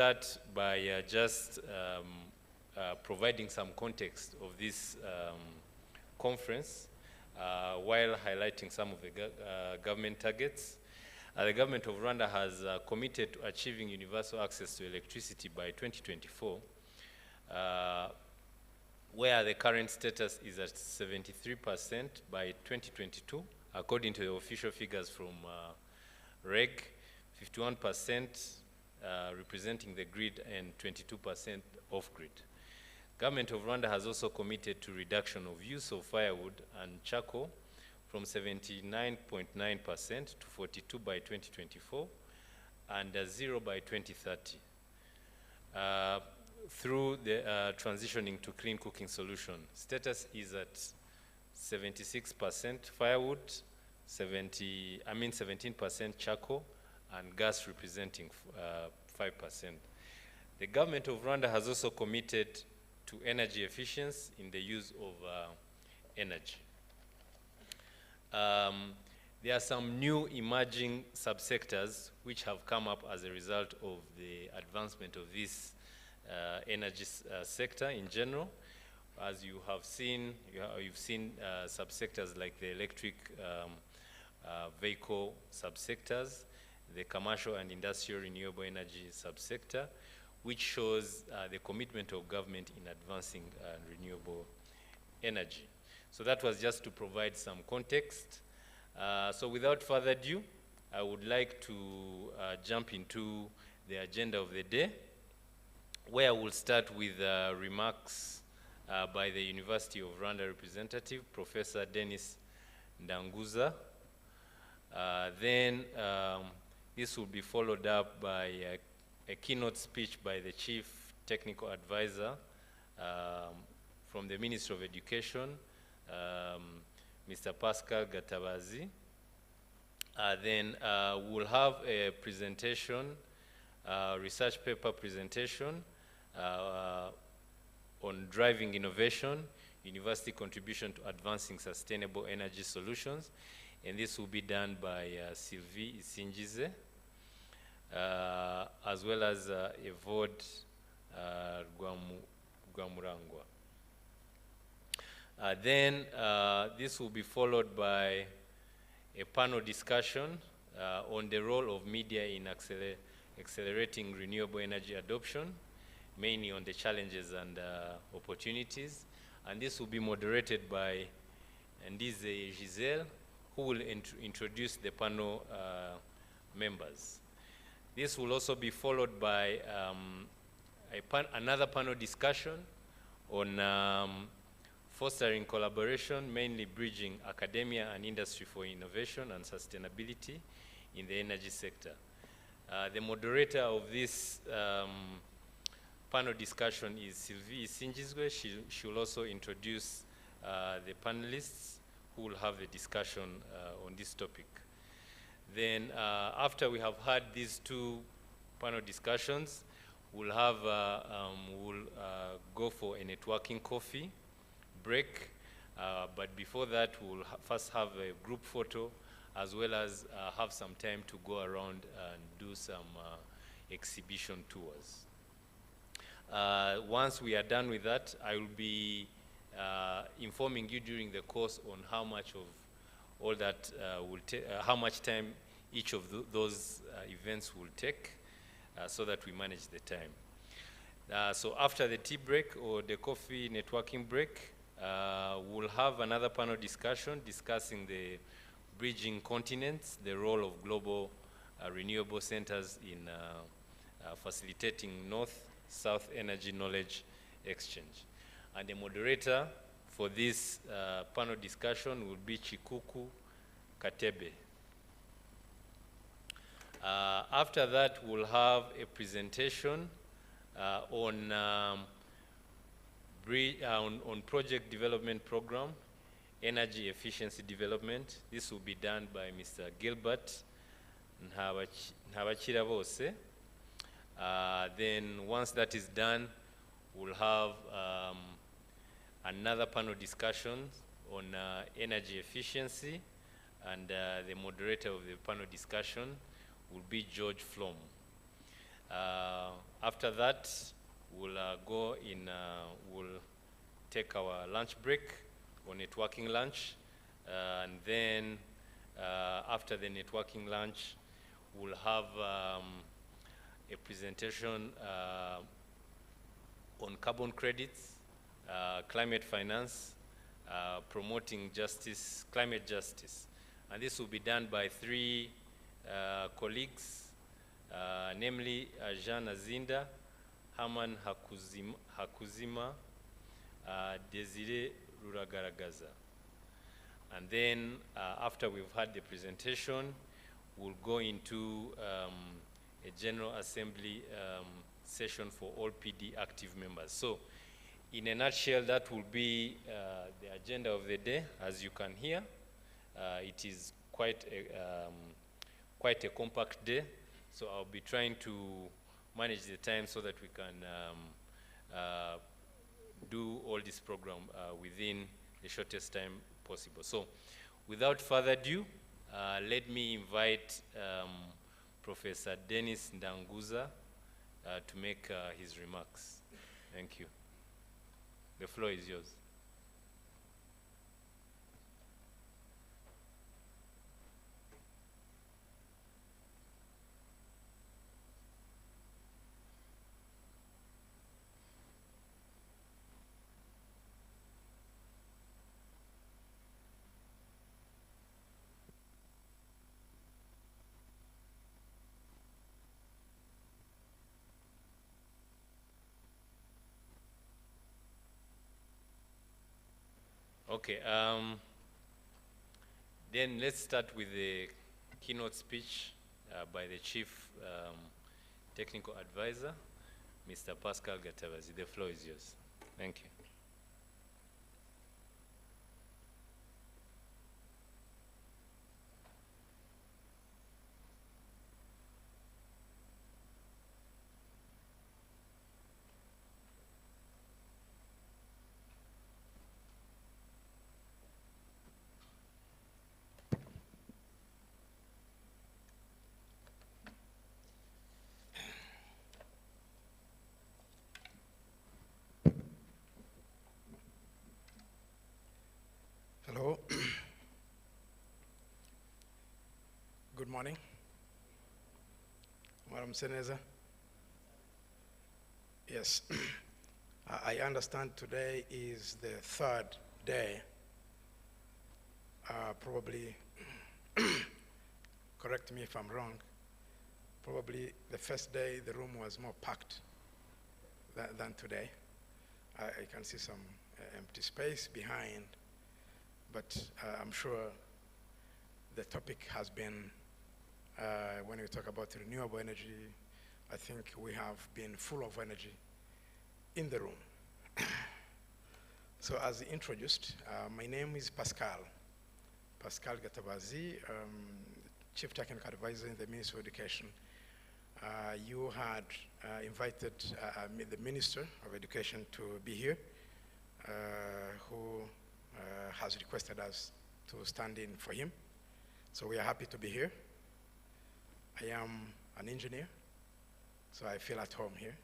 start by just providing some context of this conference while highlighting some of the government targets. The government of Rwanda has committed to achieving universal access to electricity by 2024, where the current status is at 73% by 2022, according to the official figures from REG, 51% representing the grid and 22% off-grid. Government of Rwanda has also committed to reduction of use of firewood and charcoal from 79.9% to 42 by 2024 and 0 by 2030 through the transitioning to clean cooking solution. Status is at 76% firewood, 17% charcoal, and gas representing 5%. The government of Rwanda has also committed to energy efficiency in the use of energy. There are some new emerging subsectors which have come up as a result of the advancement of this energy sector in general. As you have seen, you've seen subsectors like the electric vehicle subsectors, the commercial and industrial renewable energy subsector, which shows the commitment of government in advancing renewable energy. So that was just to provide some context. So without further ado, I would like to jump into the agenda of the day, where we'll start with remarks by the University of Rwanda representative, Professor Dennis Ndanguza. Then this will be followed up by a keynote speech by the Chief Technical Advisor from the Ministry of Education, Mr. Pascal Gatabazi. Then we'll have a presentation, research paper presentation on driving innovation, university contribution to advancing sustainable energy solutions. And this will be done by Sylvie Isingize, as well as Evode Rwamurangwa. Then this will be followed by a panel discussion on the role of media in accelerating renewable energy adoption, mainly on the challenges and opportunities. And this will be moderated by Ndize Giselle, who will introduce the panel members. This will also be followed by another panel discussion on fostering collaboration, mainly bridging academia and industry for innovation and sustainability in the energy sector. The moderator of this panel discussion is Sylvie Singizwe. She will also introduce the panelists who will have the discussion on this topic. Then after we have had these two panel discussions, we'll have go for a networking coffee break, but before that we'll first have a group photo, as well as have some time to go around and do some exhibition tours. Once we are done with that, I will be informing you during the course on how much of all that will take, how much time each of those events will take, so that we manage the time. So after the tea break or the coffee networking break, we'll have another panel discussion discussing the bridging continents, the role of global renewable centers in facilitating North-South energy knowledge exchange. And the moderator for this panel discussion will be Chikuku Katebe. After that, we'll have a presentation on project development program, energy efficiency development. This will be done by Mr. Gilbert Nhabakirabose. Then once that is done, we'll have another panel discussion on energy efficiency, and the moderator of the panel discussion will be George Flom. After that, we'll we'll take our lunch break or networking lunch. And then after the networking lunch, we'll have a presentation on carbon credits, climate finance, promoting justice, climate justice. And this will be done by three colleagues, namely Jean Azinda, Herman Hakuzima, Desire Ruragaragaza. And then after we've had the presentation, we'll go into a General Assembly session for all PD active members. So in a nutshell, that will be the agenda of the day. As you can hear, it is quite a compact day. So I'll be trying to manage the time so that we can do all this program within the shortest time possible. So without further ado, let me invite Professor Dennis Ndanguza to make his remarks. Thank you. The floor is yours. Okay, then let's start with the keynote speech by the Chief Technical Advisor, Mr. Pascal Gatabazi. The floor is yours. Thank you. Hello. Good morning. Madam Senator. Yes. I understand today is the third day, probably, correct me if I'm wrong, probably the first day the room was more packed than today. I can see some empty space behind, but I'm sure the topic has been, when we talk about renewable energy, I think we have been full of energy in the room. So as introduced, my name is Pascal Gatabazi, Chief Technical Advisor in the Ministry of Education. You had invited the Minister of Education to be here, who has requested us to stand in for him. So we are happy to be here. I am an engineer, so I feel at home here.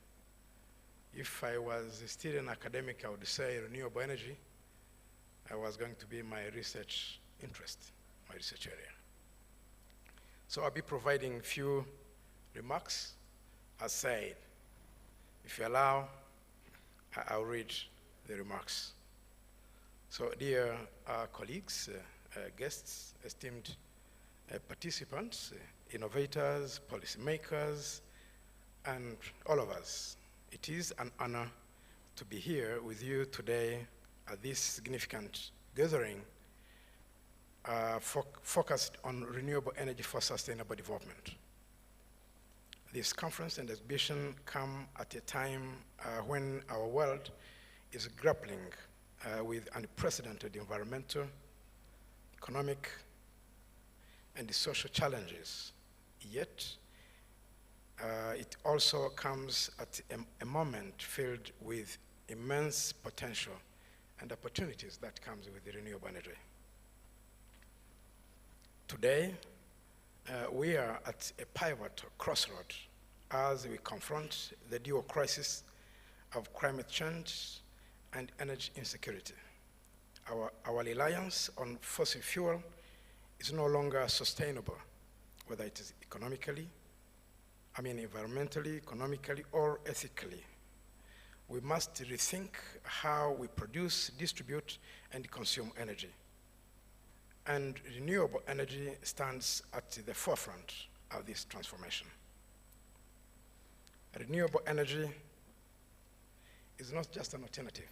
If I was still an academic, I would say renewable energy was going to be my research interest, my research area. So I'll be providing a few remarks. As said, if you allow, I'll read the remarks. So dear colleagues, guests, esteemed participants, innovators, policymakers, and all of us, it is an honor to be here with you today at this significant gathering focused on renewable energy for sustainable development. This conference and exhibition come at a time when our world is grappling with unprecedented environmental, economic, and social challenges. Yet, it also comes at a moment filled with immense potential and opportunities that comes with the renewable energy. Today, we are at a pivotal crossroad as we confront the dual crisis of climate change and energy insecurity. Our reliance on fossil fuel is no longer sustainable, whether it is environmentally, economically, or ethically. We must rethink how we produce, distribute, and consume energy. And renewable energy stands at the forefront of this transformation. Renewable energy is not just an alternative.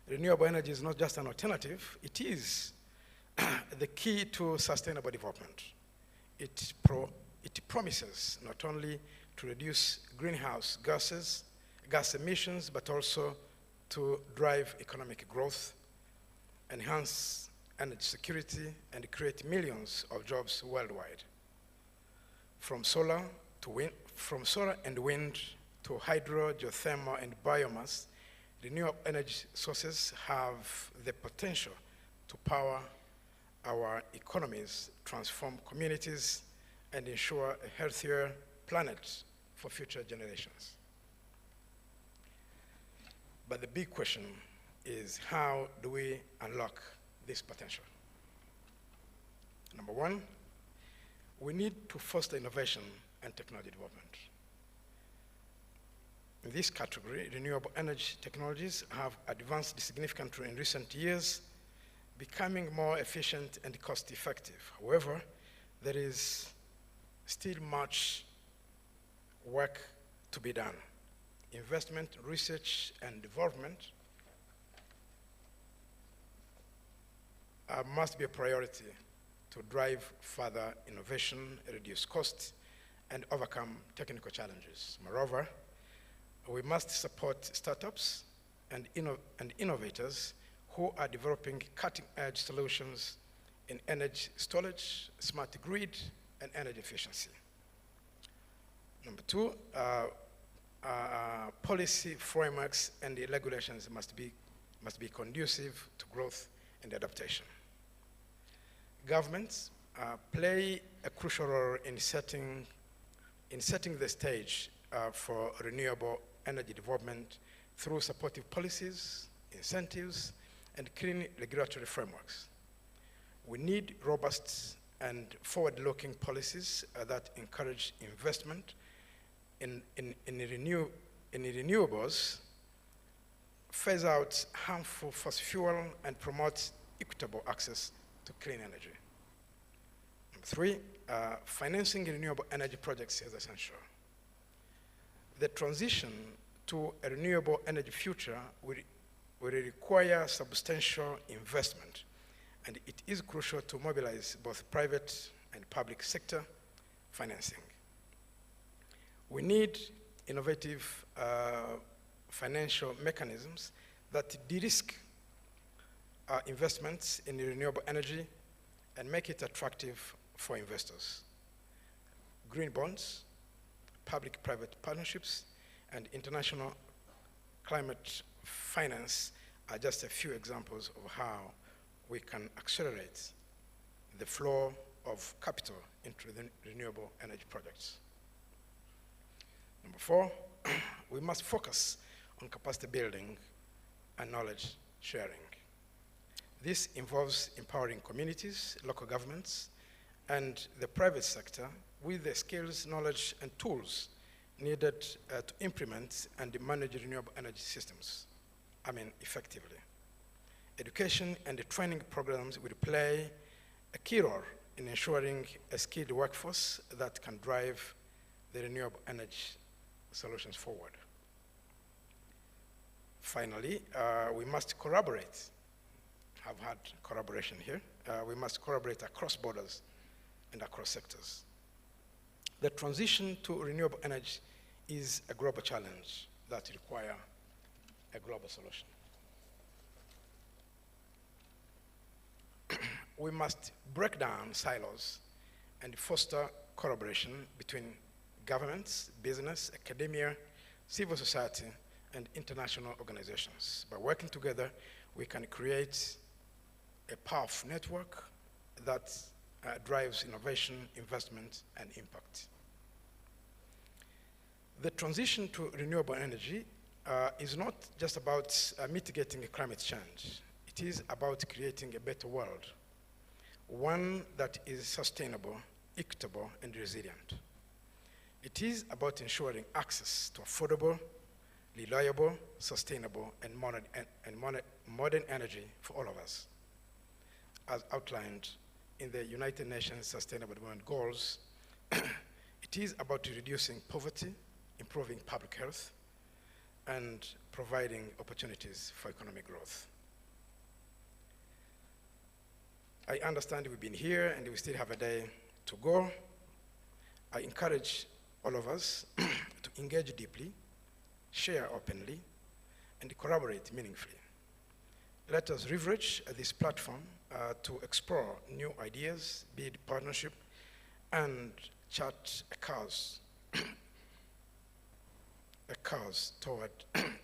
Renewable energy is not just an alternative, it is the key to sustainable development. It promises not only to reduce greenhouse gas emissions, but also to drive economic growth, enhance energy security, and create millions of jobs worldwide. From solar and wind to hydro, geothermal, and biomass, renewable energy sources have the potential to power our economies, transform communities, and ensure a healthier planet for future generations. But the big question is, how do we unlock this potential? Number one, we need to foster innovation and technology development. In this category, renewable energy technologies have advanced significantly in recent years, becoming more efficient and cost-effective. However, there is still much work to be done. Investment, research, and development must be a priority to drive further innovation, reduce costs, and overcome technical challenges. Moreover, we must support startups and innovators who are developing cutting-edge solutions in energy storage, smart grid, and energy efficiency. Number two, policy frameworks and the regulations must be conducive to growth and adaptation. Governments play a crucial role in setting the stage for renewable energy development through supportive policies, incentives, and clean regulatory frameworks. We need robust and forward-looking policies that encourage investment in renewables, phase out harmful fossil fuel, and promote equitable access to clean energy. Number three, financing renewable energy projects is essential. The transition to a renewable energy future will require substantial investment, and it is crucial to mobilize both private and public sector financing. We need innovative financial mechanisms that de-risk investments in renewable energy and make it attractive for investors. Green bonds, public-private partnerships, and international climate finance are just a few examples of how we can accelerate the flow of capital into the renewable energy projects. Number four, we must focus on capacity building and knowledge sharing. This involves empowering communities, local governments, and the private sector with the skills, knowledge, and tools needed to implement and manage renewable energy systems, effectively. Education and the training programs will play a key role in ensuring a skilled workforce that can drive the renewable energy solutions forward. Finally, we must collaborate. I've had collaboration here. We must collaborate across borders and across sectors. The transition to renewable energy is a global challenge that requires a global solution. We must break down silos and foster collaboration between governments, business, academia, civil society, and international organizations. By working together, we can create a powerful network that drives innovation, investment, and impact. The transition to renewable energy is not just about mitigating climate change. It is about creating a better world, one that is sustainable, equitable, and resilient. It is about ensuring access to affordable, reliable, sustainable, and modern energy for all of us. As outlined in the United Nations Sustainable Development Goals, it is about reducing poverty, improving public health, and providing opportunities for economic growth. I understand we've been here and we still have a day to go. I encourage all of us to engage deeply, share openly, and collaborate meaningfully. Let us leverage this platform to explore new ideas, build partnership, and chart a course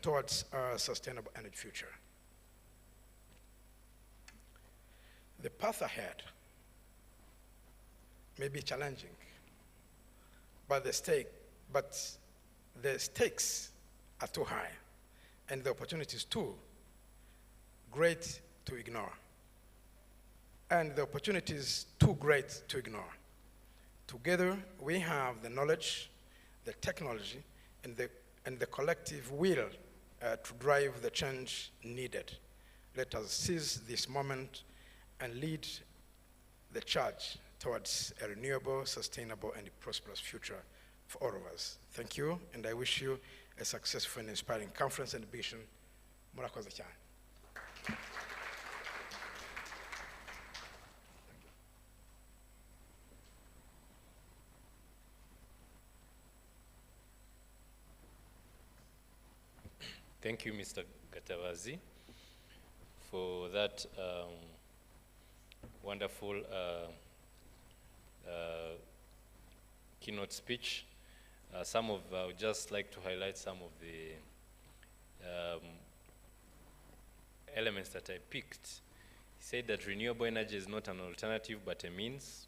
towards a sustainable energy future. The path ahead may be challenging, but the stakes are too high, and the opportunities too great to ignore. Together, we have the knowledge, the technology, and the collective will to drive the change needed. Let us seize this moment and lead the charge towards a renewable, sustainable, and prosperous future for all of us. Thank you, and I wish you a successful and inspiring conference and exhibition. Murakoze cyane. Thank you, Mr. Gatabazi, for that wonderful keynote speech. I would just like to highlight some of the elements that I picked. He said that renewable energy is not an alternative, but a means.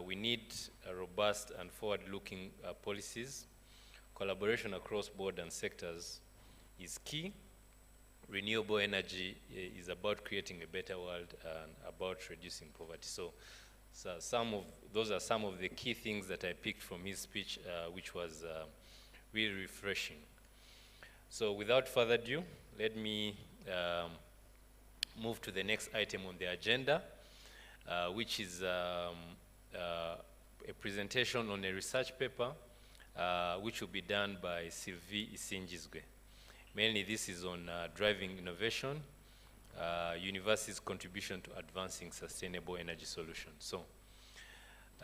We need robust and forward-looking policies. Collaboration across board and sectors is key. Renewable energy is about creating a better world and about reducing poverty. So those are some of the key things that I picked from his speech, which was really refreshing. So without further ado, let me move to the next item on the agenda, which is a presentation on a research paper, which will be done by Sylvie Isingizwe. Mainly this is on driving innovation, universities' contribution to advancing sustainable energy solutions. So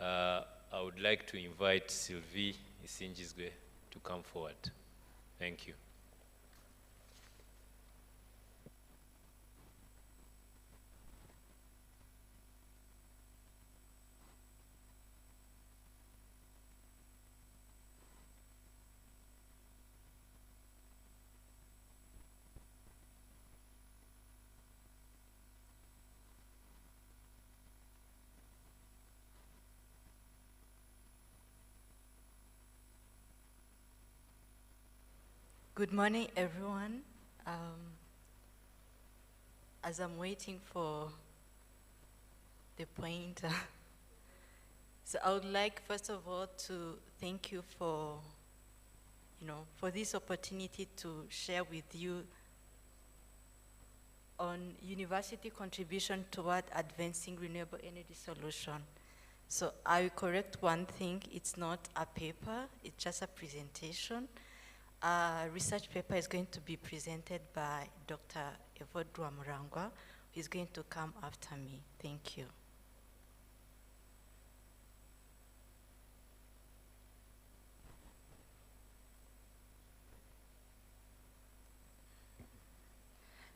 I would like to invite Sylvie Isingizwe to come forward. Thank you. Good morning, everyone. As I'm waiting for the pointer, so I would like, first of all, to thank you for this opportunity to share with you on university contribution toward advancing renewable energy solution. So I will correct one thing, it's not a paper, it's just a presentation. A research paper is going to be presented by Dr. Evodwa Murangwa, who is going to come after me. Thank you.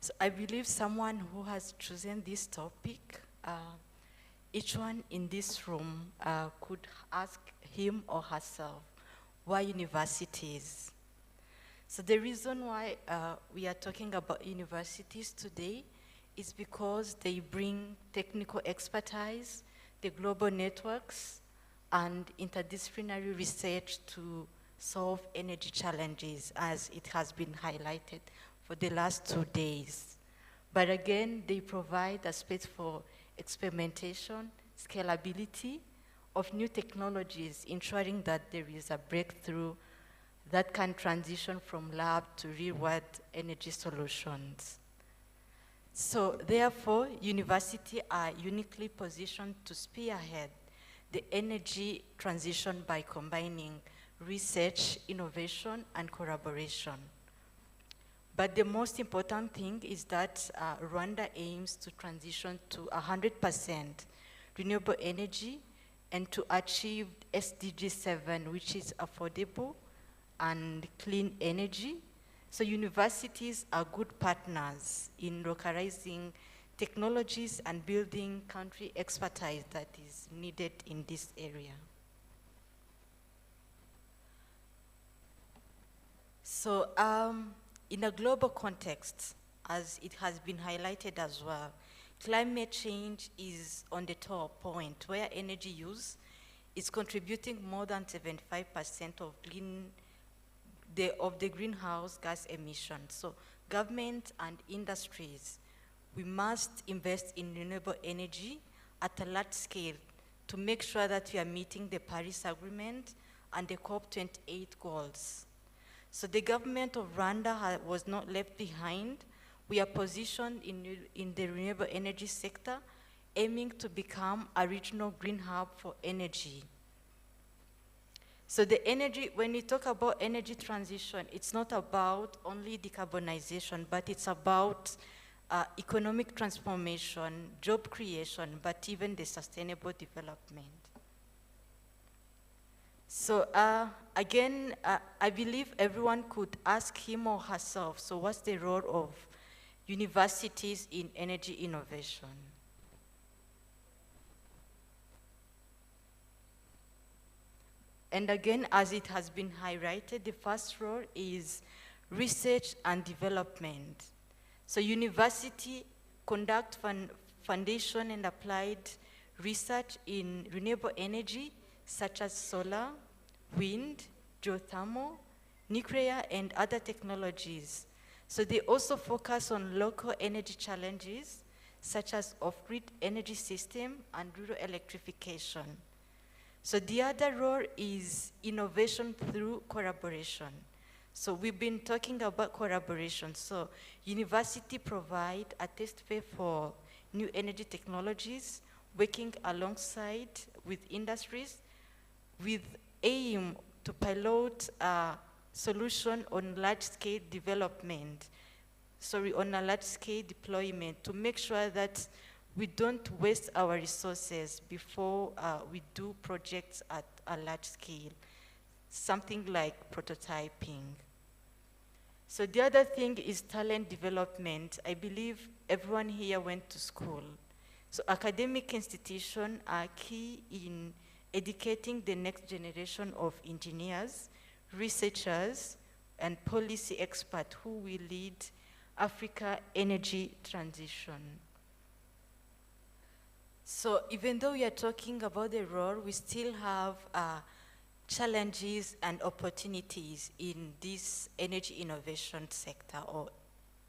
So I believe someone who has chosen this topic, each one in this room could ask him or herself, why universities? So the reason why we are talking about universities today is because they bring technical expertise, the global networks, and interdisciplinary research to solve energy challenges, as it has been highlighted for the last 2 days. But again, they provide a space for experimentation, scalability of new technologies, ensuring that there is a breakthrough that can transition from lab to real-world energy solutions. So therefore, universities are uniquely positioned to spearhead the energy transition by combining research, innovation, and collaboration. But the most important thing is that Rwanda aims to transition to 100% renewable energy and to achieve SDG 7, which is affordable and clean energy. So universities are good partners in localizing technologies and building country expertise that is needed in this area. So in a global context, as it has been highlighted as well, climate change is on the top point where energy use is contributing more than 75% of the greenhouse gas emissions. So government and industries, we must invest in renewable energy at a large scale to make sure that we are meeting the Paris Agreement and the COP28 goals. So the government of Rwanda was not left behind. We are positioned in the renewable energy sector, aiming to become a regional green hub for energy. So the energy, when we talk about energy transition, it's not about only decarbonization, but it's about economic transformation, job creation, but even the sustainable development. So again, I believe everyone could ask him or herself, so what's the role of universities in energy innovation? And again, as it has been highlighted, the first role is research and development. So university conduct foundation and applied research in renewable energy, such as solar, wind, geothermal, nuclear, and other technologies. So they also focus on local energy challenges, such as off-grid energy system and rural electrification. So the other role is innovation through collaboration. So we've been talking about collaboration. So university provide a test bed for new energy technologies, working alongside with industries with aim to pilot a solution on large-scale development, on a large-scale deployment to make sure that we don't waste our resources before we do projects at a large scale, something like prototyping. So the other thing is talent development. I believe everyone here went to school. So academic institutions are key in educating the next generation of engineers, researchers, and policy experts who will lead Africa energy transition. So even though we are talking about the role, we still have challenges and opportunities in this energy innovation sector or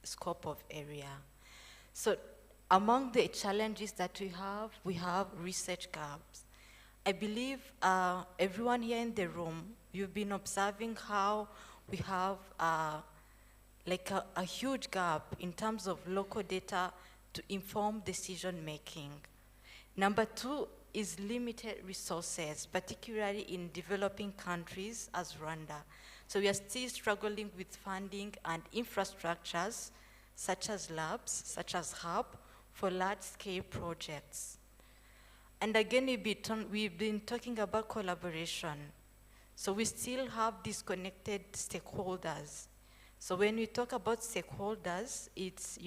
scope of area. So among the challenges that we have research gaps. I believe everyone here in the room, you've been observing how we have like a huge gap in terms of local data to inform decision making. Number two is limited resources, particularly in developing countries as Rwanda. So we are still struggling with funding and infrastructures, such as labs, such as hub, for large-scale projects. And again, we've been talking about collaboration. So we still have disconnected stakeholders. So when we talk about stakeholders, it's,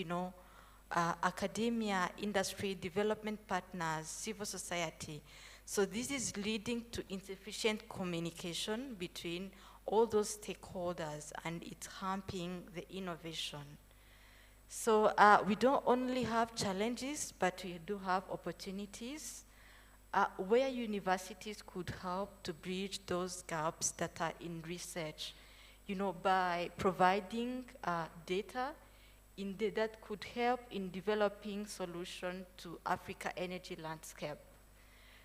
academia, industry, development partners, civil society. So this is leading to insufficient communication between all those stakeholders, and it's hampering the innovation. So we don't only have challenges, but we do have opportunities. where universities could help to bridge those gaps that are in research, by providing data that could help in developing solutions to Africa energy landscape.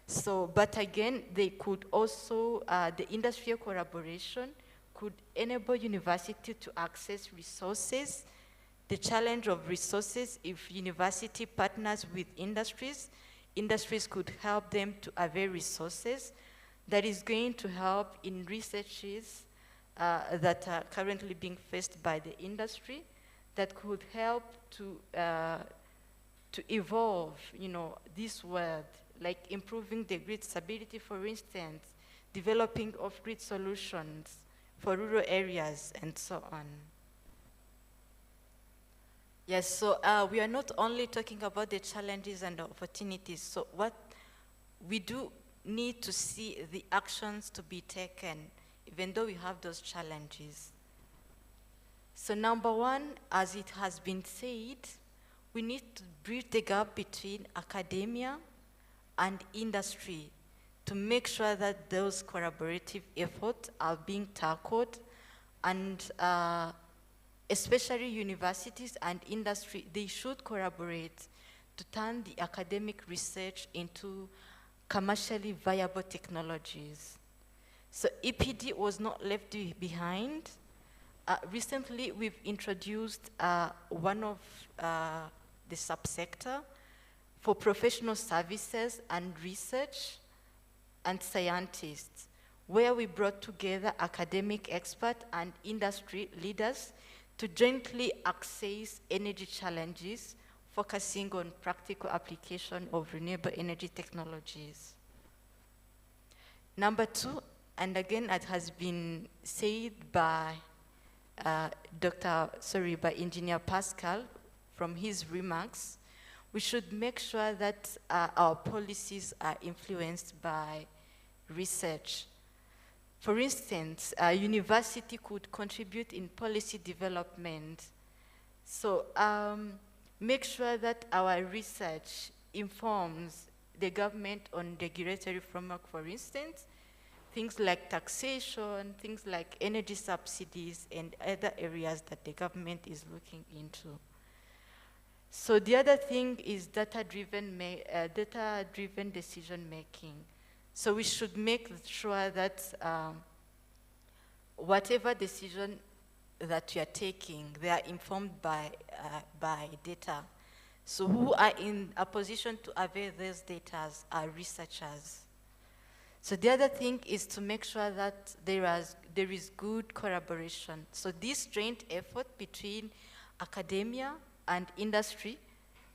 So, but again, they could also, the industrial collaboration could enable university to access resources. The challenge of resources, if university partners with industries, industries could help them to avail resources that is going to help in researches that are currently being faced by the industry, that could help to evolve, this world, like improving the grid stability, for instance, developing off-grid solutions for rural areas, and so on. Yes, so we are not only talking about the challenges and the opportunities. So what we do need to see the actions to be taken, even though we have those challenges. So number one, as it has been said, we need to bridge the gap between academia and industry to make sure that those collaborative efforts are being tackled, and especially universities and industry, they should collaborate to turn the academic research into commercially viable technologies. So EPD was not left behind. Recently, we've introduced one of the subsector for professional services and research and scientists, where we brought together academic experts and industry leaders to jointly access energy challenges, focusing on practical application of renewable energy technologies. Number two, and again, it has been said by by Engineer Pascal from his remarks, we should make sure that our policies are influenced by research. For instance, a university could contribute in policy development. So make sure that our research informs the government on regulatory framework, for instance, things like taxation, things like energy subsidies, and other areas that the government is looking into. So the other thing is data-driven decision making. So we should make sure that whatever decision that you are taking, they are informed by data. So who are in a position to avail those data are researchers. So the other thing is to make sure that there is good collaboration. So this joint effort between academia and industry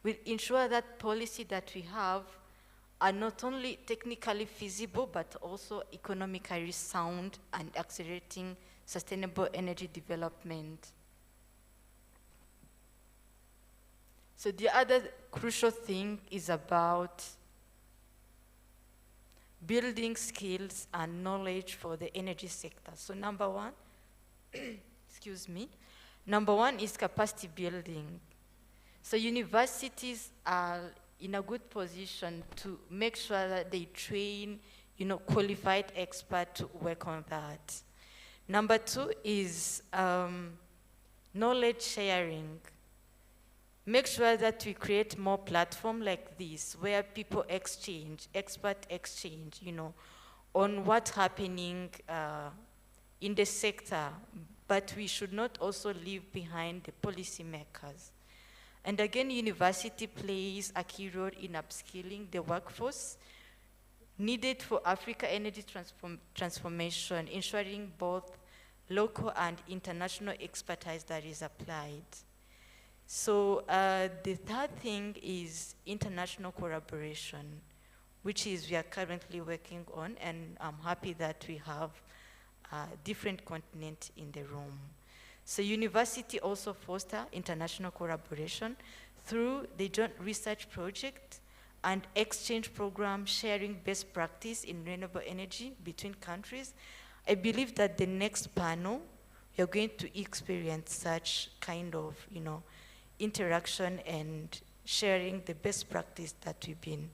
will ensure that policy that we have are not only technically feasible, but also economically sound and accelerating sustainable energy development. So the other crucial thing is about building skills and knowledge for the energy sector. So number one, excuse me, number one is capacity building. So universities are in a good position to make sure that they train, qualified experts to work on that. Number two is knowledge sharing. Make sure that we create more platforms like this where people exchange, expert exchange, on what's happening in the sector, but we should not also leave behind the policymakers. And again, university plays a key role in upskilling the workforce needed for Africa energy transformation, ensuring both local and international expertise that is applied. So the third thing is international collaboration, which is we are currently working on, and I'm happy that we have different continents in the room. So university also foster international collaboration through the joint research project and exchange program sharing best practice in renewable energy between countries. I believe that the next panel, you're going to experience such kind of, interaction and sharing the best practice that we've been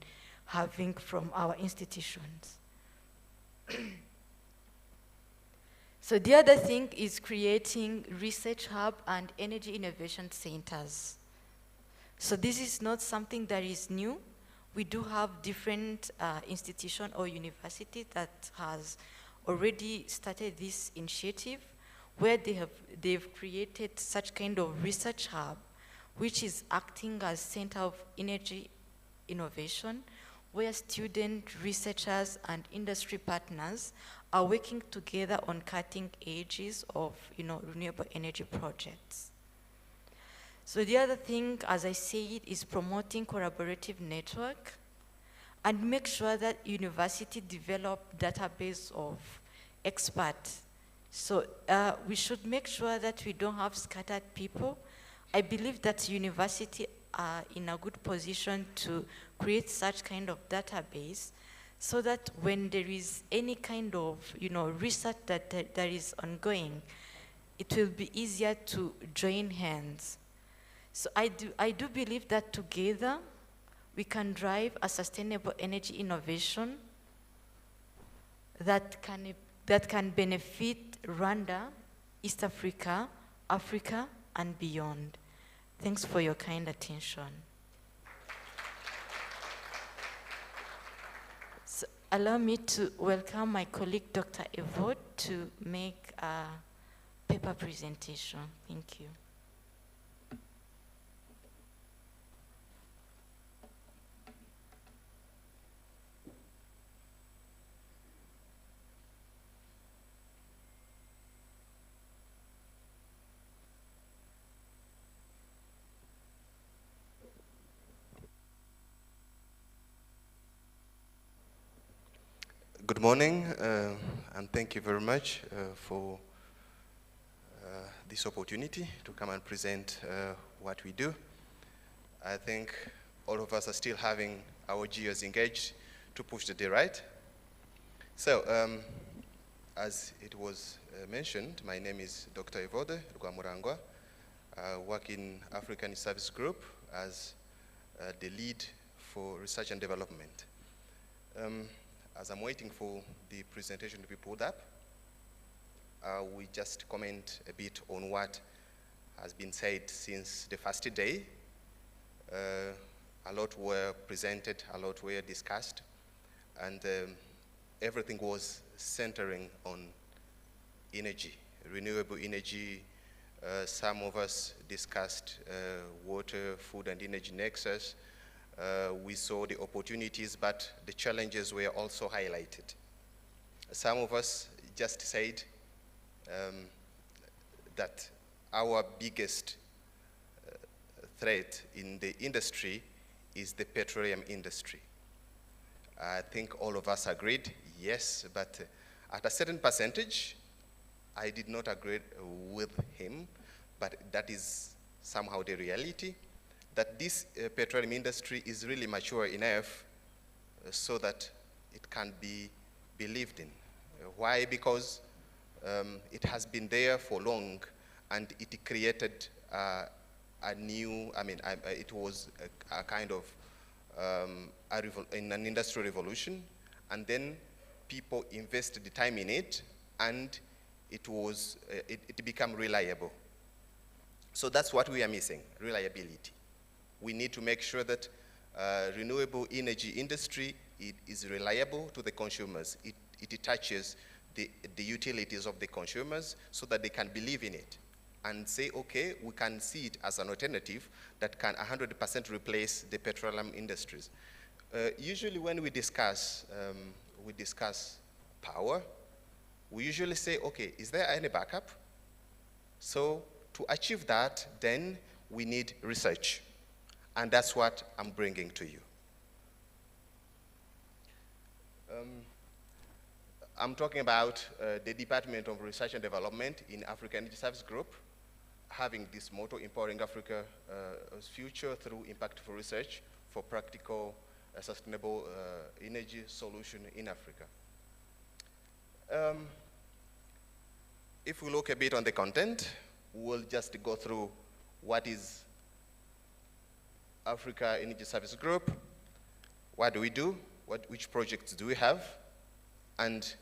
having from our institutions. So the other thing is creating research hub and energy innovation centers. So this is not something that is new. We do have different institutions or universities that has already started this initiative where they've created such kind of research hub, which is acting as center of energy innovation, where student researchers and industry partners are working together on cutting edges of renewable energy projects. So the other thing, as I said, is promoting collaborative network and make sure that university develop database of experts. So we should make sure that we don't have scattered people. I believe that university are in a good position to create such kind of database so that when there is any kind of research that is ongoing, it will be easier to join hands. So I do believe that together we can drive a sustainable energy innovation that can benefit Rwanda, East Africa, Africa, and beyond. Thanks for your kind attention. So allow me to welcome my colleague, Dr. Evode, to make a paper presentation. Thank you. Good morning, and thank you very much for this opportunity to come and present what we do. I think all of us are still having our gears engaged to push the day right. So, as it was mentioned, my name is Dr. Evode Rwamurangwa. I work in African Service Group as the lead for research and development. As I'm waiting for the presentation to be pulled up, we just comment a bit on what has been said since the first day. A lot were presented, a lot were discussed, and everything was centering on energy, renewable energy. Some of us discussed water, food, and energy nexus. We saw the opportunities, but the challenges were also highlighted. Some of us just said that our biggest threat in the industry is the petroleum industry. I think all of us agreed, yes, but at a certain percentage, I did not agree with him, but that is somehow the reality, that this petroleum industry is really mature enough so that it can be believed in. Why? Because it has been there for long, and it created a new, it was a kind of an industrial revolution, and then people invested the time in it, and it became reliable. So that's what we are missing, reliability. We need to make sure that renewable energy industry is reliable to the consumers. It touches the utilities of the consumers so that they can believe in it and say, okay, we can see it as an alternative that can 100% replace the petroleum industries. Usually when we discuss power, we usually say, okay, is there any backup? So to achieve that, then we need research. And that's what I'm bringing to you. I'm talking about the Department of Research and Development in African Energy Service Group, having this motto, empowering Africa's future through impactful research for practical, sustainable energy solution in Africa. If we look a bit on the content, we'll just go through what is Africa Energy Service Group, What do we do? Which projects do we have? And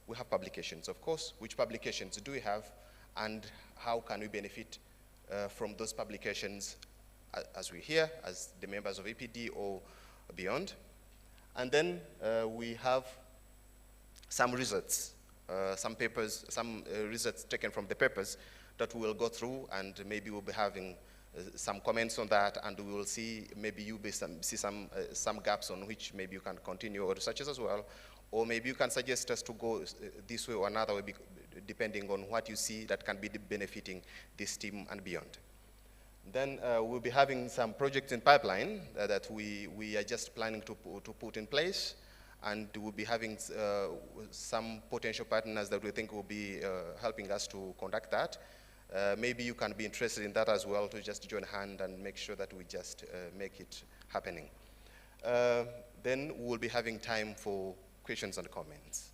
we have publications, of course. Which publications do we have? And how can we benefit from those publications as we're here, as the members of APD or beyond? And then we have some results, some papers, some results taken from the papers that we will go through, and maybe we'll be having some comments on that, and we will see, maybe you see some gaps on which maybe you can continue your researches as well, or maybe you can suggest us to go this way or another way, depending on what you see that can be benefiting this team and beyond. Then we'll be having some projects in pipeline that we are just planning to put in place, and we'll be having some potential partners that we think will be helping us to conduct that. Maybe you can be interested in that as well, to just join hand and make sure that we just make it happening. Then we'll be having time for questions and comments.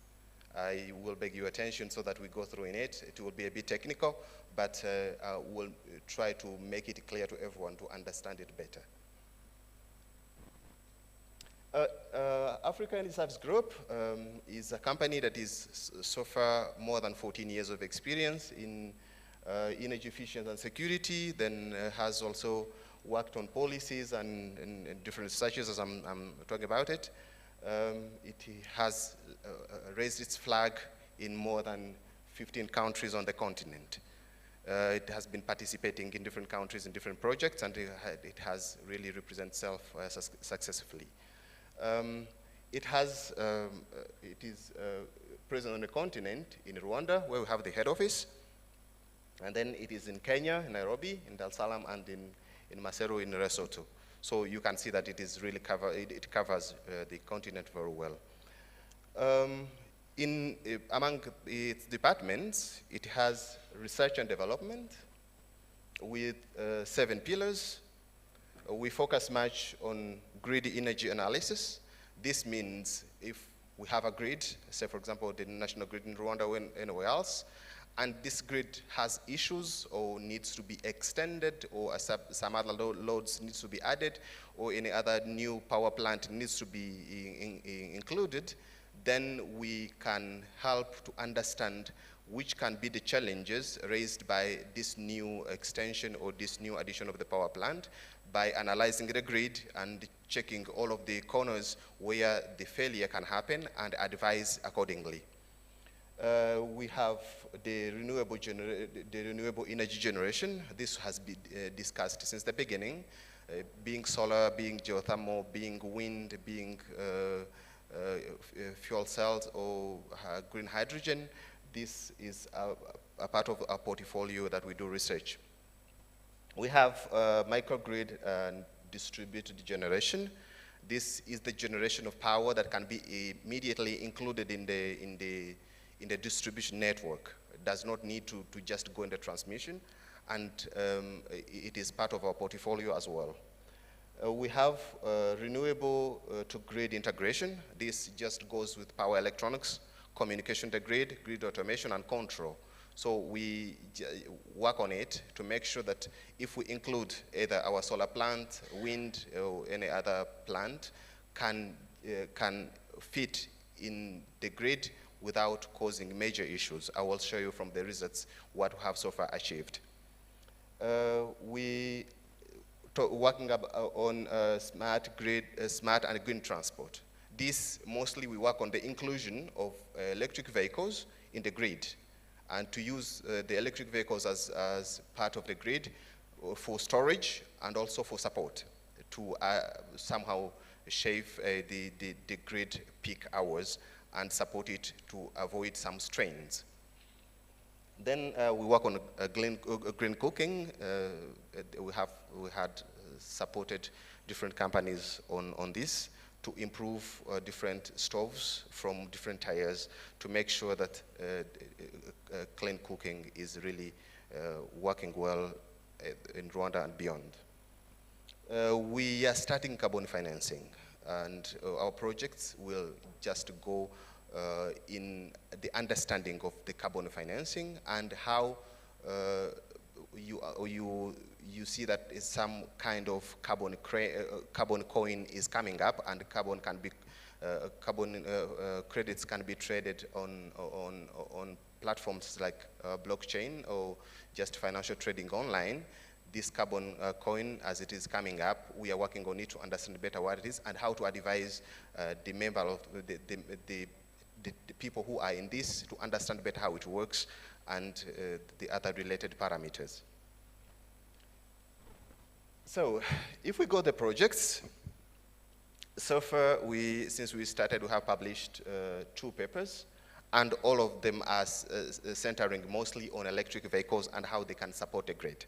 I will beg your attention so that we go through in it. It will be a bit technical, but we'll try to make it clear to everyone to understand it better. African Reserves Group is a company that is so far more than 14 years of experience in energy efficiency and security, then has also worked on policies and different researches as I'm talking about it. It has raised its flag in more than 15 countries on the continent. It has been participating in different countries in different projects, and it has really represented itself successfully. It is present on the continent in Rwanda, where we have the head office. And then it is in Kenya, in Nairobi, in Dar es Salaam, and in Maseru, in Lesotho. So you can see that it is really it covers the continent very well. Among its departments, it has research and development with 7 pillars. We focus much on grid energy analysis. This means if we have a grid, say for example the national grid in Rwanda or anywhere else, and this grid has issues or needs to be extended, or some other loads needs to be added, or any other new power plant needs to be included, then we can help to understand which can be the challenges raised by this new extension or this new addition of the power plant, by analyzing the grid and checking all of the corners where the failure can happen and advise accordingly. We have the renewable energy generation. This has been discussed since the beginning, being solar, being geothermal, being wind, being fuel cells or green hydrogen. This is a part of our portfolio that we do research. We have microgrid and distributed generation. This is the generation of power that can be immediately included in the distribution network. It does not need to just go in the transmission, and it is part of our portfolio as well. We have renewable to grid integration. This just goes with power electronics, communication to grid, grid automation, and control. So we work on it to make sure that if we include either our solar plant, wind, or any other plant, can fit in the grid without causing major issues. I will show you from the results what we have so far achieved. Working on smart and green transport. This mostly we work on the inclusion of electric vehicles in the grid, and to use the electric vehicles as part of the grid for storage and also for support to somehow shave the grid peak hours and support it to avoid some strains. Then we work on green cooking. We had supported different companies on this to improve different stoves from different tires to make sure that clean cooking is really working well in Rwanda and beyond. We are starting carbon financing, and our projects will just go in the understanding of the carbon financing and how you you see that some kind of carbon coin is coming up, and carbon credits can be traded on platforms like blockchain or just financial trading online. This carbon coin, as it is coming up, we are working on it to understand better what it is and how to advise the member of the people who are in this to understand better how it works and the other related parameters. So, if we go to the projects, so far, since we started, we have published 2 papers, and all of them are centering mostly on electric vehicles and how they can support the grid.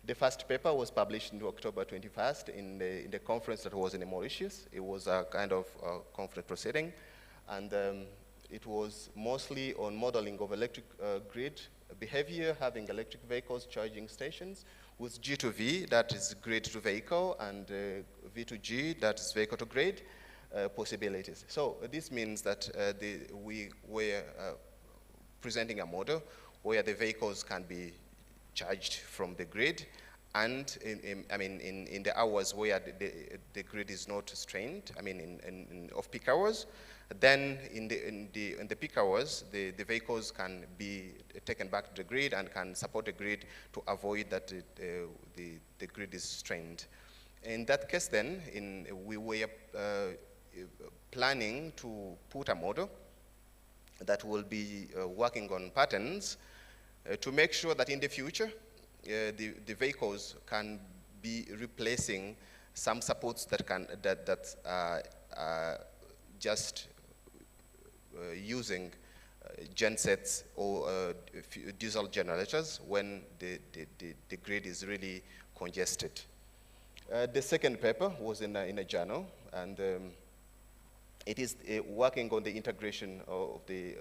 The first paper was published on October 21st in the conference that was in Mauritius. It was a kind of conference proceeding, and it was mostly on modeling of electric grid behavior, having electric vehicles charging stations, with G to V, that is grid to vehicle, and V to G, that is vehicle to grid possibilities. So this means that we were presenting a model where the vehicles can be charged from the grid, and in the hours where the grid is not strained, in off-peak hours. Then in the peak hours, the vehicles can be taken back to the grid and can support the grid to avoid that the grid is strained. In that case then, we were planning to put a model that will be working on patterns to make sure that in the future, the vehicles can be replacing some supports that are just using gensets or diesel generators when the grid is really congested. The second paper was in a journal, and it is working on the integration of the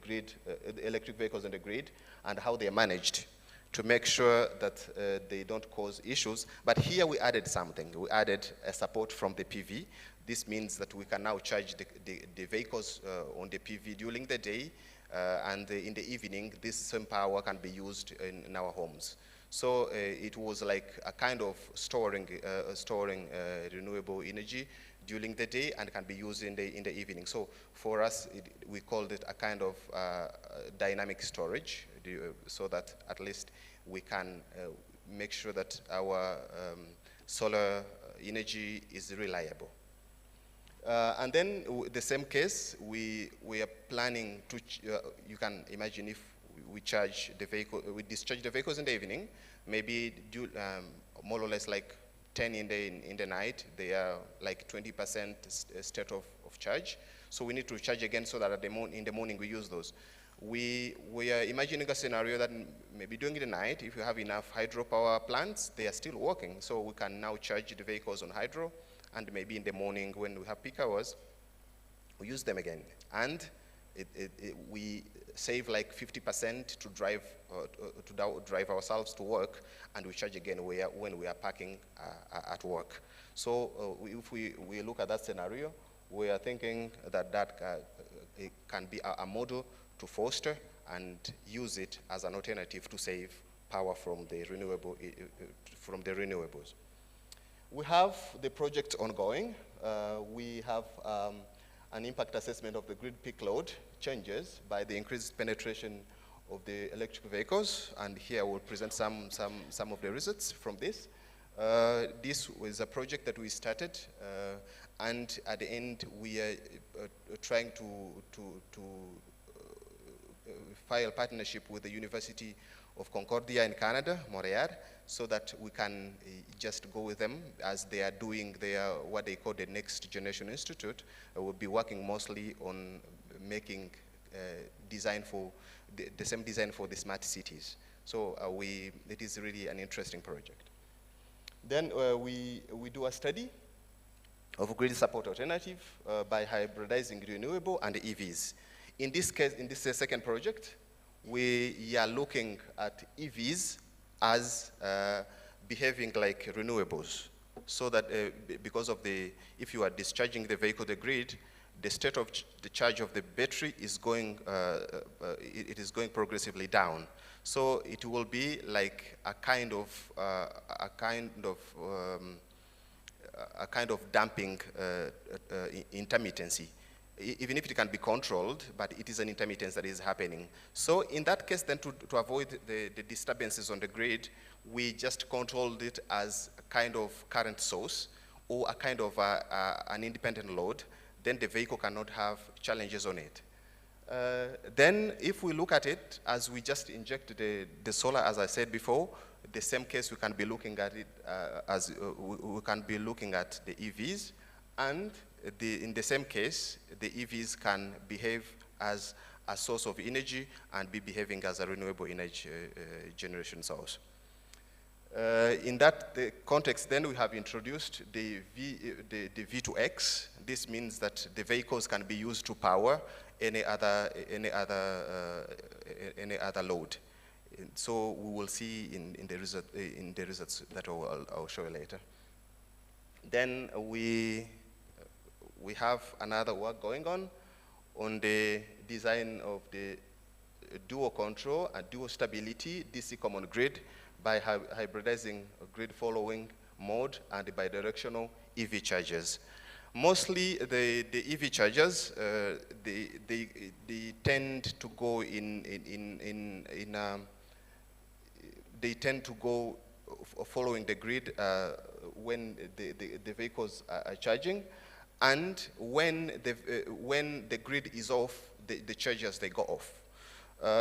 grid, the electric vehicles in the grid, and how they are managed to make sure that they don't cause issues. But here we added something. We added a support from the PV. This means that we can now charge the vehicles on the PV during the day, and in the evening, this same power can be used in our homes. So it was like a kind of storing renewable energy during the day and can be used in the evening. So for us, we called it a kind of dynamic storage, so that at least we can make sure that our solar energy is reliable. And then the same case, we are planning to, you can imagine if we charge the vehicle, we discharge the vehicles in the evening, maybe more or less like 10 in the night, they are like 20% state of charge. So we need to charge again so that in the morning we use those. We are imagining a scenario that maybe during the night, if you have enough hydropower plants, they are still working. So we can now charge the vehicles on hydro, and maybe in the morning when we have peak hours, we use them again. And we save like 50% to drive ourselves to work, and we charge again when we are parking at work. So if we look at that scenario, we are thinking that it can be a model to foster and use it as an alternative to save power from the renewables. We have the project ongoing. We have an impact assessment of the grid peak load changes by the increased penetration of the electric vehicles, and here I will present some of the results from this. This was a project that we started, and at the end we are trying to file partnership with the University of Concordia in Canada, Montreal, so that we can just go with them as they are doing what they call the Next Generation Institute. We'll be working mostly on making design for the same design for the smart cities. So it is really an interesting project. Then we do a study of grid support alternative by hybridizing renewable and EVs. In this case, in this second project, we are looking at EVs as behaving like renewables, so that because of if you are discharging the vehicle to the grid, the state of the charge of the battery is going, it is going progressively down. So it will be like a kind of damping intermittency. Even if it can be controlled, but it is an intermittence that is happening. So in that case, then to avoid the disturbances on the grid, we just controlled it as a kind of current source or a kind of an independent load. Then the vehicle cannot have challenges on it. Then if we look at it, as we just inject the solar, as I said before, the same case we can be looking at it we can be looking at the EVs, and in the same case, the EVs can behave as a source of energy and be behaving as a renewable energy generation source. In that context, then we have introduced the V2X. This means that the vehicles can be used to power any other load. So we will see in the results that I'll show you later. Then we have another work going on the design of the dual control and dual stability DC common grid by hybridizing a grid following mode and the bidirectional EV chargers. Mostly the EV chargers, they tend to go they tend to go following the grid when the vehicles are charging, and when the grid is off, the chargers, they go off.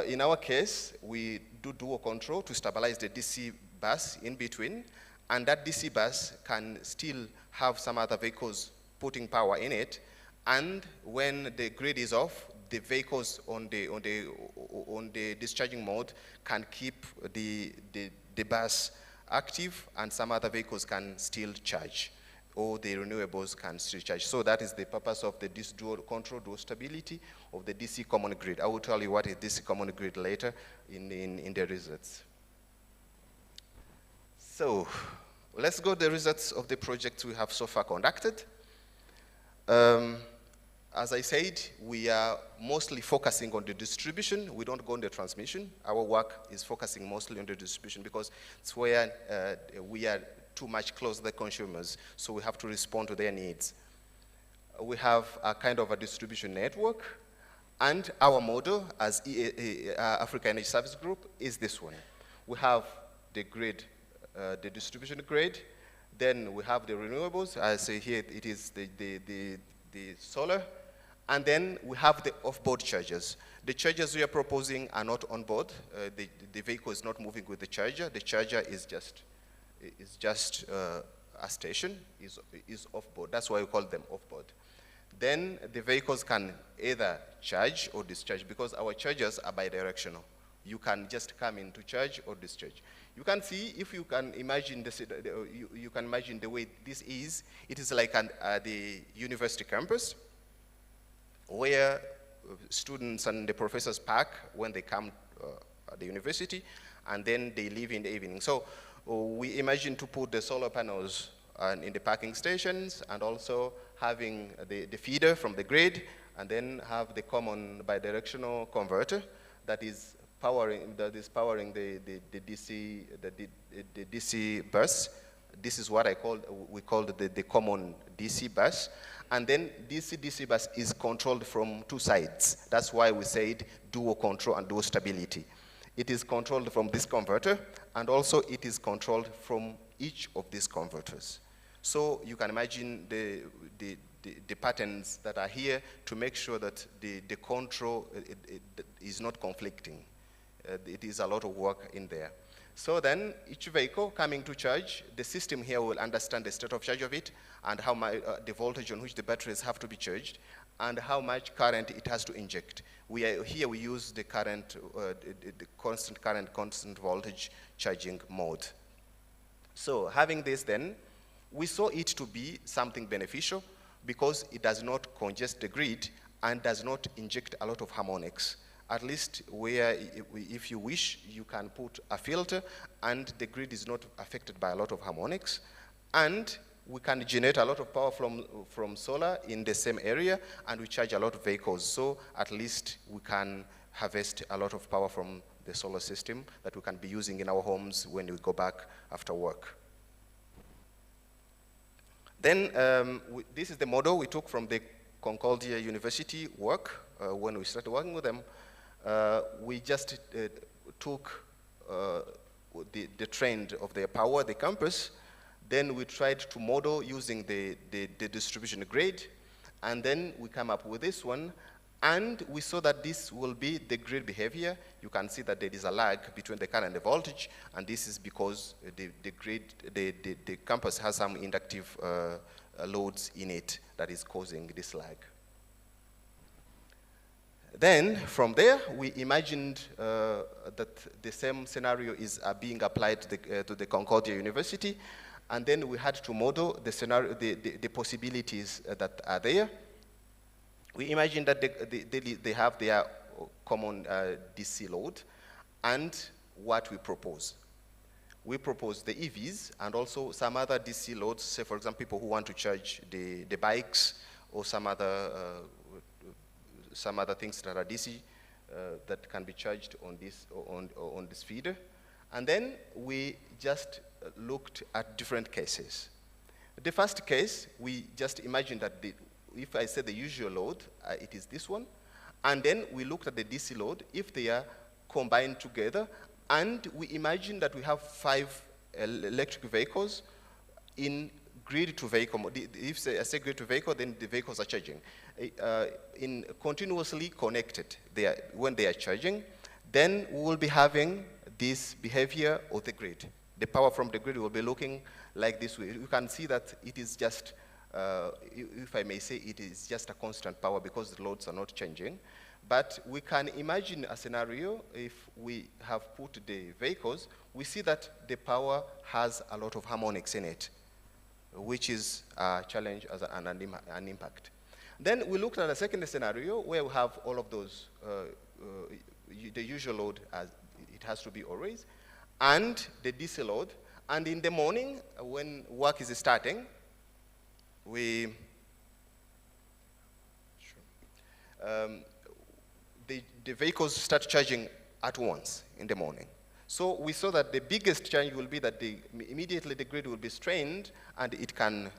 In our case, we do dual control to stabilize the DC bus in between, and that DC bus can still have some other vehicles putting power in it, and when the grid is off, the vehicles on the discharging mode can keep the bus active, and some other vehicles can still charge, or the renewables can still charge. So that is the purpose of this dual control, dual stability of the DC common grid. I will tell you what is DC common grid later in the results. So let's go to the results of the projects we have so far conducted. As I said, we are mostly focusing on the distribution. We don't go on the transmission. Our work is focusing mostly on the distribution because it's where we are too much close to the consumers, so we have to respond to their needs. We have a kind of a distribution network, and our model as Africa Energy Service Group is this one. We have the grid, the distribution grid, then we have the renewables. I say here it is the solar, and then we have the off-board chargers. The chargers we are proposing are not on board. The vehicle is not moving with the charger. The charger is just a station, is off-board. That's why we call them off-board. Then the vehicles can either charge or discharge, because our chargers are bidirectional. You can just come in to charge or discharge. You can see, if you can imagine this, you can imagine the way this is. It is like the university campus, where students and the professors park when they come at the university, and then they leave in the evening. So we imagine to put the solar panels in the parking stations, and also having the feeder from the grid, and then have the common bidirectional converter that is powering the DC bus. This is what we call the common DC bus. And then DC bus is controlled from two sides. That's why we said dual control and dual stability. It is controlled from this converter, and also it is controlled from each of these converters. So you can imagine the patterns that are here to make sure that the control is not conflicting. It is a lot of work in there. So then each vehicle coming to charge, the system here will understand the state of charge of it, and how much the voltage on which the batteries have to be charged, and how much current it has to inject. Here we use the current, the constant current, constant voltage charging mode. So having this then, we saw it to be something beneficial because it does not congest the grid and does not inject a lot of harmonics. At least where, if you wish, you can put a filter and the grid is not affected by a lot of harmonics. And we can generate a lot of power from solar in the same area, and we charge a lot of vehicles. So at least we can harvest a lot of power from the solar system that we can be using in our homes when we go back after work. Then this is the model we took from the Concordia University work. When we started working with them, we just took the trend of their power, the campus. Then we tried to model using the distribution grid, and then we come up with this one, and we saw that this will be the grid behavior. You can see that there is a lag between the current and the voltage, and this is because the campus has some inductive loads in it that is causing this lag. Then, from there, we imagined that the same scenario is being applied to the Concordia University, and then we had to model the scenario, the possibilities that are there. We imagined that they have their common DC load, and what we propose. We propose the EVs and also some other DC loads, say for example, people who want to charge the bikes or some other things that are DC that can be charged on this feeder. And then we just looked at different cases. The first case, we just imagined that if I say the usual load, it is this one. And then we looked at the DC load, if they are combined together, and we imagine that we have 5 electric vehicles in grid to vehicle mode. If I say grid to vehicle, then the vehicles are charging. In continuously connected, when they are charging, then we will be having this behavior of the grid. The power from the grid will be looking like this way. You can see that it is just, if I may say, it is just a constant power because the loads are not changing. But we can imagine a scenario if we have put the vehicles, we see that the power has a lot of harmonics in it, which is a challenge as an impact. Then we looked at a second scenario where we have all of those, the usual load, as it has to be always, and the DC load. And in the morning, when work is starting, the vehicles start charging at once in the morning. So we saw that the biggest challenge will be that immediately the grid will be strained and it can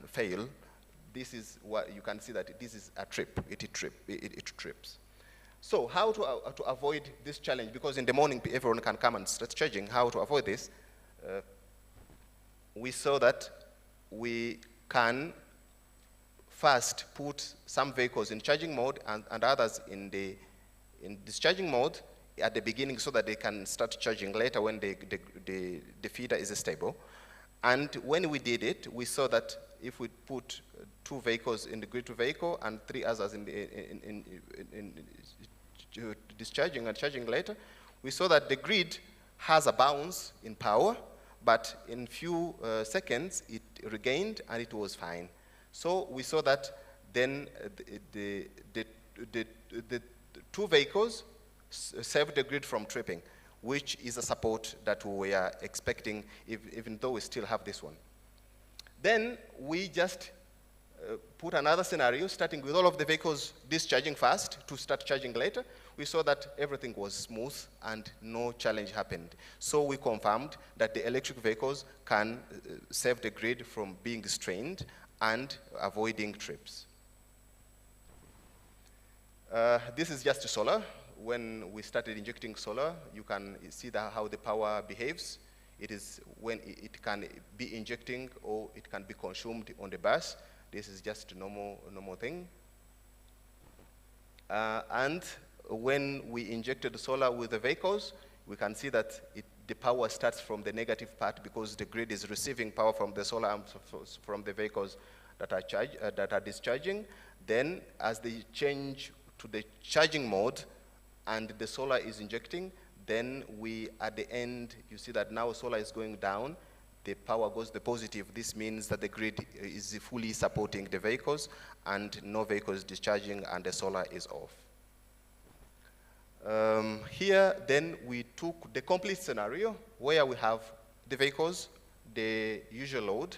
fail. This is what you can see that this is a trip. It trips. So how to avoid this challenge? Because in the morning everyone can come and start charging. How to avoid this? We saw that we can first put some vehicles in charging mode and others in discharging mode at the beginning so that they can start charging later when the feeder is stable. And when we did it, we saw that if we put 2 vehicles in the grid to vehicle and 3 others in discharging and charging later, we saw that the grid has a bounce in power, but in few seconds it regained and it was fine. So we saw that then the 2 vehicles saved the grid from tripping, which is a support that we were expecting, even though we still have this one. Then we just put another scenario, starting with all of the vehicles discharging fast to start charging later. We saw that everything was smooth and no challenge happened. So we confirmed that the electric vehicles can save the grid from being strained and avoiding trips. This is just solar. When we started injecting solar, you can see how the power behaves. It is when it can be injecting or it can be consumed on the bus. This is just a normal thing. And when we injected solar with the vehicles, we can see that the power starts from the negative part because the grid is receiving power from the solar and from the vehicles that are discharging. Then as they change to the charging mode and the solar is injecting, then at the end, you see that now solar is going down, the power goes the positive. This means that the grid is fully supporting the vehicles and no vehicles discharging and the solar is off. Here, then we took the complete scenario where we have the vehicles, the usual load,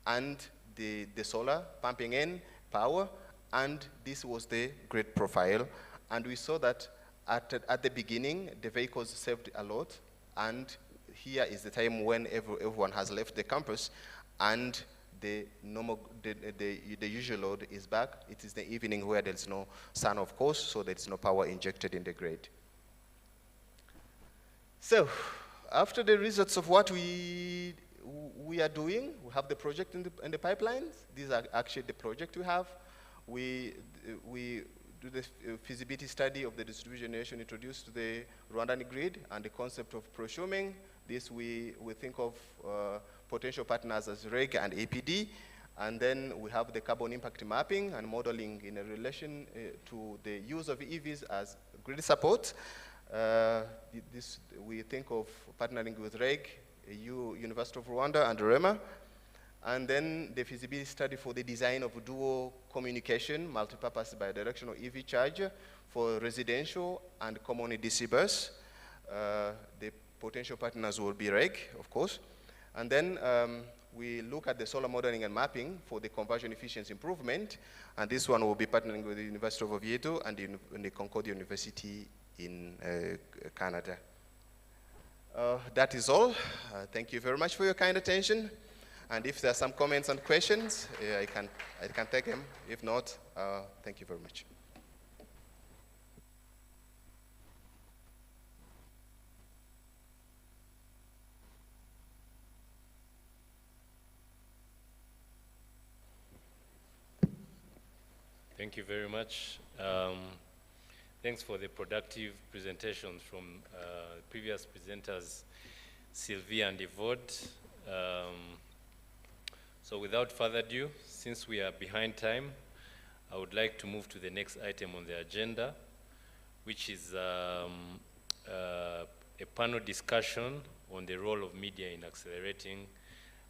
and the solar pumping in power, and this was the grid profile. And we saw that at the beginning, the vehicles saved a lot, and here is the time when everyone has left the campus, and the usual load is back. It is the evening where there's no sun, of course, so there's no power injected in the grid. So, after the results of what we are doing, we have the project in the pipelines. These are actually the project we have. We do the feasibility study of the distributed generation introduced to the Rwandan grid and the concept of prosuming. This we think of potential partners as REG and APD. And then we have the carbon impact mapping and modeling in relation to the use of EVs as grid support. We think of partnering with REG, University of Rwanda, and REMA. And then the feasibility study for the design of dual communication, multipurpose bidirectional EV charger for residential and common DC bus. The potential partners will be REG, of course. And then we look at the solar modeling and mapping for the conversion efficiency improvement. And this one will be partnering with the University of Oviedo and the Concordia University in Canada. That is all. Thank you very much for your kind attention. And if there are some comments and questions, I can take them. If not, thank you very much. Thank you very much. Thanks for the productive presentations from previous presenters, Sylvie and Evode. So without further ado, since we are behind time, I would like to move to the next item on the agenda, which is a panel discussion on the role of media in accelerating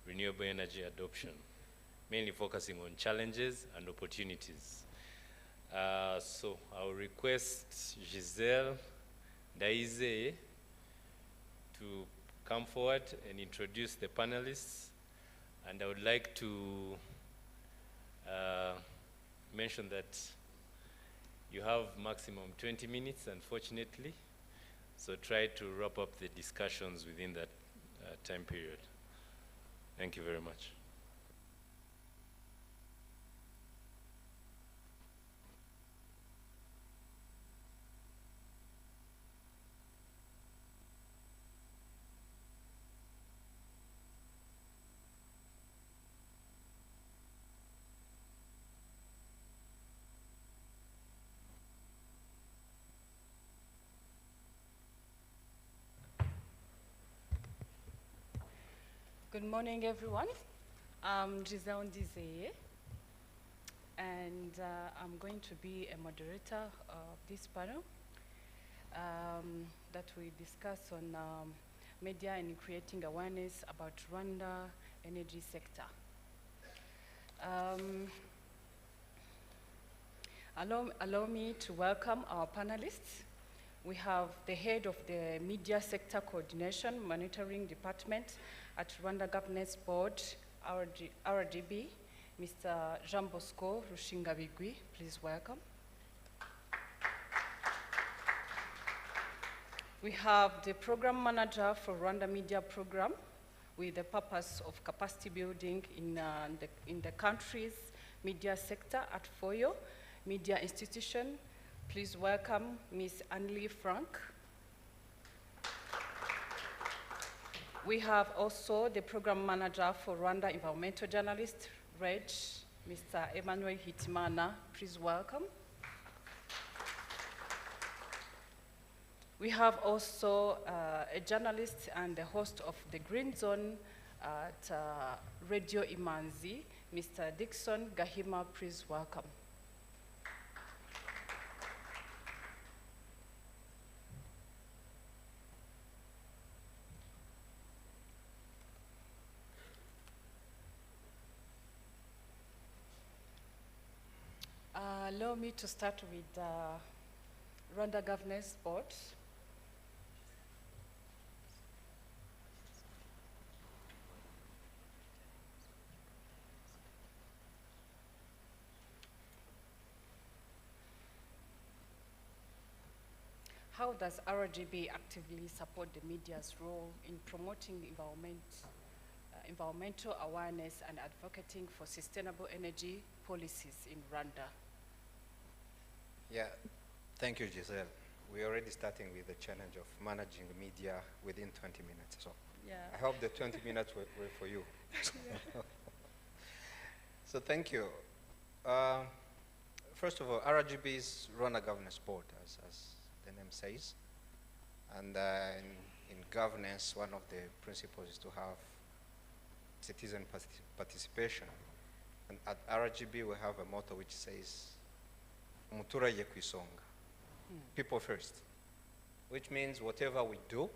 renewable energy adoption, mainly focusing on challenges and opportunities. So I'll request Giselle Daize to come forward and introduce the panelists. And I would like to mention that you have maximum 20 minutes, unfortunately. So try to wrap up the discussions within that time period. Thank you very much. Good morning, everyone. I'm Giselle Ndizeye, and I'm going to be a moderator of this panel that we discuss on media and creating awareness about Rwanda energy sector. Allow me to welcome our panelists. We have the head of the Media Sector Coordination Monitoring Department at Rwanda Governance Board, RDB, Mr. Jean Bosco Rushingabigwi. Please welcome. We have the Program Manager for Rwanda Media Program with the purpose of capacity building in the country's media sector at FOYO Media Institution. Please welcome Ms. Annelie Frank. We have also the Program Manager for Rwanda Environmental Journalist, REG, Mr. Emmanuel Hitimana. Please welcome. We have also a journalist and the host of the Green Zone at Radio Imanzi, Mr. Dixon Gahima. Please welcome. Allow me to start with Rwanda Governance Board. how does RGB actively support the media's role in promoting environmental awareness and advocating for sustainable energy policies in Rwanda? Yeah, thank you, Giselle. We're already starting with the challenge of managing media within 20 minutes. So Yeah. I hope the 20 minutes were for you. So thank you. First of all, RGB is Rwanda Governance Board, as the name says. And in governance, one of the principles is to have citizen participation. And at RGB, we have a motto which says, Umuturage kwisonga, people first, which means whatever we do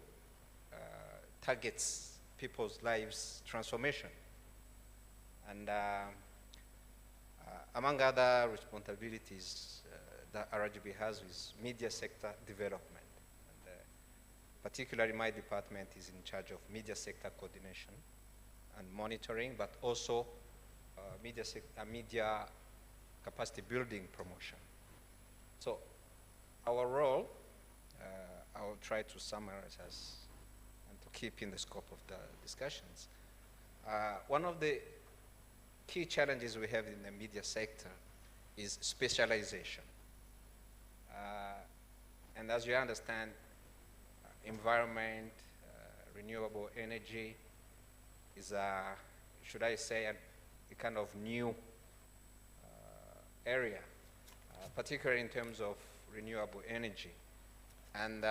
targets people's lives transformation. And among other responsibilities that RGB has is media sector development. And, particularly my department is in charge of media sector coordination and monitoring, but also media capacity building promotion. So our role, I will try to summarize and to keep in the scope of the discussions. One of the key challenges we have in the media sector is specialization. And as you understand, environment, renewable energy is, should I say, a kind of new area, particularly in terms of renewable energy. And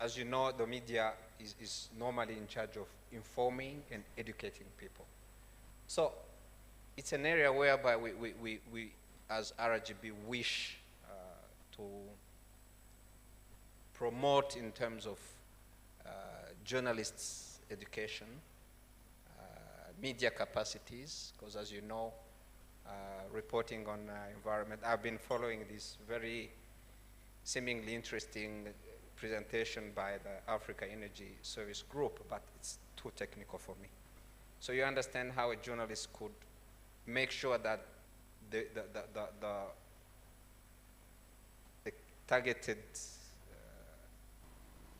as you know, the media is normally in charge of informing and educating people. So it's an area whereby we as RGB, wish to promote in terms of journalists' education, media capacities, because as you know, reporting on environment, I've been following this very seemingly interesting presentation by the Africa Energy Service Group, but it's too technical for me. So you understand how a journalist could make sure that the targeted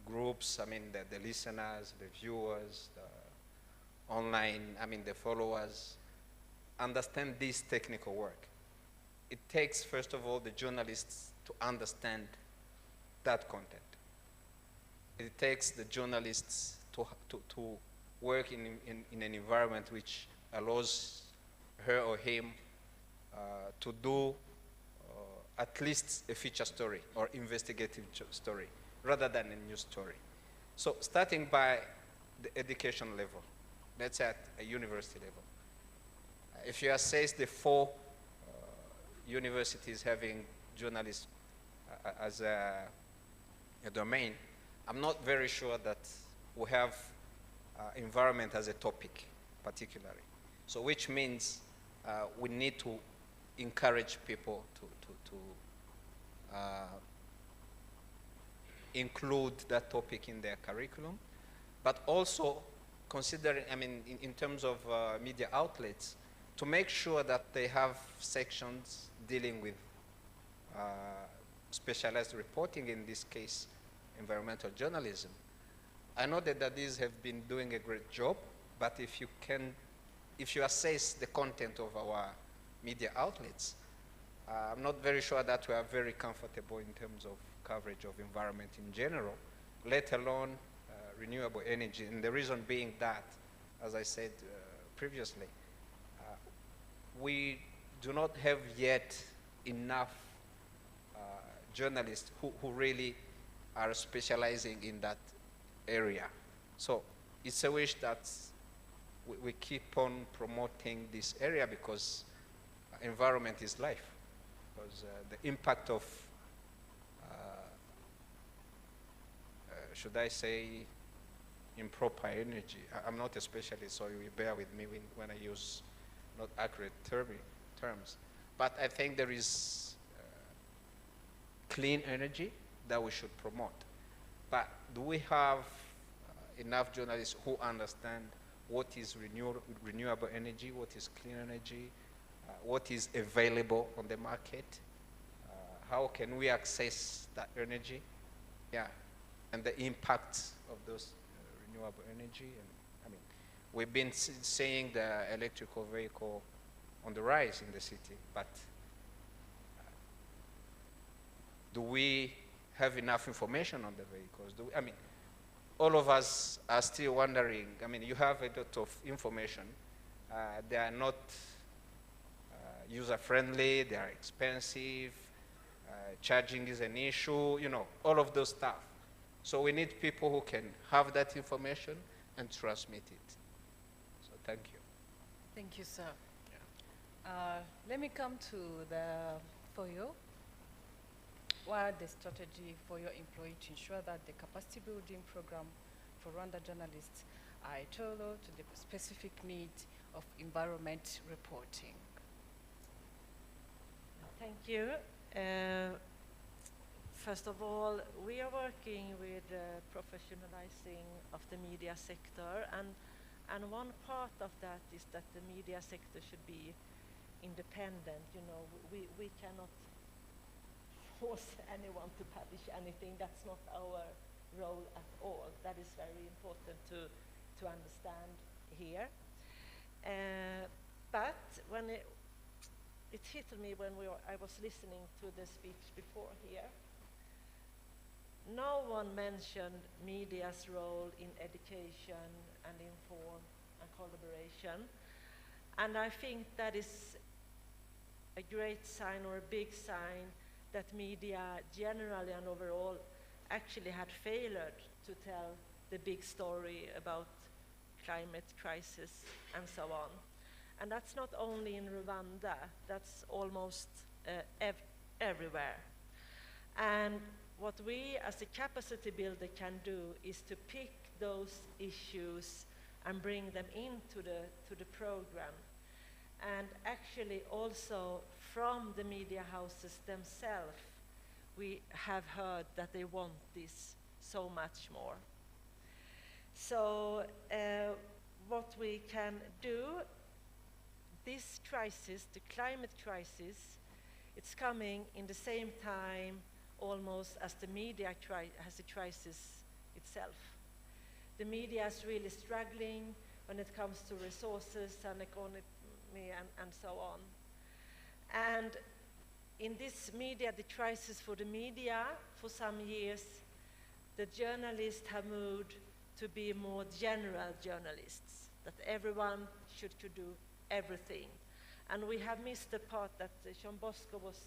groups, I mean the listeners, the viewers, the online, I mean the followers, understand this technical work. It takes, first of all, the journalists to understand that content. It takes the journalists to work in an environment which allows her or him to do at least a feature story or investigative story rather than a news story. So starting by the education level, let's say at a university level. If you assess the 4 universities having journalists as a domain, I'm not very sure that we have environment as a topic particularly. So which means we need to encourage people to include that topic in their curriculum, but also considering, I mean, in terms of media outlets, to make sure that they have sections dealing with specialized reporting, in this case, environmental journalism. I know that these have been doing a great job, but if you assess the content of our media outlets, I'm not very sure that we are very comfortable in terms of coverage of environment in general, let alone renewable energy. And the reason being that, as I said previously, we do not have yet enough journalists who really are specializing in that area. So it's a wish that we keep on promoting this area, because environment is life. Because the impact of, should I say, improper energy. I'm not a specialist, so you bear with me when I use not accurate terms. But I think there is clean energy that we should promote. But do we have enough journalists who understand what is renewable energy, what is clean energy, what is available on the market, how can we access that energy? Yeah, and the impact of those renewable energy. And I mean, we've been saying the electrical vehicle on the rise in the city, but do we have enough information on the vehicles? I mean, all of us are still wondering. I mean, you have a lot of information. They are not user-friendly, they are expensive, charging is an issue, you know, all of those stuff. So we need people who can have that information and transmit it. So thank you. Thank you, sir. Let me come to for you. What are the strategy for your employee to ensure that the capacity building program for Rwanda journalists are tailored to the specific needs of environment reporting? Thank you. First of all, we are working with professionalizing of the media sector, and one part of that is that the media sector should be independent. You know, we cannot force anyone to publish anything. That's not our role at all. That is very important to understand here. But when it hit me when I was listening to the speech before here, no one mentioned media's role in education and inform and collaboration. And I think that is a great sign, or a big sign, that media generally and overall actually had failed to tell the big story about climate crisis and so on. And that's not only in Rwanda, that's almost everywhere. And what we as a capacity builder can do is to pick those issues and bring them into the program. And actually also from the media houses themselves, we have heard that they want this so much more. So what we can do, this crisis, the climate crisis, it's coming in the same time almost as the media has a crisis itself. The media is really struggling when it comes to resources and economy and so on. And in this media, the crisis for the media, for some years, the journalists have moved to be more general journalists, that everyone should do everything. And we have missed the part that Jean Bosco was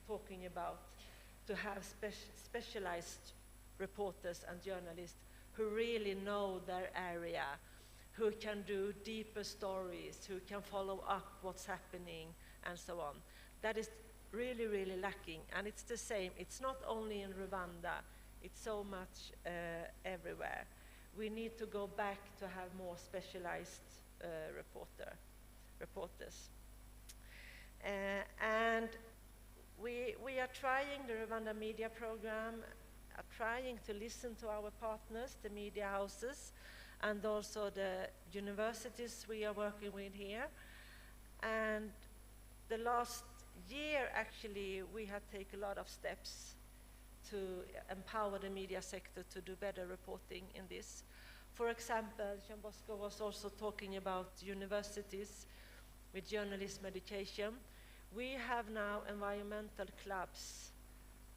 talking about, to have specialized reporters and journalists who really know their area, who can do deeper stories, who can follow up what's happening, and so on. That is really, really lacking. And it's the same. It's not only in Rwanda. It's so much everywhere. We need to go back to have more specialized reporters. And we are trying, the Rwanda Media Program, are trying to listen to our partners, the media houses, and also the universities we are working with here. And the last year, actually, we have taken a lot of steps to empower the media sector to do better reporting in this. For example, Jean Bosco was also talking about universities with journalism education. We have now environmental clubs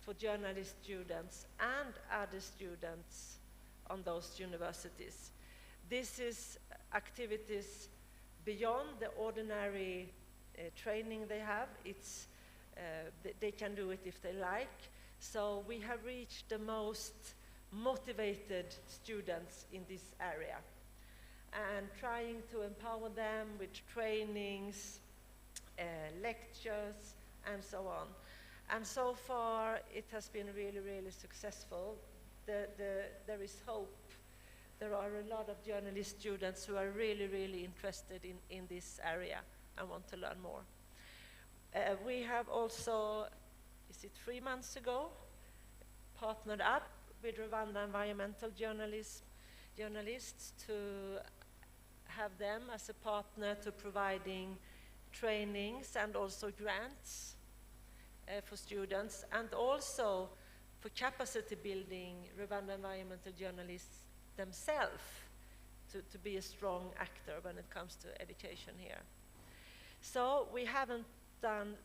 for journalist students and other students on those universities. This is activities beyond the ordinary training they have. It's, they can do it if they like. So we have reached the most motivated students in this area and trying to empower them with trainings, lectures, and so on. And so far, it has been really, really successful. There is hope. There are a lot of journalist students who are really, really interested in this area and want to learn more. We have also, is it 3 months ago, partnered up with Rwanda environmental journalists to have them as a partner to providing trainings and also grants for students, and also for capacity building Rwanda environmental journalists themselves to be a strong actor when it comes to education here. So we haven't done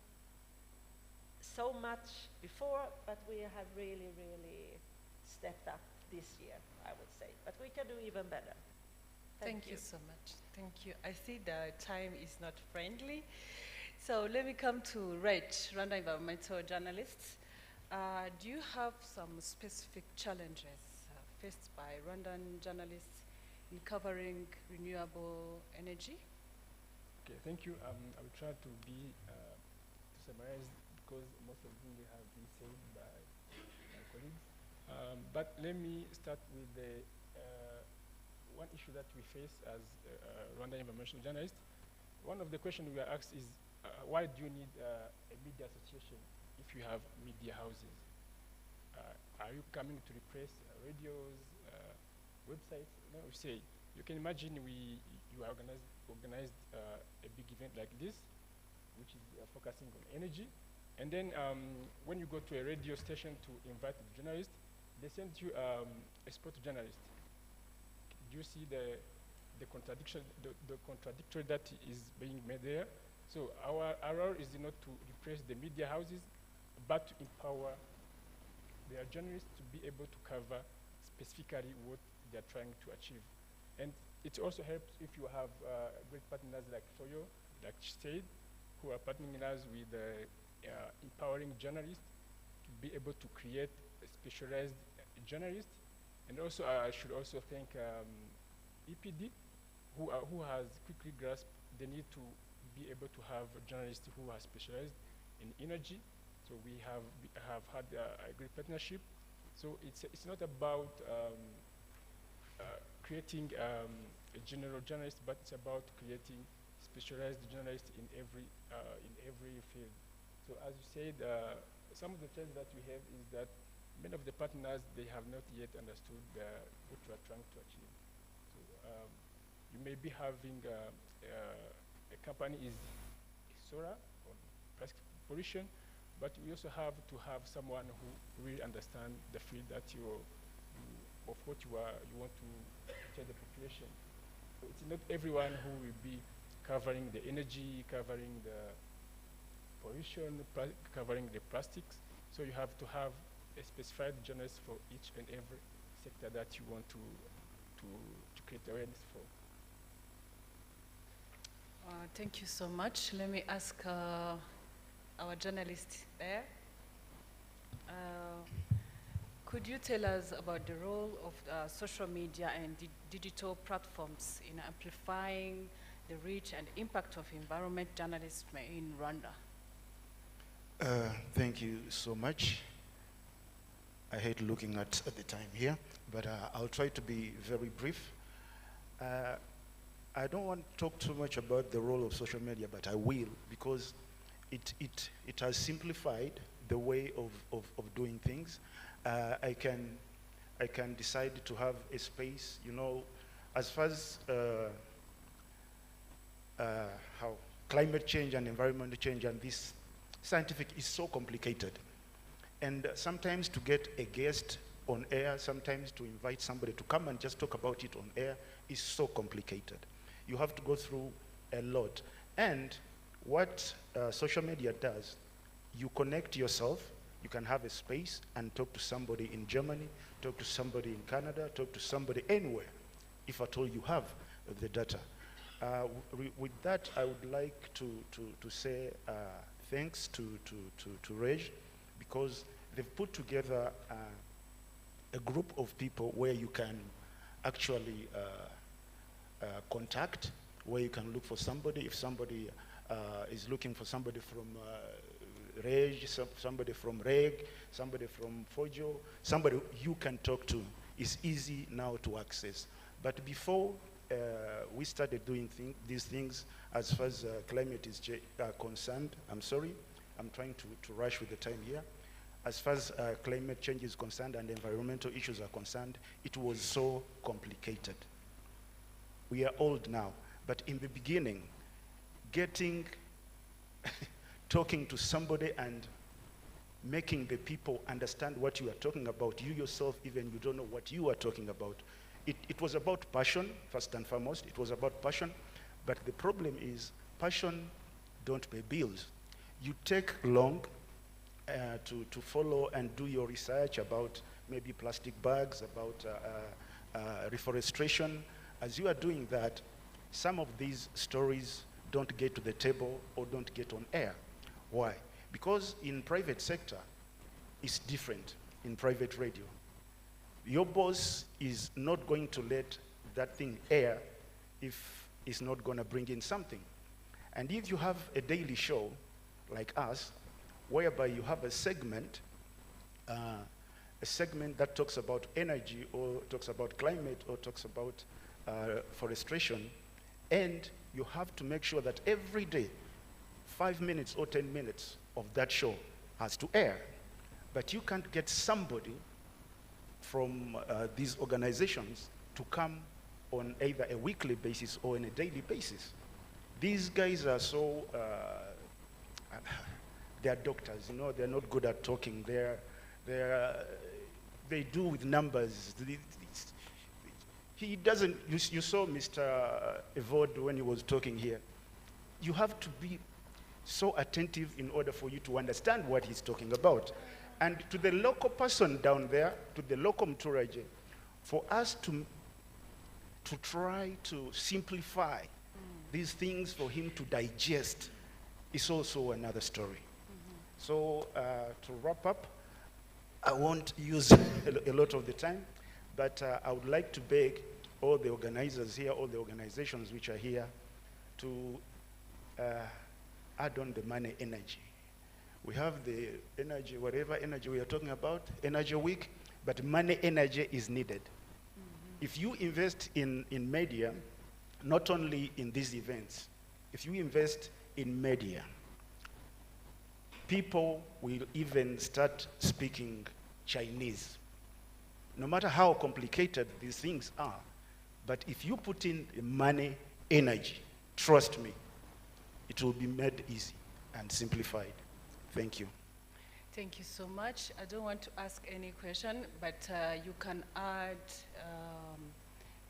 so much before, but we have really, really stepped up this year, I would say. But we can do even better. Thank you so much. Thank you. I see the time is not friendly. So let me come to Reg, Rwanda Environmental Journalists. Do you have some specific challenges faced by Rwandan journalists in covering renewable energy? Okay, thank you. I will try to be to summarize because most of them have been said by my colleagues. But let me start with the one issue that we face as Rwanda environmental journalists. One of the questions we are asked is, why do you need a media association if you have media houses? Are you coming to replace radios, websites? No, we say, you can imagine you organized a big event like this, which is focusing on energy. And then when you go to a radio station to invite a journalist, they send you a sport journalist. Do you see the contradiction, the contradictory that is being made there? So our role is not to replace the media houses, but to empower their journalists to be able to cover specifically what they are trying to achieve. And it also helps if you have great partners like Foyo, like she said, who are partnering us with empowering journalists to be able to create a specialized journalists. And also, I should also thank EPD, who has quickly grasped the need to be able to have journalists who are specialized in energy. So we have had a great partnership. So it's not about creating a general journalist, but it's about creating specialized journalists in every field. So as you said, some of the challenges that we have is that many of the partners, they have not yet understood what you are trying to achieve. So you may be having a company is solar or plastic pollution, but we also have to have someone who really understands the field that of what you want to tell the population. So it's not everyone who will be covering the energy, covering the pollution, covering the plastics. So you have to have a specified journalist for each and every sector that you want to create awareness for. Thank you so much. Let me ask our journalist there. Could you tell us about the role of social media and digital platforms in amplifying the reach and impact of environment journalism in Rwanda? Thank you so much. I hate looking at the time here, but I'll try to be very brief. I don't want to talk too much about the role of social media, but I will, because it has simplified the way of doing things. I can decide to have a space, you know, as far as how climate change and environmental change and this scientific is so complicated. And sometimes to get a guest on air, sometimes to invite somebody to come and just talk about it on air is so complicated. You have to go through a lot. And what social media does, you connect yourself, you can have a space and talk to somebody in Germany, talk to somebody in Canada, talk to somebody anywhere, if at all you have the data. With that, I would like to say thanks to Reg, because they've put together a group of people where you can actually contact, where you can look for somebody. If somebody is looking for somebody from Reg, somebody from Reg, somebody from Fojo, somebody you can talk to, is easy now to access. But before we started doing these things, as far as climate is concerned, I'm sorry, I'm trying to rush with the time here. As far as climate change is concerned and environmental issues are concerned, it was so complicated. We are old now, but in the beginning, talking to somebody and making the people understand what you are talking about. You yourself, even you don't know what you are talking about. It was about passion, first and foremost. It was about passion. But the problem is passion don't pay bills. You take long to follow and do your research about maybe plastic bags, about reforestation. As you are doing that, some of these stories don't get to the table or don't get on air. Why? Because in private sector, it's different in private radio. Your boss is not going to let that thing air if it's not going to bring in something. And if you have a daily show like us, whereby you have a segment that talks about energy or talks about climate or talks about forestation, and you have to make sure that every day, 5 minutes or 10 minutes of that show has to air. But you can't get somebody from these organizations to come on either a weekly basis or on a daily basis. These guys are so, they're doctors, you know, they're not good at talking. They do with numbers. He doesn't, you saw Mr. Evode when he was talking here. You have to be so attentive in order for you to understand what he's talking about. And to the local person down there, to the local Mturaje, for us to try to simplify these things for him to digest is also another story. So to wrap up, I won't use a lot of the time, but I would like to beg all the organizers here, all the organizations which are here, to add on the money energy. We have the energy, whatever energy we are talking about, Energy Week, but money energy is needed. If you invest in media, not only in these events, if you invest in media, people will even start speaking Chinese. No matter how complicated these things are, but if you put in money, energy, trust me, it will be made easy and simplified. Thank you. Thank you so much. I don't want to ask any question, but you can add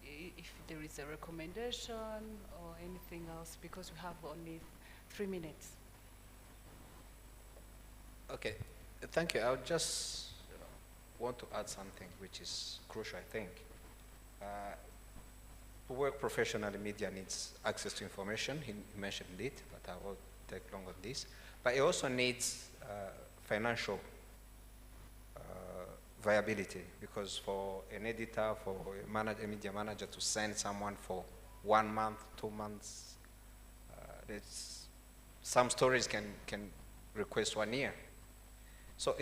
if there is a recommendation or anything else, because we have only 3 minutes. Okay, thank you. I would just want to add something which is crucial, I think. To work professionally, media needs access to information. He mentioned it, but I won't take long on this. But it also needs financial viability, because for an editor, for a media manager to send someone for 1 month, 2 months, some stories can request 1 year. So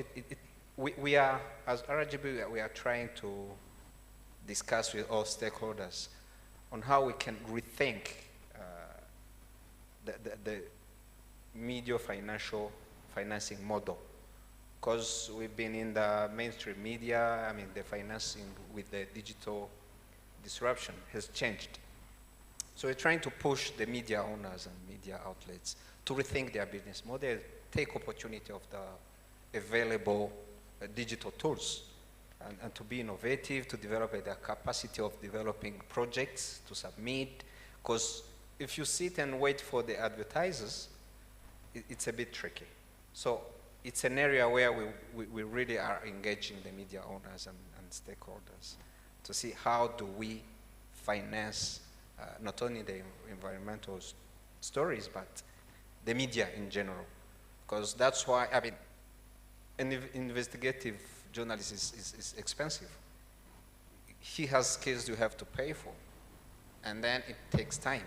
we are, as RGB, we are trying to discuss with all stakeholders on how we can rethink the media financing model. Because we've been in the mainstream media, I mean, the financing with the digital disruption has changed. So we're trying to push the media owners and media outlets to rethink their business model, take opportunity of the available digital tools, and to be innovative, to develop the capacity of developing projects to submit. Because if you sit and wait for the advertisers, it's a bit tricky. So it's an area where we really are engaging the media owners and stakeholders to see how do we finance not only the environmental stories, but the media in general. Because that's why, I mean, an investigative journalist is expensive. He has skills you have to pay for, and then it takes time.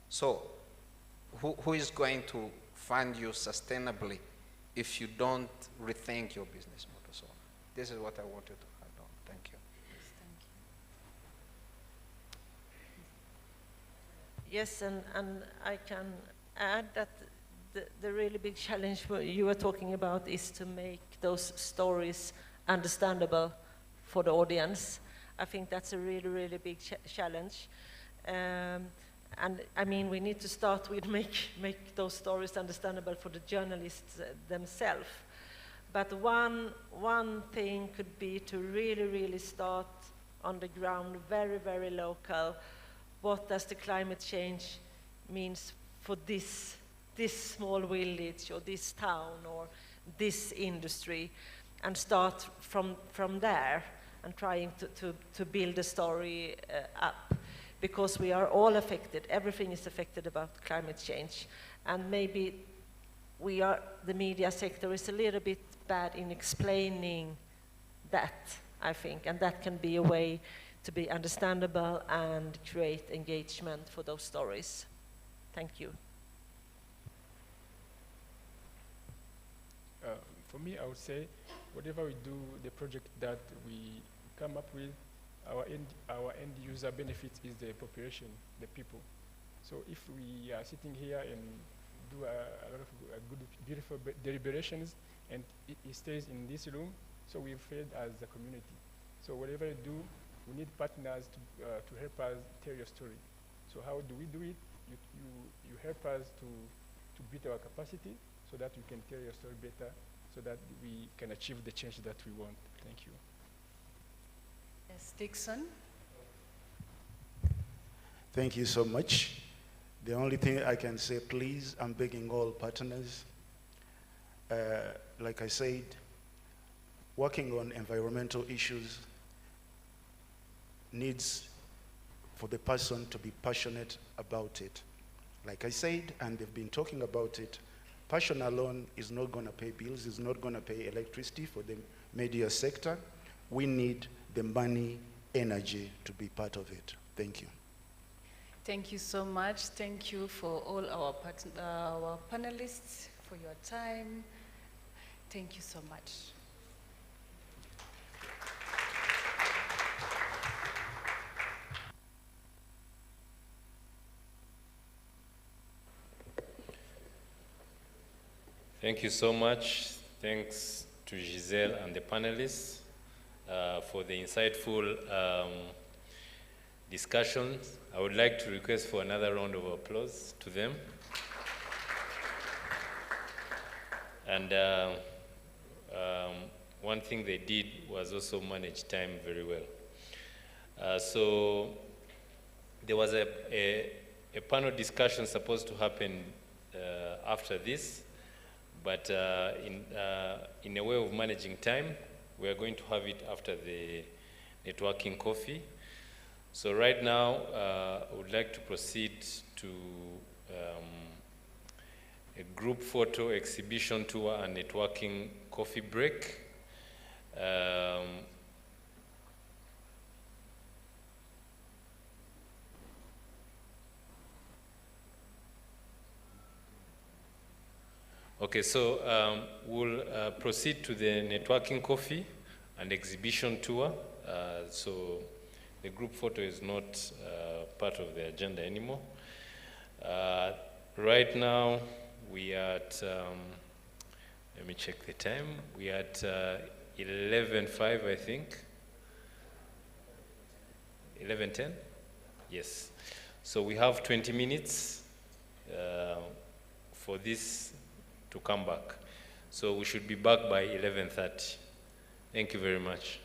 So who is going to fund you sustainably if you don't rethink your business model? So this is what I wanted to add on. Thank you. Yes, thank you. Yes, and I can add that the really big challenge you were talking about is to make those stories understandable for the audience. I think that's a really, really big challenge. And I mean, we need to start with make those stories understandable for the journalists themselves. But one thing could be to really start on the ground, very local. What does the climate change means for this small village or this town or this industry, and start from there and trying to build a story up, because we are all affected. Everything is affected about climate change, and maybe the media sector is a little bit bad in explaining that, I think, and that can be a way to be understandable and create engagement for those stories. Thank you. For me, I would say, whatever we do, the project that we come up with, our end user benefit is the population, the people. So if we are sitting here and do a lot of good, beautiful deliberations, and it stays in this room, so we've failed as a community. So whatever you do, we need partners to help us tell your story. So how do we do it? You help us to build our capacity so that we can tell your story better, so that we can achieve the change that we want. Thank you. Yes, Dixon. Thank you so much. The only thing I can say, please, I'm begging all partners, like I said, working on environmental issues needs for the person to be passionate about it. Like I said, and they've been talking about it, passion alone is not going to pay bills, is not going to pay electricity for the media sector. We need the money, energy to be part of it. Thank you. Thank you so much. Thank you for all our panelists, for your time. Thank you so much. Thank you so much. Thanks to Giselle and the panelists for the insightful discussions. I would like to request for another round of applause to them. And one thing they did was also manage time very well. So there was a panel discussion supposed to happen after this, but in a way of managing time, we are going to have it after the networking coffee. So right now, I would like to proceed to a group photo exhibition tour and networking coffee break. Okay, so we'll proceed to the networking coffee and exhibition tour. So the group photo is not part of the agenda anymore. Right now, we are at, let me check the time. We are at 11:05, I think. 11:10? Yes. So we have 20 minutes for this to come back. So we should be back by 11:30. Thank you very much.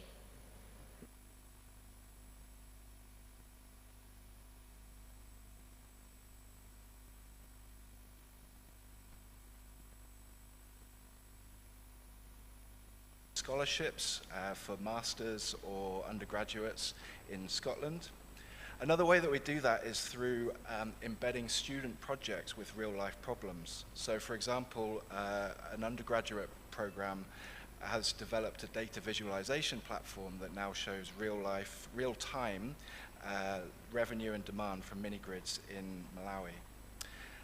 Scholarships for masters or undergraduates in Scotland. Another way that we do that is through embedding student projects with real-life problems. So for example, an undergraduate program has developed a data visualization platform that now shows real-time revenue and demand from mini-grids in Malawi.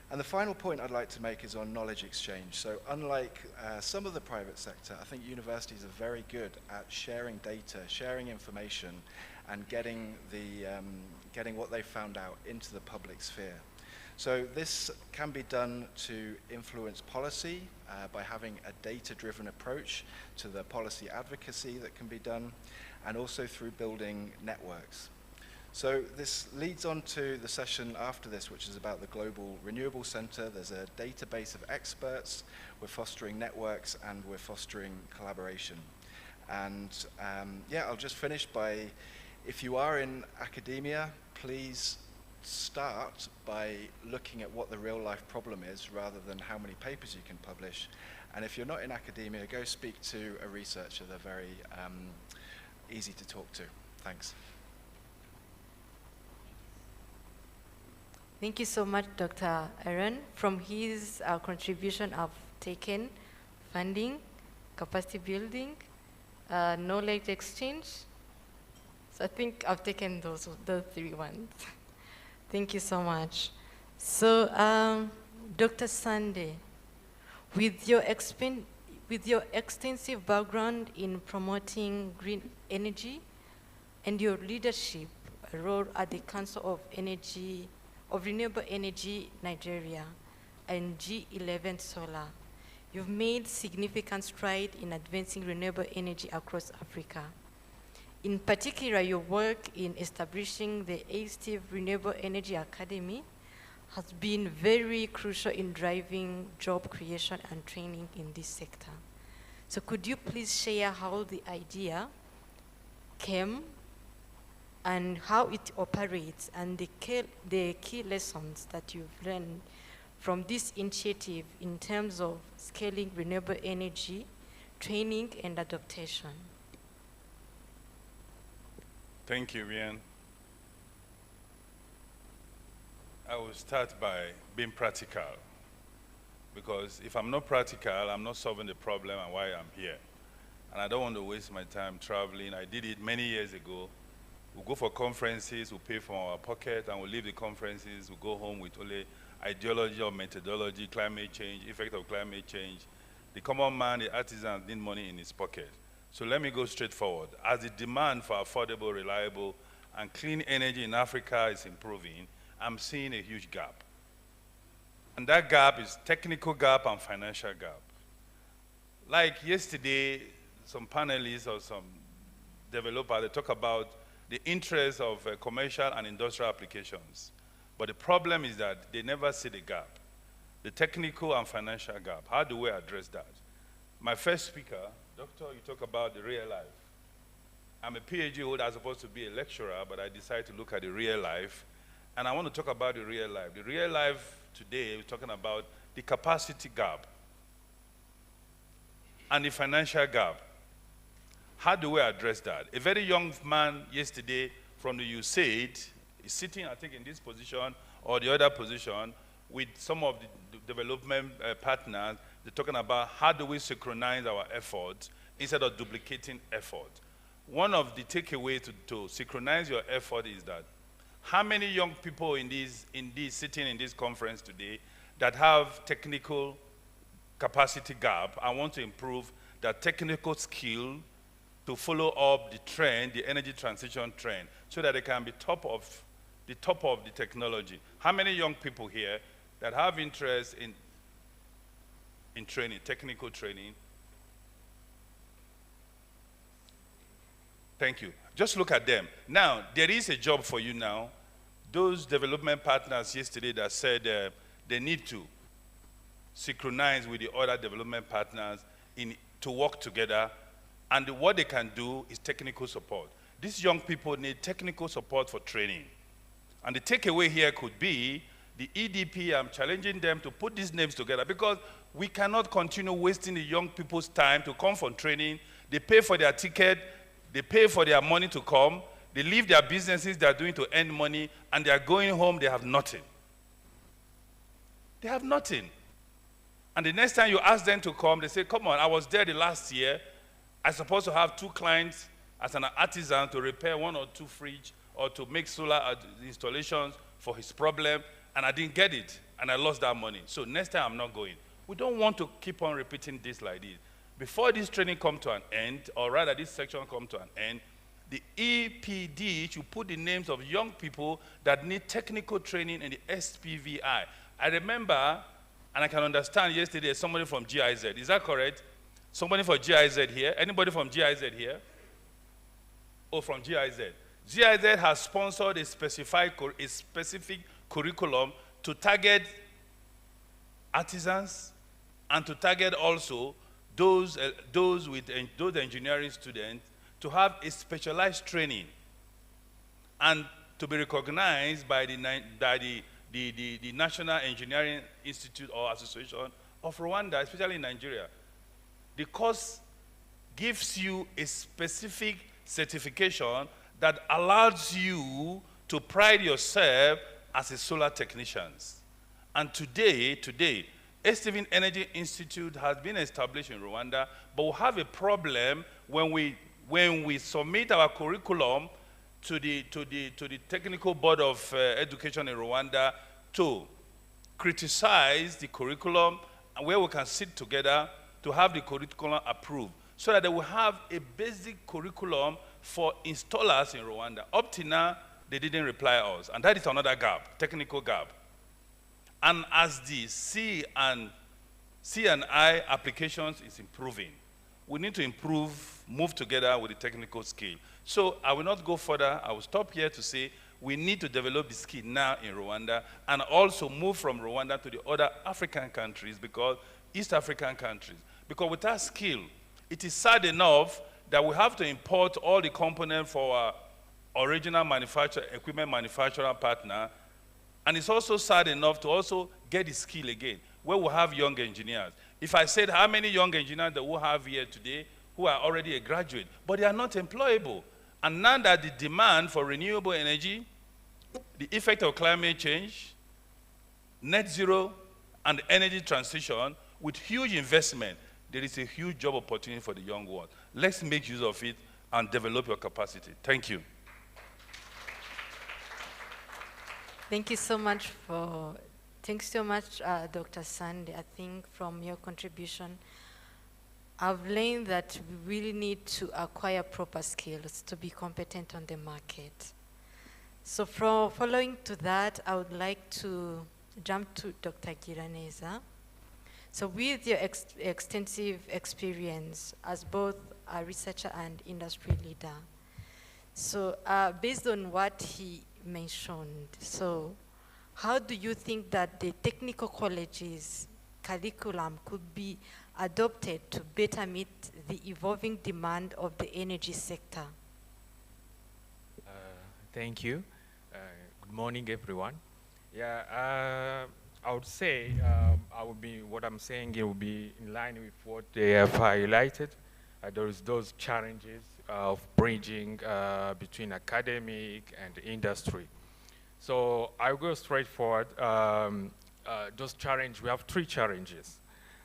And the final point I'd like to make is on knowledge exchange. So unlike some of the private sector, I think universities are very good at sharing data, sharing information, and getting what they found out into the public sphere. So this can be done to influence policy by having a data-driven approach to the policy advocacy that can be done, and also through building networks. So this leads on to the session after this, which is about the Global Renewable Center. There's a database of experts. We're fostering networks and we're fostering collaboration. And yeah, I'll just finish by, if you are in academia, please start by looking at what the real life problem is rather than how many papers you can publish. And if you're not in academia, go speak to a researcher. They're very easy to talk to. Thanks. Thank you so much, Dr. Aaron. From his contribution, I've taken funding, capacity building, knowledge exchange. So I think I've taken the 3 ones. Thank you so much. So, Dr. Sunday, with your extensive background in promoting green energy and your leadership role at the Council of Renewable Energy Nigeria and G11 Solar, you've made significant strides in advancing renewable energy across Africa. In particular, your work in establishing the ASTIV Renewable Energy Academy has been very crucial in driving job creation and training in this sector. So could you please share how the idea came and how it operates and the key lessons that you've learned from this initiative in terms of scaling renewable energy, training and adaptation? Thank you, Rian. I will start by being practical, because if I'm not practical, I'm not solving the problem and why I'm here. And I don't want to waste my time traveling. I did it many years ago. We go for conferences, we pay from our pocket, and we leave the conferences, we go home with only ideology or methodology, climate change, effect of climate change. The common man, the artisan, need money in his pocket. So let me go straight forward. As the demand for affordable, reliable, and clean energy in Africa is improving, I'm seeing a huge gap. And that gap is technical gap and financial gap. Like yesterday, some panelists or some developers, they talk about the interest of commercial and industrial applications. But the problem is that they never see the gap, the technical and financial gap. How do we address that? My first speaker, Doctor, you talk about the real life. I'm a PhD holder, I'm supposed to be a lecturer, but I decided to look at the real life. And I want to talk about the real life. The real life today, we're talking about the capacity gap and the financial gap. How do we address that? A very young man yesterday from the USAID is sitting, I think, in this position or the other position with some of the development partners. They're talking about how do we synchronize our efforts instead of duplicating effort. One of the takeaways to synchronize your effort is that how many young people sitting in this conference today that have technical capacity gap and want to improve their technical skill to follow up the trend, the energy transition trend, so that they can be top of the technology? How many young people here that have interest in training, technical training? Thank you. Just look at them. Now, there is a job for you now. Those development partners yesterday that said they need to synchronize with the other development partners to work together, and what they can do is technical support. These young people need technical support for training. And the takeaway here could be the EDP, I'm challenging them to put these names together, because we cannot continue wasting the young people's time to come for training. They pay for their ticket, they pay for their money to come, they leave their businesses they're doing to earn money, and they're going home, they have nothing. They have nothing. And the next time you ask them to come, they say, come on, I was there the last year. I'm supposed to have 2 clients as an artisan to repair 1 or 2 fridges or to make solar installations for his problem, and I didn't get it, and I lost that money. So next time I'm not going. We don't want to keep on repeating this like this. Before this training comes to an end, or rather this section comes to an end, the EPD should put the names of young people that need technical training in the SPVI. I remember, and I can understand yesterday, somebody from GIZ. Is that correct? Somebody from GIZ here? Anybody from GIZ here? Oh, from GIZ. GIZ has sponsored a specific curriculum to target artisans and to target also those engineering students to have a specialized training and to be recognized by the National Engineering Institute or Association of Rwanda, especially in Nigeria. The course gives you a specific certification that allows you to pride yourself as a solar technician. And today, Estevan Energy Institute has been established in Rwanda, but we have a problem when we submit our curriculum to the Technical Board of Education in Rwanda to criticize the curriculum, and where we can sit together to have the curriculum approved, so that they will have a basic curriculum for installers in Rwanda. Up to now, they didn't reply us, and that is another gap, technical gap. And as the C&I applications is improving, we need to move together with the technical skill. So I will not go further. I will stop here to say we need to develop the skill now in Rwanda and also move from Rwanda to the other African countries, because East African countries. Because without skill, it is sad enough that we have to import all the components for our original equipment manufacturer partner. And it's also sad enough to also get the skill again, where we have young engineers. If I said how many young engineers that we have here today who are already a graduate, but they are not employable. And now that the demand for renewable energy, the effect of climate change, net zero, and energy transition, with huge investment, there is a huge job opportunity for the young world. Let's make use of it and develop your capacity. Thank you. Thank you so much thanks so much, Dr. Sande. I think from your contribution, I've learned that we really need to acquire proper skills to be competent on the market. So following to that, I would like to jump to Dr. Giraneza. So with your extensive experience as both a researcher and industry leader, so based on what he mentioned, so how do you think that the technical colleges curriculum could be adopted to better meet the evolving demand of the energy sector? Thank you. Good morning, everyone. Yeah, I would say what I'm saying here will be in line with what they have highlighted. There is those challenges of bridging between academic and industry. So I'll go straight forward. Those challenges, we have three challenges.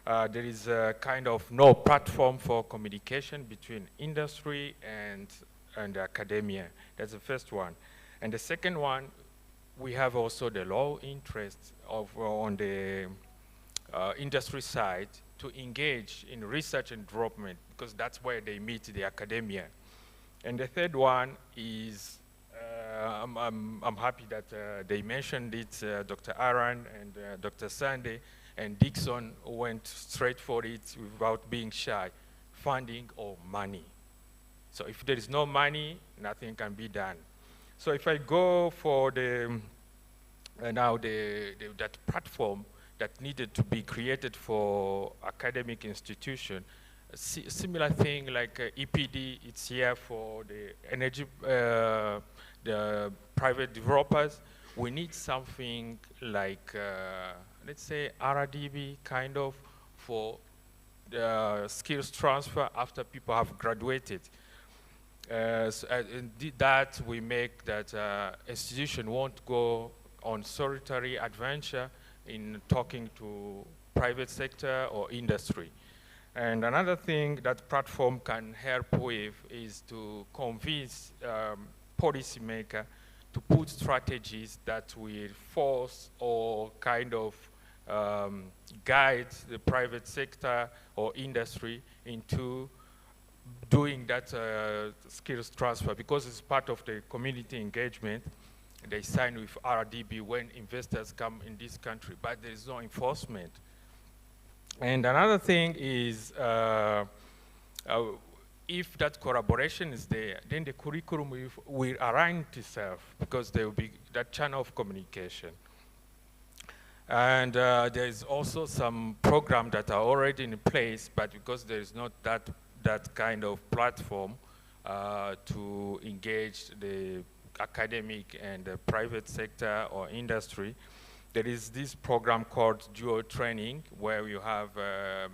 There is a kind of no platform for communication between industry and academia. That's the first one. And the second one, we have also the low interest on the industry side to engage in research and development, because that's where they meet the academia. And the third one is, I'm happy that they mentioned it, Dr. Aaron and Dr. Sande and Dixon went straight for it without being shy, funding or money. So if there is no money, nothing can be done. So if I go for that platform that needed to be created for academic institution, similar thing like EPD, it's here for the energy, the private developers. We need something like, let's say, RDB kind of for skills transfer after people have graduated. That we make that institution won't go on solitary adventure in talking to private sector or industry. And another thing that platform can help with is to convince policymakers to put strategies that will force or kind of guide the private sector or industry into doing that skills transfer, because it's part of the community engagement. They sign with RDB when investors come in this country, but there is no enforcement. And another thing is, if that collaboration is there, then the curriculum will align itself because there will be that channel of communication. And there is also some programs that are already in place, but because there is not that kind of platform to engage the academic and the private sector or industry, there is this program called dual training, where you have a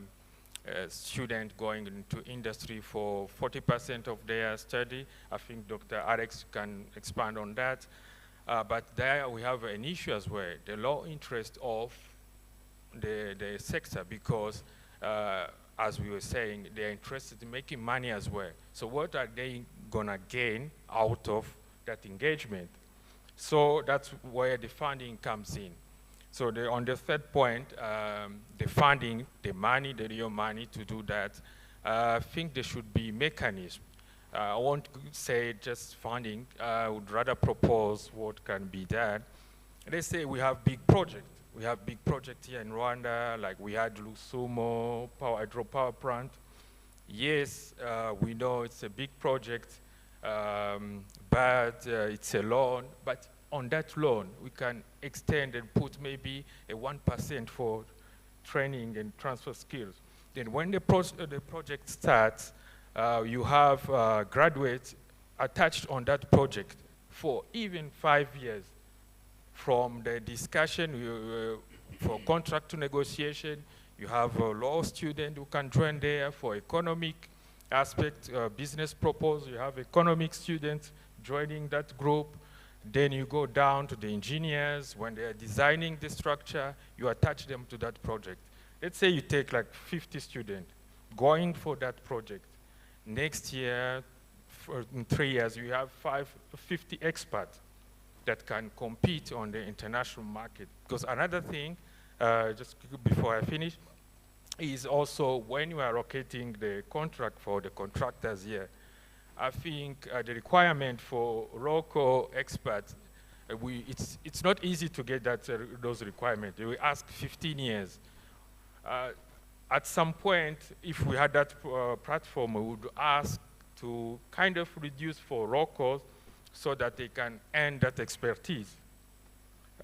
student going into industry for 40% of their study. I think Dr. Alex can expand on that. But there we have an issue as well, the low interest of the sector, because as we were saying, they're interested in making money as well. So what are they gonna gain out of that engagement? So that's where the funding comes in. So on the third point, the funding, the money, the real money to do that, I think there should be mechanisms. I won't say just funding. I would rather propose what can be done. Let's say we have big projects. We have big projects here in Rwanda, like we had Lusumo hydropower plant. Yes, we know it's a big project, but it's a loan. But on that loan, we can extend and put maybe a 1% for training and transfer skills. Then when the project starts, you have graduates attached on that project for even 5 years. From the discussion for contract to negotiation, you have a law student who can join there for economic aspect, business proposal. You have economic students joining that group. Then you go down to the engineers. When they're designing the structure, you attach them to that project. Let's say you take like 50 students going for that project. Next year, in 3 years, you have 50 experts that can compete on the international market. Because another thing, just before I finish, is also when you are allocating the contract for the contractors here, I think the requirement for local experts, it's not easy to get those requirements. We ask 15 years. At some point, if we had that platform, we would ask to kind of reduce for locals so that they can earn that expertise.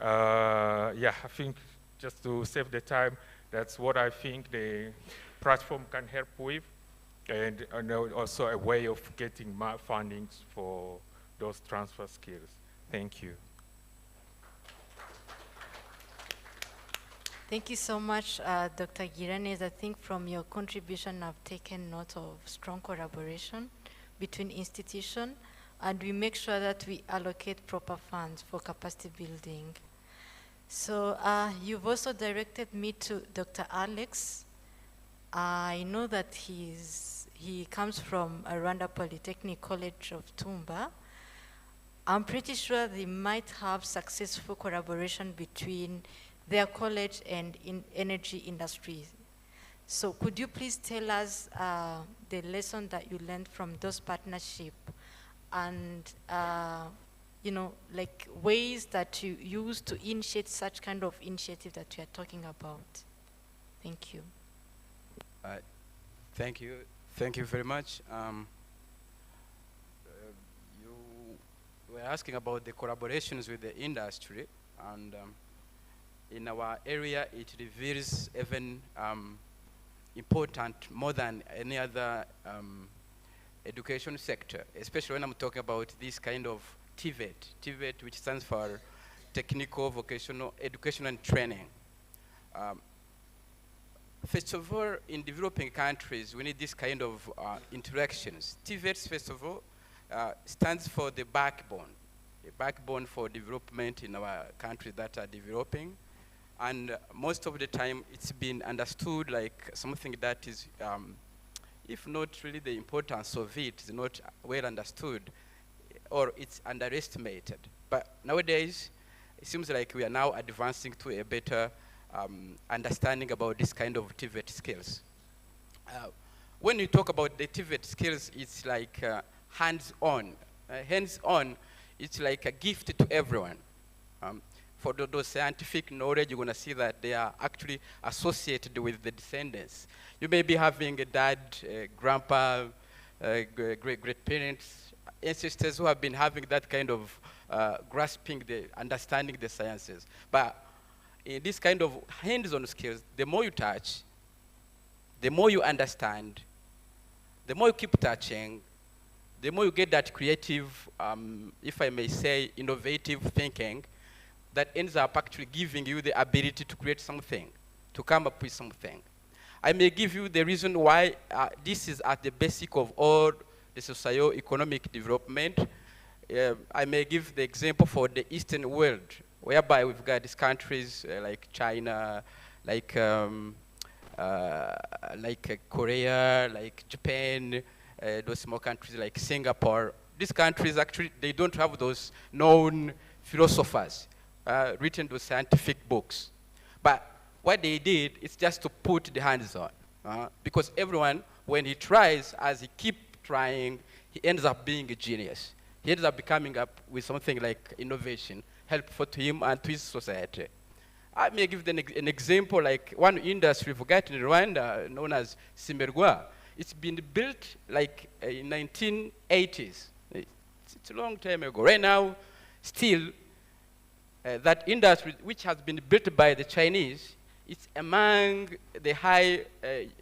Yeah, I think just to save the time, that's what I think the platform can help with, and also a way of getting more funding for those transfer skills. Thank you. Thank you so much, Dr. Giranes. I think from your contribution, I've taken note of strong collaboration between institutions, and we make sure that we allocate proper funds for capacity building. So you've also directed me to Dr. Alex. I know that he comes from Rwanda Polytechnic College of Tumba. I'm pretty sure they might have successful collaboration between their college and in energy industries. So could you please tell us the lesson that you learned from those partnerships and you know, like ways that you use to initiate such kind of initiative that you are talking about? Thank you. Thank you. Thank you very much. You were asking about the collaborations with the industry, and in our area, it reveals even important more than any other education sector, especially when I'm talking about this kind of TVET, which stands for Technical Vocational Education and Training. First of all, in developing countries, we need this kind of interactions. TVET, first of all, stands for the backbone for development in our countries that are developing. And most of the time, it's been understood like something that is, if not really the importance of it, is not well understood, or it's underestimated. But nowadays, it seems like we are now advancing to a better understanding about this kind of TVET skills. When you talk about the TVET skills, it's like hands-on. Hands-on, it's like a gift to everyone. For those scientific knowledge, you're going to see that they are actually associated with the descendants. You may be having a dad, grandpa, great parents, ancestors who have been having that kind of grasping, understanding the sciences. But in this kind of hands-on skills, the more you touch, the more you understand, the more you keep touching, the more you get that creative, if I may say, innovative thinking that ends up actually giving you the ability to create something, to come up with something. I may give you the reason why this is at the basic of all the socio-economic development. I may give the example for the Eastern world, whereby we've got these countries like China, like Korea, like Japan, those small countries like Singapore. These countries actually, they don't have those known philosophers written those scientific books. But what they did is just to put the hands on. Because everyone, when he tries, as he keeps trying, he ends up being a genius. He ends up coming up with something like innovation, helpful to him and to his society. I may give an example, like one industry we've got in Rwanda known as Simerwa. It's been built like in 1980s. It's a long time ago. Right now, still, that industry, which has been built by the Chinese, it's among the high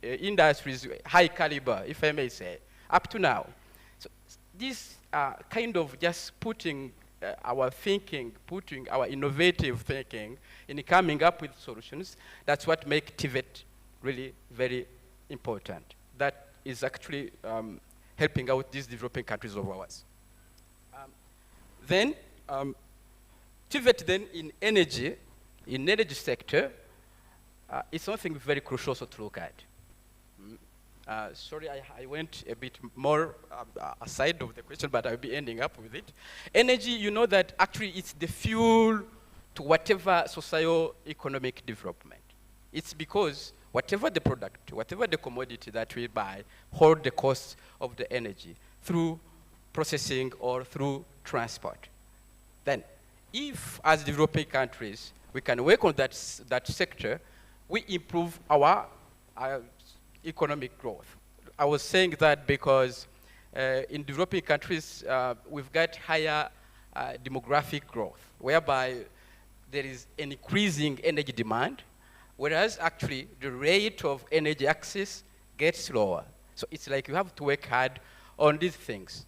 industries, high caliber, if I may say, up to now. So this kind of just putting our thinking, putting our innovative thinking in coming up with solutions, that's what makes TVET really very important. That is actually helping out these developing countries of ours. Then, TVET then in energy sector, is something very crucial also to look at. Sorry, I went a bit more aside of the question, but I'll be ending up with it. Energy, you know that actually it's the fuel to whatever socio-economic development. It's because whatever the product, whatever the commodity that we buy, hold the cost of the energy through processing or through transport. Then, if as developing countries, we can work on that sector, we improve our economic growth. I was saying that because in developing countries, we've got higher demographic growth, whereby there is an increasing energy demand, whereas actually the rate of energy access gets lower. So it's like you have to work hard on these things.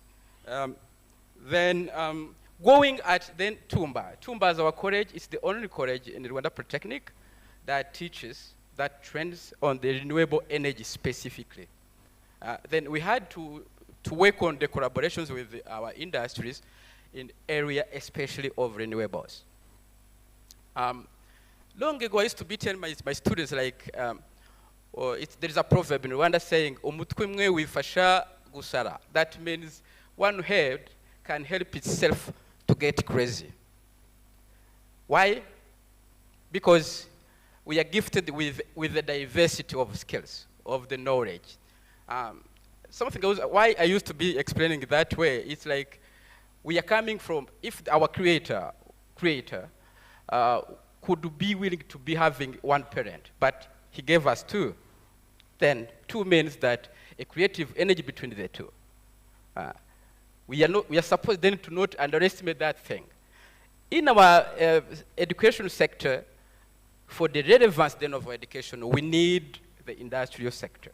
Going at then Tumba. Tumba as our college is the only college in Rwanda Polytechnic that teaches, that trends on the renewable energy specifically. Then we had to work on the collaborations with our industries in area especially of renewables. Long ago, I used to be telling my students, like, there is a proverb in Rwanda saying, "Umutwe mwe wifasha gusara." That means one head can help itself to get crazy. Why? Because we are gifted with the diversity of skills, of the knowledge. Something else, why I used to be explaining that way, it's like we are coming from, if our creator could be willing to be having one parent, but he gave us two, then two means that a creative energy between the two. We are supposed then to not underestimate that thing. In our education sector, for the relevance then of our education, we need the industrial sector.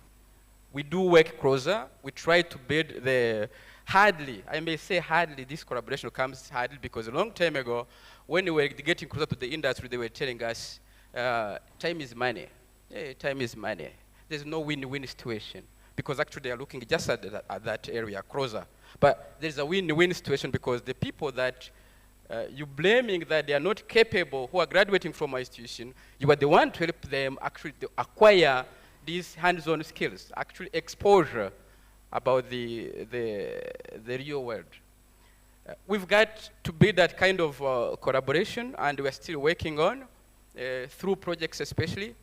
We do work closer. We try to build hardly, I may say hardly, this collaboration comes hardly because a long time ago, when we were getting closer to the industry, they were telling us, time is money. Yeah, time is money. There's no win-win situation because actually they are looking just at that area, closer. But there's a win-win situation because the people that you're blaming that they are not capable, who are graduating from our institution, you are the one to help them actually to acquire these hands-on skills, actually exposure about the real world. We've got to build that kind of collaboration, and we're still working on, through projects especially.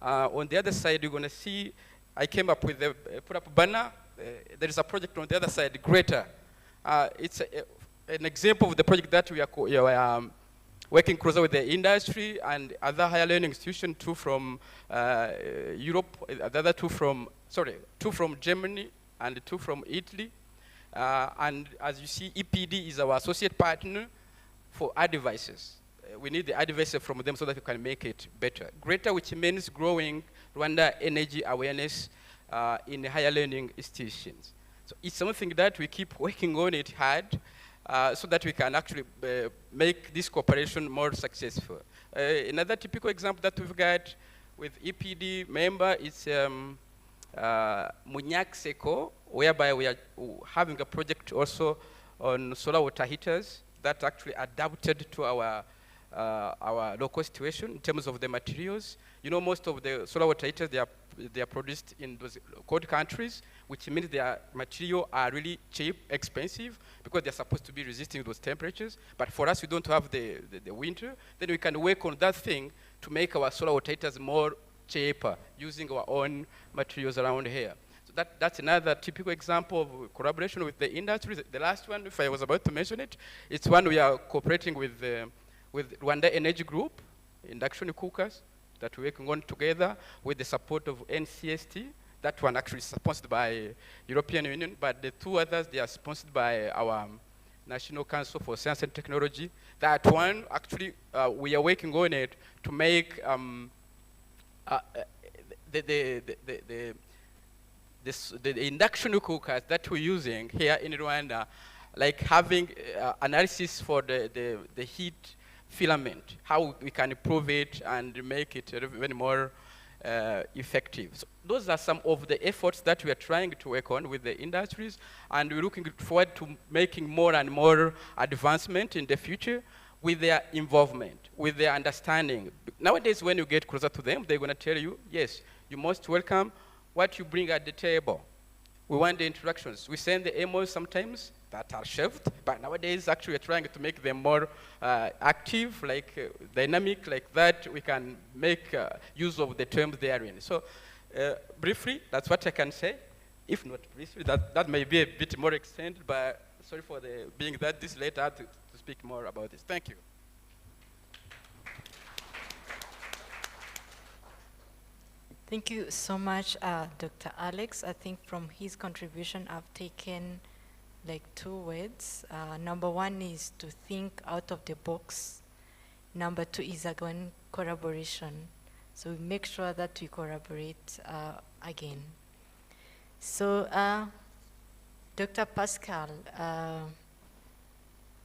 On the other side, you're going to see, I came up with put up a banner. There is a project on the other side, Greater. It's an example of the project that we are working closer with the industry and other higher learning institutions, two from Europe, the other two from Germany, and 2 from Italy. And as you see, EPD is our associate partner for our devices. We need the advice from them so that we can make it better. Greater, which means growing Rwanda energy awareness in higher learning institutions. So it's something that we keep working on it hard so that we can actually make this cooperation more successful. Another typical example that we've got with EPD member is Munyak Seko, whereby we are having a project also on solar water heaters that actually adapted to our local situation in terms of the materials. You know, most of the solar water heaters, they are produced in those cold countries, which means their material are really cheap, expensive, because they're supposed to be resisting those temperatures. But for us, we don't have the winter. Then we can work on that thing to make our solar water heaters more cheaper, using our own materials around here. So that's another typical example of collaboration with the industry. The last one, if I was about to mention it, it's one we are cooperating with Rwanda Energy Group, induction cookers, that we're working on together with the support of NCST. That one actually is sponsored by European Union, but the 2 others, they are sponsored by our National Council for Science and Technology. That one, actually, we are working on it to make the induction cookers that we're using here in Rwanda, like having analysis for the heat filament, how we can improve it and make it even more effective. So those are some of the efforts that we are trying to work on with the industries, and we're looking forward to making more and more advancement in the future with their involvement, with their understanding. Nowadays, when you get closer to them, they're going to tell you, yes, you're most welcome, what you bring at the table. We want the introductions. We send the emails sometimes that are shelved, but nowadays actually we're trying to make them more active, like dynamic, like that. We can make use of the terms therein. So briefly, that's what I can say. If not briefly, that may be a bit more extended, but sorry for being that this late. I had to speak more about this. Thank you. Thank you so much, Dr. Alex. I think from his contribution, I've taken like 2 words. Number 1 is to think out of the box. Number 2 is again collaboration. So we make sure that we collaborate again. So Dr. Pascal,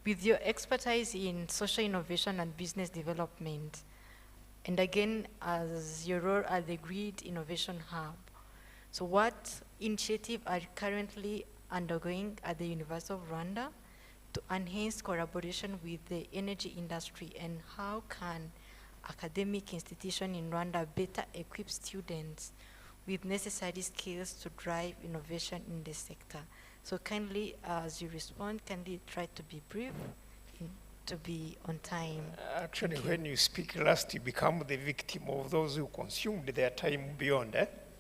with your expertise in social innovation and business development, and again, as your role at the Grid Innovation Hub, so what initiative are you currently undergoing at the University of Rwanda to enhance collaboration with the energy industry, and how can academic institutions in Rwanda better equip students with necessary skills to drive innovation in the sector? So kindly, as you respond, kindly try to be brief, to be on time. Actually, when you speak last, you become the victim of those who consumed their time beyond.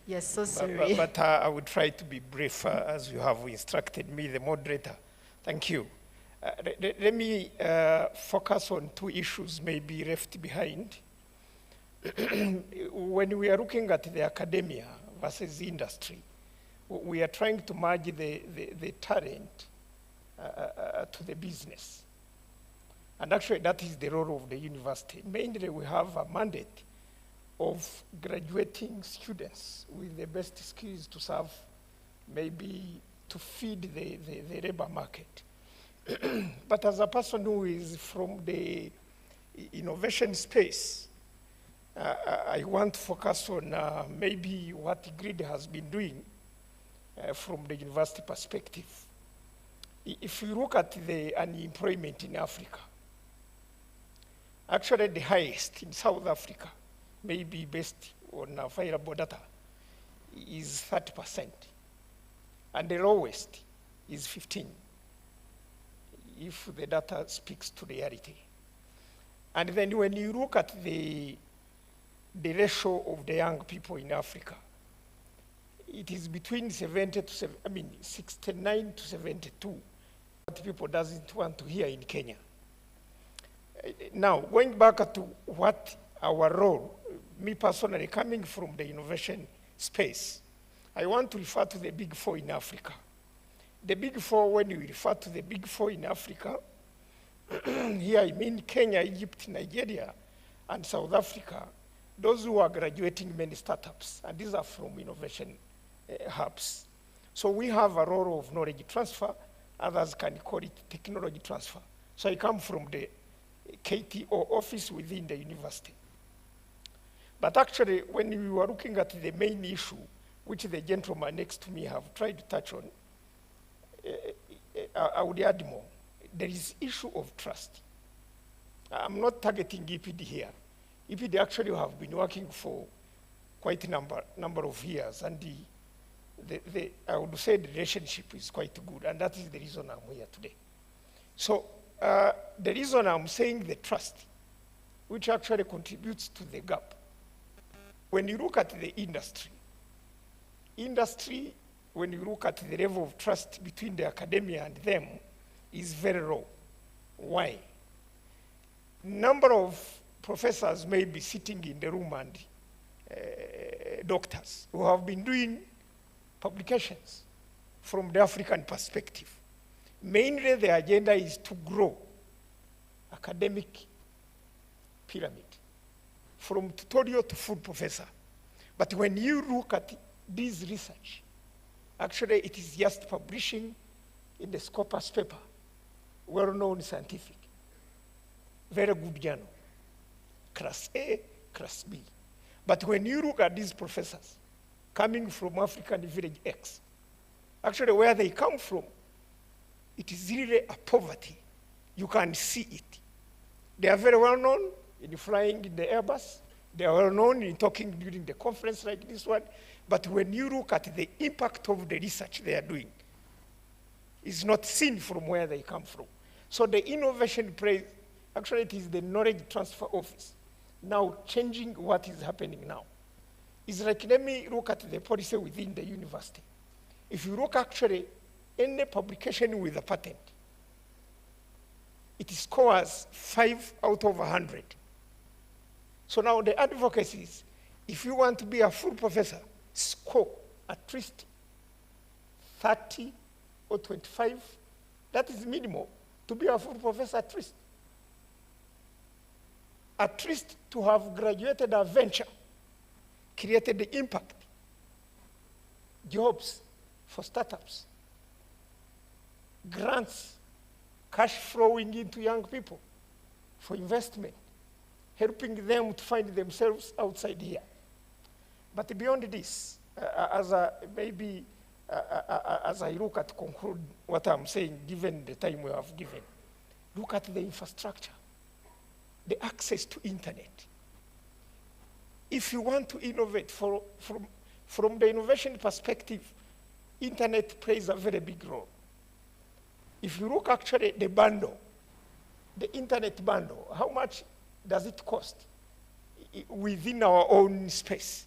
Yes, so sorry. But I would try to be brief as you have instructed me, the moderator. Thank you. Let me focus on 2 issues maybe left behind. When we are looking at the academia versus the industry, we are trying to merge the talent to the business. And actually, that is the role of the university. Mainly, we have a mandate of graduating students with the best skills to serve, maybe to feed the labor market. But as a person who is from the innovation space, I want to focus on maybe what GRID has been doing from the university perspective. If you look at the unemployment in Africa, actually the highest in South Africa, maybe based on available data, is 30%. And the lowest is 15%, if the data speaks to reality. And then when you look at the ratio of the young people in Africa, it is between 69 to 72. What people doesn't want to hear in Kenya. Now, going back to what our role, me personally, coming from the innovation space, I want to refer to the big four in Africa. The big four, when you refer to the big four in Africa, here I mean Kenya, Egypt, Nigeria, and South Africa, those who are graduating many startups, and these are from innovation hubs. So we have a role of knowledge transfer, others can call it technology transfer. So I come from the KTO office within the university. But actually, when we were looking at the main issue, which the gentleman next to me have tried to touch on, I would add more. There is issue of trust. I'm not targeting EPD here. EPD actually have been working for quite a number of years, and I would say the relationship is quite good, and that is the reason I'm here today. So the reason I'm saying the trust, which actually contributes to the gap. When you look at the industry, when you look at the level of trust between the academia and them, is very low. Why? Number of professors may be sitting in the room and doctors who have been doing publications from the African perspective. Mainly the agenda is to grow academic pyramid from tutorial to full professor. But when you look at this research, actually it is just publishing in the Scopus paper, well-known scientific, very good journal, class A, class B. But when you look at these professors coming from African village X, actually where they come from, it is really a poverty. You can see it. They are very well known in flying in the Airbus. They are well known in talking during the conference like this one. But when you look at the impact of the research they are doing, it's not seen from where they come from. So the innovation plays, actually it is the knowledge transfer office now changing what is happening now. It's like, let me look at the policy within the university. If you look actually any publication with a patent, it scores 5 out of 100. So now the advocacy is, if you want to be a full professor, score at least 30 or 25. That is minimal to be a full professor at least. At least to have graduated a venture, created the impact, jobs for startups, grants, cash flowing into young people for investment, helping them to find themselves outside here. But beyond this, as I look at conclude what I'm saying, given the time we have given, look at the infrastructure, the access to internet. If you want to innovate from the innovation perspective, internet plays a very big role. If you look actually at the bundle, the internet bundle, how much does it cost within our own space?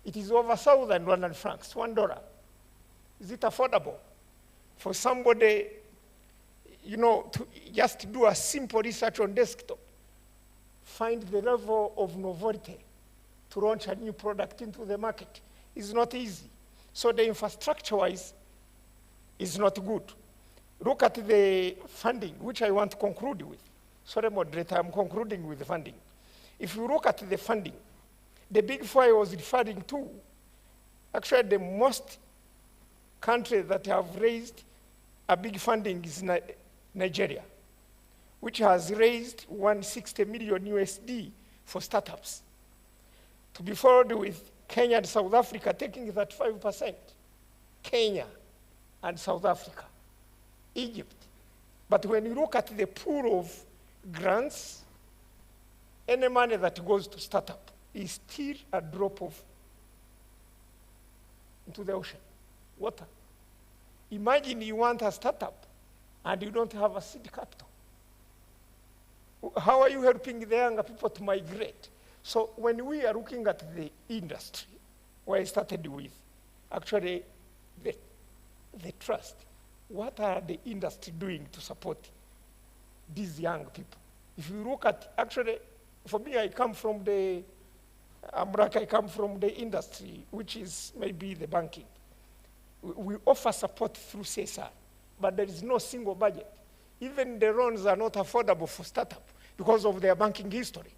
It is over 1,100 francs, $1. Is it affordable for somebody, you know, to just do a simple research on desktop, find the level of novelty to launch a new product into the market? It's not easy. So the infrastructure-wise is not good. Look at the funding, which I want to conclude with. Sorry, moderator, I'm concluding with the funding. If you look at the funding, the big four I was referring to, actually the most countries that have raised a big funding is Nigeria, which has raised 160 million USD for startups, to be followed with Kenya and South Africa taking 35%. Kenya and South Africa. Egypt. But when you look at the pool of grants, any money that goes to startup is still a drop of into the ocean, water. Imagine you want a startup and you don't have a seed capital. How are you helping the younger people to migrate? So when we are looking at the industry, where I started with, actually the trust, what are the industry doing to support these young people? If you look at, actually, for me, I come from the industry, which is maybe the banking. We offer support through CSR, but there is no single budget. Even the loans are not affordable for startup because of their banking history.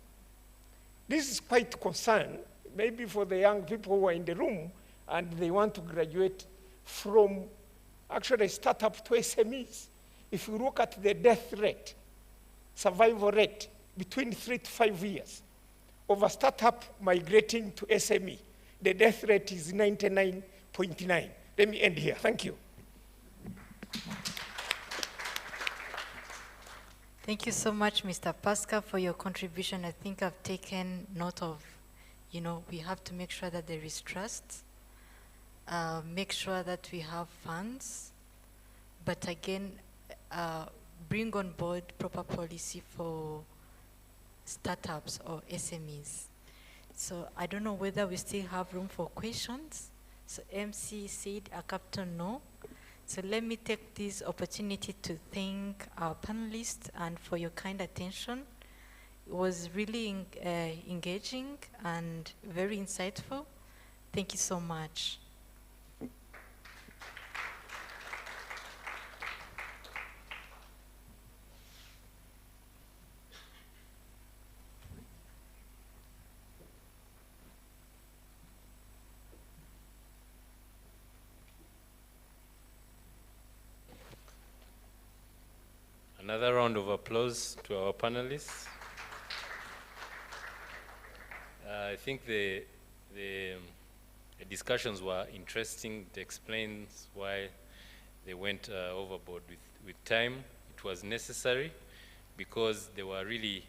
This is quite concern, maybe for the young people who are in the room and they want to graduate from actually startup to SMEs. If you look at the death rate, survival rate, between 3 to 5 years, of a startup migrating to SME, the death rate is 99.9. Let me end here. Thank you. Thank you so much, Mr. Pascal, for your contribution. I think I've taken note of, we have to make sure that there is trust, make sure that we have funds, but again, bring on board proper policy for startups or SMEs. So I don't know whether we still have room for questions. So MC said a capital no. So let me take this opportunity to thank our panelists and for your kind attention. It was really engaging and very insightful. Thank you so much. Another round of applause to our panelists. I think the discussions were interesting. It explains why they went overboard with time. It was necessary because they were really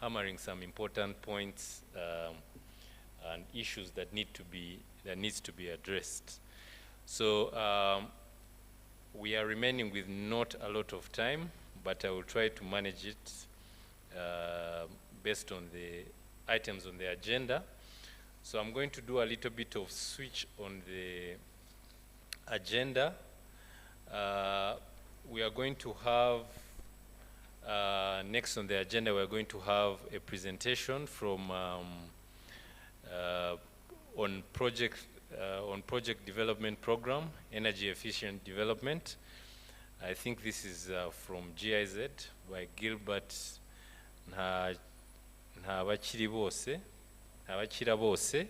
hammering some important points and issues that needs to be addressed. So we are remaining with not a lot of time, but I will try to manage it based on the items on the agenda. So I'm going to do a little bit of switch on the agenda. We are going to have, next on the agenda, we are going to have a presentation from on project development program, energy efficient development. I think this is from GIZ by Gilbert Ntabakira Bose.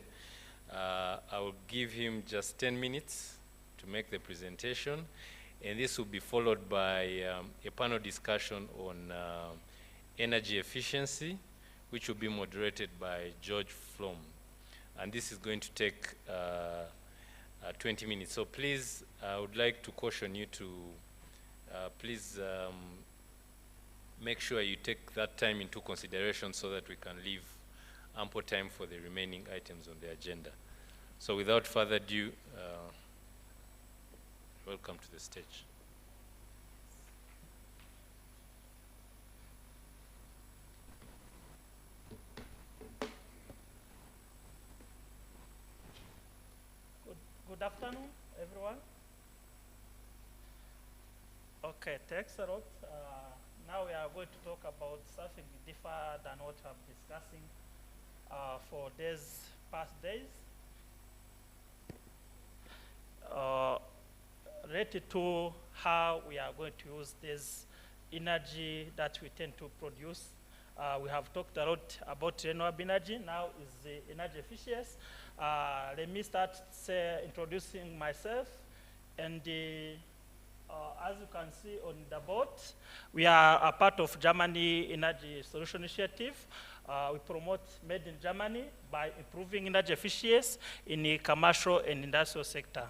I will give him just 10 minutes to make the presentation, and this will be followed by a panel discussion on energy efficiency, which will be moderated by George Flom. And this is going to take 20 minutes. So please, I would like to caution you to please make sure you take that time into consideration so that we can leave ample time for the remaining items on the agenda. So without further ado, welcome to the stage. Good afternoon, everyone. Okay, thanks a lot. Now we are going to talk about something different than what I'm discussing for past days. Related to how we are going to use this energy that we tend to produce. We have talked a lot about renewable energy. Now is the energy efficiency. Let me start introducing myself. And as you can see on the board, we are a part of Germany Energy Solution Initiative. We promote made in Germany by improving energy efficiency in the commercial and industrial sector.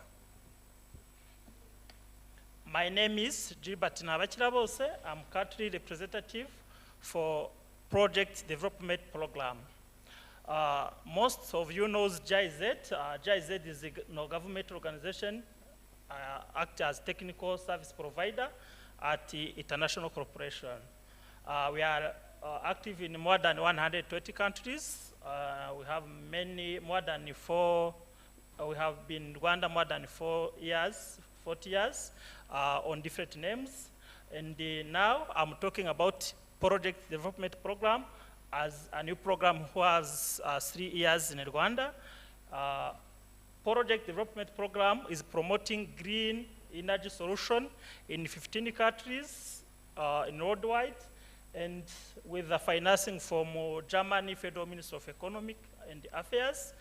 My name is Gilbert Ntabakira Bose. I'm country representative for Project Development Program. Most of you know GIZ. GIZ is a non-government organization, act as technical service provider at the international corporation. We are active in more than 120 countries. We have we have been in Rwanda more than 40 years on different names. And now I'm talking about Project Development Program as a new program who has 3 years in Rwanda. project development program is promoting green energy solution in 15 countries in worldwide, and with the financing from Germany Federal Ministry of Economic and Affairs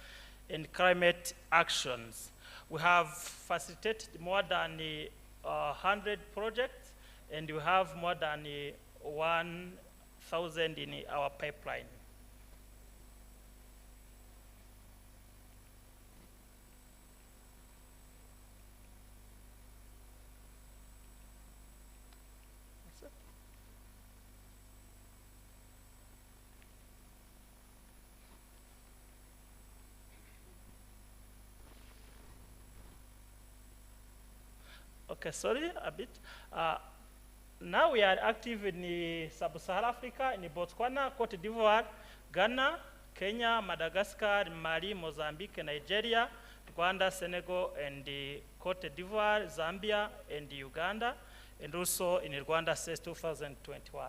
and Climate Actions. We have facilitated more than 100 projects, and we have more than 1,000 in our pipeline. Okay, sorry, a bit. Now we are active in Sub-Saharan Africa, in Botswana, Cote d'Ivoire, Ghana, Kenya, Madagascar, Mali, Mozambique, Nigeria, Rwanda, Senegal, and Cote d'Ivoire, Zambia, and Uganda, and also in Rwanda since 2021.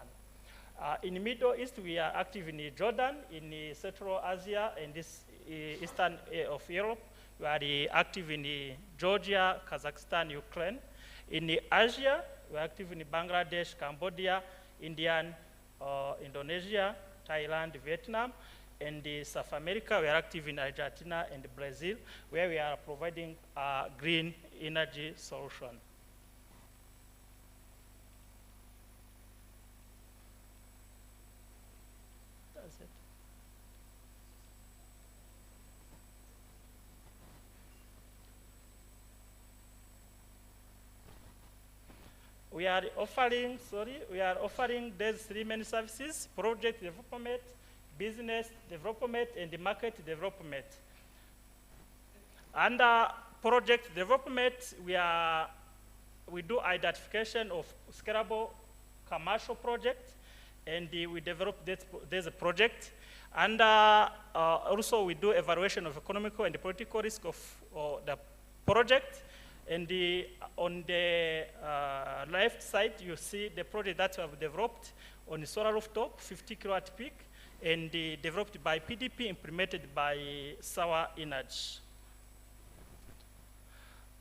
In the Middle East, we are active in Jordan, in Central Asia, and this Eastern of Europe. We are active in Georgia, Kazakhstan, Ukraine. In Asia, we are active in Bangladesh, Cambodia, India, Indonesia, Thailand, Vietnam. And in South America, we are active in Argentina and Brazil, where we are providing a green energy solution. That's it. We are offering these three main services: project development, business development, and the market development. Under project development, we do identification of scalable commercial projects, and we develop this project. And also we do evaluation of economical and political risk of the project. And on the left side, you see the project that we have developed on the solar rooftop, 50 kilowatt peak, and developed by PDP, implemented by Sour Energy.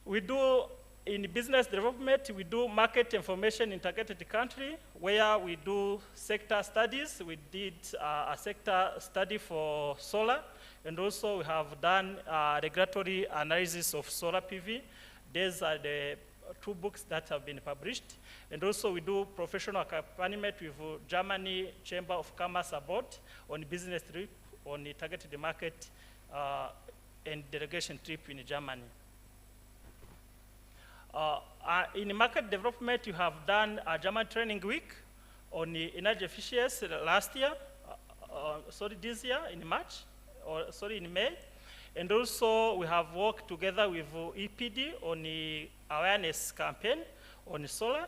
We do, in business development, we do market information integrated country, where we do sector studies. We did a sector study for solar, and also we have done regulatory analysis of solar PV. These are the two books that have been published. And also we do professional accompaniment with Germany Chamber of Commerce Board on business trip, on the targeted market and delegation trip in Germany. In market development, you have done a German training week on the energy efficiency last year, this year in March, in May. And also, we have worked together with EPD on the awareness campaign on solar,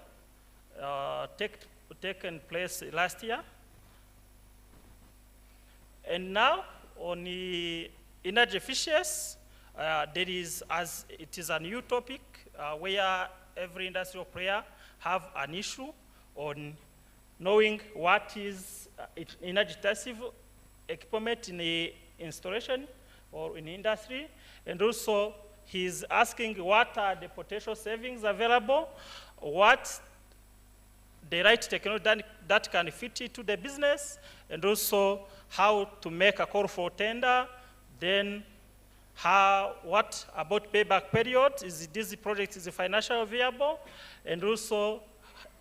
taken place last year. And now, on the energy efficiency, it is a new topic where every industrial player have an issue on knowing what is energy intensive equipment in the installation or in industry, and also he's asking what are the potential savings available, what the right technology that can fit into the business, and also how to make a call for tender, then what about payback period, is this project is financially viable, and also,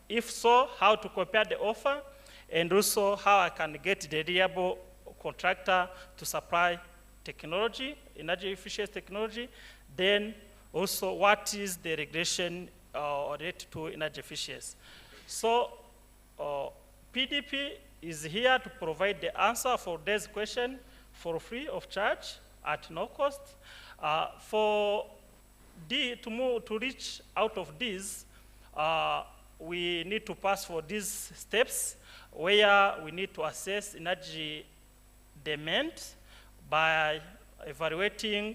if so, how to compare the offer, and also how I can get the reliable contractor to supply technology, energy efficient technology, then also what is the regulation related to energy efficiency. So PDP is here to provide the answer for this question for free of charge at no cost. To reach out of this, we need to pass for these steps where we need to assess energy demand by evaluating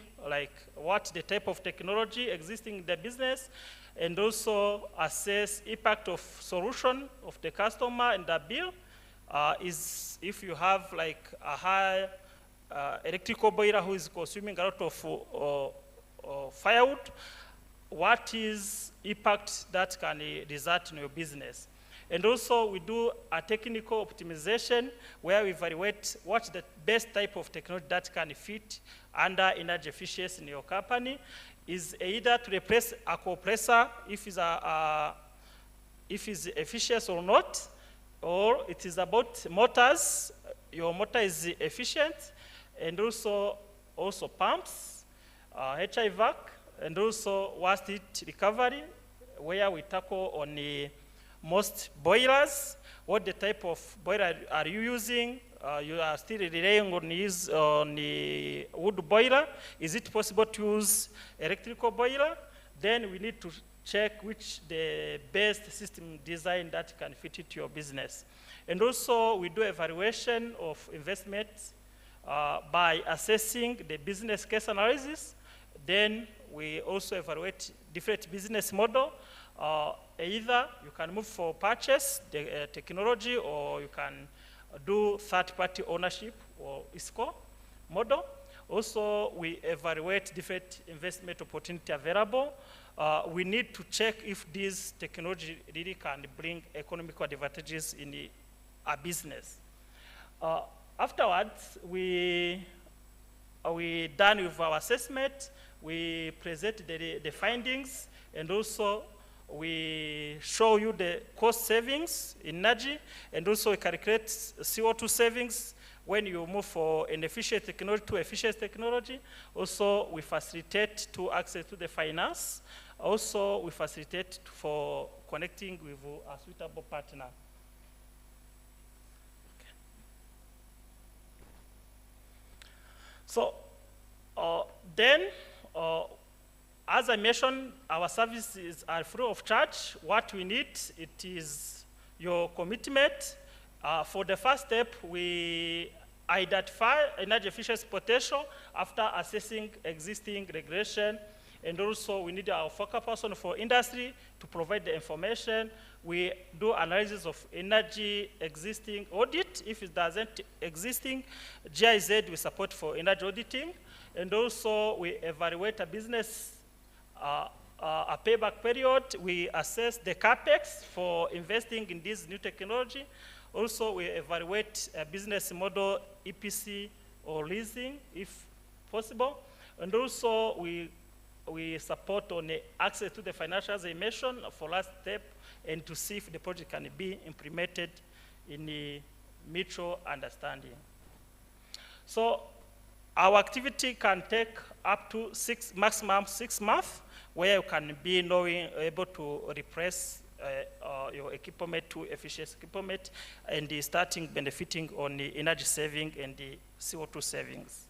what the type of technology existing in the business, and also assess impact of solution of the customer and the bill. If you have a high electrical boiler who is consuming a lot of firewood, what is impact that can result in your business. And also we do a technical optimization where we evaluate what's the best type of technology that can fit under energy efficiency in your company. Is either to replace a compressor if it's efficient or not, or it is about motors, your motor is efficient, and also pumps, HVAC, and also waste heat recovery, where we tackle on the most boilers, what the type of boiler are you using? You are still relying on the wood boiler. Is it possible to use electrical boiler? Then we need to check which the best system design that can fit into your business. And also we do evaluation of investment by assessing the business case analysis. Then we also evaluate different business model. Either you can move for purchase the technology, or you can do third-party ownership or ISCO model. Also, we evaluate different investment opportunity available. We need to check if this technology really can bring economical advantages in a business. Afterwards, we done with our assessment. We present the findings, and also we show you the cost savings in energy, and also we calculate CO2 savings when you move for an efficient technology to efficient technology. Also, we facilitate to access to the finance. Also, we facilitate for connecting with a suitable partner. Okay. So, as I mentioned, our services are free of charge. What we need, it is your commitment. For the first step, we identify energy efficiency potential after assessing existing regulation. And also, we need our focal person for industry to provide the information. We do analysis of energy existing audit. If it doesn't existing, GIZ we support for energy auditing. And also, we evaluate a business a payback period. We assess the capex for investing in this new technology. Also, we evaluate a business model, EPC or leasing, if possible. And also, we support on the access to the financial, as I mentioned, for last step, and to see if the project can be implemented in a mutual understanding. So, our activity can take up to maximum 6 months, where you can be able to replace your equipment to efficient equipment, and starting benefiting on the energy saving and the CO2 savings.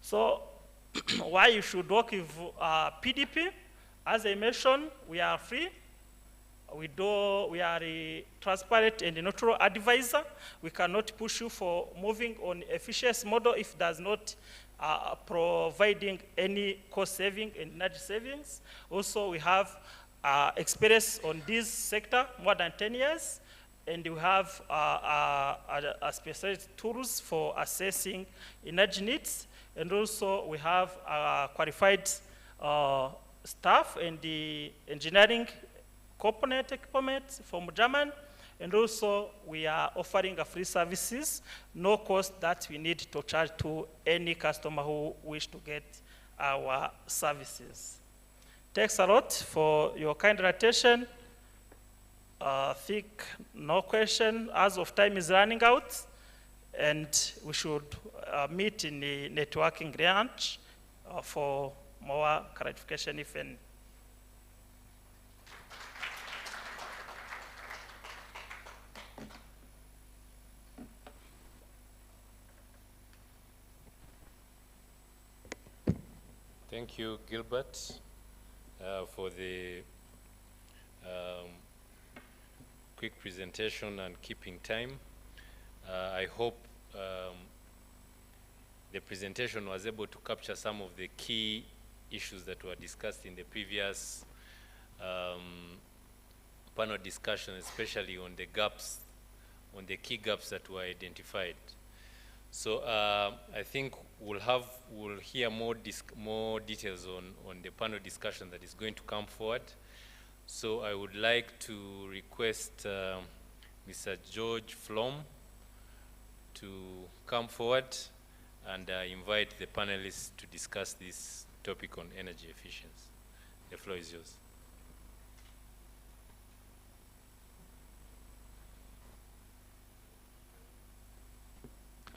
So why you should work with PDP? As I mentioned, we are free. We are a transparent and neutral advisor. We cannot push you for moving on efficiency model if it does not providing any cost saving and energy savings. Also, we have experience on this sector, more than 10 years, and we have specialized tools for assessing energy needs. And also, we have qualified staff and the engineering component equipment from Germany. And also, we are offering a free services, no cost that we need to charge to any customer who wish to get our services. Thanks a lot for your kind attention. I think no question as of time is running out, and we should meet in the networking branch for more clarification if any. Thank you, Gilbert, for the quick presentation and keeping time. I hope the presentation was able to capture some of the key issues that were discussed in the previous panel discussion, especially on the gaps, on the key gaps that were identified. So I think we'll hear more details on the panel discussion that is going to come forward. So I would like to request Mr. George Flom to come forward and invite the panelists to discuss this topic on energy efficiency. The floor is yours.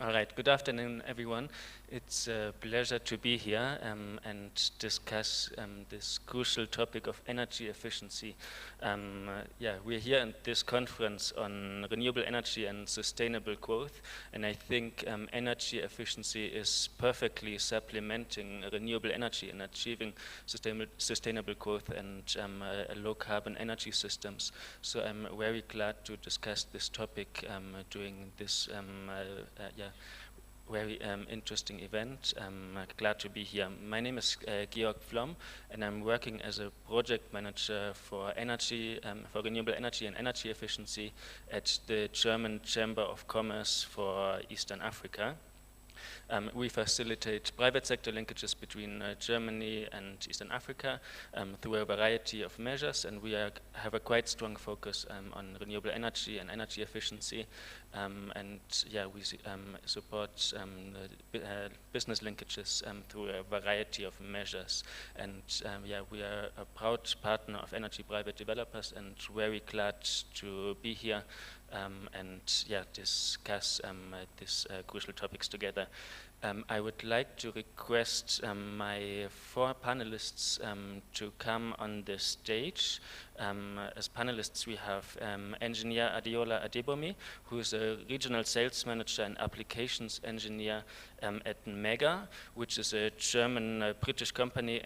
All right, good afternoon, everyone. It's a pleasure to be here and discuss this crucial topic of energy efficiency. We're here at this conference on renewable energy and sustainable growth, and I think energy efficiency is perfectly supplementing renewable energy and achieving sustainable growth and low carbon energy systems. So I'm very glad to discuss this topic during this very interesting event. I'm glad to be here. My name is Georg Flom, and I'm working as a project manager for energy, for renewable energy and energy efficiency at the German Chamber of Commerce for Eastern Africa. We facilitate private sector linkages between Germany and Eastern Africa through a variety of measures, and we have a quite strong focus on renewable energy and energy efficiency. We support business linkages through a variety of measures. And we are a proud partner of Energy Private Developers, and very glad to be here and discuss these crucial topics together. I would like to request my four panelists to come on the stage. As panelists, we have engineer Adeola Adebomi, who is a regional sales manager and applications engineer at Mega, which is a German British company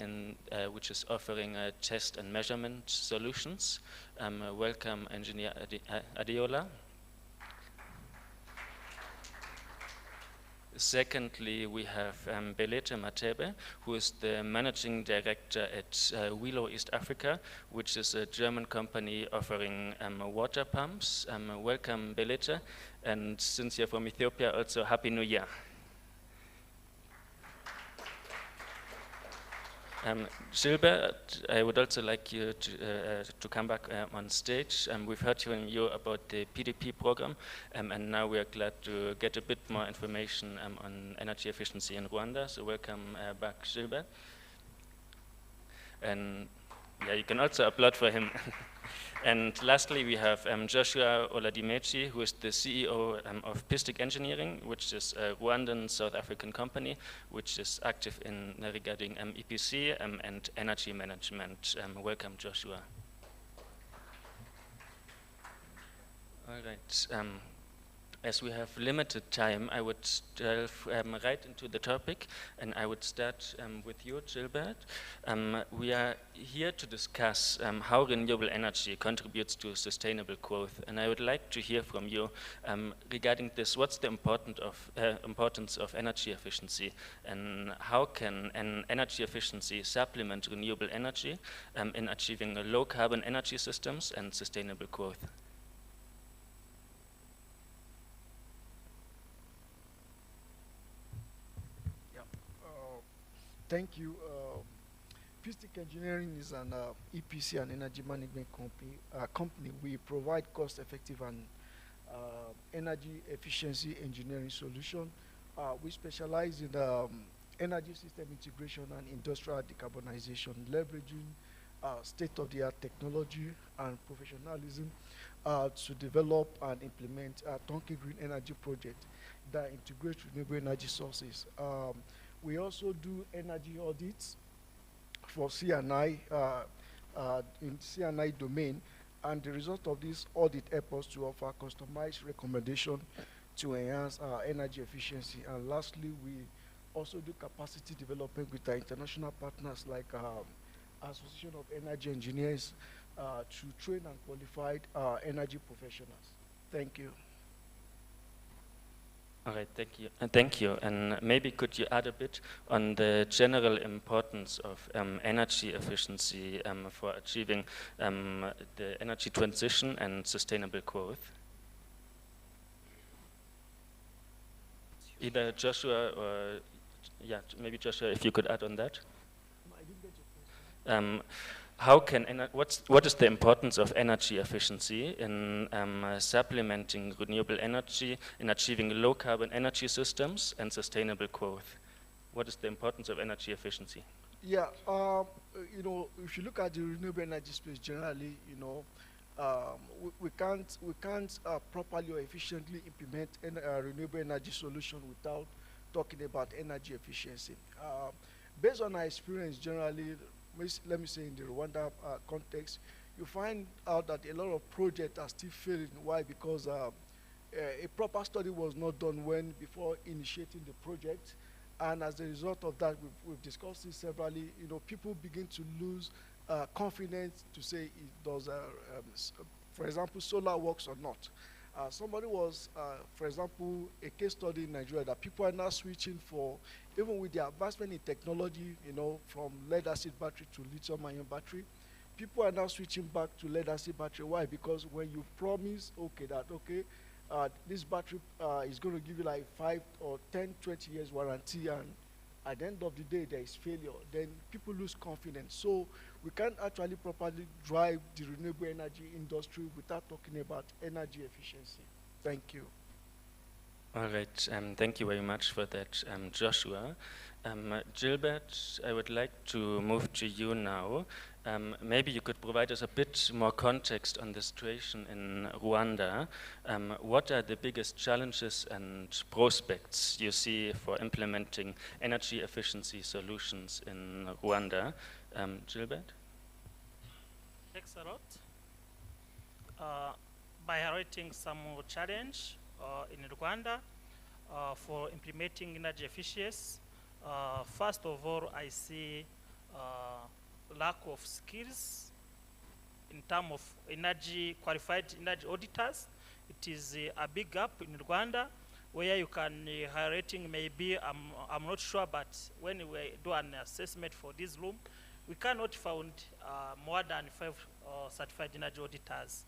which is offering test and measurement solutions. Welcome, engineer Adeola. Secondly, we have Belete Matebe, who is the managing director at Willow East Africa, which is a German company offering water pumps. Welcome, Belete, and since you're from Ethiopia, also Happy New Year. Gilbert, I would also like you to come back on stage. We've heard from you about the PDP program, and now we are glad to get a bit more information on energy efficiency in Rwanda. So welcome back, Gilbert. And yeah, you can also applaud for him. And lastly, we have Joshua Oladimechi, who is the CEO of Pistic Engineering, which is a Rwandan South African company, which is active in regarding EPC and energy management. Welcome, Joshua. All right. As we have limited time, I would delve right into the topic, and I would start with you, Gilbert. We are here to discuss how renewable energy contributes to sustainable growth, and I would like to hear from you regarding this. What's the importance of energy efficiency, and how can an energy efficiency supplement renewable energy in achieving low carbon energy systems and sustainable growth? Thank you. Pistic Engineering is an EPC and energy management company. We provide cost-effective and energy efficiency engineering solution. We specialize in energy system integration and industrial decarbonization, leveraging state-of-the-art technology and professionalism to develop and implement a turnkey green energy project that integrates renewable energy sources. We also do energy audits for C&I in C&I domain, and the result of this audit helps us to offer customized recommendation to enhance our energy efficiency. And lastly, we also do capacity development with our international partners like Association of Energy Engineers to train and qualified energy professionals. Thank you. All right, thank you. Thank you. And maybe could you add a bit on the general importance of energy efficiency for achieving the energy transition and sustainable growth? Either Joshua or, yeah, maybe Joshua, if you could add on that. How can, what is the importance of energy efficiency in supplementing renewable energy in achieving low carbon energy systems and sustainable growth? What is the importance of energy efficiency? Yeah, you know, if you look at the renewable energy space generally, you know, we can't properly or efficiently implement renewable energy solution without talking about energy efficiency. Based on our experience generally, let me say in the Rwanda context, you find out that a lot of projects are still failing. Why? Because a proper study was not done before initiating the project. And as a result of that, we've discussed this severally, you know, people begin to lose confidence to say it does, for example, solar works or not. Somebody was, for example, a case study in Nigeria that people are now switching for, even with the advancement in technology, you know, from lead acid battery to lithium ion battery, people are now switching back to lead acid battery. Why? Because when you promise, okay, that, okay, this battery is going to give you like 5 or 10, 20 years warranty, and at the end of the day there is failure, then people lose confidence. So we can't actually properly drive the renewable energy industry without talking about energy efficiency. Thank you. All right, thank you very much for that, Joshua. Gilbert, I would like to move to you now. Maybe you could provide us a bit more context on the situation in Rwanda. What are the biggest challenges and prospects you see for implementing energy efficiency solutions in Rwanda? Gilbert? Thanks a lot. By highlighting some challenge in Rwanda for implementing energy efficiency, first of all, I see lack of skills in terms of qualified energy auditors. It is a big gap in Rwanda where you can highlighting maybe, I'm not sure, but when we do an assessment for this room, we cannot find more than 5 certified energy auditors.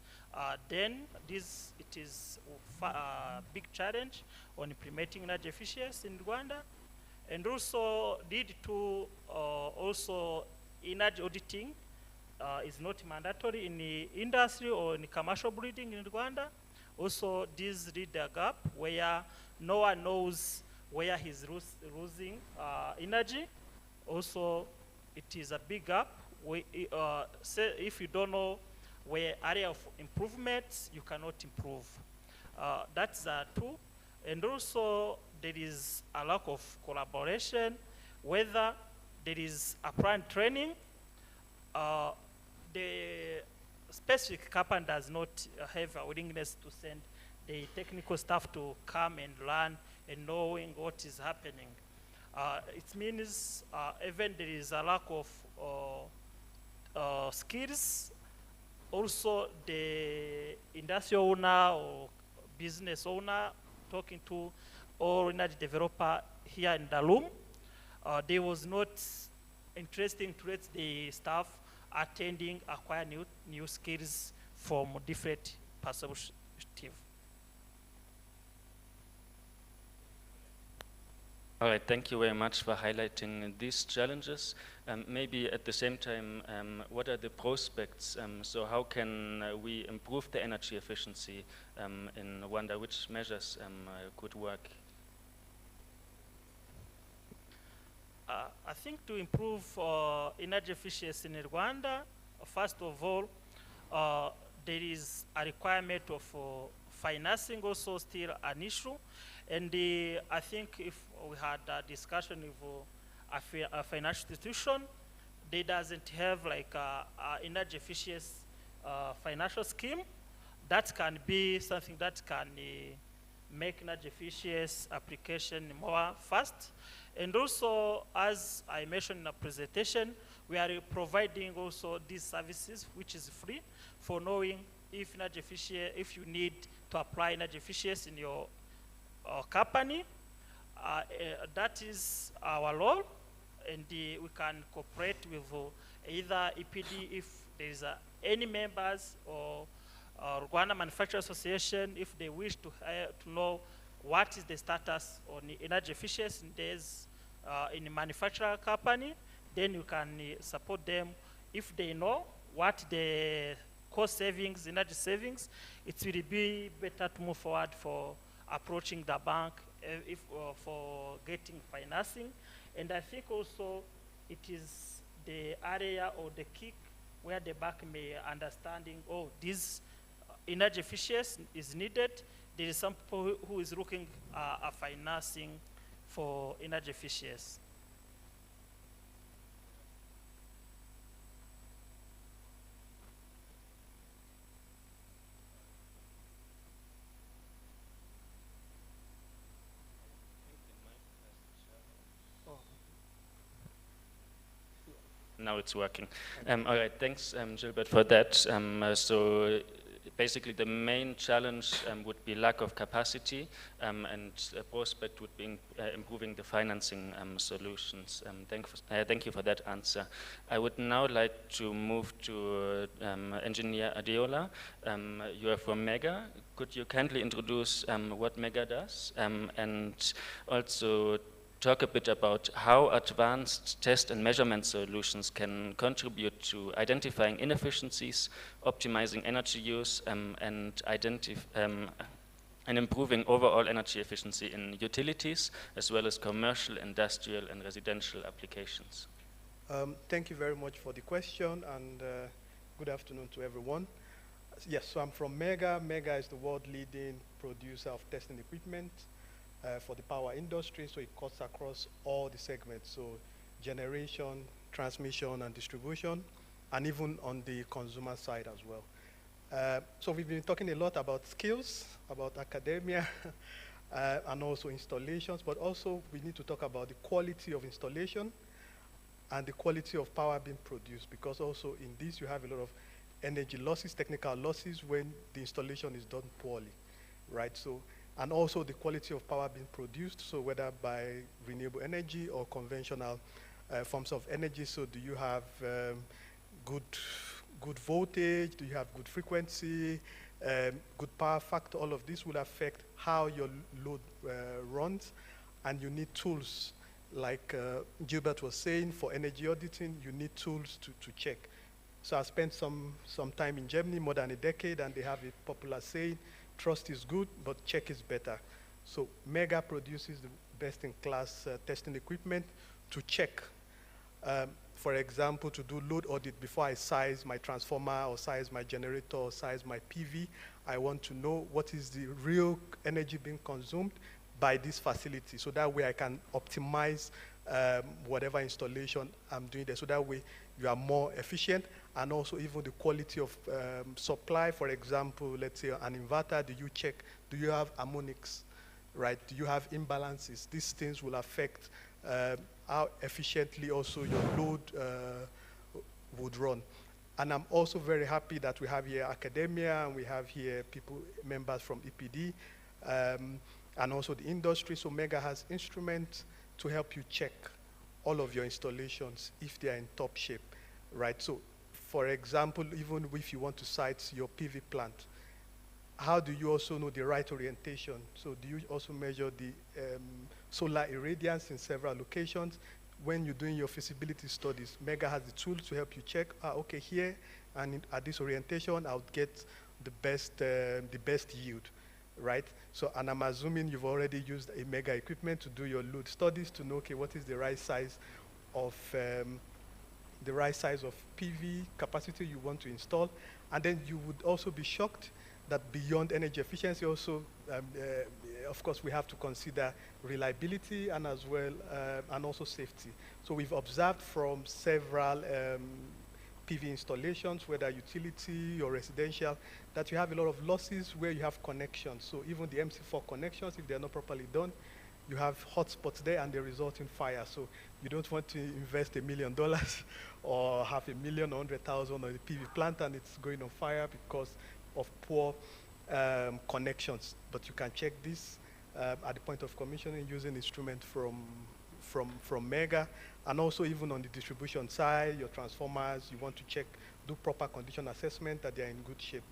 Then it is a big challenge on implementing energy efficiency in Rwanda, and also lead to also energy auditing is not mandatory in the industry or in the commercial building in Rwanda. Also, this lead a gap where no one knows where he's losing energy. Also, it is a big gap. Say if you don't know where area of improvements, you cannot improve. That's two. And also, there is a lack of collaboration, whether there is a planned training. The specific company does not have a willingness to send the technical staff to come and learn and knowing what is happening. It means even there is a lack of skills. Also, the industrial owner or business owner talking to or energy developer here in the room, there was not interesting to let the staff attending acquire new skills from different perspectives. All right, thank you very much for highlighting these challenges. Maybe at the same time, what are the prospects? So how can we improve the energy efficiency in Rwanda? Which measures could work? I think to improve energy efficiency in Rwanda, first of all, there is a requirement of financing also still an issue. And I think if we had a discussion with a financial institution, they doesn't have like a energy efficiency financial scheme, that can be something that can make energy efficiency application more fast. And also, as I mentioned in the presentation, we are providing also these services, which is free, for knowing if energy efficiency, if you need to apply energy efficiency in your company. That is our role, and we can cooperate with either EPD if there is any members or Rwanda Manufacturing Association if they wish to know what is the status on energy efficiency in a manufacturer company. Then you can support them. If they know what the cost savings, energy savings, it will be better to move forward for approaching the bank for getting financing. And I think also it is the area or the kick where the bank may understanding, oh, this energy efficiency is needed. There is some people who is looking at financing for energy efficiency. Now it's working. All right, thanks, Gilbert, for that. So basically the main challenge would be lack of capacity, and a prospect would be improving the financing solutions. Thank you for that answer. I would now like to move to Engineer Adeola. You are from Mega. Could you kindly introduce what Mega does, and also talk a bit about how advanced test and measurement solutions can contribute to identifying inefficiencies, optimizing energy use, and improving overall energy efficiency in utilities, as well as commercial, industrial, and residential applications. Thank you very much for the question, and good afternoon to everyone. Yes, so I'm from Mega. Mega is the world-leading producer of testing equipment for the power industry, so it cuts across all the segments, so generation, transmission, and distribution, and even on the consumer side as well. So we've been talking a lot about skills, about academia, and also installations, but also we need to talk about the quality of installation and the quality of power being produced, because also in this you have a lot of energy losses, technical losses when the installation is done poorly, right? So, and also the quality of power being produced, so whether by renewable energy or conventional forms of energy. So do you have good voltage? Do you have good frequency? Good power factor? All of this will affect how your load runs, and you need tools. Like Gilbert was saying, for energy auditing, you need tools to check. So I spent some time in Germany, more than a decade, and they have a popular saying, trust is good, but check is better. So Mega produces the best-in-class testing equipment to check. For example, to do load audit before I size my transformer or size my generator or size my PV, I want to know what is the real energy being consumed by this facility, so that way I can optimize whatever installation I'm doing there, so that way you are more efficient, and also even the quality of supply. For example, let's say an inverter, do you check, do you have harmonics, right? Do you have imbalances? These things will affect how efficiently also your load would run. And I'm also very happy that we have here academia, and we have here people, members from EPD, and also the industry. So Mega has instruments to help you check all of your installations if they are in top shape, right? So for example, even if you want to site your PV plant, how do you also know the right orientation? So do you also measure the solar irradiance in several locations? When you're doing your feasibility studies, Mega has the tools to help you check, okay, here and at this orientation, I'll get the best yield, right? So, and I'm assuming you've already used a Mega equipment to do your load studies to know, okay, what is the right size of PV capacity you want to install. And then you would also be shocked that beyond energy efficiency also, of course, we have to consider reliability and as well, and also safety. So we've observed from several PV installations, whether utility or residential, that you have a lot of losses where you have connections. So even the MC4 connections, if they're not properly done, you have hotspots there and they result in fire. So you don't want to invest $1 million or have $1 million or 100,000 on a PV plant and it's going on fire because of poor connections. But you can check this at the point of commissioning using instruments from Mega, and also even on the distribution side, your transformers, you want to check, do proper condition assessment that they are in good shape.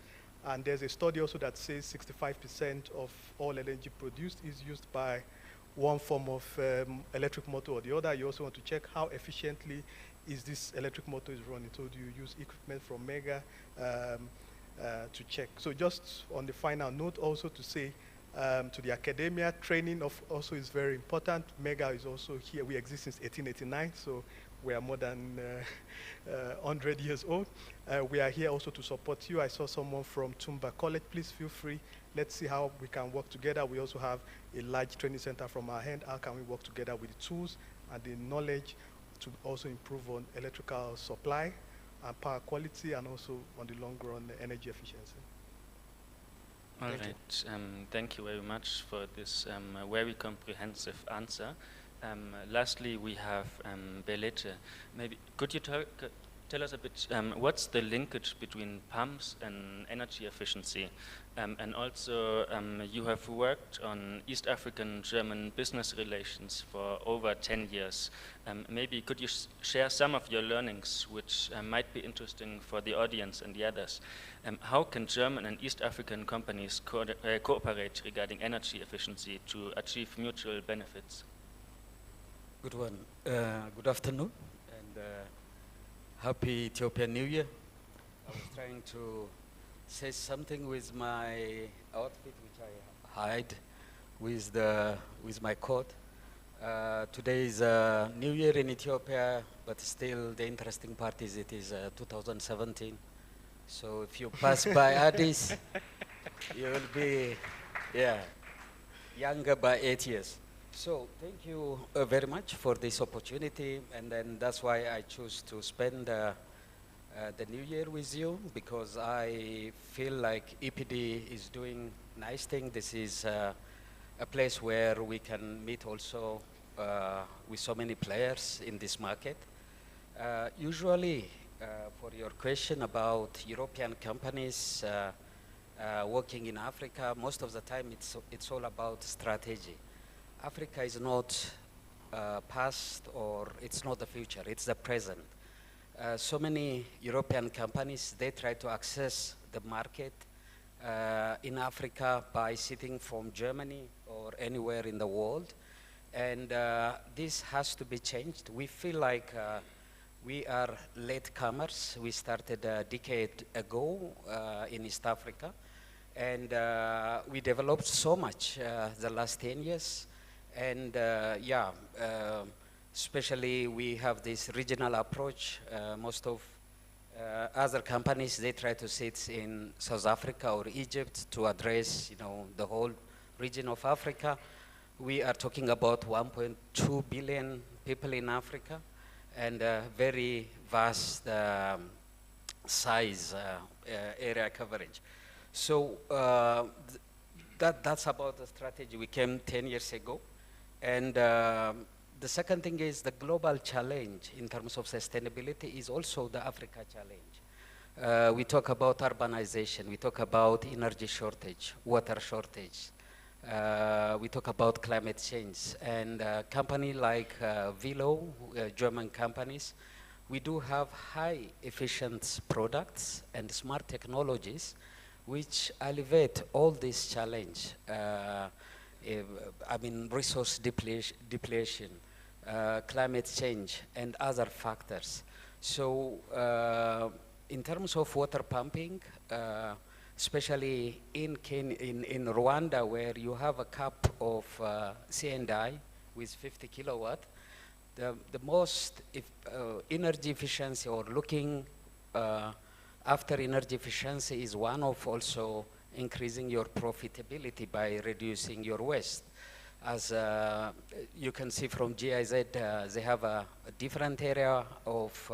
And there's a study also that says 65% of all energy produced is used by one form of electric motor or the other. You also want to check how efficiently is this electric motor is running. So do you use equipment from Mega to check? So just on the final note also to say to the academia, training also is very important. Mega is also here. We exist since 1889, so we are more than 100 years old. We are here also to support you. I saw someone from Tumba College. Please feel free. Let's see how we can work together. We also have a large training center from our end. How can we work together with the tools and the knowledge to also improve on electrical supply and power quality, and also on the long run energy efficiency? All right. Thank you very much for this very comprehensive answer. Lastly, we have Belete. Maybe could you tell us a bit, what's the linkage between pumps and energy efficiency? And also, you have worked on East African-German business relations for over 10 years. Maybe could you share some of your learnings, which might be interesting for the audience and the others? How can German and East African companies cooperate regarding energy efficiency to achieve mutual benefits? Good one. Good afternoon, and happy Ethiopian New Year. I was trying to say something with my outfit, which I hide with my coat. Today is New Year in Ethiopia, but still the interesting part is it is 2017. So if you pass by Addis, you will be, younger by 8 years. So thank you very much for this opportunity, and then that's why I choose to spend the New Year with you, because I feel like EPD is doing nice thing. This is a place where we can meet also with so many players in this market. Usually, for your question about European companies working in Africa, most of the time it's all about strategy. Africa is not past, or it's not the future, it's the present. So many European companies, they try to access the market in Africa by sitting from Germany or anywhere in the world. And this has to be changed. We feel like we are latecomers. We started a decade ago in East Africa. And we developed so much the last 10 years. And especially we have this regional approach. Most of other companies, they try to sit in South Africa or Egypt to address, the whole region of Africa. We are talking about 1.2 billion people in Africa, and a very vast size area coverage. So that's about the strategy. We came 10 years ago. And the second thing is the global challenge in terms of sustainability is also the Africa challenge. We talk about urbanization, we talk about energy shortage, water shortage, we talk about climate change. And a company like Velo, German companies, we do have high efficient products and smart technologies which elevate all this challenge. Resource depletion, climate change, and other factors. So in terms of water pumping, especially in Rwanda, where you have a cap of C&I with 50 kilowatt, the most energy efficiency, or looking after energy efficiency, is one of also increasing your profitability by reducing your waste. As you can see from GIZ, they have a different area of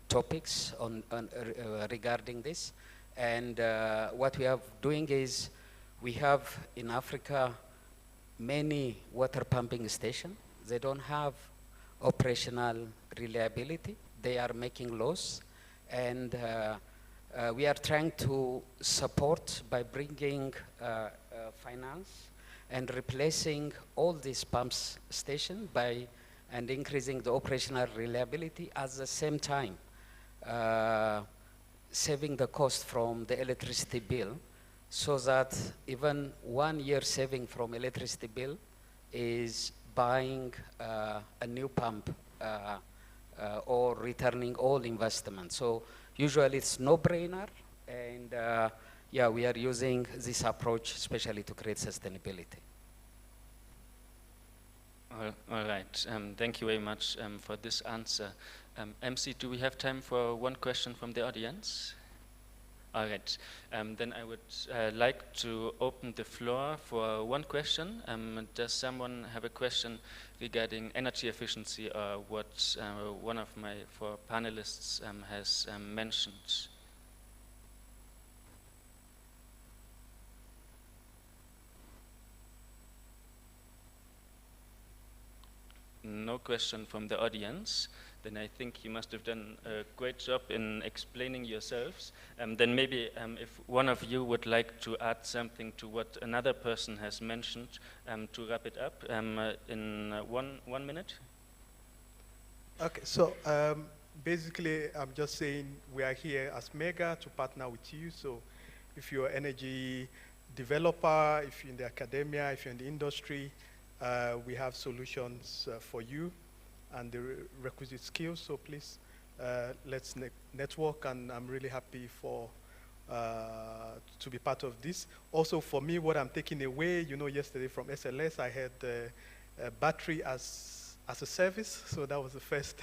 topics regarding this. And what we are doing is, we have in Africa many water pumping stations. They don't have operational reliability. They are making loss. And we are trying to support by bringing finance and replacing all these pumps stations and increasing the operational reliability. At the same time, saving the cost from the electricity bill, so that even 1 year saving from electricity bill is buying a new pump or returning all investment. So usually it's no-brainer, and yeah, we are using this approach especially to create sustainability. All right. Thank you very much for this answer. MC, do we have time for one question from the audience? All right. Then I would like to open the floor for one question. Does someone have a question regarding energy efficiency or what one of my four panelists has mentioned? No question from the audience. Then I think you must have done a great job in explaining yourselves. Then maybe if one of you would like to add something to what another person has mentioned to wrap it up in one minute. Okay, so basically I'm just saying we are here as Mega to partner with you. So if you're an energy developer, if you're in the academia, if you're in the industry, we have solutions for you and the requisite skills. So please, let's network, and I'm really happy to be part of this. Also, for me, what I'm taking away, yesterday from SLS, I had a battery as a service. So that was the first,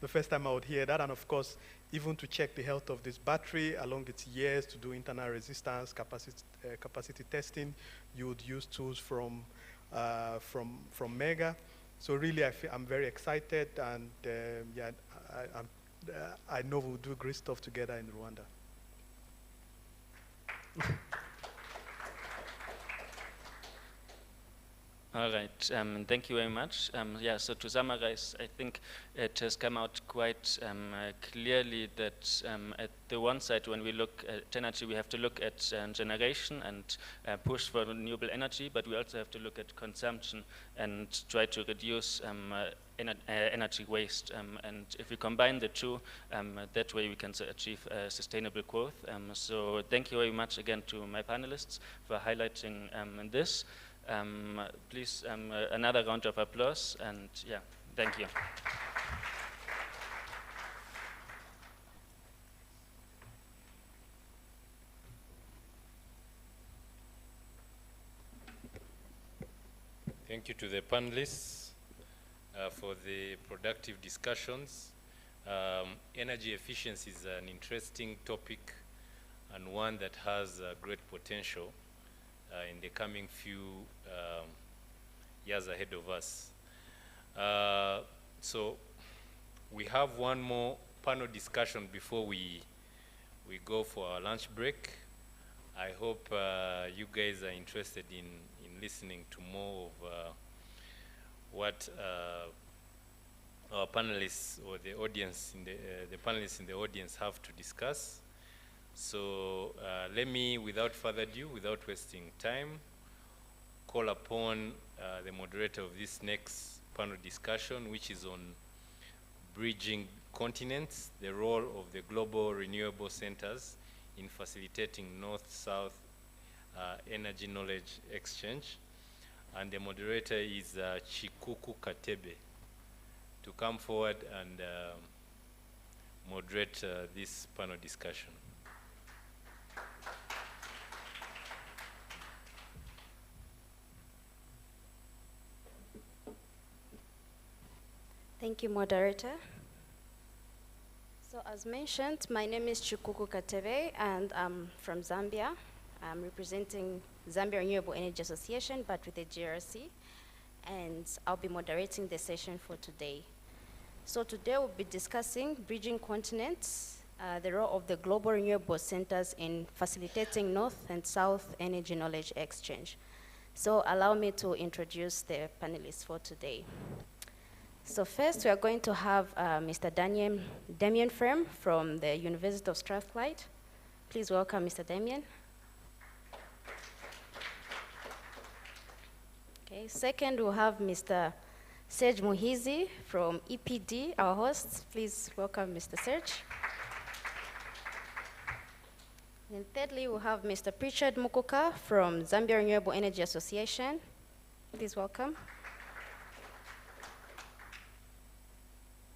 the first time I would hear that. And of course, even to check the health of this battery along its years, to do internal resistance, capacity testing, you would use tools from Mega. So really, I'm very excited, and yeah, I know we'll do great stuff together in Rwanda. All right, thank you very much. Yeah, so to summarize, I think it has come out quite clearly that at the one side, when we look at energy, we have to look at generation and push for renewable energy, but we also have to look at consumption and try to reduce energy waste. And if we combine the two, that way we can achieve sustainable growth. So thank you very much again to my panelists for highlighting this. Please, another round of applause, and yeah, thank you. Thank you to the panelists for the productive discussions. Energy efficiency is an interesting topic and one that has great potential in the coming few years ahead of us. So we have one more panel discussion before we go for our lunch break. I hope you guys are interested in listening to more of what our panelists or the audience, the panelists in the audience have to discuss. So let me, without further ado, without wasting time, call upon the moderator of this next panel discussion, which is on bridging continents, the role of the global renewable centers in facilitating North-South energy knowledge exchange. And the moderator is Chikuku Katebe, to come forward and moderate this panel discussion. Thank you, moderator. So as mentioned, my name is Chikuku Katebe, and I'm from Zambia. I'm representing Zambia Renewable Energy Association, but with a GRC, and I'll be moderating the session for today. So today we'll be discussing bridging continents, the role of the global renewable centers in facilitating North and South energy knowledge exchange. So allow me to introduce the panelists for today. So first, we are going to have Mr. Damien Frem from the University of Strathclyde. Please welcome Mr. Damien. Okay, second, we'll have Mr. Serge Muhizi from EPD, our hosts. Please welcome Mr. Serge. And thirdly, we have Mr. Richard Mukuka from Zambia Renewable Energy Association. Please welcome.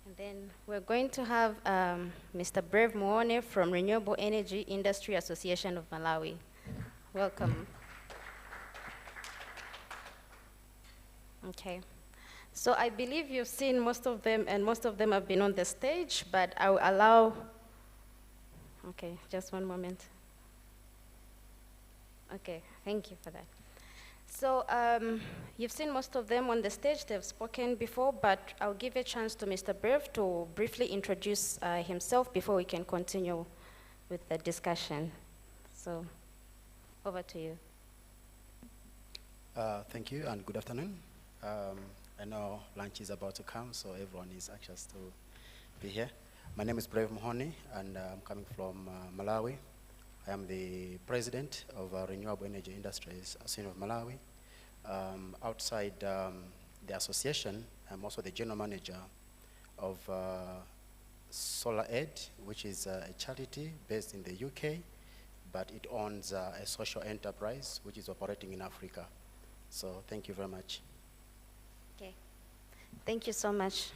And then we're going to have Mr. Brave Muone from Renewable Energy Industry Association of Malawi. Welcome. Okay. So I believe you've seen most of them, and most of them have been on the stage, but I will allow, okay, just one moment. Okay, thank you for that. So you've seen most of them on the stage. They've spoken before, but I'll give a chance to Mr. Brave to briefly introduce himself before we can continue with the discussion. So over to you. Thank you and good afternoon. I know lunch is about to come, so everyone is anxious to be here. My name is Brave Muhoni, and I'm coming from Malawi. I am the president of Renewable Energy Industries Association of Malawi. Outside the association, I'm also the general manager of Solar Aid, which is a charity based in the UK, but it owns a social enterprise which is operating in Africa. So thank you very much. Okay, thank you so much.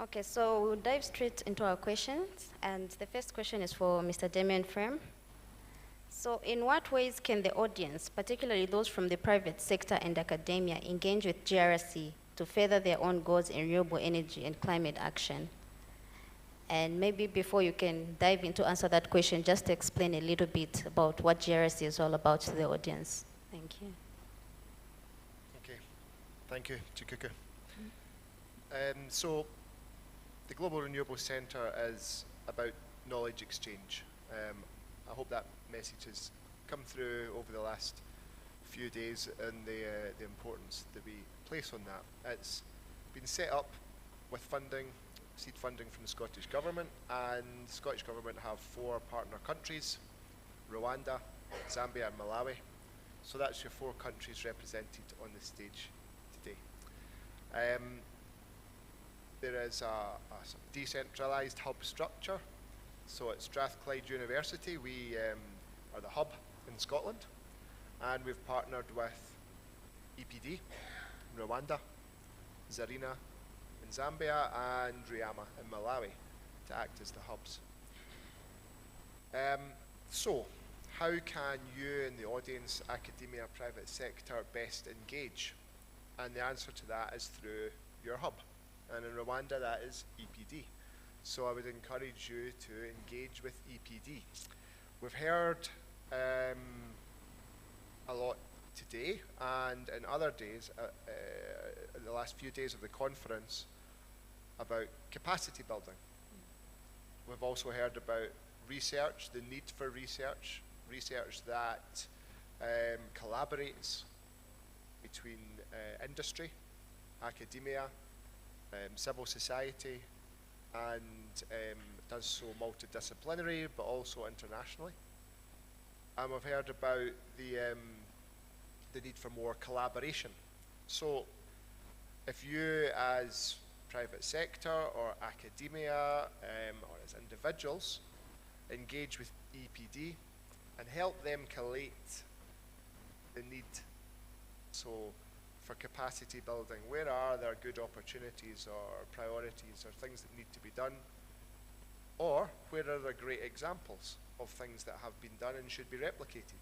Okay, so we'll dive straight into our questions, and the first question is for Mr. Damien Frame. So in what ways can the audience, particularly those from the private sector and academia, engage with GRC to further their own goals in renewable energy and climate action? And maybe before you can dive into answer that question, just explain a little bit about what GRC is all about to the audience. Thank you. Okay, thank you, Chikuku. So the Global Renewable Centre is about knowledge exchange. I hope that message has come through over the last few days and the importance that we place on that. It's been set up with funding, seed funding from the Scottish Government, and the Scottish Government have 4 partner countries, Rwanda, Zambia and Malawi. So that's your 4 countries represented on the stage today. There is a decentralised hub structure. So at Strathclyde University, we are the hub in Scotland, and we've partnered with EPD in Rwanda, Zarina in Zambia, and Riama in Malawi to act as the hubs. So how can you in the audience, academia, private sector best engage? And the answer to that is through your hub. And in Rwanda, that is EPD. So I would encourage you to engage with EPD. We've heard a lot today and in other days, the last few days of the conference, about capacity building. We've also heard about research, the need for research, research that collaborates between industry, academia, civil society, and does so multidisciplinary but also internationally. And we've heard about the need for more collaboration. So if you as private sector or academia or as individuals engage with EPD and help them collate the need, so for capacity building, where are there good opportunities or priorities or things that need to be done? Or where are there great examples of things that have been done and should be replicated?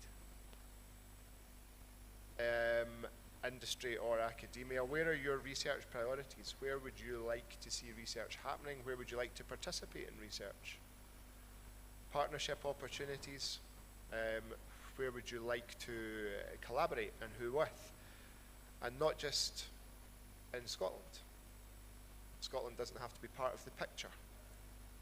Industry or academia, where are your research priorities? Where would you like to see research happening? Where would you like to participate in research? Partnership opportunities, where would you like to collaborate and who with? And not just in Scotland. Scotland doesn't have to be part of the picture.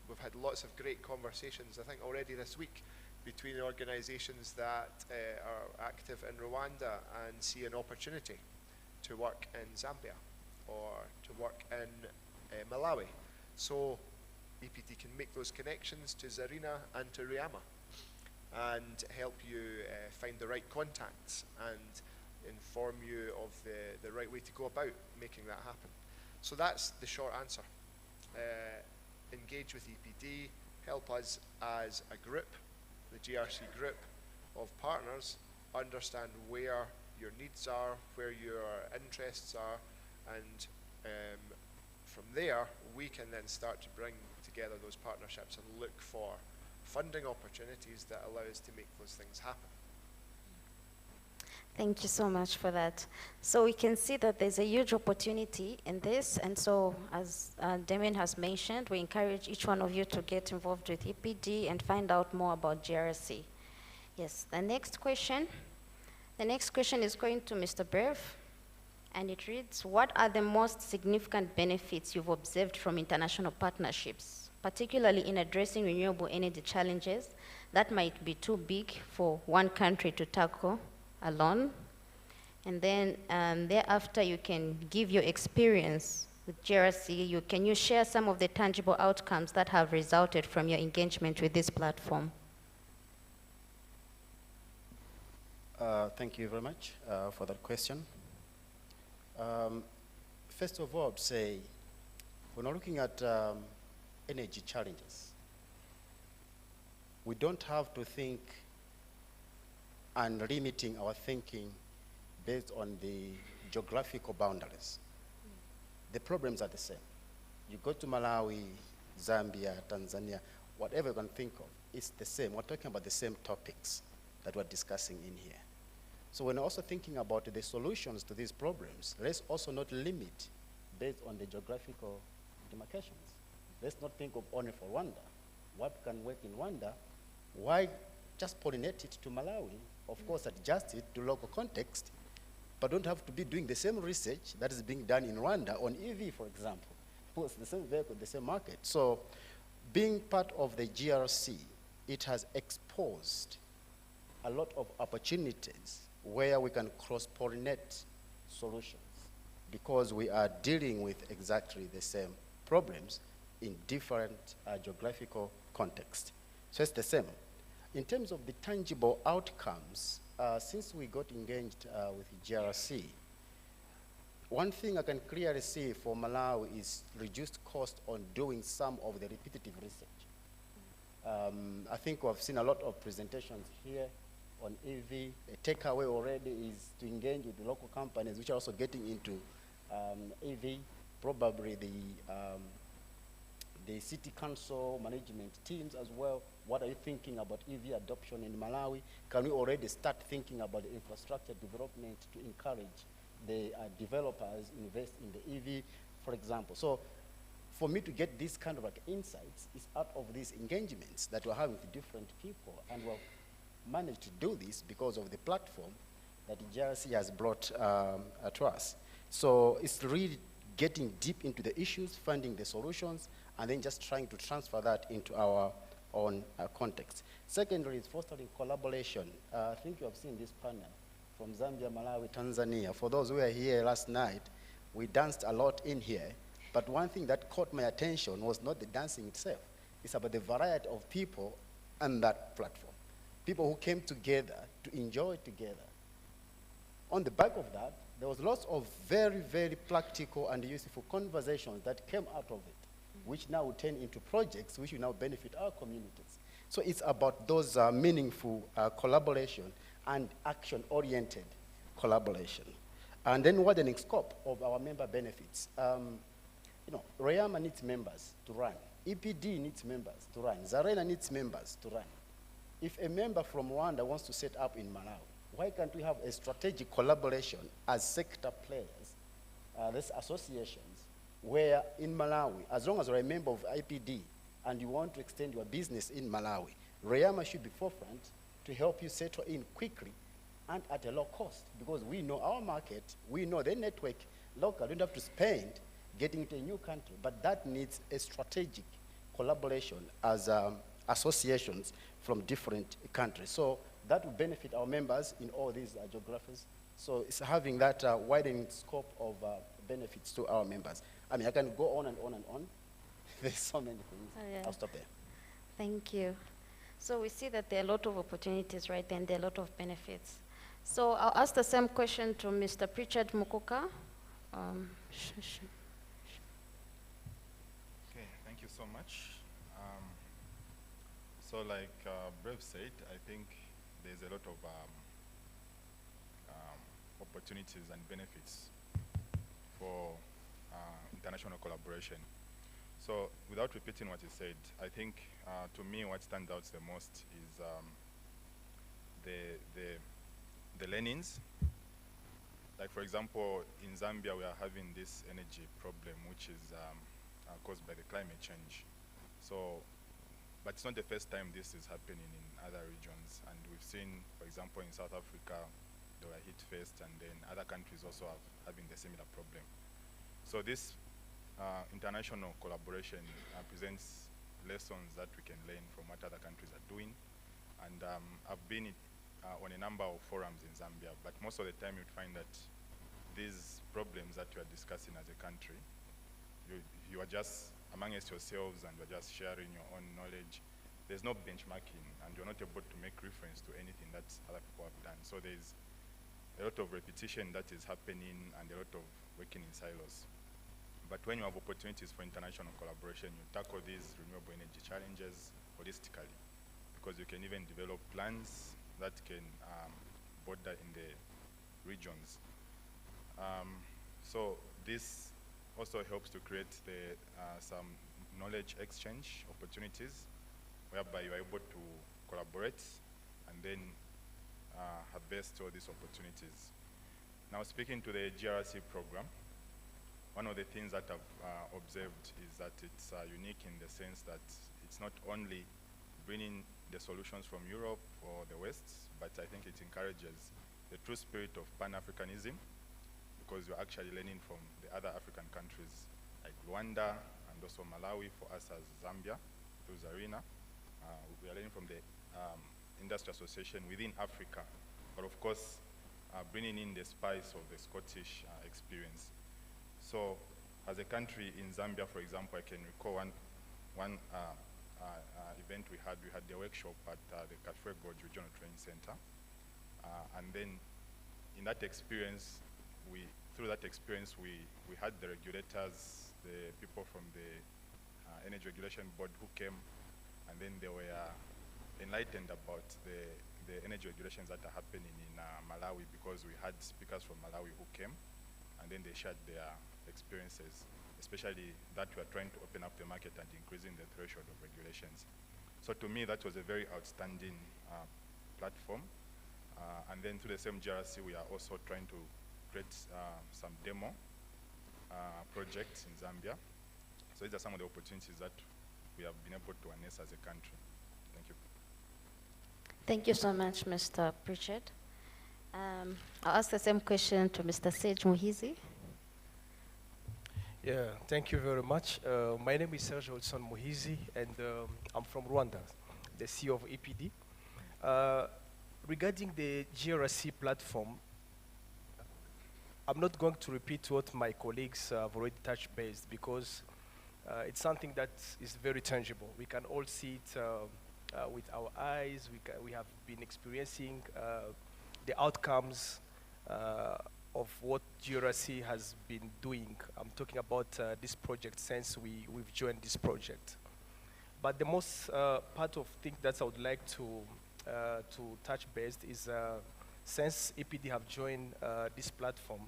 We've had lots of great conversations, I think already this week, between organisations that are active in Rwanda and see an opportunity to work in Zambia or to work in Malawi. So EPD can make those connections to Zarina and to Riama and help you find the right contacts and inform you of the right way to go about making that happen. So that's the short answer. Engage with EPD, help us as a group the GRC group of partners understand where your needs are, where your interests are, and from there we can then start to bring together those partnerships and look for funding opportunities that allow us to make those things happen. Thank you so much for that. So we can see that there's a huge opportunity in this, and so as Damien has mentioned, we encourage each one of you to get involved with EPD and find out more about GRC. Yes, the next question is going to Mr. Brave, and it reads, what are the most significant benefits you've observed from international partnerships, particularly in addressing renewable energy challenges that might be too big for one country to tackle alone? And then thereafter you can give your experience with GRC. Can you share some of the tangible outcomes that have resulted from your engagement with this platform? Thank you very much for that question. First of all, I'd say when we're looking at energy challenges, we don't have to think and limiting our thinking based on the geographical boundaries. The problems are the same. You go to Malawi, Zambia, Tanzania, whatever you can think of, it's the same. We're talking about the same topics that we're discussing in here. So when we're also thinking about the solutions to these problems, let's also not limit based on the geographical demarcations. Let's not think of only for Rwanda. What can work in Rwanda? Why just pollinate it to Malawi? Of course, adjust it to local context, but don't have to be doing the same research that is being done in Rwanda on EV, for example. It's the same vehicle, the same market. So being part of the GRC, it has exposed a lot of opportunities where we can cross-pollinate solutions because we are dealing with exactly the same problems in different geographical contexts. So it's the same. In terms of the tangible outcomes, since we got engaged with GRC, one thing I can clearly see for Malawi is reduced cost on doing some of the repetitive research. I think we've seen a lot of presentations here on EV. A takeaway already is to engage with the local companies which are also getting into EV, probably the city council management teams as well. What are you thinking about EV adoption in Malawi? Can we already start thinking about the infrastructure development to encourage the developers invest in the EV, for example? So for me to get these kind of like insights is out of these engagements that we're having with different people, and we've managed to do this because of the platform that the GRC has brought to us. So it's really getting deep into the issues, finding the solutions, and then just trying to transfer that into our own context. Secondly is fostering collaboration. I think you have seen this panel from Zambia, Malawi, Tanzania. For those who were here last night, we danced a lot in here, but one thing that caught my attention was not the dancing itself. It's about the variety of people on that platform. People who came together to enjoy together. On the back of that, there was lots of very, very practical and useful conversations that came out of it, which now will turn into projects which will now benefit our communities. So it's about those meaningful collaboration and action-oriented collaboration. And then widening scope of our member benefits. REAMA needs members to run. EPD needs members to run. Zarena needs members to run. If a member from Rwanda wants to set up in Malawi, why can't we have a strategic collaboration as sector players, these associations, where in Malawi, as long as you're a member of IPD and you want to extend your business in Malawi, REAMA should be forefront to help you settle in quickly and at a low cost, because we know our market, we know the network local, don't have to spend getting into a new country, but that needs a strategic collaboration as associations from different countries. So that will benefit our members in all these geographies. So it's having that widening scope of benefits to our members. I mean, I can go on and on and on. There's so many things. Oh, yeah. I'll stop there. Thank you. So we see that there are a lot of opportunities, right, and there are a lot of benefits. So I'll ask the same question to Mr. Pritchard Mukuka. Okay, thank you so much. So like Brave said, I think there's a lot of opportunities and benefits for international collaboration. So without repeating what he said, I think to me what stands out the most is the learnings. Like for example, in Zambia we are having this energy problem which is caused by the climate change. So, but it's not the first time this is happening in other regions, and we've seen, for example, in South Africa, they were hit first, and then other countries also are having the similar problem. So this international collaboration presents lessons that we can learn from what other countries are doing, and I've been on a number of forums in Zambia, but most of the time you'd find that these problems that you are discussing as a country, you are just amongst yourselves and you're just sharing your own knowledge. There's no benchmarking, and you're not able to make reference to anything that other people have done. So there's a lot of repetition that is happening and a lot of working in silos. But when you have opportunities for international collaboration, you tackle these renewable energy challenges holistically, because you can even develop plans that can border in the regions. So this also helps to create some knowledge exchange opportunities whereby you are able to collaborate and then harvest all these opportunities. Now speaking to the GRC program, one of the things that I've observed is that it's unique in the sense that it's not only bringing the solutions from Europe or the West, but I think it encourages the true spirit of Pan-Africanism, because you're actually learning from the other African countries like Rwanda and also Malawi for us as Zambia through Zarina. We are learning from the industry association within Africa, but of course bringing in the spice of the Scottish experience. So as a country in Zambia, for example, I can recall one event we had the workshop at the Kafue Gorge Regional Training Center. And then in that experience, through that experience, we had the regulators, the people from the Energy Regulation Board who came, and then they were enlightened about the energy regulations that are happening in Malawi, because we had speakers from Malawi who came, and then they shared their experiences, especially that we are trying to open up the market and increasing the threshold of regulations. So to me, that was a very outstanding platform. And then through the same GRC, we are also trying to create some demo projects in Zambia. So these are some of the opportunities that we have been able to harness as a country. Thank you. Thank you so much, Mr. Pritchard. I'll ask the same question to Mr. Sage Muhizi. Yeah, thank you very much. My name is Serge Olson Muhizi, and I'm from Rwanda, the CEO of EPD. Regarding the GRC platform, I'm not going to repeat what my colleagues have already touched base, because it's something that is very tangible. We can all see it with our eyes. We have been experiencing the outcomes of what GRC has been doing. I'm talking about this project since we've joined this project. But the most part of thing that I would like to touch base is since EPD have joined this platform,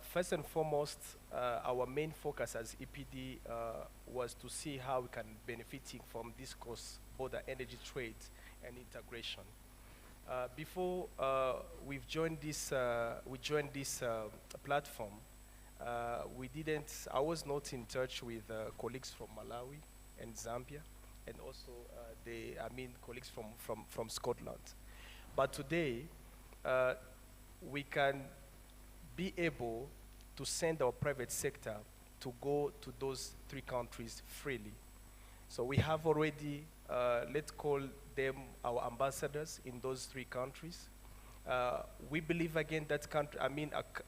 first and foremost, our main focus as EPD was to see how we can benefiting from this cross-border energy trade and integration. Before we joined this platform, I was not in touch with colleagues from Malawi and Zambia, and also colleagues from Scotland. But today, we can be able to send our private sector to go to those 3 countries freely. So we have already, let's call them our ambassadors in those 3 countries. We believe again that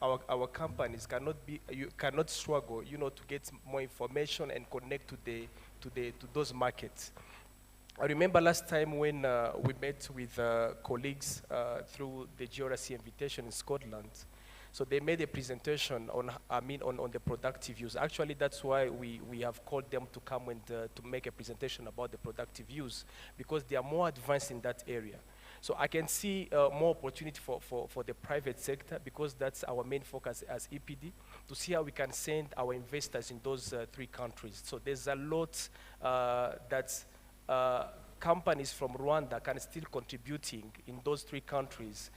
our companies cannot struggle, to get more information and connect to those markets. I remember last time when we met with colleagues through the GRC invitation in Scotland, So they made a presentation on, on the productive use. Actually, that's why we have called them to come and to make a presentation about the productive use, because they are more advanced in that area. So I can see more opportunity for the private sector, because that's our main focus as EPD, to see how we can send our investors in those 3 countries. So there's a lot that companies from Rwanda can still contributing in those 3 countries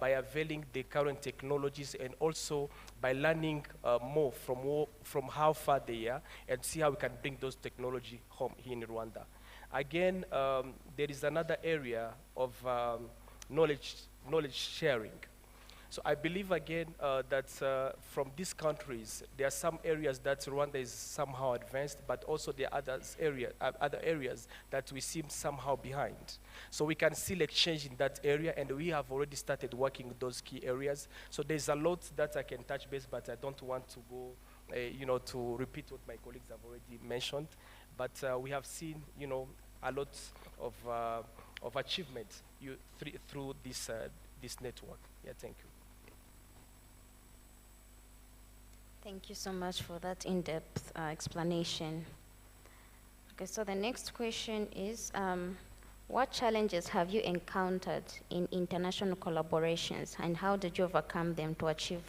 by availing the current technologies, and also by learning more from how far they are, and see how we can bring those technology home here in Rwanda. Again, there is another area of knowledge sharing. So I believe again that from these countries, there are some areas that Rwanda is somehow advanced, but also there are other areas that we seem somehow behind. So we can still exchange in that area, and we have already started working with those key areas. So there's a lot that I can touch base, but I don't want to go, to repeat what my colleagues have already mentioned. But we have seen, a lot of achievement through this network. Yeah, thank you. Thank you so much for that in-depth explanation. Okay, so the next question is, what challenges have you encountered in international collaborations, and how did you overcome them to achieve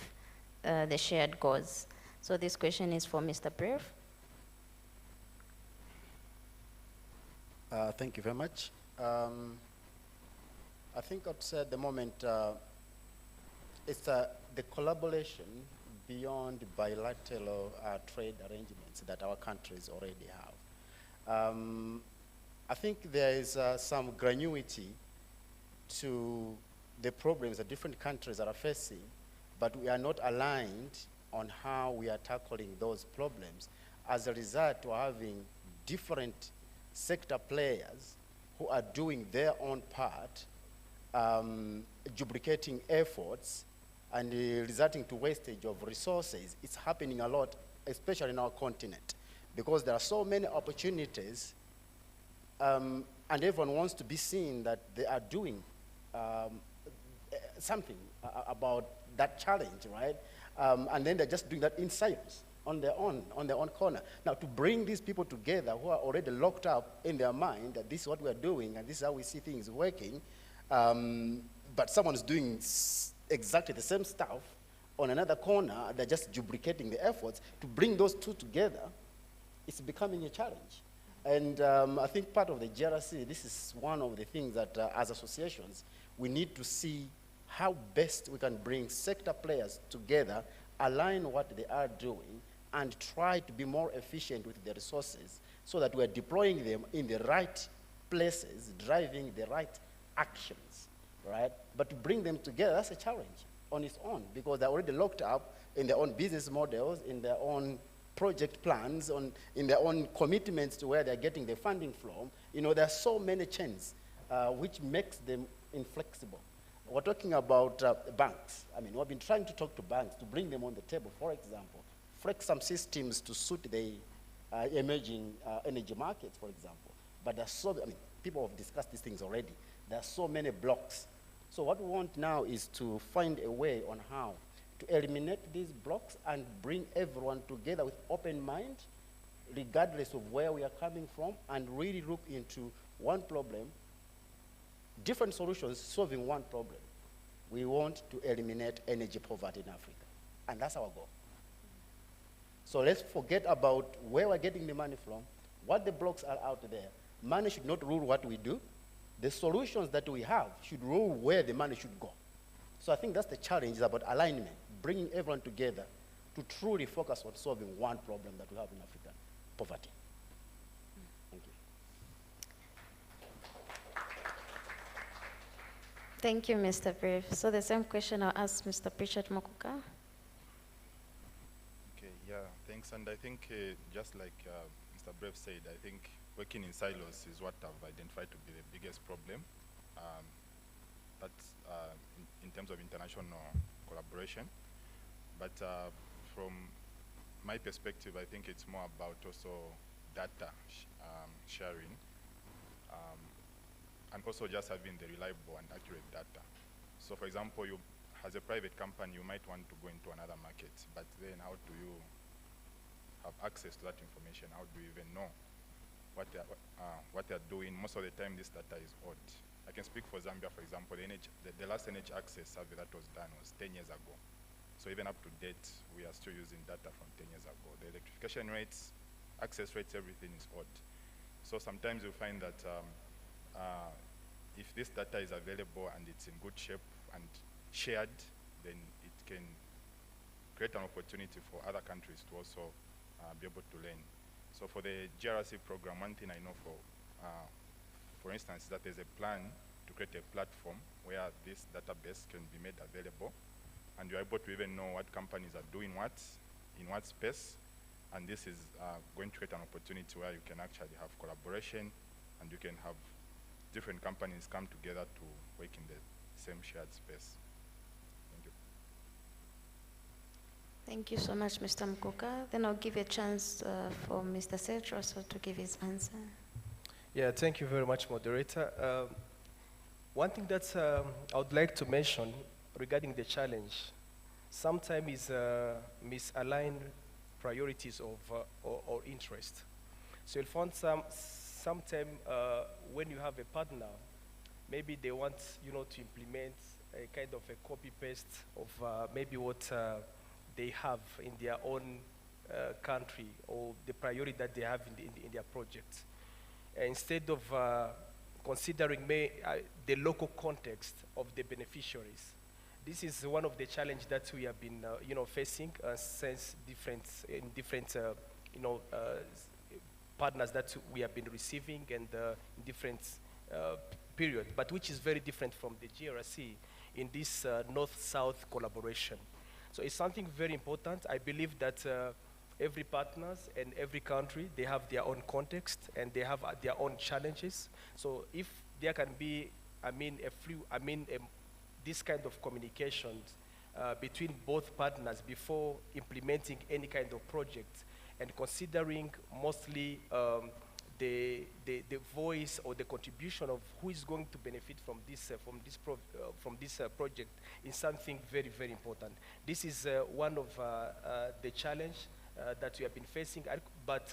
the shared goals? So this question is for Mr. Brave. Thank you very much. I think I'd say at the moment, it's the collaboration beyond bilateral trade arrangements that our countries already have. I think there is some granularity to the problems that different countries are facing, but we are not aligned on how we are tackling those problems. As a result, we're having different sector players who are doing their own part, duplicating efforts, and resulting to wastage of resources. It's happening a lot, especially in our continent, because there are so many opportunities, and everyone wants to be seen that they are doing something about that challenge, right? And then they're just doing that in silence, on their own corner. Now, to bring these people together who are already locked up in their mind that this is what we're doing and this is how we see things working, but someone's doing exactly the same stuff on another corner, they're just duplicating the efforts. To bring those two together, it's becoming a challenge. And I think part of the GRC, this is one of the things that as associations, we need to see how best we can bring sector players together, align what they are doing, and try to be more efficient with the resources so that we're deploying them in the right places, driving the right actions, right? But to bring them together, that's a challenge on its own, because they're already locked up in their own business models, in their own project plans, in their own commitments to where they're getting their funding from. There are so many chains which makes them inflexible. We're talking about banks. We've been trying to talk to banks to bring them on the table, for example, flex some systems to suit the emerging energy markets, for example. But there's people have discussed these things already. There are so many blocks. So what we want now is to find a way on how to eliminate these blocks and bring everyone together with open mind, regardless of where we are coming from, and really look into one problem, different solutions solving one problem. We want to eliminate energy poverty in Africa, and that's our goal. So let's forget about where we're getting the money from, what the blocks are out there. Money should not rule what we do. The solutions that we have should rule where the money should go. So I think that's the challenge, is about alignment, bringing everyone together to truly focus on solving one problem that we have in Africa, poverty. Thank you. Thank you, Mr. Brave. So the same question I'll ask Mr. Pritchard Mokuka. Okay, yeah, thanks. And I think just like Mr. Brave said, I think working in silos is what I've identified to be the biggest problem. That's in terms of international collaboration. But from my perspective, I think it's more about also data sharing, and also just having the reliable and accurate data. So for example, you as a private company, you might want to go into another market, but then how do you have access to that information? How do you even know what they're doing? Most of the time, this data is odd. I can speak for Zambia, for example. The last NH access survey that was done was 10 years ago. So even up to date, we are still using data from 10 years ago. The electrification rates, access rates, everything is odd. So sometimes you find that if this data is available and it's in good shape and shared, then it can create an opportunity for other countries to also be able to learn. So for the GRC program, one thing I know for instance, that there's a plan to create a platform where this database can be made available, and you're able to even know what companies are doing what, in what space, and this is going to create an opportunity where you can actually have collaboration, and you can have different companies come together to work in the same shared space. Thank you. Thank you so much, Mr. Mkuka. Then I'll give a chance for Mr. Seth also to give his answer. Yeah, thank you very much, moderator. One thing that I would like to mention regarding the challenge, sometimes is misaligned priorities of or interest. So you'll find sometime when you have a partner, maybe they want to implement a kind of a copy paste of maybe what they have in their own country or the priority that they have in their project. Instead of considering the local context of the beneficiaries. This is one of the challenges that we have been facing since different partners that we have been receiving and in different period, but which is very different from the GRC in this north-south collaboration. So it's something very important. I believe that every partners and every country, they have their own context and they have their own challenges. So if there can be, this kind of communications between both partners before implementing any kind of project and considering mostly the voice or the contribution of who is going to benefit from this project is something very, very important. This is one of the challenge that we have been facing, but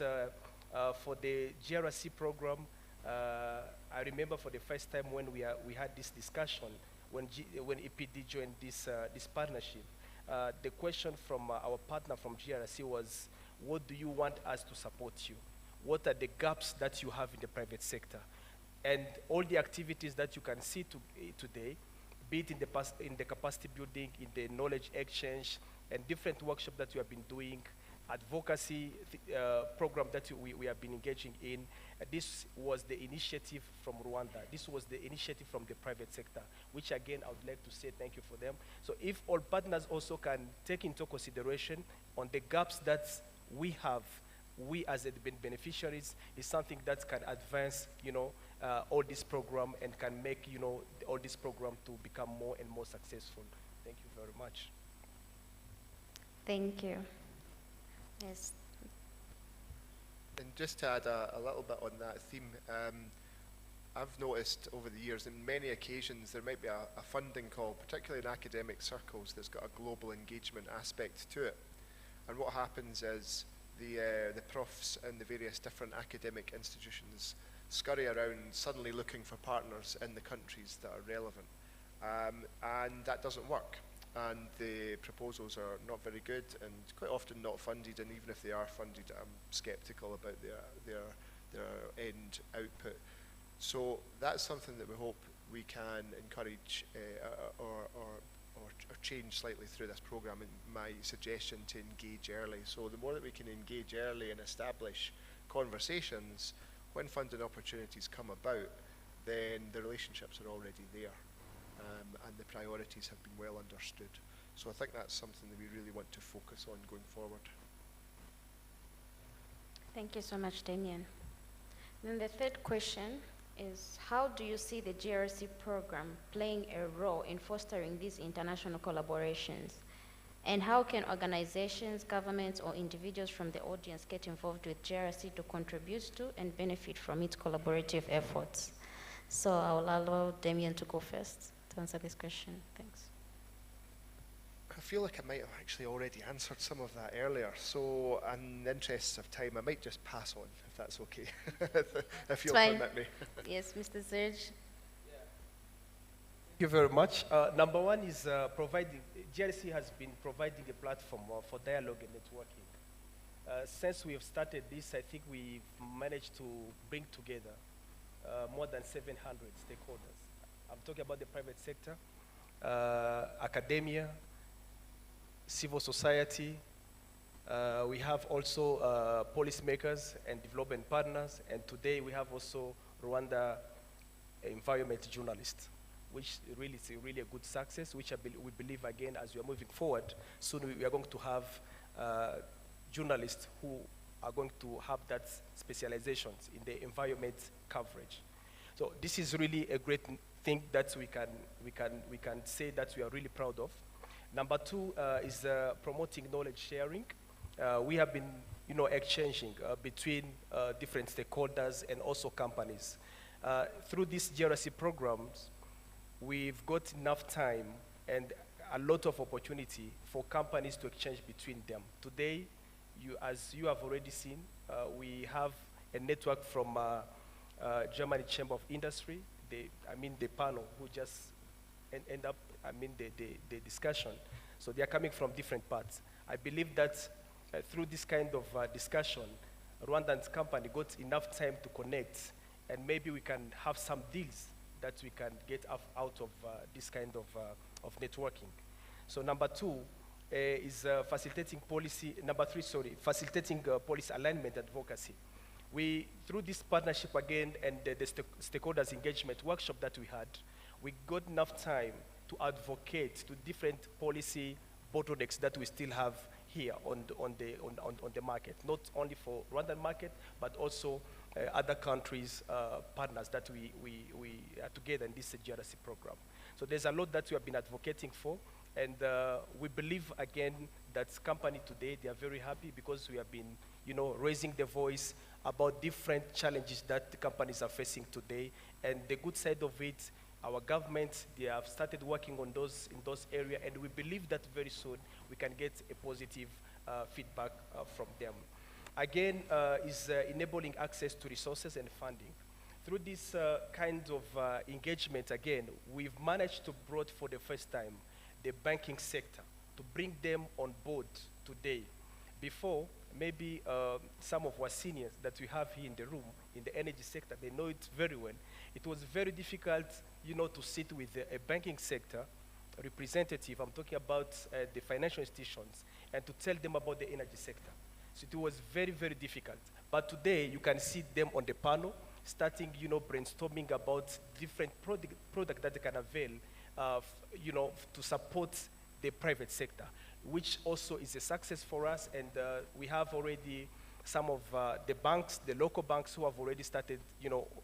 for the GRC program, I remember for the first time when we had this discussion, when EPD joined this partnership, the question from our partner from GRC was, what do you want us to support you? What are the gaps that you have in the private sector? And all the activities that you can see today, be it in the capacity building, in the knowledge exchange, and different workshops that we have been doing, advocacy program that we have been engaging in. This was the initiative from Rwanda. This was the initiative from the private sector, which again, I would like to say thank you for them. So if all partners also can take into consideration on the gaps that we have, we as the beneficiaries, is something that can advance, all this program and can make, all this program to become more and more successful. Thank you very much. Thank you. Yes. And just to add a little bit on that theme, I've noticed over the years, in many occasions, there might be a funding call, particularly in academic circles, that's got a global engagement aspect to it. And what happens is the profs in the various different academic institutions scurry around suddenly looking for partners in the countries that are relevant. And that doesn't work. And the proposals are not very good and quite often not funded, and even if they are funded, I'm sceptical about their end output. So that's something that we hope we can encourage or change slightly through this program, and my suggestion to engage early. So the more that we can engage early and establish conversations, when funding opportunities come about, then the relationships are already there. And the priorities have been well understood. So I think that's something that we really want to focus on going forward. Thank you so much, Damien. Then the third question is, how do you see the GRC program playing a role in fostering these international collaborations? And how can organizations, governments, or individuals from the audience get involved with GRC to contribute to and benefit from its collaborative efforts? So I will allow Damien to go first to answer this question. Thanks. I feel like I might have actually already answered some of that earlier. So, in the interests of time, I might just pass on, if that's okay, if you'll permit me. Yes, Mr. Serge. Thank you very much. Number one is GRC has been providing a platform for dialogue and networking. Since we have started this, I think we've managed to bring together more than 700 stakeholders. I'm talking about the private sector, academia, civil society. We have also policymakers and development partners, and today we have also Rwanda environment journalists, which really is really a good success, which we believe, again, as we are moving forward, soon we are going to have journalists who are going to have that specializations in the environment coverage. So this is really a great thing that we can say that we are really proud of. Number two is promoting knowledge sharing. We have been, exchanging between different stakeholders and also companies. Through these GRC programs, we've got enough time and a lot of opportunity for companies to exchange between them. Today, as you have already seen, we have a network from Germany Chamber of Industry, the panel who just end up, the discussion. So they are coming from different parts. I believe that through this kind of discussion, Rwandan's company got enough time to connect, and maybe we can have some deals that we can get out of this kind of networking. So number two is facilitating policy, facilitating policy alignment advocacy. Through this partnership again and the stakeholders engagement workshop that we had, we got enough time to advocate to different policy bottlenecks that we still have here on the market, not only for Rwandan market, but also other countries, partners that we are together in this GRC program. So there's a lot that we have been advocating for, and we believe, again, that company today, they are very happy because we have been, raising the voice about different challenges that the companies are facing today. And the good side of it, our government, they have started working on in those areas, and we believe that very soon we can get a positive feedback from them. Again, is enabling access to resources and funding. Through this kind of engagement, again, we've managed to bring for the first time the banking sector, to bring them on board today. Before, maybe some of our seniors that we have here in the room, in the energy sector, they know it very well. It was very difficult, to sit with a banking sector representative, I'm talking about the financial institutions, and to tell them about the energy sector. So it was very, very difficult. But today, you can see them on the panel, starting, brainstorming about different product that they can avail, to support the private sector, which also is a success for us. And we have already some of the banks, the local banks, who have already started,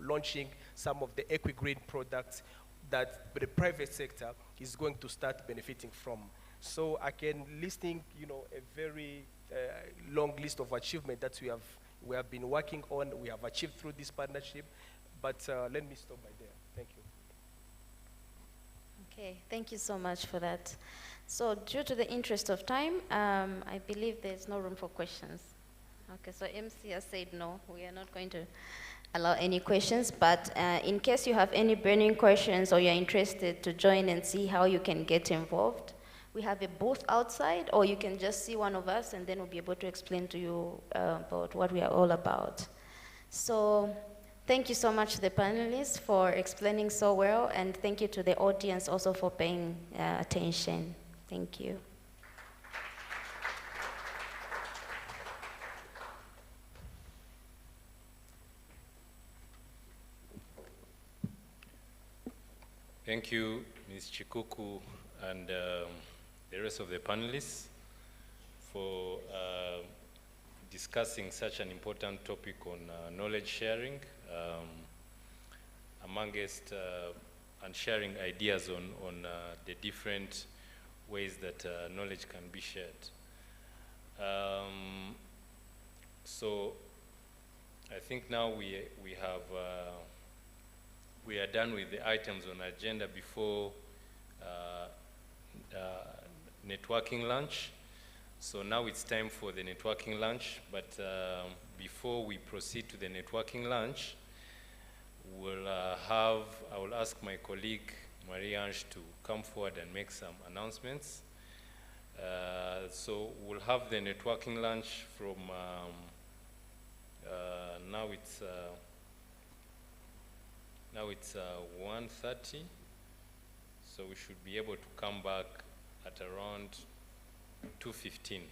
launching some of the equi-green products that the private sector is going to start benefiting from. So I can listing, a very long list of achievements that we have been working on, we have achieved through this partnership. But let me stop by there. Thank you. Okay, thank you so much for that. So due to the interest of time, I believe there's no room for questions. Okay, so MC has said no, we are not going to allow any questions, but in case you have any burning questions or you're interested to join and see how you can get involved, we have a booth outside, or you can just see one of us and then we'll be able to explain to you about what we are all about. So thank you so much to the panelists for explaining so well, and thank you to the audience also for paying attention. Thank you. Thank you, Ms. Chikuku, and the rest of the panelists for discussing such an important topic on knowledge sharing amongst and sharing ideas on the different ways that knowledge can be shared. So I think now we are done with the items on agenda before networking lunch. So now it's time for the networking lunch, but before we proceed to the networking lunch, I will ask my colleague Marie-Ange to come forward and make some announcements. So we'll have the networking lunch from now it's 1:30, so we should be able to come back at around 2:15.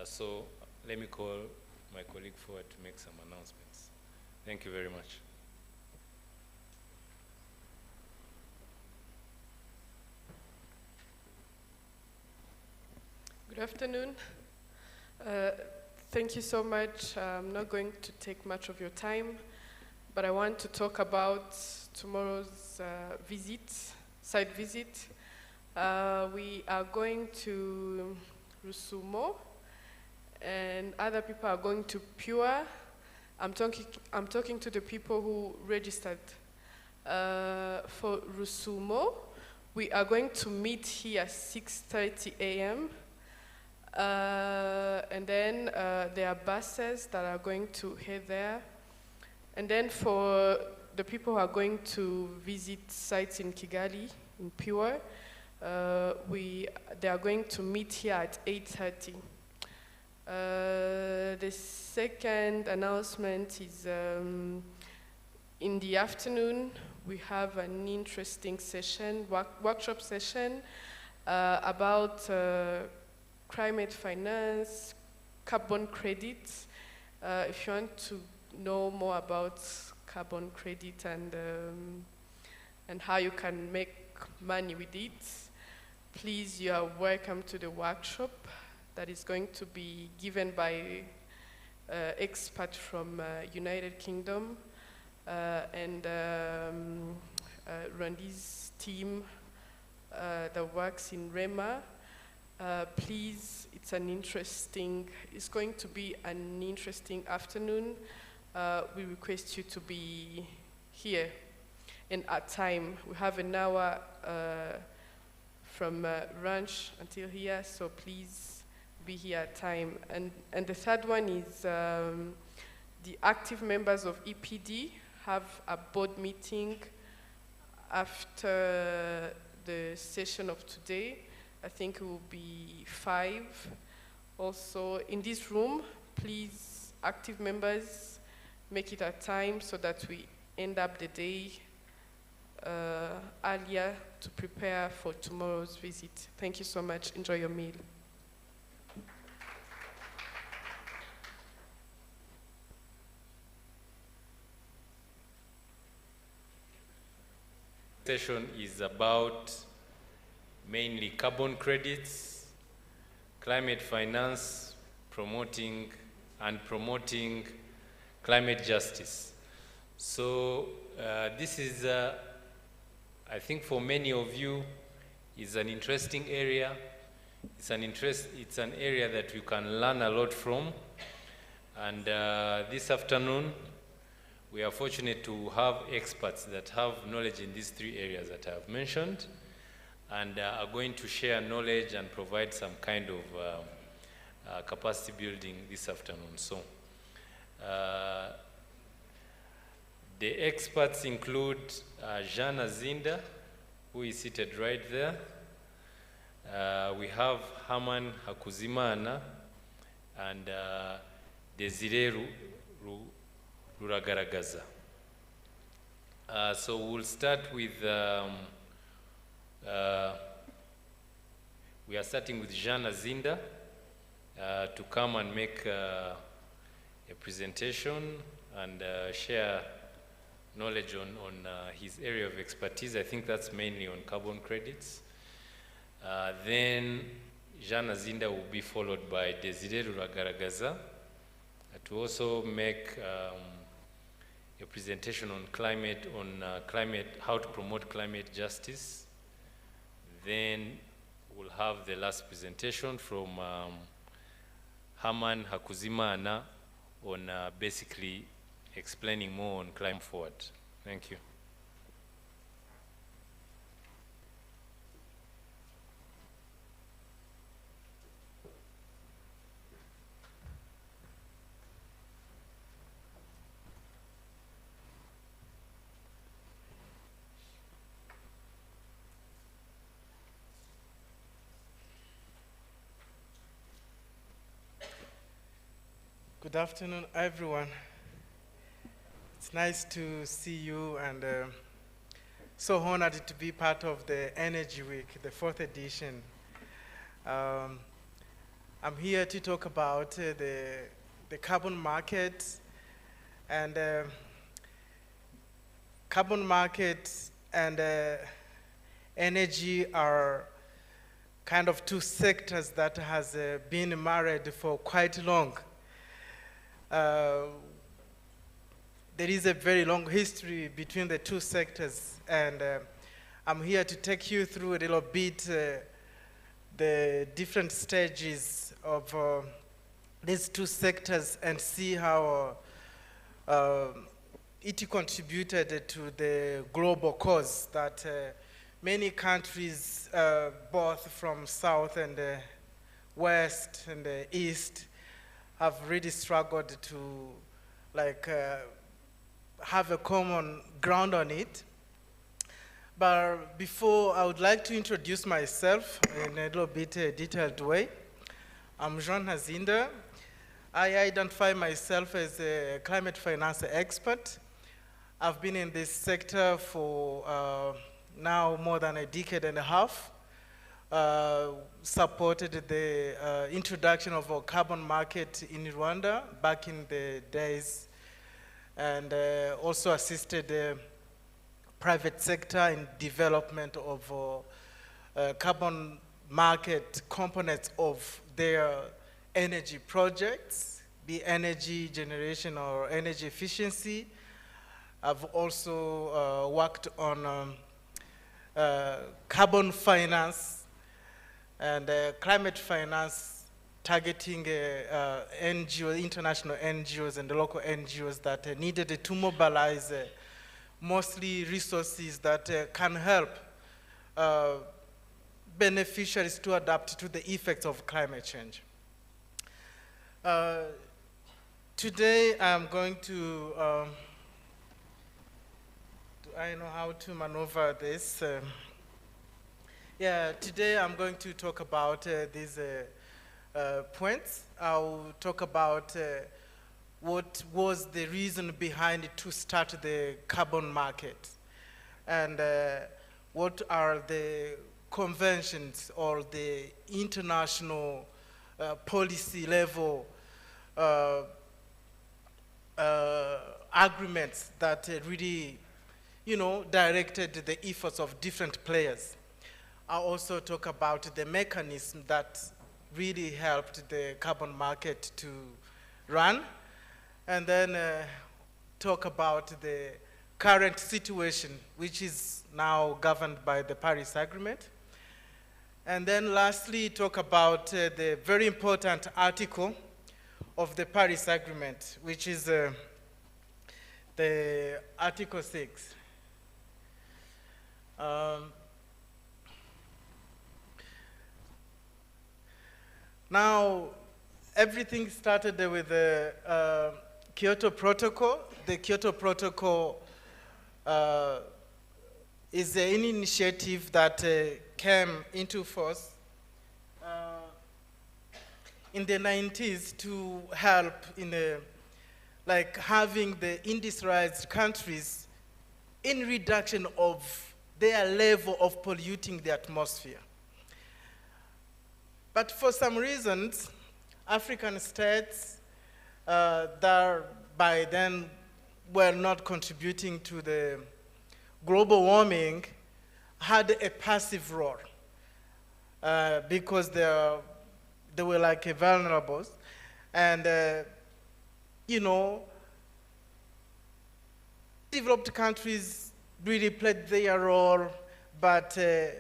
So let me call my colleague forward to make some announcements. Thank you very much. Good afternoon. Thank you so much. I'm not going to take much of your time, but I want to talk about tomorrow's site visit. We are going to Rusumo, and other people are going to Pure. I'm talking to the people who registered. For Rusumo, we are going to meet here at 6:30 a.m. And then there are buses that are going to head there. And then for the people who are going to visit sites in Kigali, in Pure, they are going to meet here at 8:30. The second announcement is in the afternoon, we have an interesting session, workshop session about climate finance, carbon credits. If you want to know more about carbon credit and how you can make money with it, please, you are welcome to the workshop that is going to be given by experts from United Kingdom and Randy's team that works in REMA. Please, it's going to be an interesting afternoon. We request you to be here. And at time, we have an hour from lunch until here, so please be here at time. And the third one is the active members of EPD have a board meeting after the session of today. I think it will be 5. Also, in this room, please, active members, make it a time so that we end up the day earlier to prepare for tomorrow's visit. Thank you so much. Enjoy your meal. Session is about mainly carbon credits, climate finance, promoting climate justice. So this is, I think for many of you, is an interesting area. It's an area that you can learn a lot from. And this afternoon, we are fortunate to have experts that have knowledge in these 3 areas that I have mentioned, and are going to share knowledge and provide some kind of capacity building this afternoon. So the experts include Jean Azinda, who is seated right there. We have Haman Hakuzimana and Desire Ruragaragaza. So we'll start with we are starting with Jean Azinda to come and make a presentation and share knowledge on his area of expertise. I think that's mainly on carbon credits. Then Jean Azinda will be followed by Desire Ruragaragaza to also make a presentation on how to promote climate justice. Then we'll have the last presentation from Haman Hakuzimana on basically explaining more on climate forward. Thank you. Good afternoon, everyone. It's nice to see you and so honored to be part of the Energy Week, the 4th edition. I'm here to talk about the carbon market, and carbon market and energy are kind of two sectors that has been married for quite long. There is a very long history between the two sectors, and I'm here to take you through a little bit the different stages of these two sectors and see how it contributed to the global cause that many countries, both from South and West and East, have really struggled to have a common ground on it. But before, I would like to introduce myself in a little bit detailed way. I'm Jean Hazinda. I identify myself as a climate finance expert. I've been in this sector for now more than a decade and a half. Supported the introduction of a carbon market in Rwanda back in the days, and also assisted the private sector in development of carbon market components of their energy projects, be energy generation or energy efficiency. I've also worked on carbon finance and climate finance, targeting NGOs, international NGOs and local NGOs that needed to mobilize mostly resources that can help beneficiaries to adapt to the effects of climate change. Today I'm going to, do I know how to maneuver this? Yeah, today I'm going to talk about these points. I'll talk about what was the reason behind it to start the carbon market, and what are the conventions or the international policy level agreements that really, directed the efforts of different players. I'll also talk about the mechanism that really helped the carbon market to run, and then talk about the current situation, which is now governed by the Paris Agreement. And then lastly, talk about the very important article of the Paris Agreement, which is the Article 6. Now, everything started with the Kyoto Protocol. The Kyoto Protocol is an initiative that came into force in the 90s to help in having the industrialized countries in reduction of their level of polluting the atmosphere. But for some reasons, African states that by then were not contributing to the global warming had a passive role because they were like vulnerables. And, developed countries really played their role, but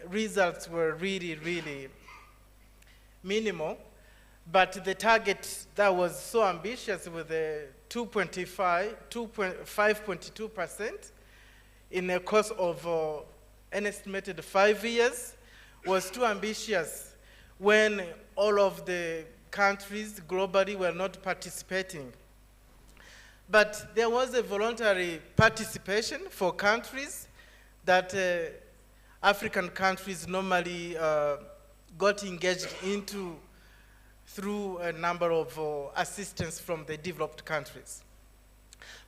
results were really, really minimal. But the target that was so ambitious with the 5.2% in a course of an estimated 5 years was too ambitious when all of the countries globally were not participating. But there was a voluntary participation for countries that African countries normally got engaged into through a number of assistance from the developed countries.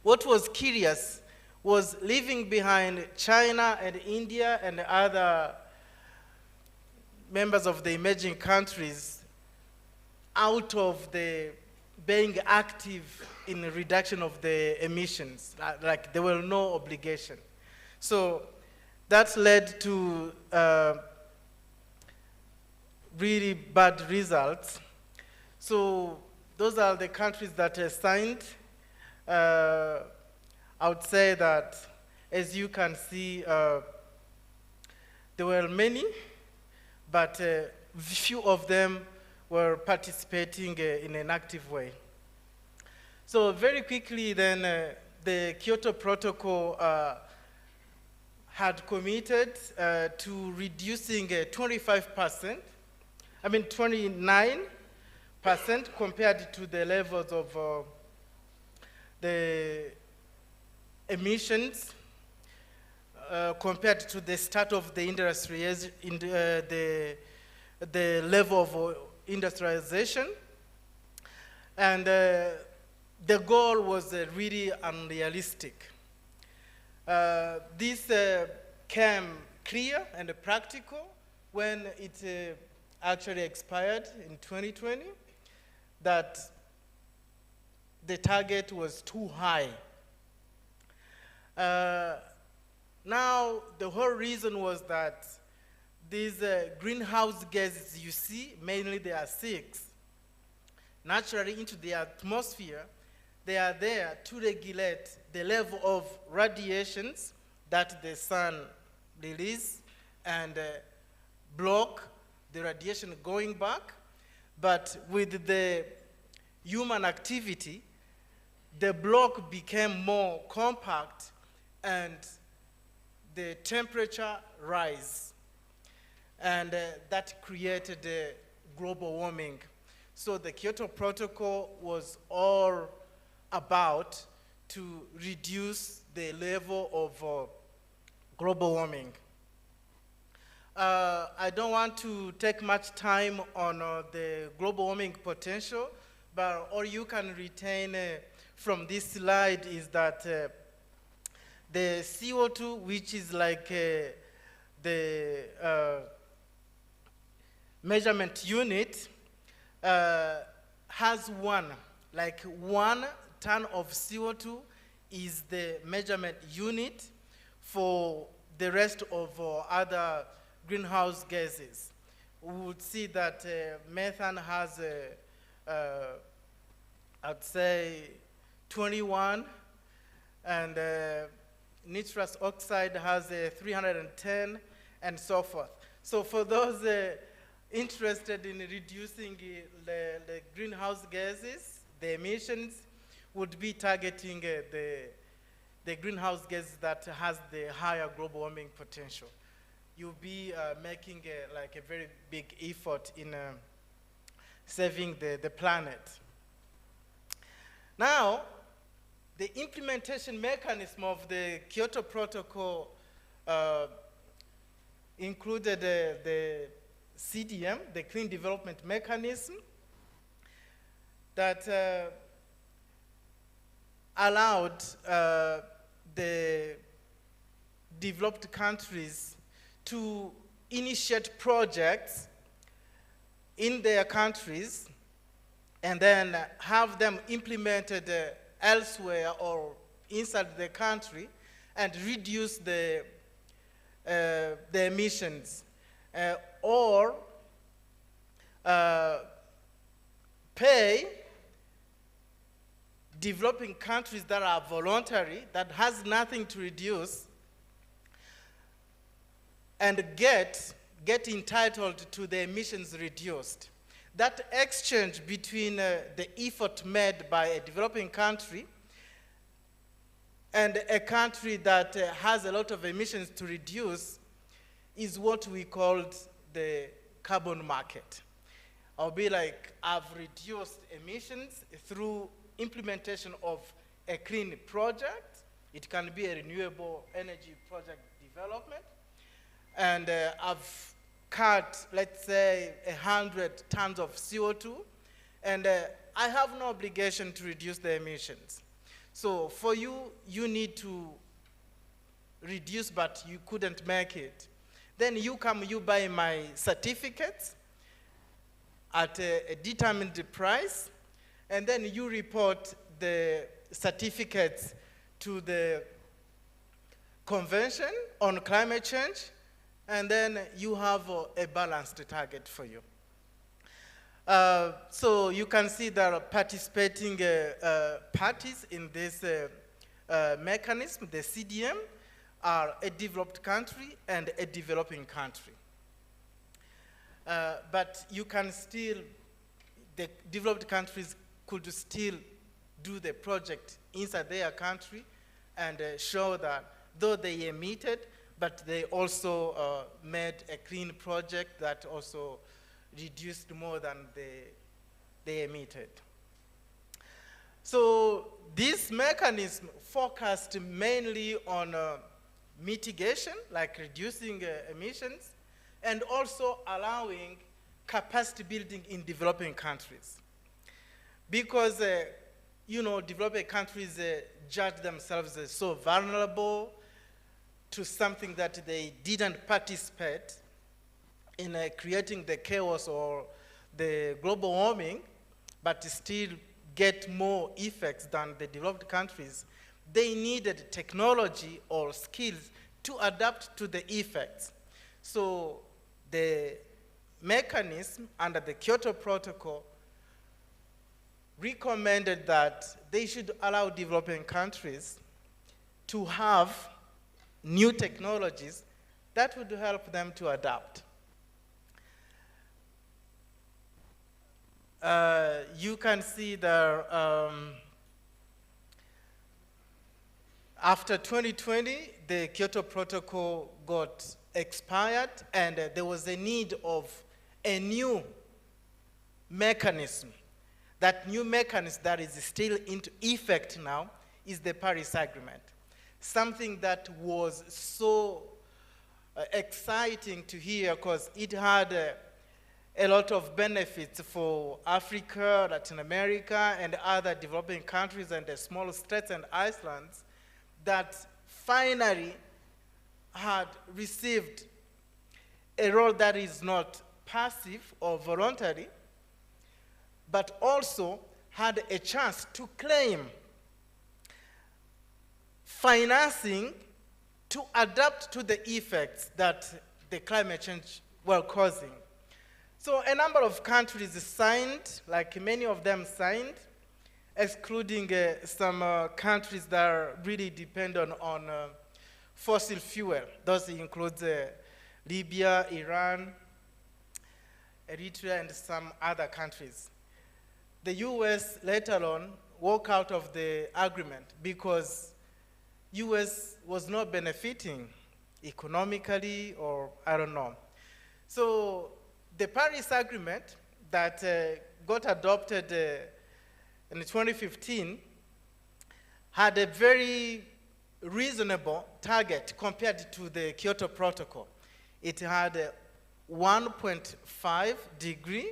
What was curious was leaving behind China and India and other members of the emerging countries out of the being active in the reduction of the emissions, like there were no obligation. So that led to really bad results. So those are the countries that signed. I would say that, as you can see, there were many, but few of them were participating in an active way. So very quickly then, the Kyoto Protocol had committed to reducing 29% compared to the levels of the emissions compared to the start of the industry, in the level of industrialization. And the goal was really unrealistic. This came clear and practical when it actually expired in 2020, that the target was too high. Now, the whole reason was that these greenhouse gases you see, mainly there are 6, naturally into the atmosphere. They are there to regulate the level of radiations that the sun releases and block the radiation going back. But with the human activity, the block became more compact and the temperature rise. And that created global warming. So the Kyoto Protocol was all about to reduce the level of global warming. I don't want to take much time on the global warming potential, but all you can retain from this slide is that the CO2, which is like the measurement unit, has one ton of CO2 is the measurement unit for the rest of other greenhouse gases. We would see that methane has, I'd say, 21, and nitrous oxide has 310, and so forth. So for those interested in reducing the greenhouse gases, the emissions would be targeting the greenhouse gas that has the higher global warming potential. You'll be making like a very big effort in saving the planet. Now, the implementation mechanism of the Kyoto Protocol included the CDM, the Clean Development Mechanism, that allowed the developed countries to initiate projects in their countries and then have them implemented elsewhere or inside the country and reduce the emissions, or pay developing countries that are voluntary, that has nothing to reduce, and get entitled to the emissions reduced. That exchange between the effort made by a developing country and a country that has a lot of emissions to reduce is what we called the carbon market. I'll be like, I've reduced emissions through implementation of a clean project. It can be a renewable energy project development. And I've cut, let's say, 100 tons of CO2, And I have no obligation to reduce the emissions. So for you, you need to reduce, but you couldn't make it. Then you come, you buy my certificates at a determined price, and then you report the certificates to the Convention on Climate Change, and then you have a balanced target for you. So you can see there are participating parties in this mechanism, the CDM, are a developed country and a developing country. But you can still, the developed countries could still do the project inside their country and show that though they emitted, but they also made a clean project that also reduced more than they emitted. So this mechanism focused mainly on mitigation, like reducing emissions, and also allowing capacity building in developing countries. Because, you know, developing countries judge themselves as so vulnerable to something that they didn't participate in creating the chaos or the global warming, but still get more effects than the developed countries. They needed technology or skills to adapt to the effects. So the mechanism under the Kyoto Protocol recommended that they should allow developing countries to have new technologies that would help them to adapt. You can see there, after 2020, the Kyoto Protocol got expired, and there was a need of a new mechanism. That new mechanism that is still into effect now is the Paris Agreement. Something that was so exciting to hear because it had a lot of benefits for Africa, Latin America, and other developing countries and the small states and islands that finally had received a role that is not passive or voluntary, but also had a chance to claim financing to adapt to the effects that the climate change were causing. So a number of countries signed, like many of them signed, excluding some countries that really depend on fossil fuel. Those include Libya, Iran, Eritrea, and some other countries. The US later on walked out of the agreement because US was not benefiting economically, or I don't know. So the Paris Agreement that got adopted in 2015 had a very reasonable target compared to the Kyoto Protocol. It had a 1.5 degree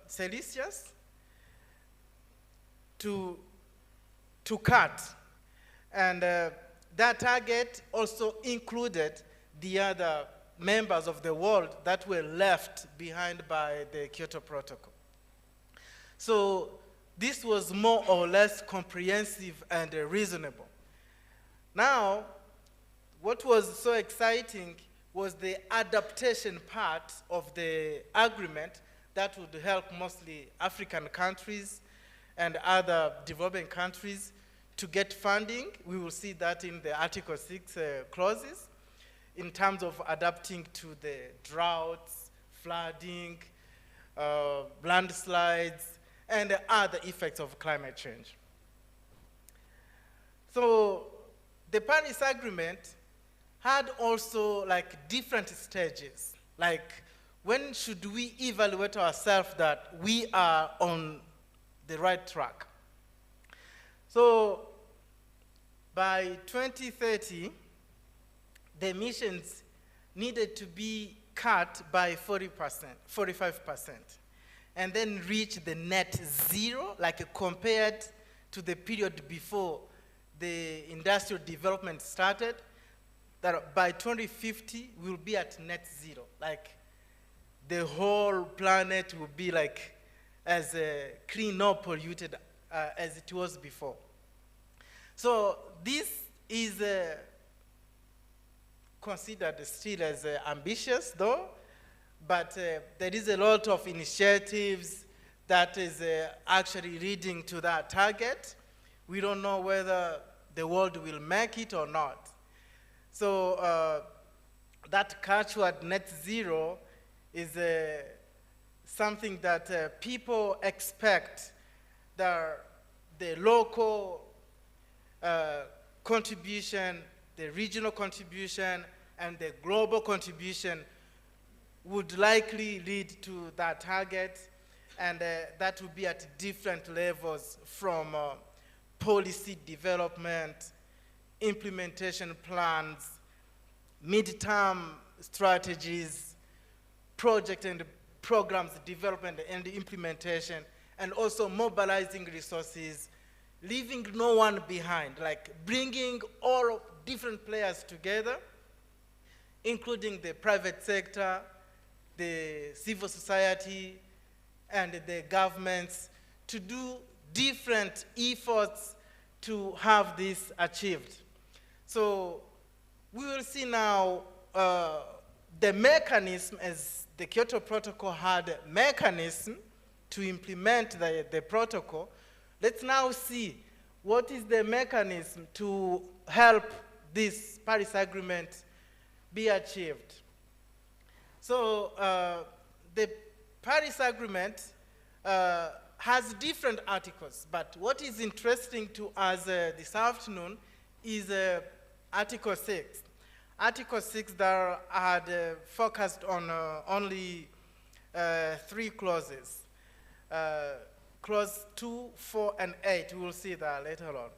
Celsius to cut. And that target also included the other members of the world that were left behind by the Kyoto Protocol. So this was more or less comprehensive and reasonable. Now, what was so exciting was the adaptation part of the agreement that would help mostly African countries and other developing countries to get funding. We will see that in the Article 6 clauses in terms of adapting to the droughts, flooding, landslides, and other effects of climate change. So the Paris Agreement had also like different stages. Like, when should we evaluate ourselves that we are on the right track? So by 2030, the emissions needed to be cut by 40%, 45%. and then reach the net zero, like compared to the period before the industrial development started, that by 2050 we'll be at net zero. Like the whole planet will be like as clean or polluted as it was before. So this is considered still as ambitious though, but there is a lot of initiatives that is actually leading to that target. We don't know whether the world will make it or not. So that catch toward net zero is something that people expect that the local contribution, the regional contribution, and the global contribution would likely lead to that target, and that would be at different levels from policy development, implementation plans, midterm strategies, project and programs development and implementation, and also mobilizing resources, leaving no one behind, like bringing all different players together, including the private sector, the civil society, and the governments, to do different efforts to have this achieved. So we will see now the mechanism, as the Kyoto Protocol had a mechanism to implement the protocol. Let's now see what is the mechanism to help this Paris Agreement be achieved. So the Paris Agreement has different articles, but what is interesting to us this afternoon is Article 6. Article 6 that had focused on only 3 clauses. Clause 2, 4, and 8, we will see that later on.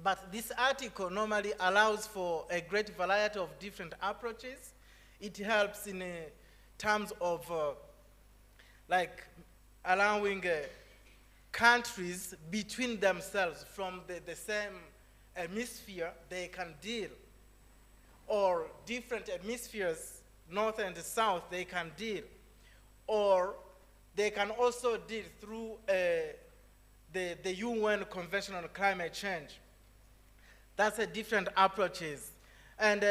But this article normally allows for a great variety of different approaches. It helps in terms of like allowing countries between themselves from the same hemisphere, they can deal, or different hemispheres, north and south, they can deal, or they can also deal through the UN Convention on Climate Change. That's a different approaches. And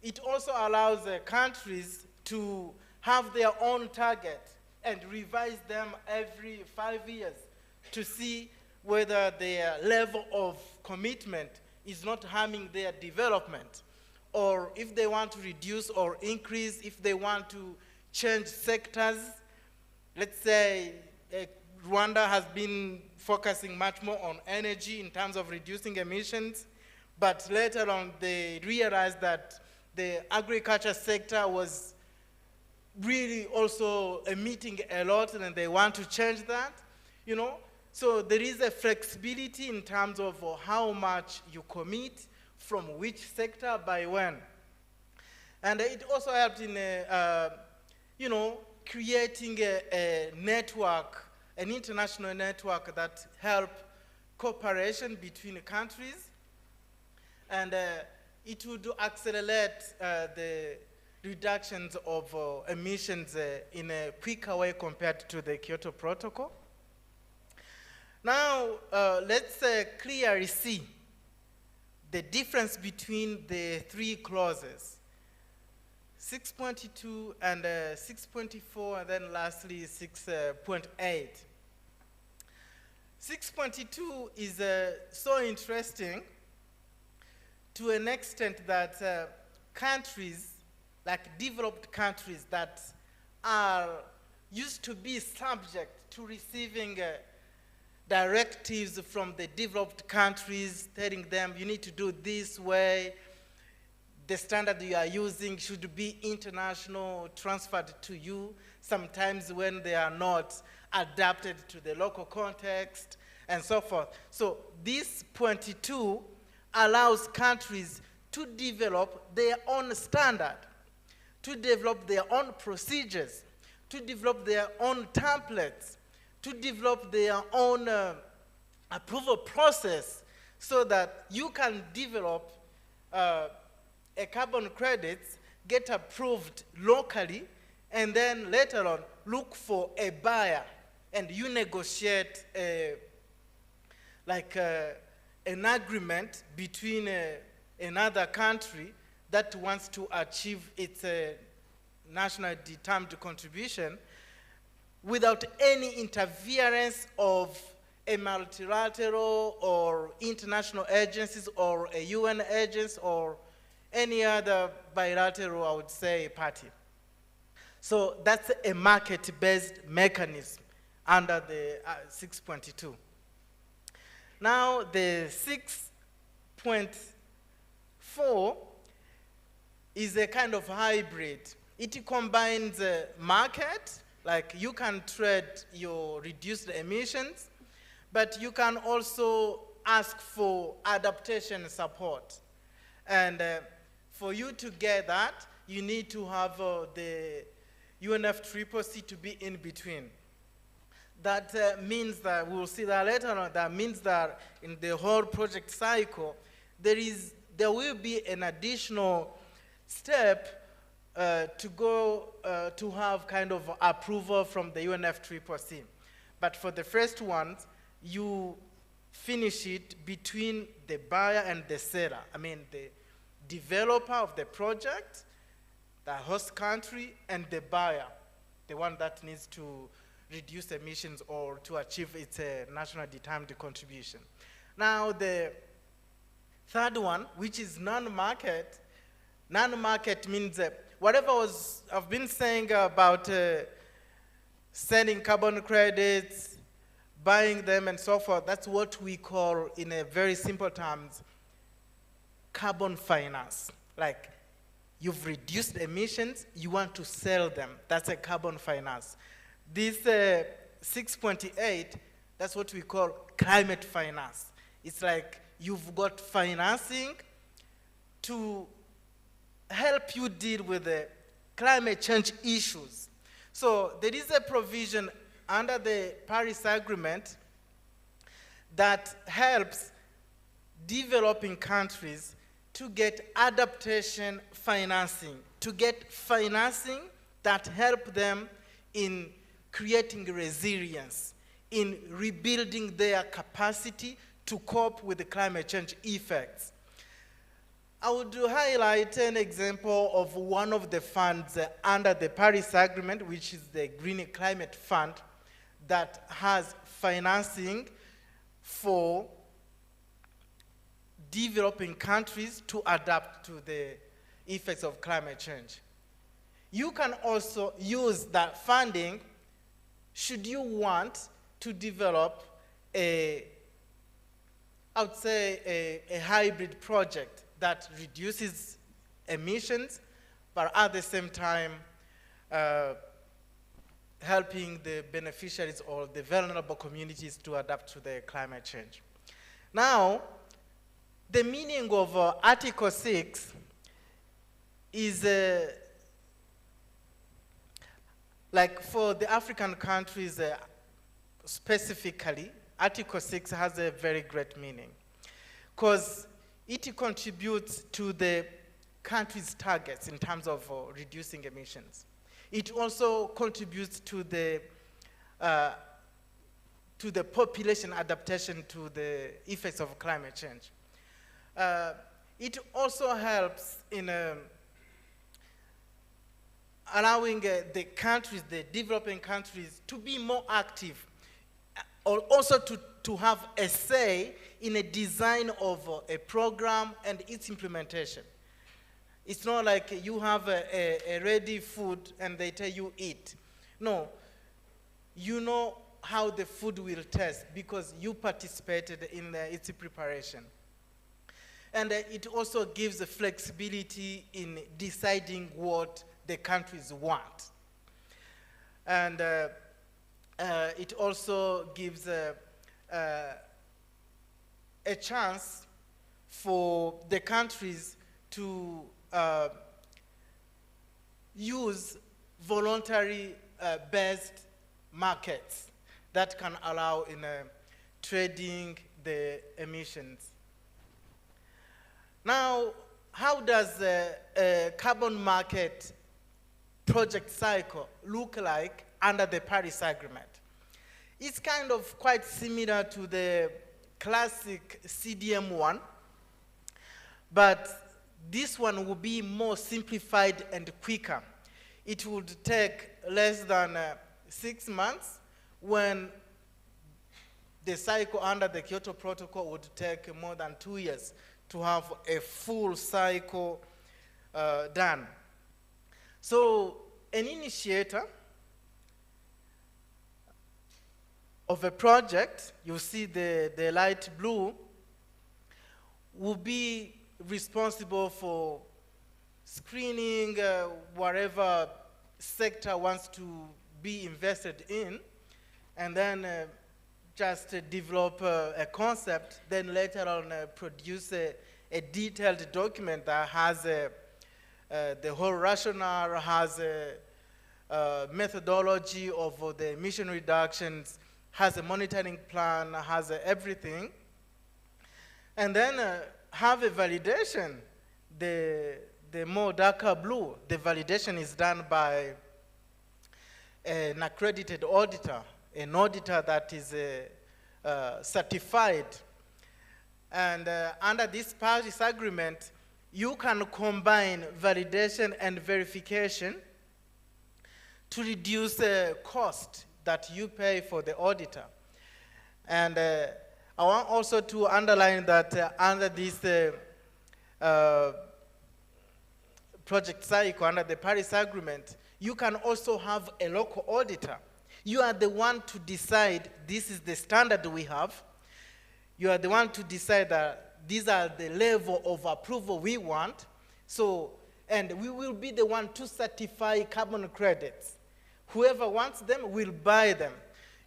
it also allows countries to have their own target and revise them every 5 years to see whether their level of commitment is not harming their development, or if they want to reduce or increase, if they want to change sectors. Let's say Rwanda has been focusing much more on energy in terms of reducing emissions, but later on they realized that the agriculture sector was really also emitting a lot, and they want to change that, you know. So there is a flexibility in terms of how much you commit, from which sector, by when. And it also helped in, you know, creating a network, an international network that help cooperation between countries. And it would accelerate the reductions of emissions in a quicker way compared to the Kyoto Protocol. Now, let's clearly see the difference between the 3 clauses, 6.2 and 6.4, and then lastly 6.8. 6.2 is so interesting to an extent that countries, like developed countries that are used to be subject to receiving directives from the developed countries telling them you need to do this way, the standard you are using should be international, transferred to you, sometimes when they are not adapted to the local context, and so forth. So this 22 allows countries to develop their own standard, to develop their own procedures, to develop their own templates, to develop their own approval process so that you can develop a carbon credits, get approved locally, and then later on look for a buyer and you negotiate an agreement between another country that wants to achieve its national determined contribution without any interference of a multilateral or international agencies or a UN agency or any other bilateral, I would say, party. So that's a market-based mechanism under the 6.2. Now the 6.4 is a kind of hybrid. It combines a market, like you can trade your reduced emissions, but you can also ask for adaptation support. And for you to get that, you need to have the UNFCCC to be in between. That means that, we'll see that later on, that means that in the whole project cycle, there will be an additional step to go to have kind of approval from the UNFCCC. But for the first ones, you finish it between the buyer and the seller. I mean, the developer of the project, the host country, and the buyer, the one that needs to reduce emissions or to achieve its national determined contribution. Now, the third one, which is non-market, non-market means whatever I've been saying about selling carbon credits, buying them and so forth, that's what we call, in a very simple terms, carbon finance. Like, you've reduced emissions, you want to sell them. That's a carbon finance. This 6.8, that's what we call climate finance. It's like you've got financing to help you deal with the climate change issues. So there is a provision under the Paris Agreement that helps developing countries to get adaptation financing, to get financing that help them in creating resilience, in rebuilding their capacity to cope with the climate change effects. I would highlight an example of one of the funds under the Paris Agreement, which is the Green Climate Fund, that has financing for developing countries to adapt to the effects of climate change. You can also use that funding should you want to develop I would say a hybrid project that reduces emissions, but at the same time helping the beneficiaries or the vulnerable communities to adapt to the climate change. Now, the meaning of Article 6 is like for the African countries specifically, Article 6 has a very great meaning because it contributes to the country's targets in terms of reducing emissions. It also contributes to the population adaptation to the effects of climate change. It also helps in allowing the countries, the developing countries, to be more active, or also to have a say in a design of a program and its implementation. It's not like you have a ready food and they tell you eat. No, you know how the food will taste because you participated in its preparation. And it also gives the flexibility in deciding what the countries want. And it also gives a chance for the countries to use voluntary carbon-based markets that can allow in trading the emissions. Now, how does a carbon market project cycle look like under the Paris Agreement? It's kind of quite similar to the classic CDM1, but this one will be more simplified and quicker. It would take less than 6 months, when the cycle under the Kyoto Protocol would take more than 2 years to have a full cycle done. So an initiator of a project, you see the light blue, will be responsible for screening whatever sector wants to be invested in, and then just develop a concept, then later on produce a detailed document that has the whole rationale, has a methodology of the emission reductions, has a monitoring plan, has everything, and then have a validation. The more darker blue, the validation is done by an accredited auditor, an auditor that is certified. And under this Paris Agreement, you can combine validation and verification to reduce the cost that you pay for the auditor. And I want also to underline that under this project cycle, under the Paris Agreement, you can also have a local auditor. You are the one to decide this is the standard we have. You are the one to decide that these are the level of approval we want. So, and we will be the one to certify carbon credits. Whoever wants them will buy them.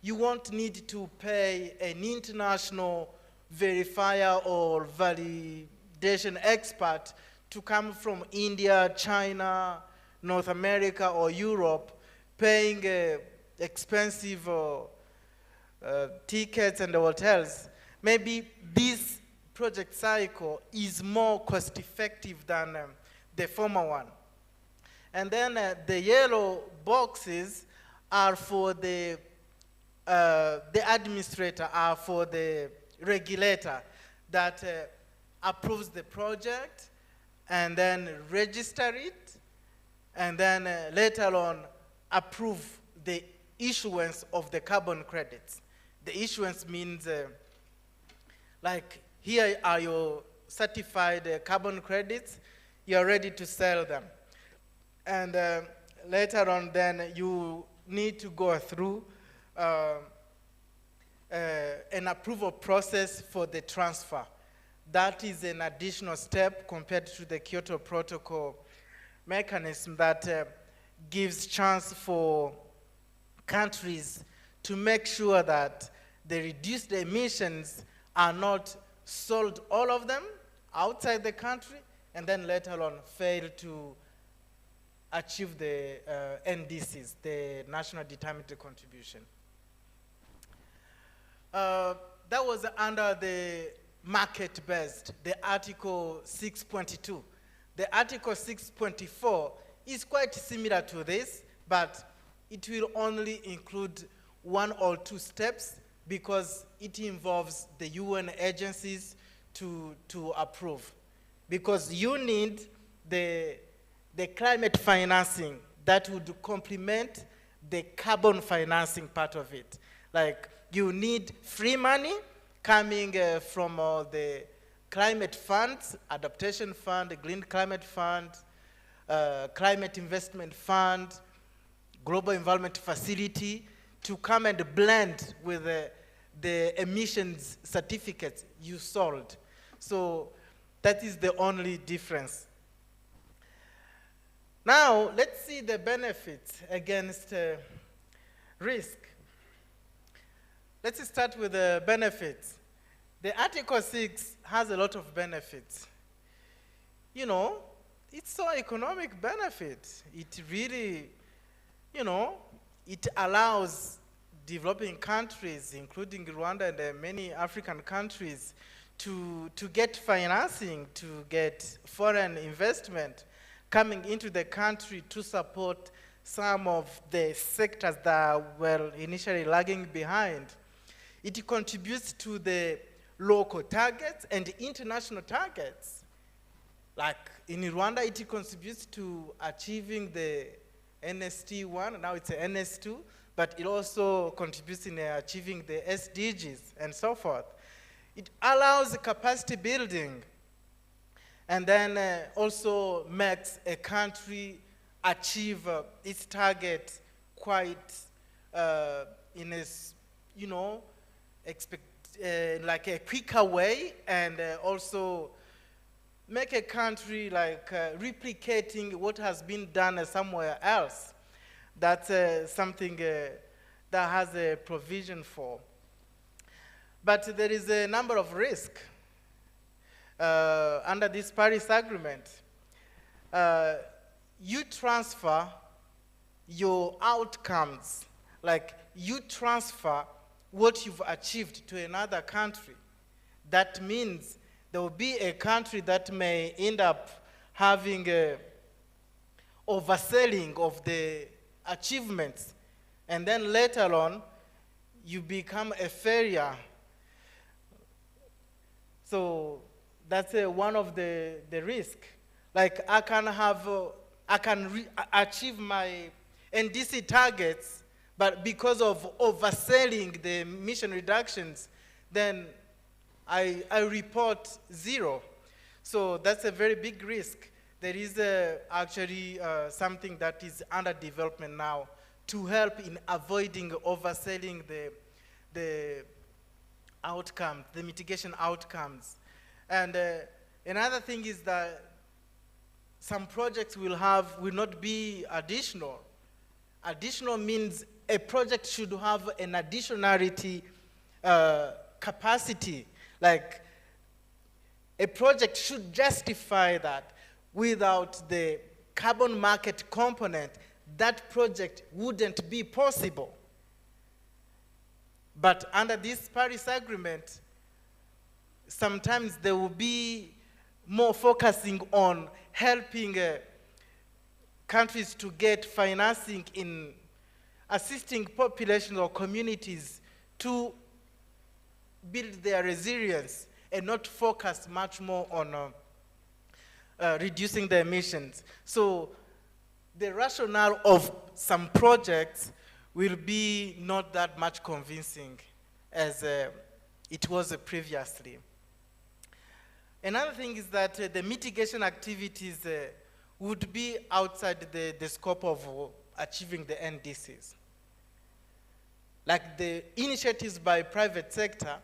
You won't need to pay an international verifier or validation expert to come from India, China, North America, or Europe, paying expensive tickets and hotels. Maybe this project cycle is more cost effective than the former one. And then the yellow boxes are for the administrator, are for the regulator that approves the project and then register it, and then later on approve the issuance of the carbon credits. The issuance means like, here are your certified carbon credits, you're ready to sell them. And later on then you need to go through an approval process for the transfer. That is an additional step compared to the Kyoto Protocol mechanism that gives chance for countries to make sure that the reduced emissions are not sold, all of them, outside the country, and then later on fail to achieve the NDCs, the National Determined Contribution. That was under the market-based, the Article 6.2. The Article 6.4 is quite similar to this, but it will only include 1 or 2 steps because it involves the UN agencies to approve. Because you need the climate financing that would complement the carbon financing part of it. Like, you need free money coming from the climate funds, adaptation fund, the green climate fund, climate investment fund, global environment facility, to come and blend with the emissions certificates you sold. So that is the only difference. Now, let's see the benefits against risk. Let's start with the benefits. The Article 6 has a lot of benefits. You know, it's so economic benefit. It really, you know, it allows developing countries, including Rwanda and many African countries, to get financing, to get foreign investment coming into the country to support some of the sectors that were initially lagging behind. It contributes to the local targets and international targets. Like in Rwanda, it contributes to achieving the NST1, now it's NS2, but it also contributes in achieving the SDGs and so forth. It allows capacity building, and then also makes a country achieve its target quite in a, like a quicker way, and also make a country like replicating what has been done somewhere else. That's something that has a provision for. But there is a number of risks under this Paris Agreement. You transfer your outcomes, like you transfer what you've achieved to another country. That means there will be a country that may end up having overselling of the achievements, and then later on you become a failure. So that's one of the risks. Like I can achieve my NDC targets, but because of overselling the emission reductions, then I report 0. So that's a very big risk. There is actually something that is under development now to help in avoiding overselling the outcomes, the mitigation outcomes. And another thing is that some projects will not be additional. Additional means a project should have an additionality capacity. Like a project should justify that. Without the carbon market component, that project wouldn't be possible. But under this Paris Agreement, sometimes there will be more focusing on helping countries to get financing in assisting populations or communities to build their resilience, and not focus much more on reducing the emissions. So the rationale of some projects will be not that much convincing as it was previously. Another thing is that the mitigation activities would be outside the scope of achieving the NDCs. Like the initiatives by private sector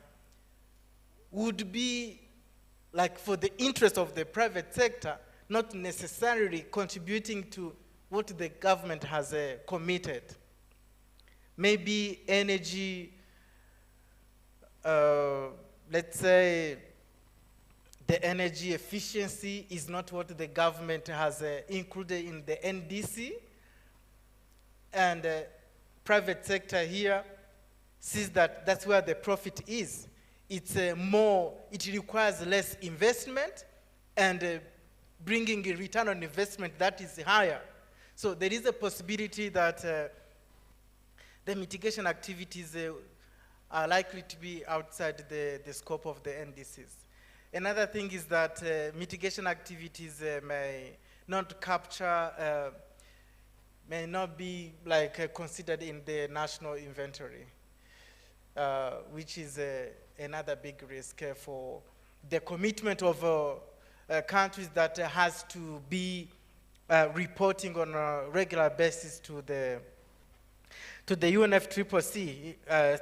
would be like for the interest of the private sector, not necessarily contributing to what the government has committed. Maybe energy, let's say the energy efficiency is not what the government has included in the NDC, and private sector here sees that that's where the profit is. It's it requires less investment and bringing a return on investment that is higher. So there is a possibility that the mitigation activities are likely to be outside the scope of the NDCs. Another thing is that mitigation activities may not capture, may not be considered in the national inventory, which is another big risk for the commitment of countries that has to be reporting on a regular basis to the UNFCCC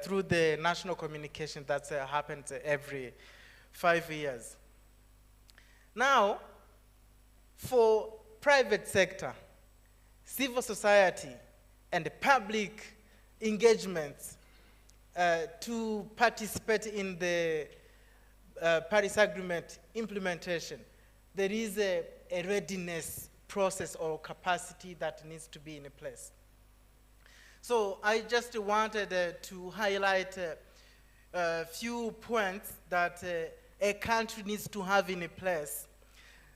through the national communication that happens every 5 years. Now, for private sector, civil society, and public engagements to participate in the Paris Agreement implementation, there is a readiness process or capacity that needs to be in place. So I just wanted to highlight a few points that a country needs to have in place.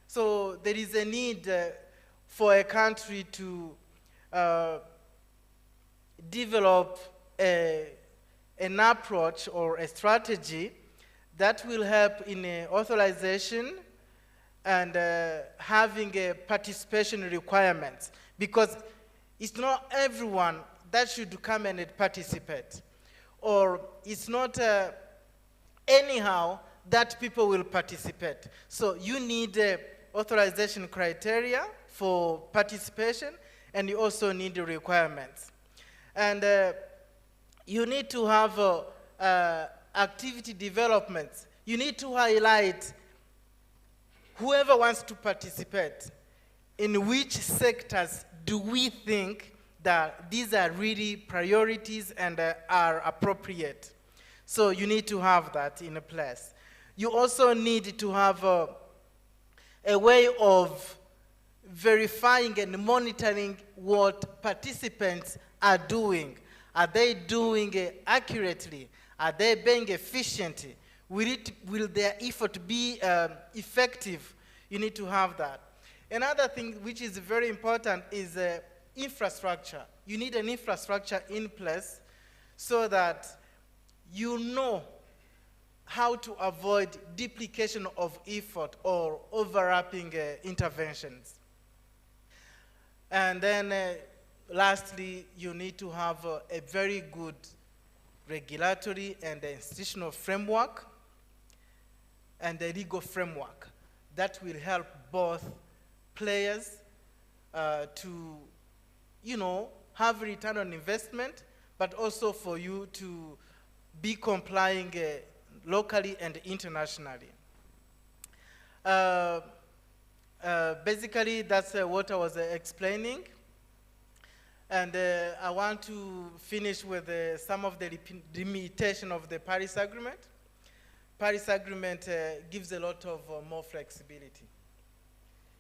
So there is a need for a country to develop an approach or a strategy that will help in authorization and having a participation requirements, because it's not everyone that should come and participate, or it's not anyhow that people will participate. So you need authorization criteria for participation, and you also need the requirements. And you need to have activity developments. You need to highlight whoever wants to participate, in which sectors do we think that these are really priorities and are appropriate. So you need to have that in place. You also need to have a way of verifying and monitoring what participants are doing. Are they doing it accurately? Are they being efficient? Will their effort be effective? You need to have that. Another thing which is very important is infrastructure. You need an infrastructure in place so that you know how to avoid duplication of effort or overlapping interventions. And then lastly, you need to have a very good regulatory and institutional framework and a legal framework that will help both players to, have return on investment, but also for you to be complying locally and internationally. Basically, that's what I was explaining. And I want to finish with some of the limitation of the Paris Agreement. Paris Agreement gives a lot of more flexibility.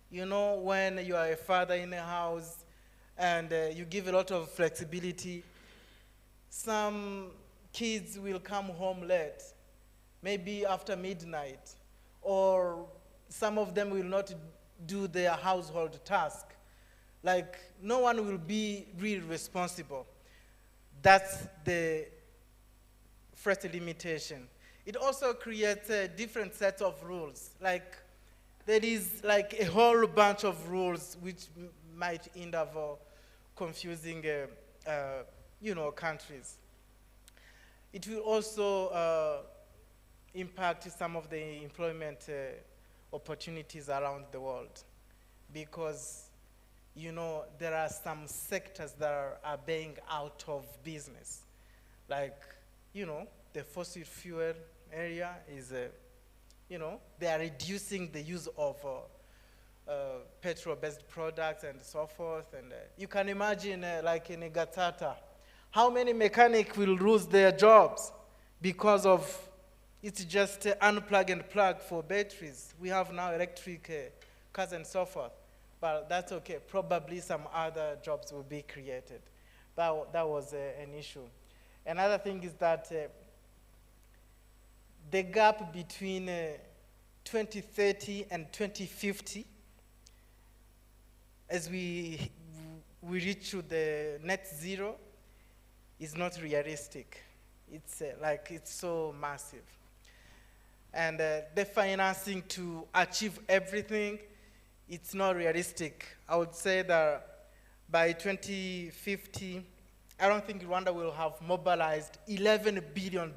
When you are a father in a house and you give a lot of flexibility, some kids will come home late, maybe after midnight, or some of them will not do their household task. Like, no one will be really responsible. That's the first limitation. It also creates a different set of rules. Like, there is like a whole bunch of rules which might end up confusing, countries. It will also impact some of the employment opportunities around the world, because there are some sectors that are being out of business. Like, the fossil fuel area is, they are reducing the use of petrol-based products and so forth. And you can imagine, like in Gatata, how many mechanics will lose their jobs because of it's just unplug and plug for batteries. We have now electric cars and so forth. But that's okay. Probably some other jobs will be created. That was an issue. Another thing is that the gap between 2030 and 2050, as we reach to the net zero, is not realistic. It's it's so massive. And the financing to achieve everything, it's not realistic. I would say that by 2050, I don't think Rwanda will have mobilized $11 billion.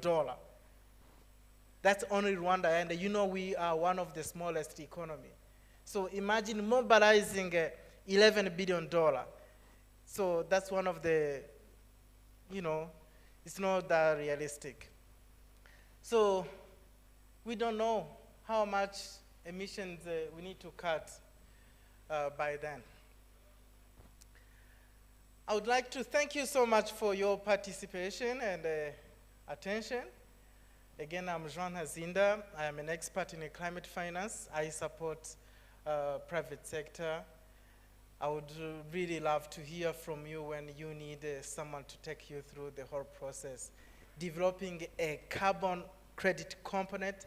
That's only Rwanda, and we are one of the smallest economy. So imagine mobilizing $11 billion. So that's one of the, it's not that realistic. So we don't know how much emissions we need to cut by then. I would like to thank you so much for your participation and attention. Again, I'm Jean Hazinda. I am an expert in climate finance. I support private sector I would really love to hear from you when you need someone to take you through the whole process, developing a carbon credit component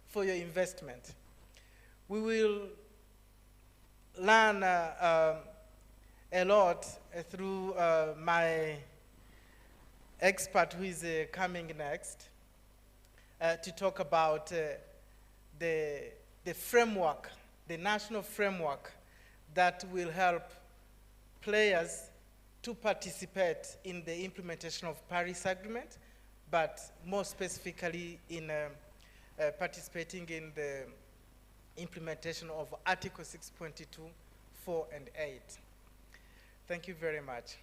for your investment. We will learn a lot through my expert who is coming next to talk about the framework, the national framework that will help players to participate in the implementation of Paris Agreement, but more specifically in participating in the implementation of Article 6.2, 4, and 8. Thank you very much.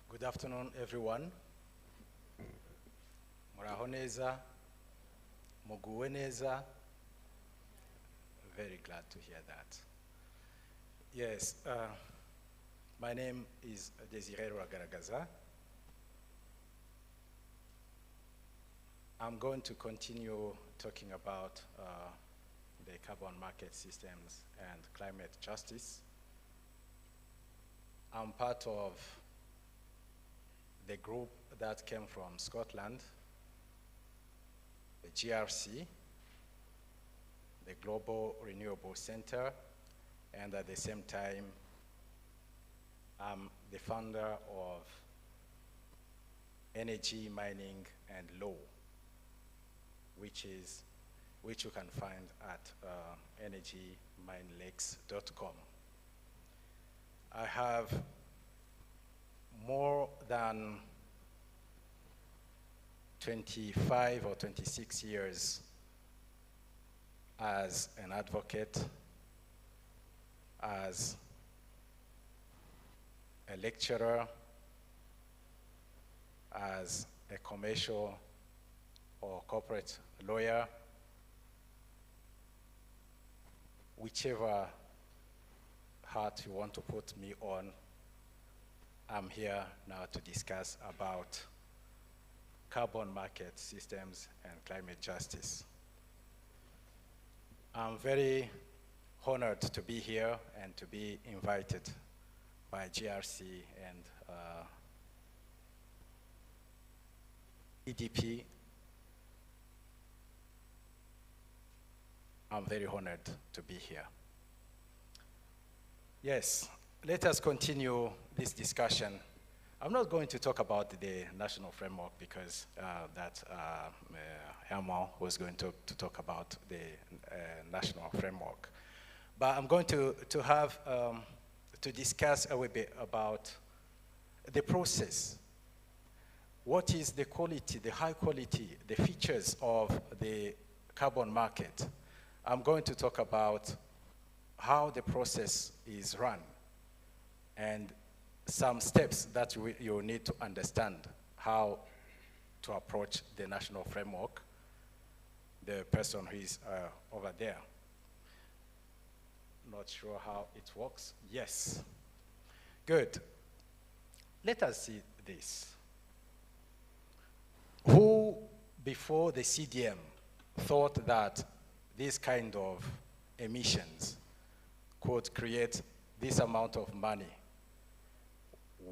Good afternoon, everyone. Muraho neza, muguwe neza. Very glad to hear that. Yes, my name is Desiree Ragaragaza. I'm going to continue talking about the carbon market systems and climate justice. I'm part of the group that came from Scotland, the GRC, the Global Renewable Center, and at the same time, I'm the founder of Energy, Mining, and Law, which you can find at energyminelex.com. I have more than 25 or 26 years as an advocate, as a lecturer, as a commercial or corporate lawyer, whichever hat you want to put me on. I'm here now to discuss about carbon market systems and climate justice. I'm very honored to be here and to be invited by GRC and EDP. I'm very honored to be here. Yes, let us continue this discussion. I'm not going to talk about the national framework because Herman was going to talk about the national framework. But I'm going to discuss a little bit about the process. What is the quality, the high quality, the features of the carbon market? I'm going to talk about how the process is run and some steps that you need to understand how to approach the national framework, the person who is over there. Not sure how it works. Yes. Good. Let us see this. Who, before the CDM, thought that this kind of emissions could create this amount of money?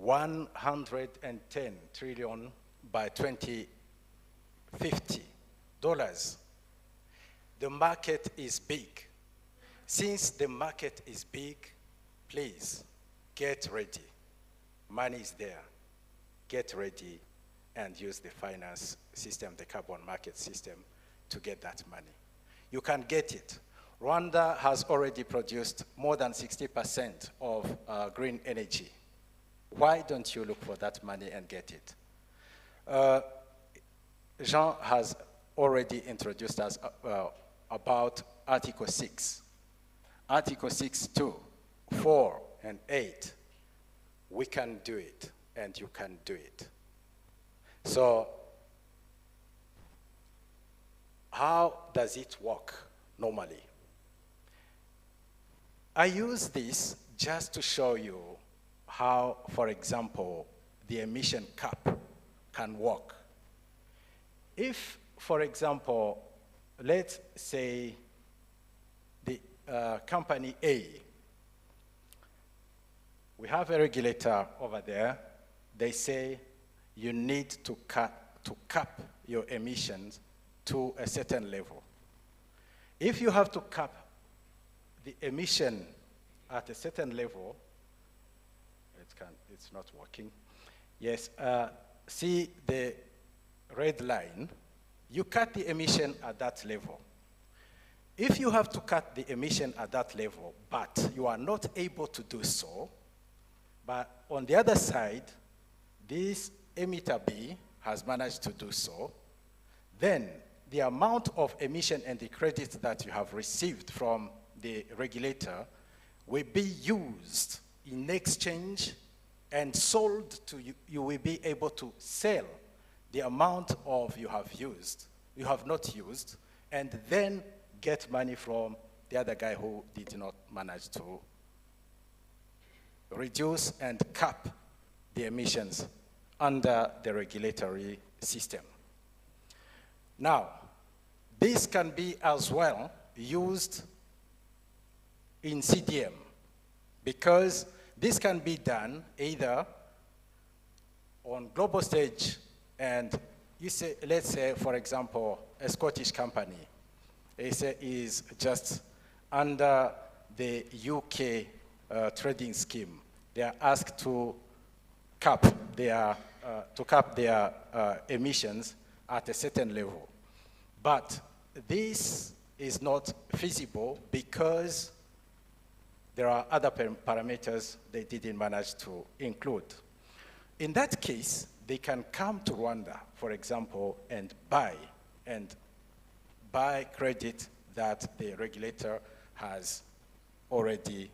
110 trillion by 2050 dollars. The market is big. Since the market is big, please get ready. Money is there. Get ready and use the finance system, the carbon market system, to get that money. You can get it. Rwanda has already produced more than 60% of green energy. Why don't you look for that money and get it? Jean has already introduced us about Article 6, Article 6.2, 4, and 8, we can do it, and you can do it. So how does it work normally? I use this just to show you how, for example, the emission cap can work. If, for example, let's say the company A, we have a regulator over there, they say you need to cap your emissions to a certain level. If you have to cap the emission at a certain level, it's not working. Yes, see the red line, you cut the emission at that level. If you have to cut the emission at that level, but you are not able to do so, but on the other side, this emitter B has managed to do so, then the amount of emission and the credit that you have received from the regulator will be used in exchange and sold to you. You will be able to sell the amount of you have not used, and then get money from the other guy who did not manage to reduce and cap the emissions under the regulatory system. Now, this can be as well used in CDM, because this can be done either on global stage, and you say, let's say, for example, a Scottish company is just under the UK trading scheme. They are asked to cap their emissions at a certain level. But this is not feasible because there are other parameters they didn't manage to include. In that case, they can come to Rwanda, for example, and buy credit that the regulator has already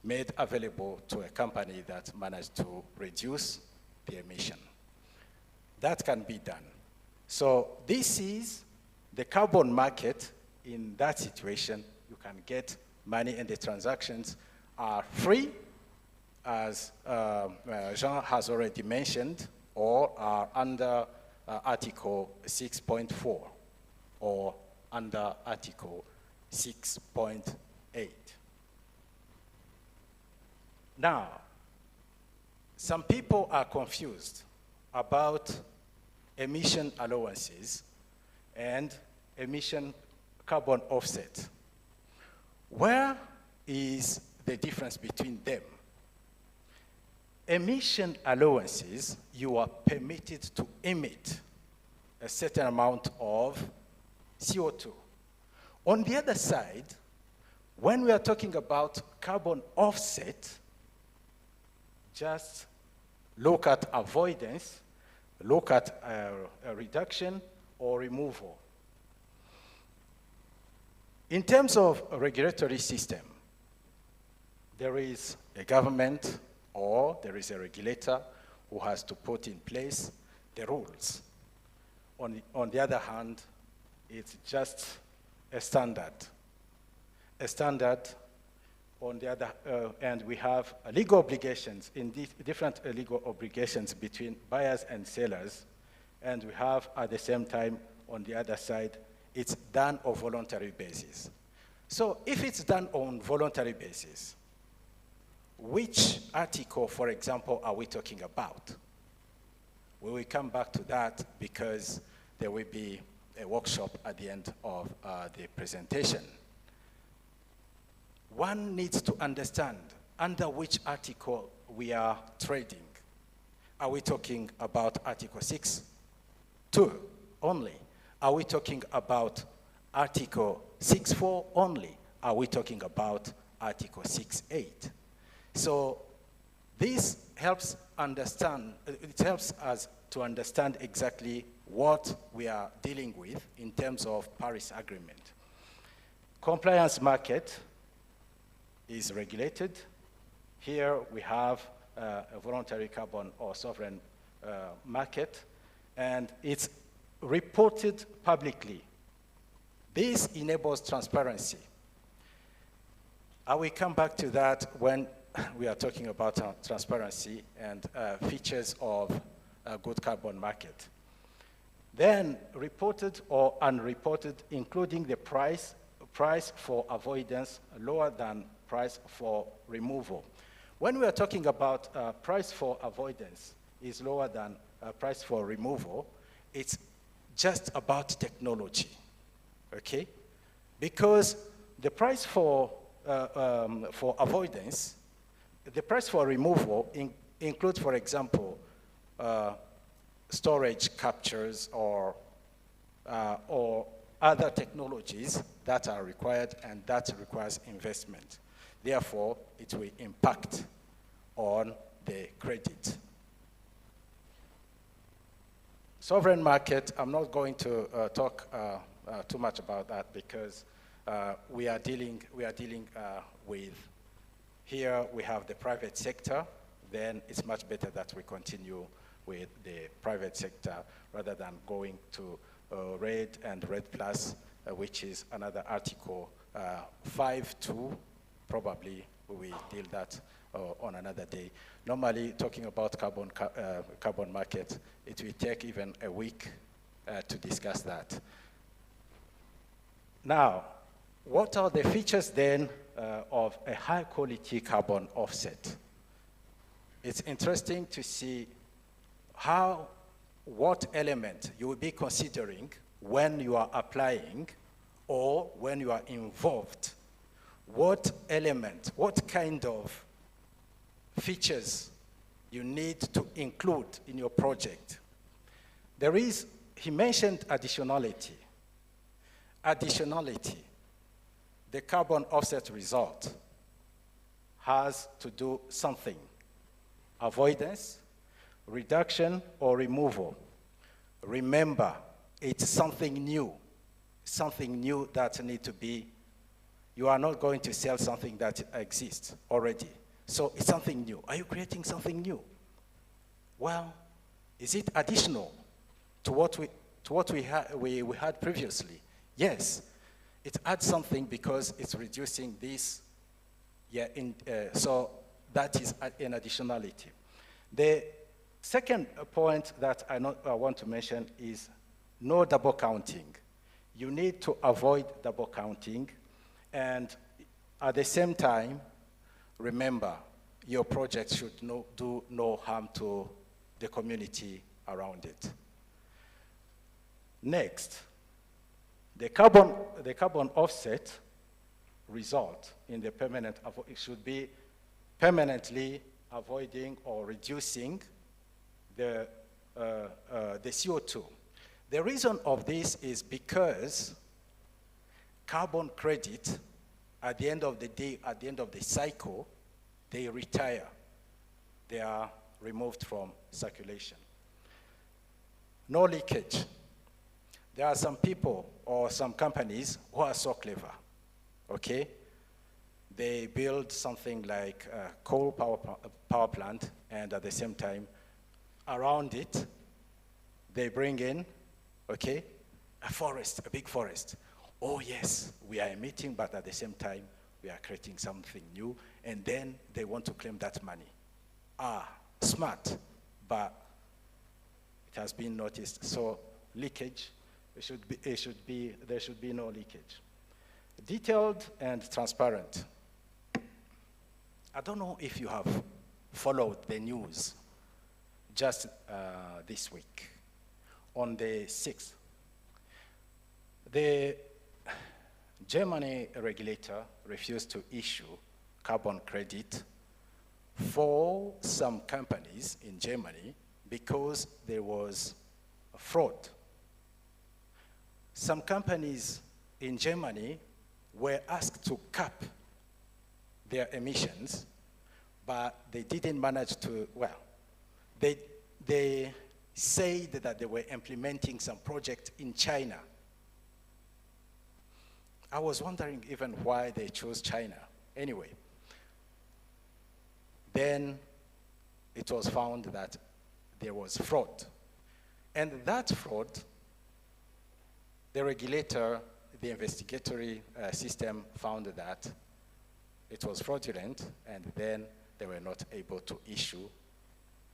made available to a company that managed to reduce the emission. That can be done. So this is the carbon market. In that situation, you can get money, and the transactions are free, as Jean has already mentioned, or are under Article 6.4 or under Article 6.8. Now, some people are confused about emission allowances and emission carbon offset. Where is the difference between them? Emission allowances, you are permitted to emit a certain amount of CO2. On the other side, when we are talking about carbon offset, just look at avoidance, look at a reduction or removal. In terms of a regulatory system, there is a government or there is a regulator who has to put in place the rules. On the other hand, it's just a standard. A standard on the other, and we have legal obligations, in different legal obligations between buyers and sellers, and we have at the same time, on the other side, it's done on voluntary basis. So if it's done on voluntary basis, which article, for example, are we talking about? We will come back to that because there will be a workshop at the end of the presentation. One needs to understand under which article we are trading. Are we talking about Article 6.2 only? Are we talking about Article 6.4 only? Are we talking about Article 6.8? So this helps understand, it helps us to understand exactly what we are dealing with in terms of Paris Agreement. compliance market is regulated. Here we have a voluntary carbon or sovereign market, and it's reported publicly. This enables transparency. I will come back to that when we are talking about transparency and features of a good carbon market. Then reported or unreported, including the price for avoidance lower than price for removal. When we are talking about price for avoidance is lower than price for removal, it's just about technology, okay? Because the price for avoidance, the price for removal includes, for example, storage captures or other technologies that are required, and that requires investment. Therefore, it will impact on the credit. Sovereign market, I'm not going to talk too much about that because we are dealing with, here we have the private sector, then it's much better that we continue with the private sector rather than going to RED and RED Plus, which is another article 5.2. Probably we will deal that on another day. Normally, talking about carbon market, it will take even a week to discuss that. Now, what are the features then of a high quality carbon offset? It's interesting to see what element you will be considering when you are applying or when you are involved. What element, what kind of features you need to include in your project. He mentioned additionality. Additionality, the carbon offset result has to do something. Avoidance, reduction, or removal. Remember, it's something new that needs to be. You are not going to sell something that exists already. So it's something new. Are you creating something new? Well, is it additional to what we had previously? Yes, it adds something because it's reducing this. Yeah, so that is an additionality. The second point that I want to mention is no double counting. You need to avoid double counting. And at the same time, remember, your project should do no harm to the community around it. Next, the carbon offset result in the it should be permanently avoiding or reducing the CO2. The reason of this is because carbon credit, at the end of the day, at the end of the cycle, they retire. They are removed from circulation. No leakage. There are some people or some companies who are so clever, okay? They build something like a coal power plant, and at the same time, around it, they bring in, okay, a forest, a big forest. Oh yes, we are emitting, but at the same time, we are creating something new, and then they want to claim that money. Smart, but it has been noticed. So leakage, there should be no leakage. Detailed and transparent. I don't know if you have followed the news just this week. On the 6th, the Germany regulator refused to issue carbon credit for some companies in Germany because there was a fraud. Some companies in Germany were asked to cap their emissions, but they didn't manage to, well, they said that they were implementing some project in China. I was wondering even why they chose China. Anyway, then it was found that there was fraud. And that fraud, the regulator, the investigatory system found that it was fraudulent, and then they were not able to issue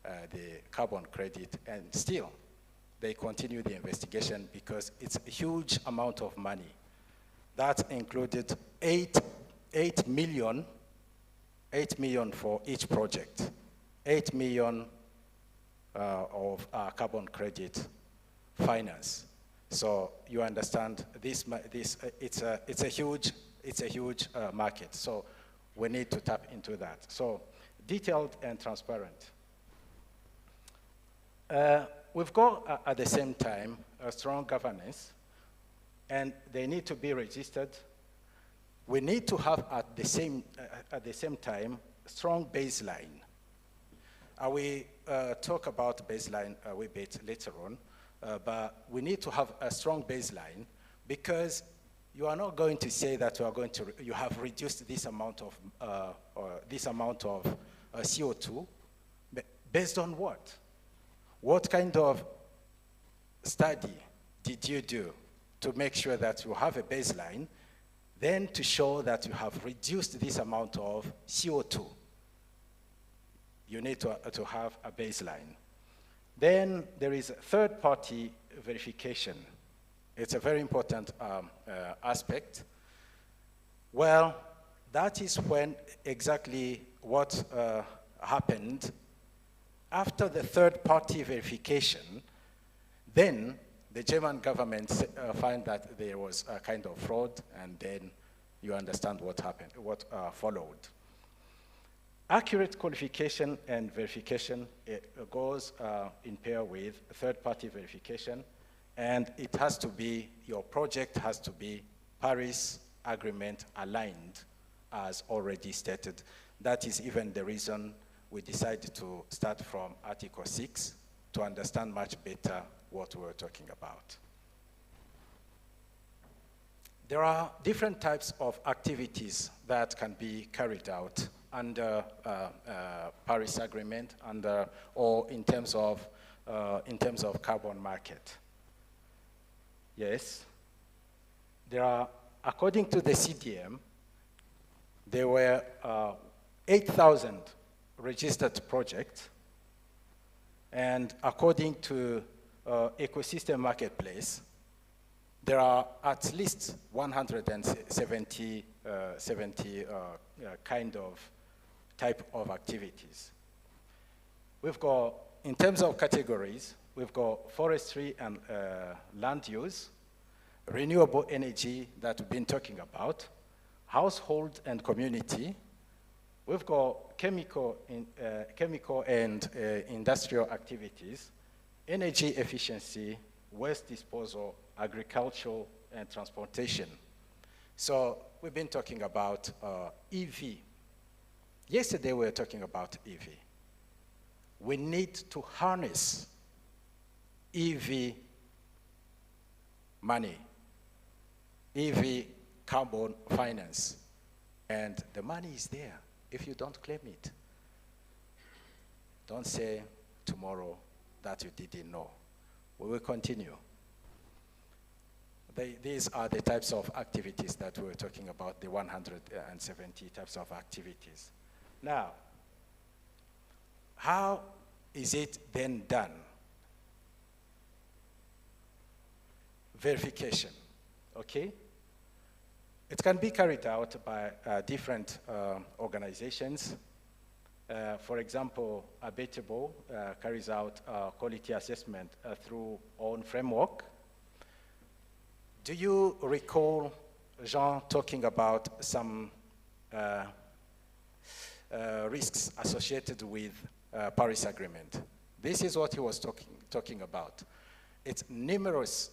the carbon credit, and still they continue the investigation because it's a huge amount of money. That included 8 million for each project, 8 million of carbon credit finance. So you understand this, it's a huge market. So we need to tap into that. So detailed and transparent. We've got at the same time a strong governance, and they need to be registered. We need to have at the same time strong baseline. I will talk about baseline a wee bit later on, but we need to have a strong baseline, because you are not going to say that you have reduced this amount of CO2, based on what? What kind of study did you do to make sure that you have a baseline, then to show that you have reduced this amount of CO2? You need to have a baseline. Then there is third-party verification. It's a very important aspect. Well, that is when exactly what happened. After the third-party verification, then the German government found that there was a kind of fraud, and then you understand what happened, what followed. Accurate qualification and verification goes in pair with third-party verification, and it has to be, your project has to be Paris Agreement aligned, as already stated. That is even the reason we decided to start from Article 6 to understand much better what we're talking about. There are different types of activities that can be carried out under Paris Agreement, or in terms of carbon market. Yes, there are, according to the CDM, there were 8,000 registered projects, and according to Ecosystem Marketplace, there are at least 170 kind of type of activities. We've got, in terms of categories, we've got forestry and land use, renewable energy that we've been talking about, household and community. We've got chemical and industrial activities, energy efficiency, waste disposal, agriculture, and transportation. So we've been talking about EV. Yesterday we were talking about EV. We need to harness EV money, EV carbon finance, and the money is there if you don't claim it. Don't say tomorrow that you didn't know. We will continue. These are the types of activities that we were talking about, the 170 types of activities. Now, how is it then done? Verification, okay? It can be carried out by different organizations. For example, Abetable carries out quality assessment through own framework. Do you recall Jean talking about some risks associated with Paris Agreement? This is what he was talking about. It's numerous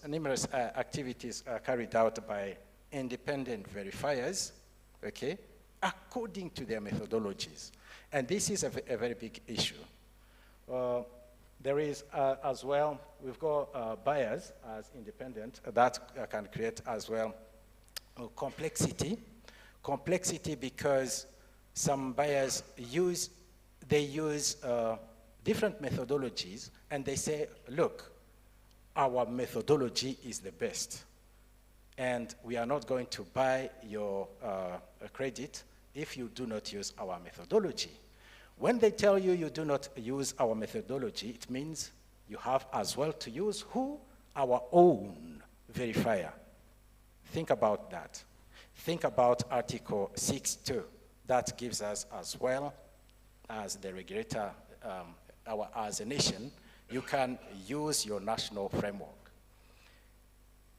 activities carried out by independent verifiers, okay, according to their methodologies. And this is a very big issue. There is as well, we've got buyers as independent that can create as well complexity. Complexity because some buyers use different methodologies, and they say, look, our methodology is the best, and we are not going to buy your credit if you do not use our methodology. When they tell you you do not use our methodology, it means you have as well to use who? Our own verifier. Think about that. Think about Article 6.2. That gives us as well as the regulator, as a nation, you can use your national framework.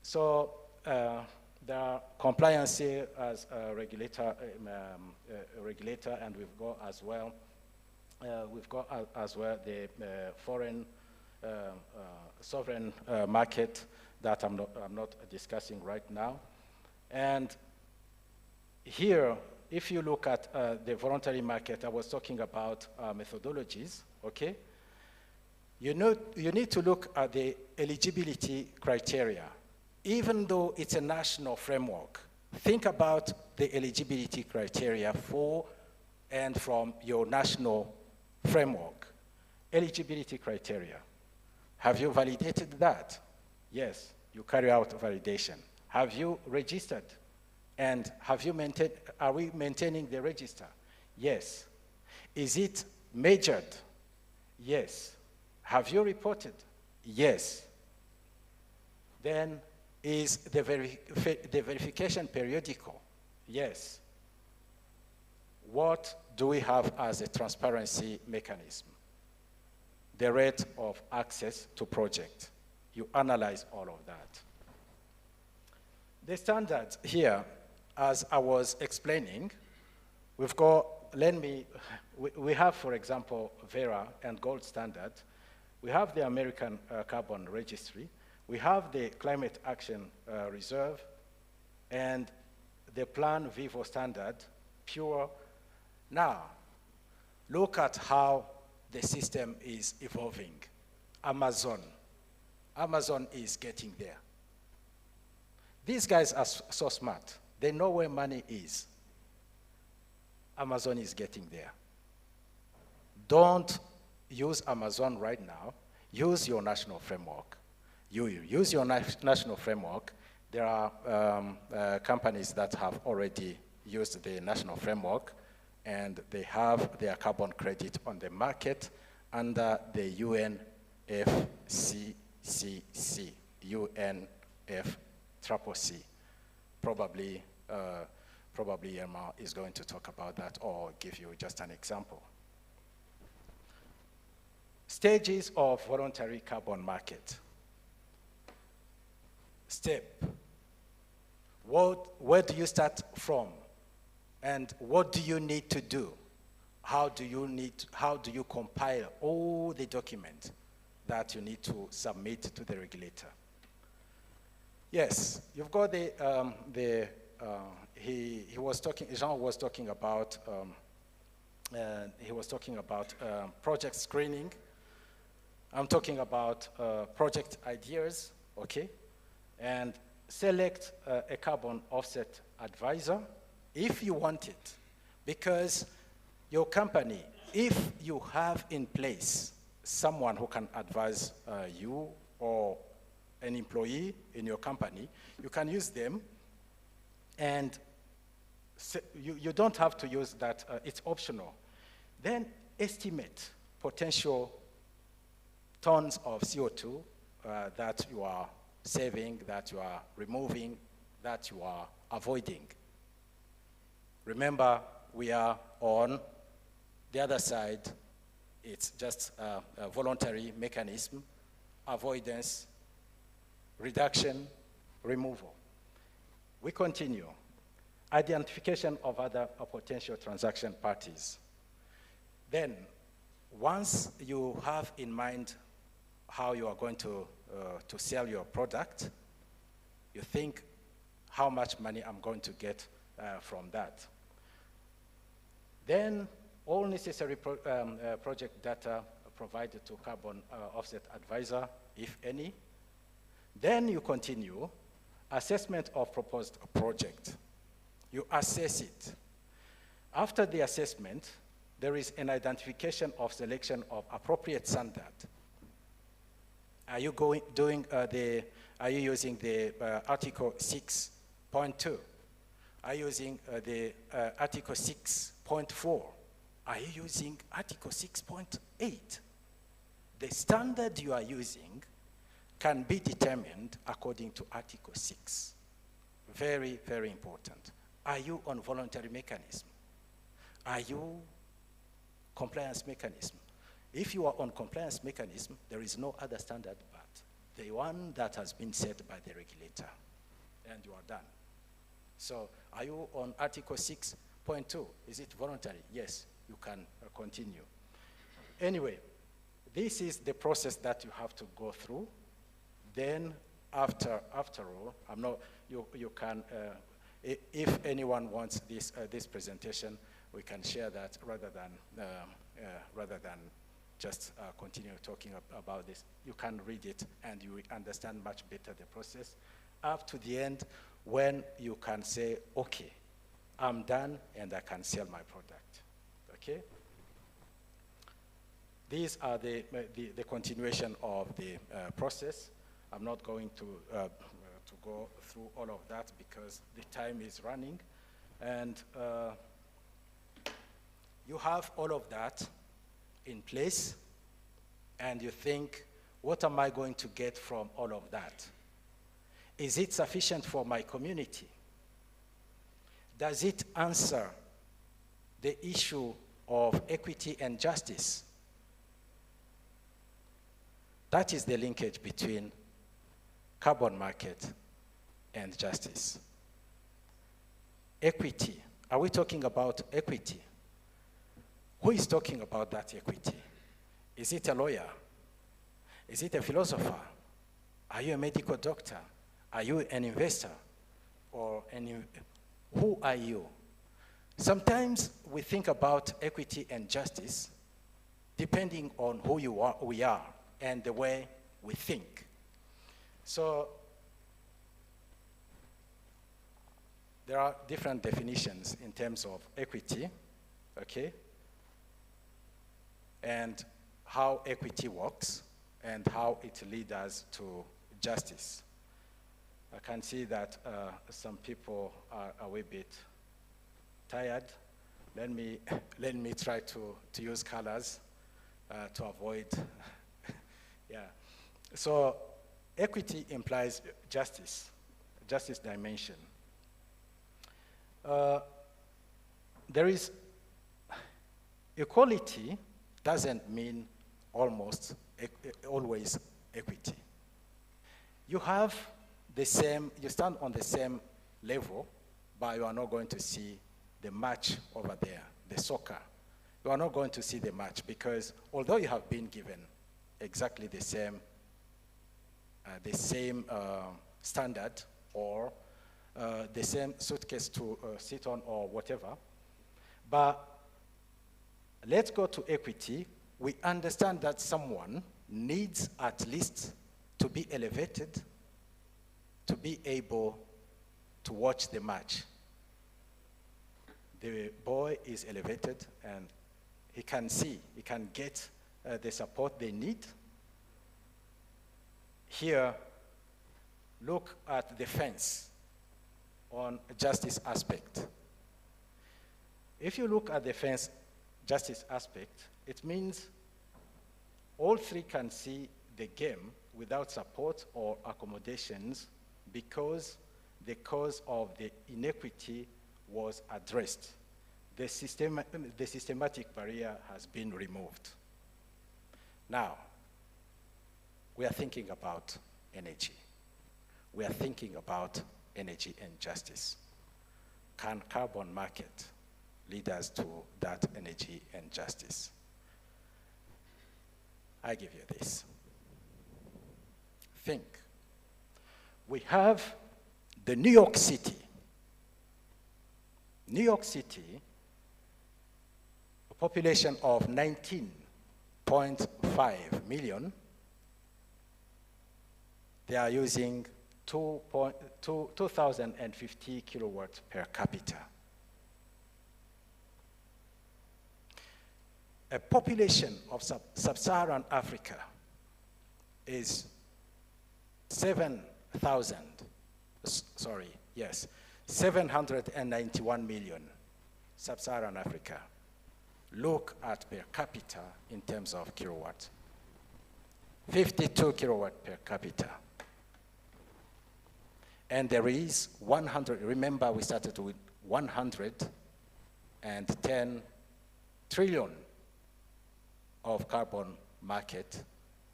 So the compliance as a regulator, and we've got as well the foreign sovereign market that I'm not discussing right now. And here, if you look at the voluntary market, I was talking about methodologies, okay? You need to look at the eligibility criteria. Even though it's a national framework, think about the eligibility criteria for and from your national framework. Eligibility criteria. Have you validated that? Yes, you carry out validation. Have you registered? And are we maintaining the register? Yes. Is it measured? Yes. Have you reported? Yes. Then is the verification periodical? Yes. What do we have as a transparency mechanism? The rate of access to project. You analyze all of that. The standards here, as I was explaining, we've got, we have, for example, VERA and Gold Standard. We have the American Carbon Registry. We have the Climate Action Reserve and the Plan Vivo Standard, pure. Now, look at how the system is evolving. Amazon is getting there. These guys are so smart. They know where money is. Amazon is getting there. Don't use Amazon right now. Use your national framework. You use your national framework. There are companies that have already used the national framework, and they have their carbon credit on the market under the UNFCCC, UNFCCC. Probably Irma is going to talk about that or give you just an example. Stages of voluntary carbon market. Step. Where do you start from? And what do you need to do? How do you compile all the documents that you need to submit to the regulator? Yes, you've got Jean was talking about project screening. I'm talking about project ideas, okay? And select a carbon offset advisor if you want it, because your company, if you have in place someone who can advise you or an employee in your company, you can use them, and you don't have to use that, it's optional. Then estimate potential tons of CO2 that you are saving, that you are removing, that you are avoiding. Remember, we are on the other side. It's just a voluntary mechanism, avoidance, reduction, removal. We continue. Identification of other potential transaction parties. Then, once you have in mind how you are going to sell your product, you think how much money I'm going to get from that. Then all necessary project data provided to carbon offset advisor, if any. Then you continue assessment of proposed project. You assess it. After the assessment, there is an identification of selection of appropriate standard. Are you using the Article 6.2? Are you using the Article 6.4? Are you using Article 6.8? The standard you are using can be determined according to Article 6. Very, very important. Are you on voluntary mechanism? Are you compliance mechanism? If you are on compliance mechanism, there is no other standard but the one that has been set by the regulator, and you are done. So are you on Article 6.2? Is it voluntary? Yes, you can continue. Anyway, this is the process that you have to go through. Then after all, you can, if anyone wants this presentation, we can share that rather than just continue talking about this. You can read it and you will understand much better the process up to the end when you can say, okay, I'm done and I can sell my product, okay? These are the continuation of the process. I'm not going to go through all of that because the time is running. And you have all of that in place, and you think, what am I going to get from all of that? Is it sufficient for my community? Does it answer the issue of equity and justice? That is the linkage between carbon market and justice. Equity. Are we talking about equity? Who is talking about that equity? Is it a lawyer? Is it a philosopher? Are you a medical doctor? Are you an investor? Or who are you? Sometimes we think about equity and justice depending on who we are and the way we think. So there are different definitions in terms of equity, okay? And how equity works and how it leads us to justice. I can see that some people are a wee bit tired. Let me try to use colors to avoid, yeah. So equity implies justice dimension. There is equality doesn't mean always equity. You have the same, you stand on the same level, but you are not going to see the match over there, the soccer. You are not going to see the match because although you have been given exactly the same standard or the same suitcase to sit on or whatever, but let's go to equity. We understand that someone needs at least to be elevated to be able to watch the match. The boy is elevated and he can see, he can get the support they need. Here, look at the fence on justice aspect. If you look at the fence justice aspect, it means all three can see the game without support or accommodations because the cause of the inequity was addressed. The systematic barrier has been removed. Now, we are thinking about energy. We are thinking about energy and justice. Can carbon market lead us to that energy and justice? I give you this. Think. We have the New York City. New York City, a population of 19.5 million. They are using 2,050 kilowatts per capita. A population of sub-Saharan Africa is 791 million. Sub-Saharan Africa. Look at per capita in terms of kilowatt. 52 kilowatt per capita. And there is 100, remember we started with 110 trillion of carbon market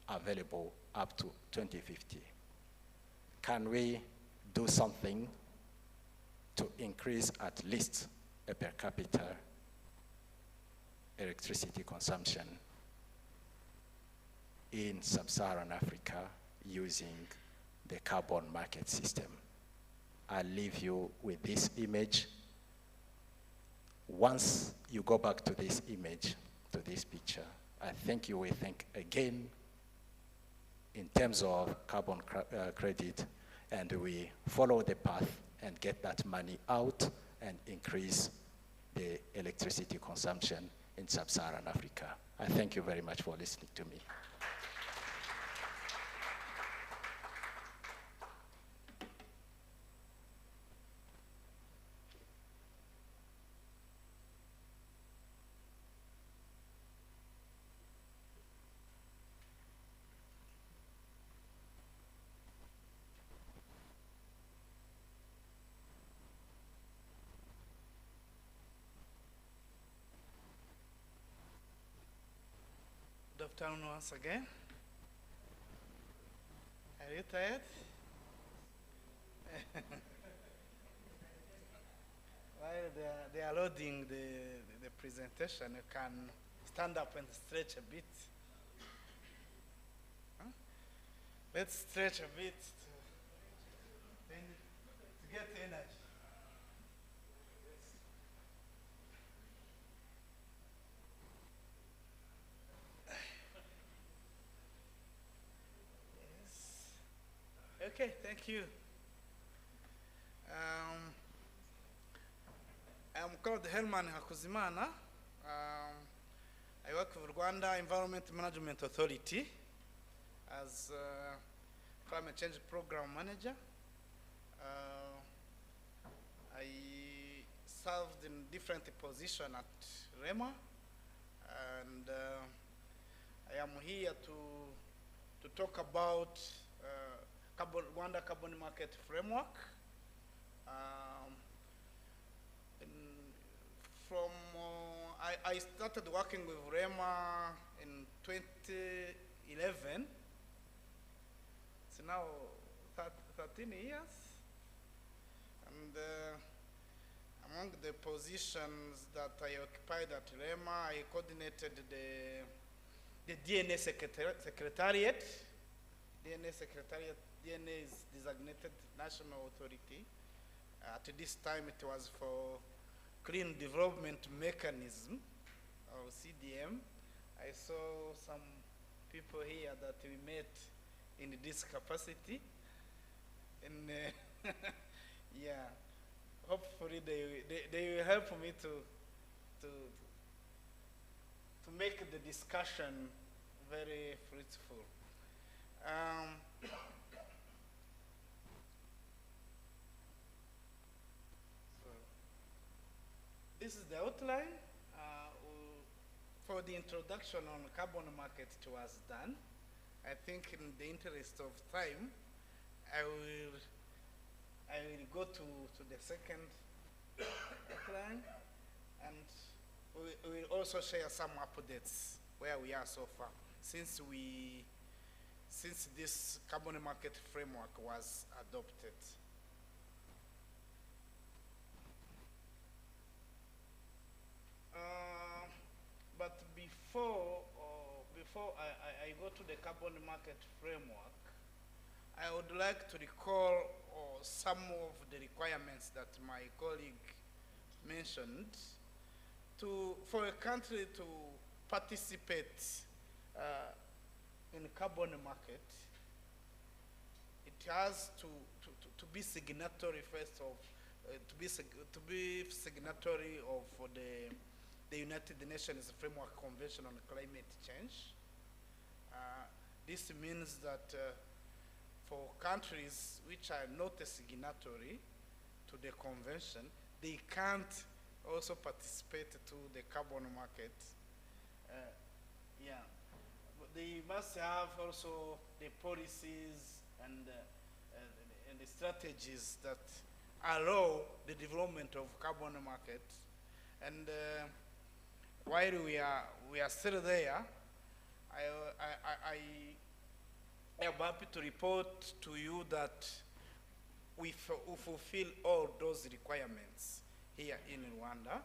available up to 2050. Can we do something to increase at least a per capita electricity consumption in sub-Saharan Africa using the carbon market system? I'll leave you with this image. Once you go back to this image, to this picture, I think you will think again in terms of carbon credit, and we follow the path and get that money out and increase the electricity consumption in sub-Saharan Africa. I thank you very much for listening to me. Good afternoon once again. Are you tired? While they are loading the presentation, you can stand up and stretch a bit. Huh? Let's stretch a bit to get energy. Okay, thank you. I'm called Herman Hakuzimana. I work with Rwanda Environment Management Authority as Climate Change Program Manager. I served in different positions at REMA, and I am here to talk about Rwanda Carbon Market Framework. I started working with REMA in 2011. It's now 13 years. And among the positions that I occupied at REMA, I coordinated the DNA Secretariat. DNA is designated national authority. At this time, it was for Clean Development Mechanism, or CDM. I saw some people here that we met in this capacity. And yeah, hopefully they will help me to make the discussion very fruitful. This is the outline. For the introduction on carbon market was done. I think in the interest of time, I will go to the second outline, and we will also share some updates where we are so far since this carbon market framework was adopted. But before I go to the carbon market framework, I would like to recall some of the requirements that my colleague mentioned. For a country to participate in carbon market, it it has to be signatory first of, to be signatory of the United Nations Framework Convention on Climate Change. This means that for countries which are not a signatory to the convention, they can't also participate to the carbon market. Yeah, but they must have also the policies and the strategies that allow the development of carbon market. And while we are still there, I am happy to report to you that we fulfill all those requirements here in Rwanda.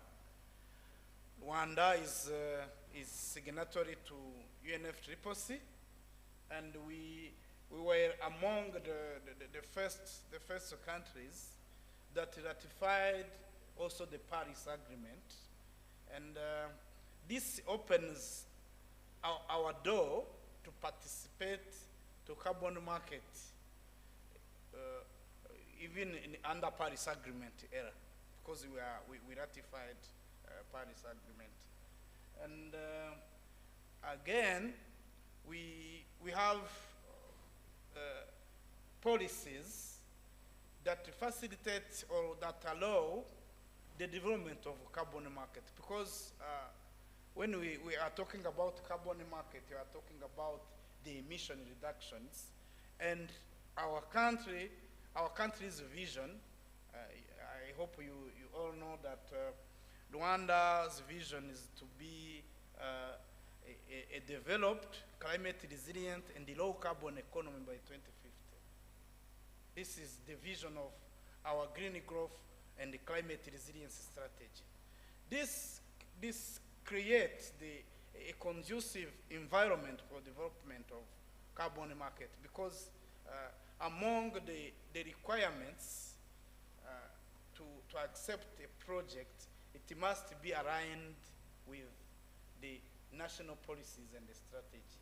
Rwanda is signatory to UNFCCC, and we were among the first countries that ratified also the Paris Agreement, and this opens our door to participate to carbon market, even under Paris Agreement era, because we ratified Paris Agreement. And again, we have policies that facilitate or that allow the development of carbon market, because when we are talking about carbon market, we are talking about the emission reductions, and our country's vision. I hope you all know that Rwanda's vision is to be a developed, climate resilient, and low carbon economy by 2050. This is the vision of our green growth and the climate resilience strategy. This creates a conducive environment for development of carbon market, because among the requirements to accept a project, it must be aligned with the national policies and the strategy.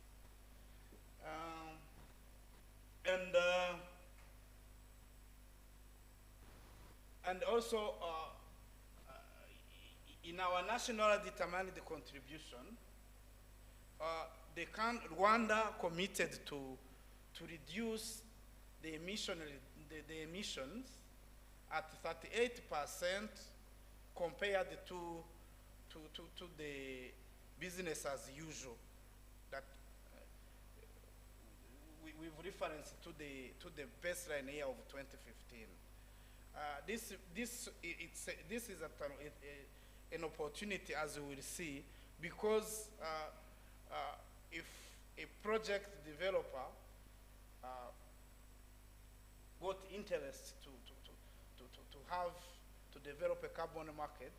And also, in our national determined contribution, Rwanda committed to reduce the emissions at 38% compared to the business as usual. That we've referenced to the baseline year of 2015. This is an opportunity, as we will see, because if a project developer got interest to develop a carbon market,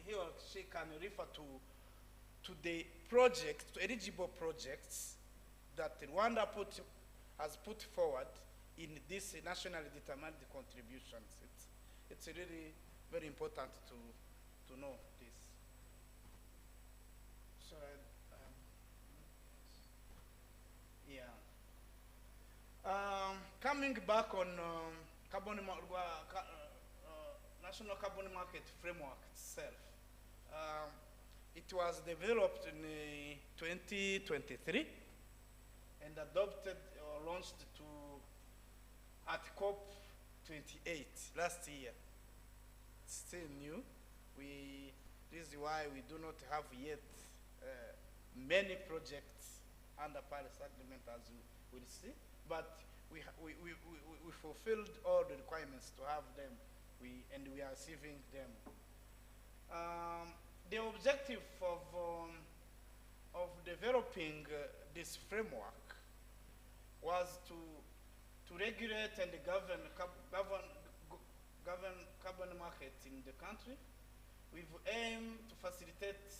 he or she can refer to the project, to eligible projects that Rwanda has put forward in this nationally determined contributions. It's really very important to know this. So, coming back on national carbon market framework itself, it was developed in 2023 and adopted or launched at COP28 last year. It's still new. This is why we do not have yet many projects under Paris Agreement, as you will see, but we fulfilled all the requirements to have them, and we are achieving them. The objective of developing this framework was to regulate and govern carbon market in the country, with aim to facilitate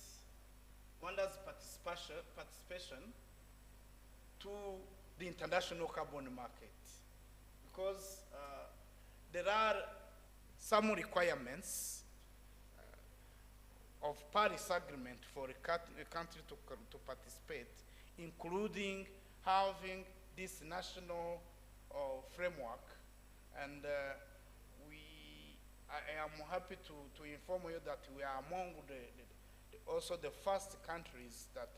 Rwanda's participation to the international carbon market, because there are some requirements of Paris Agreement for a country to participate, including having this national framework, and I am happy to inform you that we are among also the first countries that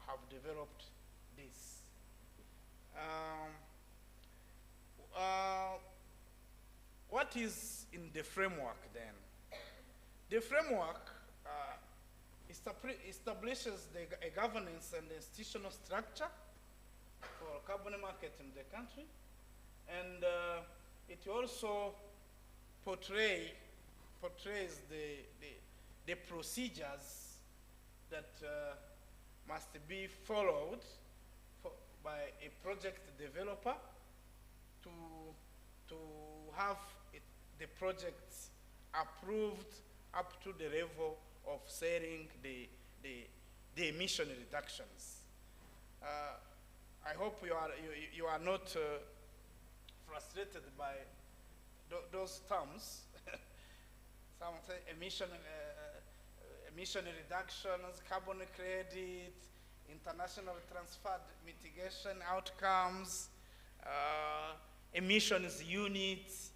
have developed this. What is in the framework then? The framework establishes a governance and institutional structure for carbon market in the country, and it also portrays the procedures that must be followed by a project developer to have the projects approved up to the level of setting the emission reductions. I hope you are not frustrated by those terms. Some say emission reductions, carbon credit, international transferred mitigation outcomes, emissions units.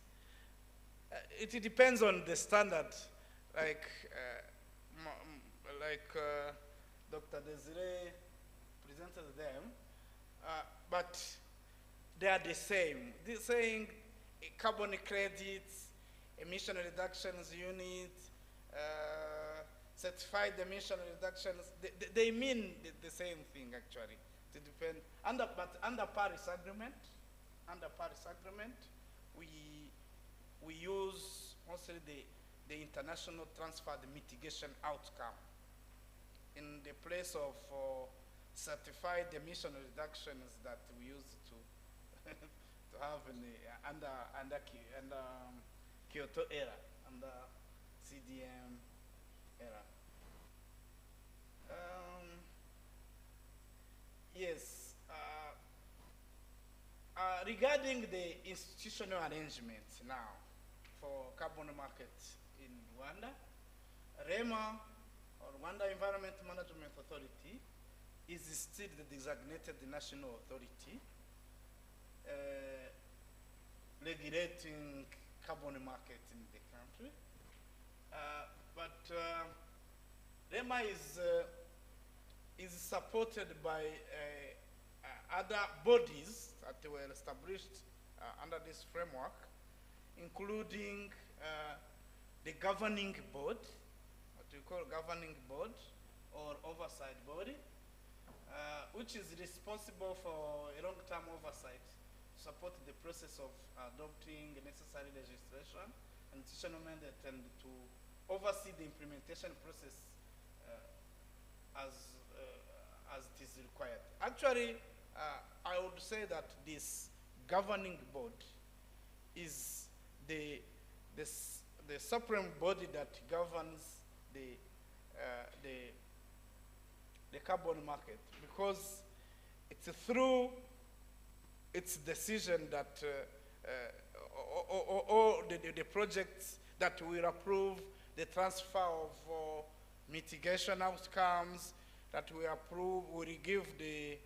It depends on the standard, like Dr. Desiree presented them, but they are the same. They're saying carbon credits, emission reductions unit, certified emission reductions, they mean the same thing actually. It depends. But under Paris Agreement, we use mostly the international transferred mitigation outcome in the place of certified emission reductions that we used to to have in the, under Kyoto era, under CDM era. Yes. Regarding the institutional arrangements now for carbon market in Rwanda, REMA, or Rwanda Environment Management Authority, is still the designated national authority regulating carbon market in the country. But REMA is supported by other bodies that were established under this framework, including the governing board, what we call governing board or oversight body, which is responsible for a long-term oversight to support the process of adopting necessary legislation and institutional mandate, and to oversee the implementation process as it is required. Actually, I would say that this governing board is the supreme body that governs the carbon market, because it's through its decision that all the projects that will approve the transfer of mitigation outcomes, that we approve, will give the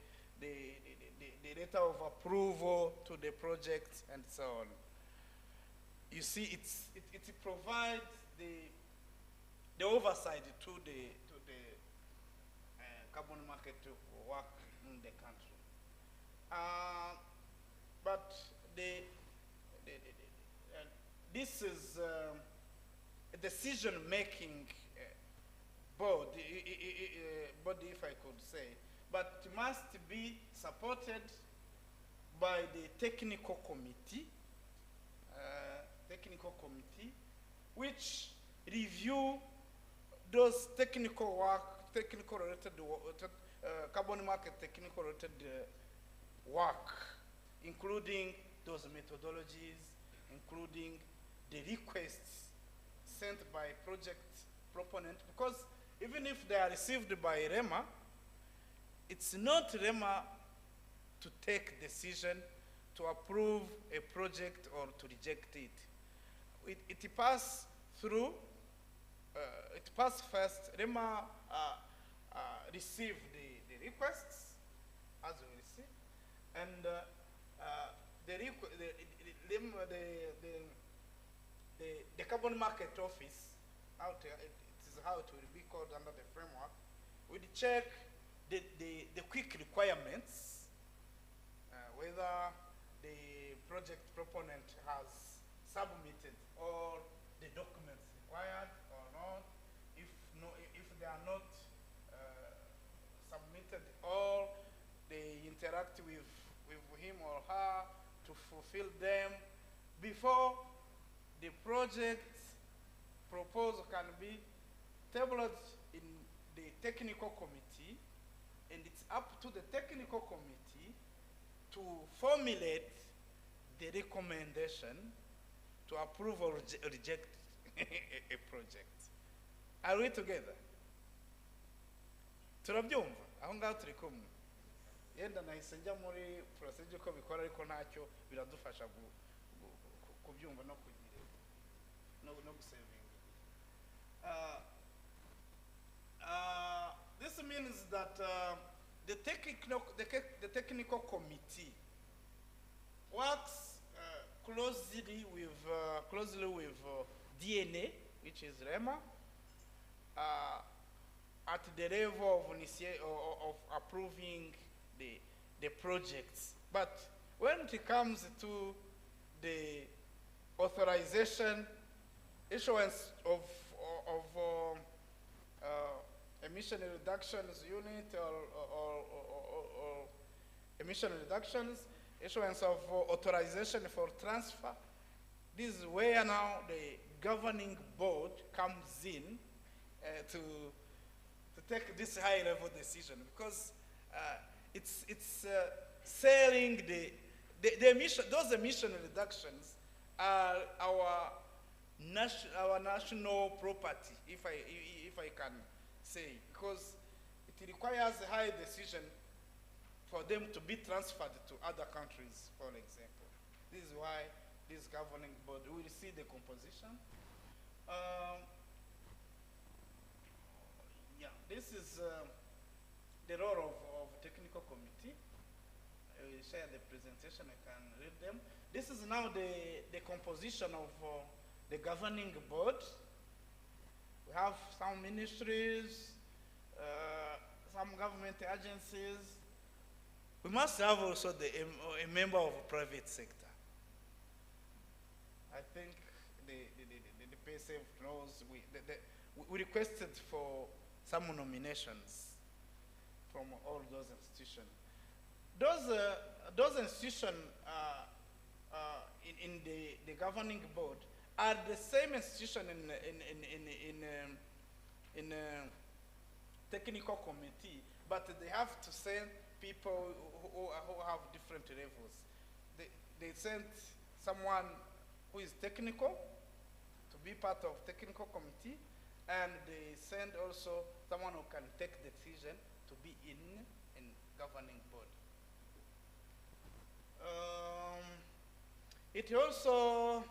letter of approval to the project and so on. You see, it provides the oversight to the carbon market to work in the country. But this is a decision-making body, if I could say, but it must be supported by the technical committee, which review those technical related carbon market technical related work, including those methodologies, including the requests sent by project proponent, because even if they are received by REMA, it's not REMA to take decision to approve a project or to reject it. It passes through, it passes first, REMA receive the requests, as we receive, And the carbon market office, it is how it will be called under the framework, will check the quick requirements, whether the project proponent has submitted all the documents required or not. If they are not submitted all, they interact with him or her to fulfill them before the project proposal can be tabled in the technical committee, and it's up to the technical committee to formulate the recommendation to approve or reject a project. Are we together? Turabyumva aho ngaho turi kumwe. Yenda nahise njya muri procedure ko bikora ariko ntacyo biradufasha kubyumva no kugira no gusavinga. This means that the technical committee works closely with DNA, which is REMA, at the level of approving the projects. But when it comes to the authorization, issuance of emission reductions unit or emission reductions, issuance of authorization for transfer, this is where now the governing board comes in to take this high-level decision, because it's selling the emission. Those emission reductions are our national property, if I can say, because it requires a high decision for them to be transferred to other countries, for example. This is why this governing board will see the composition. Yeah, this is the role of technical committee. I will share the presentation, I can read them. This is now the composition of the governing board. We have some ministries, some government agencies. We must have also a member of the private sector. I think the PSF knows we requested for some nominations from all those institutions. Those institutions in the governing board are the same institution in technical committee, but they have to send people who have different levels. They sent someone who is technical to be part of technical committee, and they send also someone who can take decision to be in governing board. It also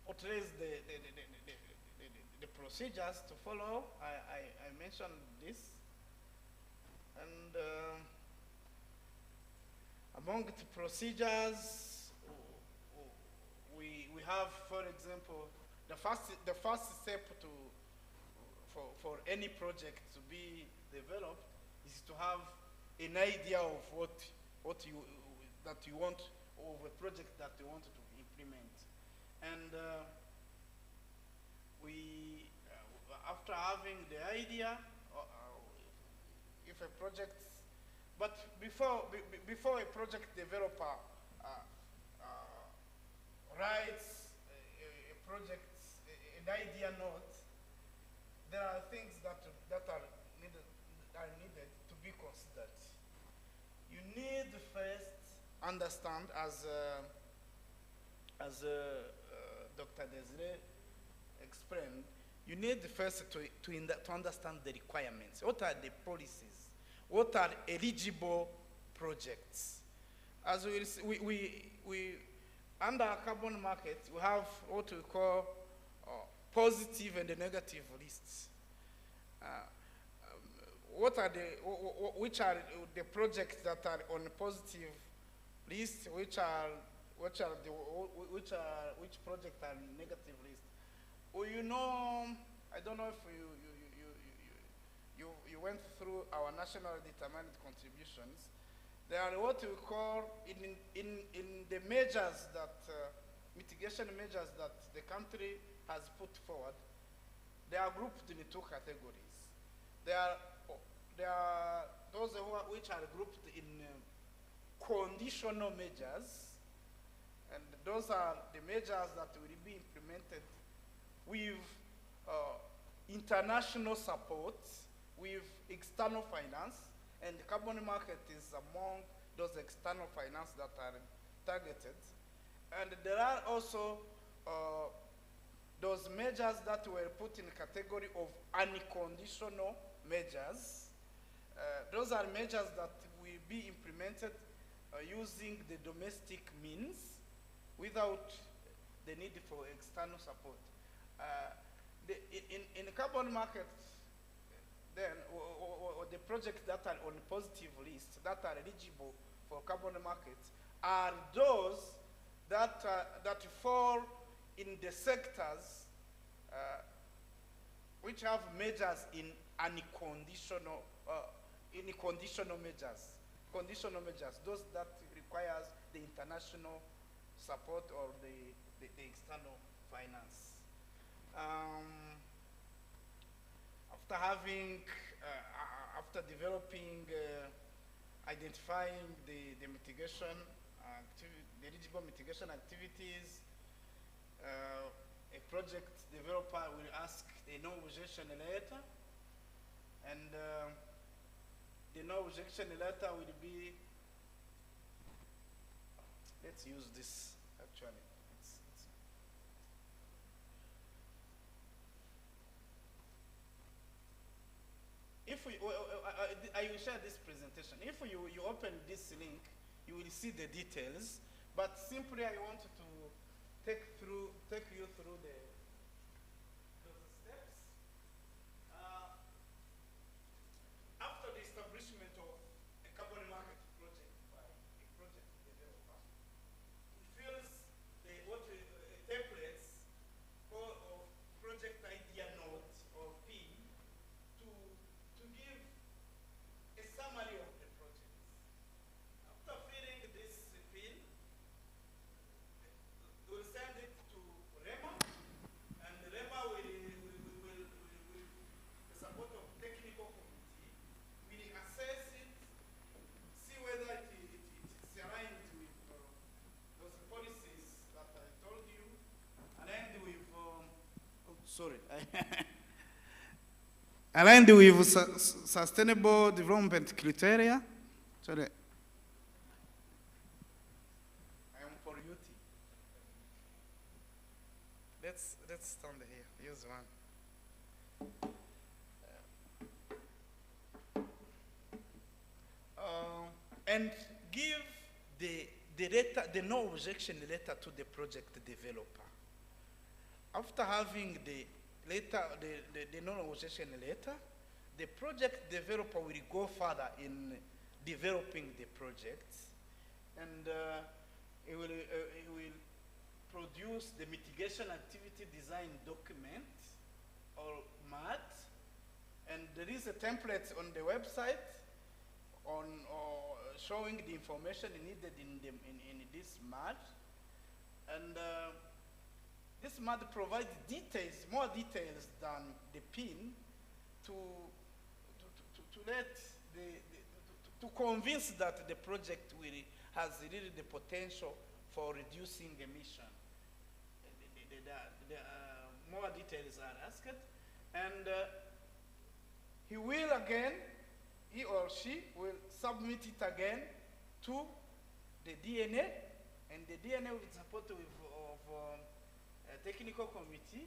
portrays the procedures to follow. I mentioned this, and among the procedures, we have, for example, the first step for any project to be developed is to have an idea of what you want, of a project that you want to implement. And after having the idea, if a project, but before a project developer writes an idea note, there are things that are needed to be considered. You need first understand, as Dr. Desiree explained, you need first to understand the requirements. What are the policies? What are eligible projects? As we under our carbon market, we have what we call positive and negative lists. what are which are the projects that are on a positive list, which projects are negative list? Well, you know, I don't know if you went through our national determined contributions. There are what we call in the measures that mitigation measures that the country has put forward. They are grouped in two categories. There are those which are grouped in conditional measures, and those are the measures that will be implemented with international support, with external finance, and the carbon market is among those external finance that are targeted. And there are also those measures that were put in the category of unconditional measures. Those are measures that will be implemented using the domestic means without the need for external support. In the carbon market, then, or the projects that are on the positive list, that are eligible for carbon markets, are those that fall in the sectors which have measures in conditional measures. Conditional measures, those that requires the international support or the external finance. After developing, identifying the mitigation, the eligible mitigation activities, a project developer will ask a no objection letter, and the no objection letter will be, let's use this actually. If I will share this presentation. If you open this link, you will see the details. But simply, I want to take you through the steps. After the establishment of a carbon market project by a project developer, it fills templates of project idea note or P to give a summary of the project. After filling this pin, we'll send it to REMA, and REMA will with the support of technical committee, will assess it, see whether it's aligned with those policies that I told you, aligned with, aligned with sustainable development criteria. Sorry. I am for UT. Let's stand here. Use one. And give the no objection letter to the project developer. After having the no objection letter, the project developer will go further in developing the project, and it will produce the mitigation activity design document, or MAD, and there is a template on the website showing the information needed in this MAD, and this MAD provides details, more details than the PIN, to convince that the project has really the potential for reducing emission. More details are asked, and he will again, he or she will submit it again to the DNA, and the DNA with support of a technical committee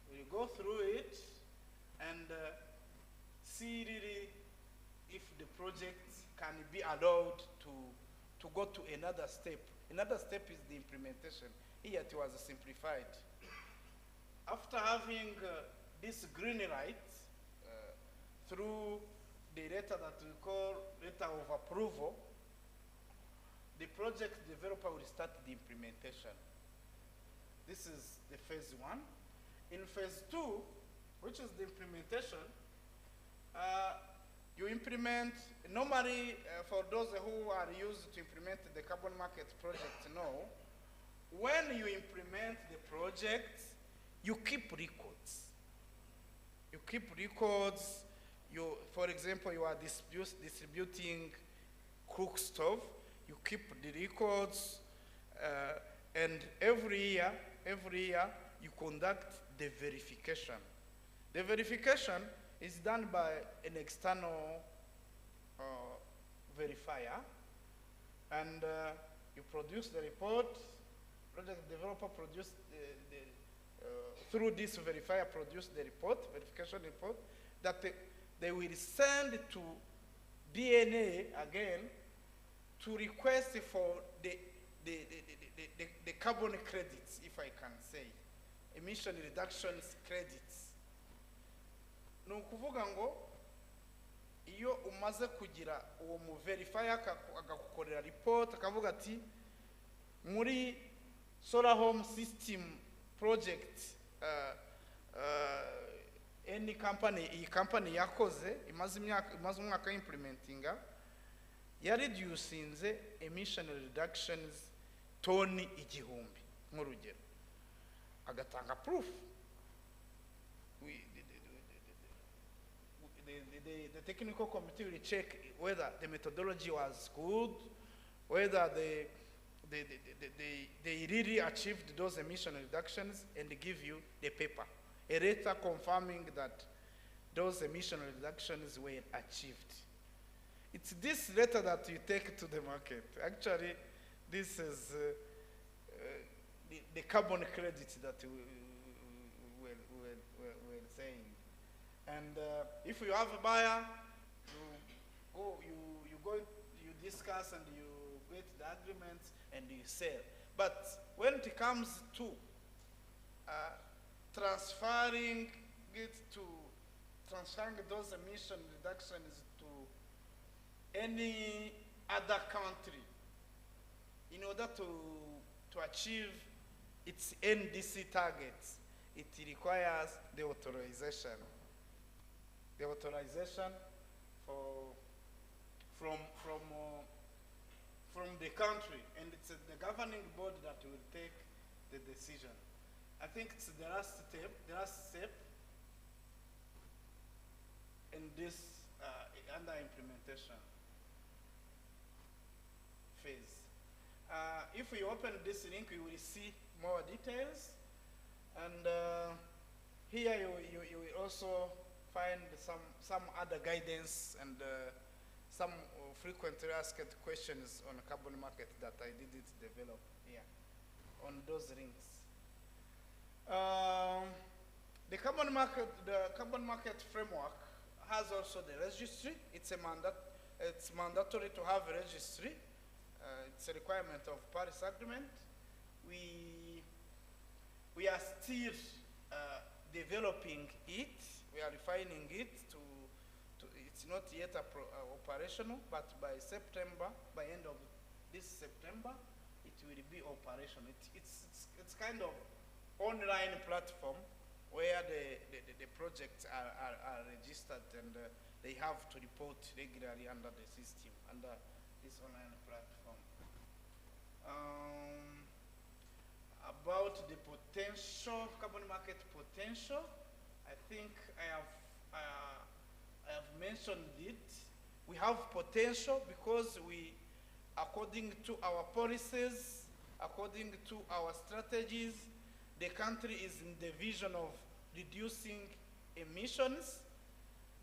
will go through it and see really if the project can be allowed to go to another step. Another step is the implementation. Here it was simplified. After having this green light through the letter that we call letter of approval, the project developer will start the implementation. This is the phase 1. In phase 2, which is the implementation, you implement, normally for those who are used to implement the carbon market project know, when you implement the project, you keep records. You keep records. For example, you are distributing cook stove. You keep the records, and every year you conduct the verification. The verification is done by an external verifier, and you produce the report. Project developer produce through this verifier produce the report, verification report, that they will send to DNA again to request for the carbon credits, if I can say, emission reductions credits. Ni ukuvuga ngo iyo umaze kugira uwo mu verifier akagukorera report akavuga ati muri solar home system project any company, iyi company yakoze imaze umwaka implementinga ya reducinze emission reductions toni 1,000 nk'urugero agatanga proof. The technical committee will check whether the methodology was good, whether they really achieved those emission reductions, and give you the paper, a letter confirming that those emission reductions were achieved. It's this letter that you take to the market. Actually, this is the carbon credits that we're saying. And if you have a buyer, you discuss and you get the agreements and you sell. But when it comes to transferring those emission reductions to any other country, in order to achieve its NDC targets, it requires the authorization. The authorization from the country, and it's the governing board that will take the decision. I think it's the last step in this under implementation phase. If we open this link, we will see more details, and here you will also find some other guidance and some frequently asked questions on the carbon market that I didn't develop here on those links. The carbon market framework has also the registry. It's mandatory to have a registry. It's a requirement of Paris Agreement. We are still developing it. We are refining it to it's not yet operational, but by September, by end of this September, it will be operational. It's kind of online platform where the projects are registered, and they have to report regularly under the system, under this online platform. About the potential, carbon market potential, I think I have mentioned it. We have potential because according to our policies, according to our strategies, the country is in the vision of reducing emissions.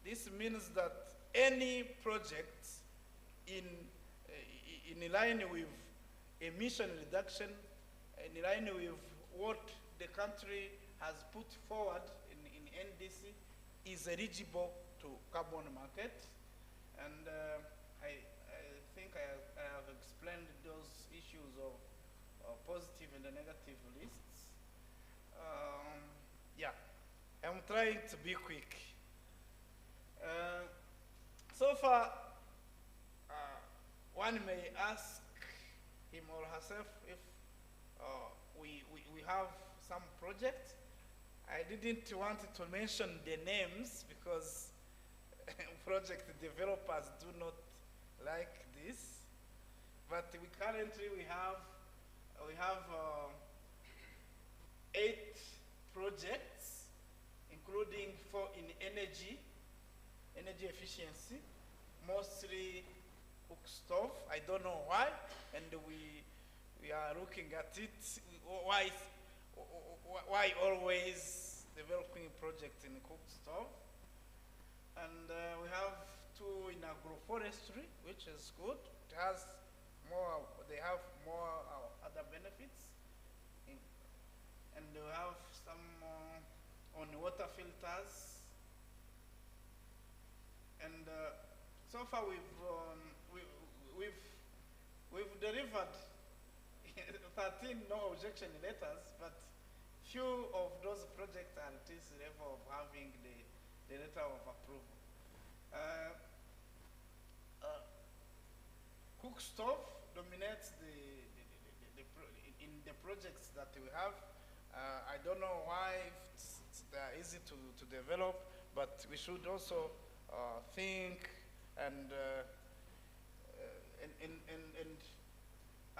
This means that any project in line with emission reduction, in line with what the country has put forward in NDC, is eligible to carbon market. And I think I have explained those issues of positive and negative lists. Yeah, I'm trying to be quick. So far, one may ask him or herself if we have some project. I didn't want to mention the names because project developers do not like this. But we currently have 8 projects, including 4 in energy efficiency, mostly cook stove. I don't know why, and we are looking at it. Why always developing projects in cook stove? And we have 2 in agroforestry, which is good. It has more. They have more other benefits. And we have some on water filters. And so far we've delivered 13 no objection letters, but few of those projects are at this level of having the letter of approval. Cook stove dominates in the projects that we have. I don't know why they're easy to develop, but we should also think and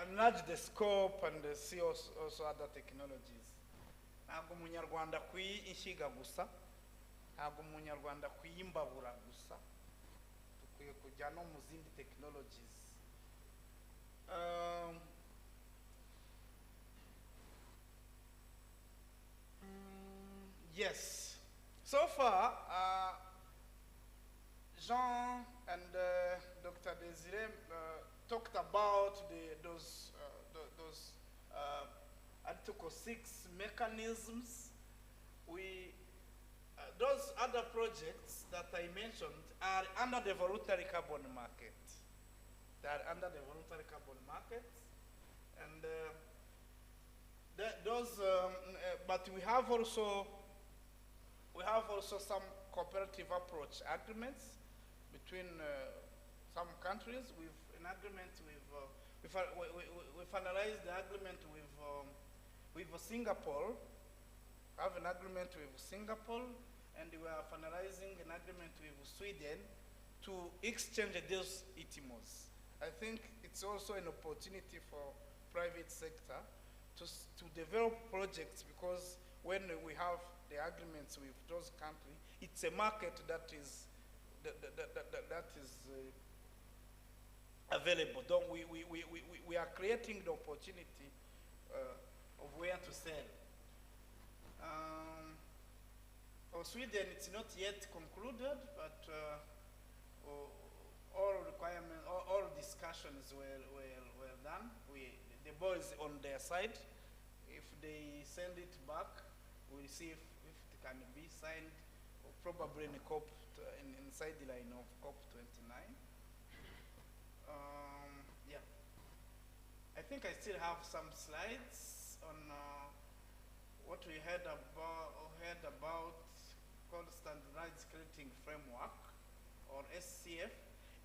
enlarge the scope and see also other technologies. Ntabwo umunyarwanda kuyishiga gusa, ntabwo umunyarwanda kuyimbabura gusa, tukwiye kujya no mu zindi technologies. Yes. So far, Jean and Dr. Desiree talked about those Article 6 mechanisms. Those other projects that I mentioned are under the voluntary carbon market. They are under the voluntary carbon market, and but we have also some cooperative approach agreements between some countries. We've an agreement we finalized the agreement with Singapore. We have an agreement with Singapore, and we are finalizing an agreement with Sweden to exchange those ITMOs. I think it's also an opportunity for private sector to develop projects, because when we have the agreements with those countries, it's a market that is available. We are creating the opportunity of where to sell. For Sweden, it's not yet concluded, but all requirements, all discussions were done. The ball is on their side. If they send it back, we'll see if it can be signed, or probably in a inside the line of COP29. Yeah. I think I still have some slides on what we heard about called Standardized Crediting Framework, or SCF.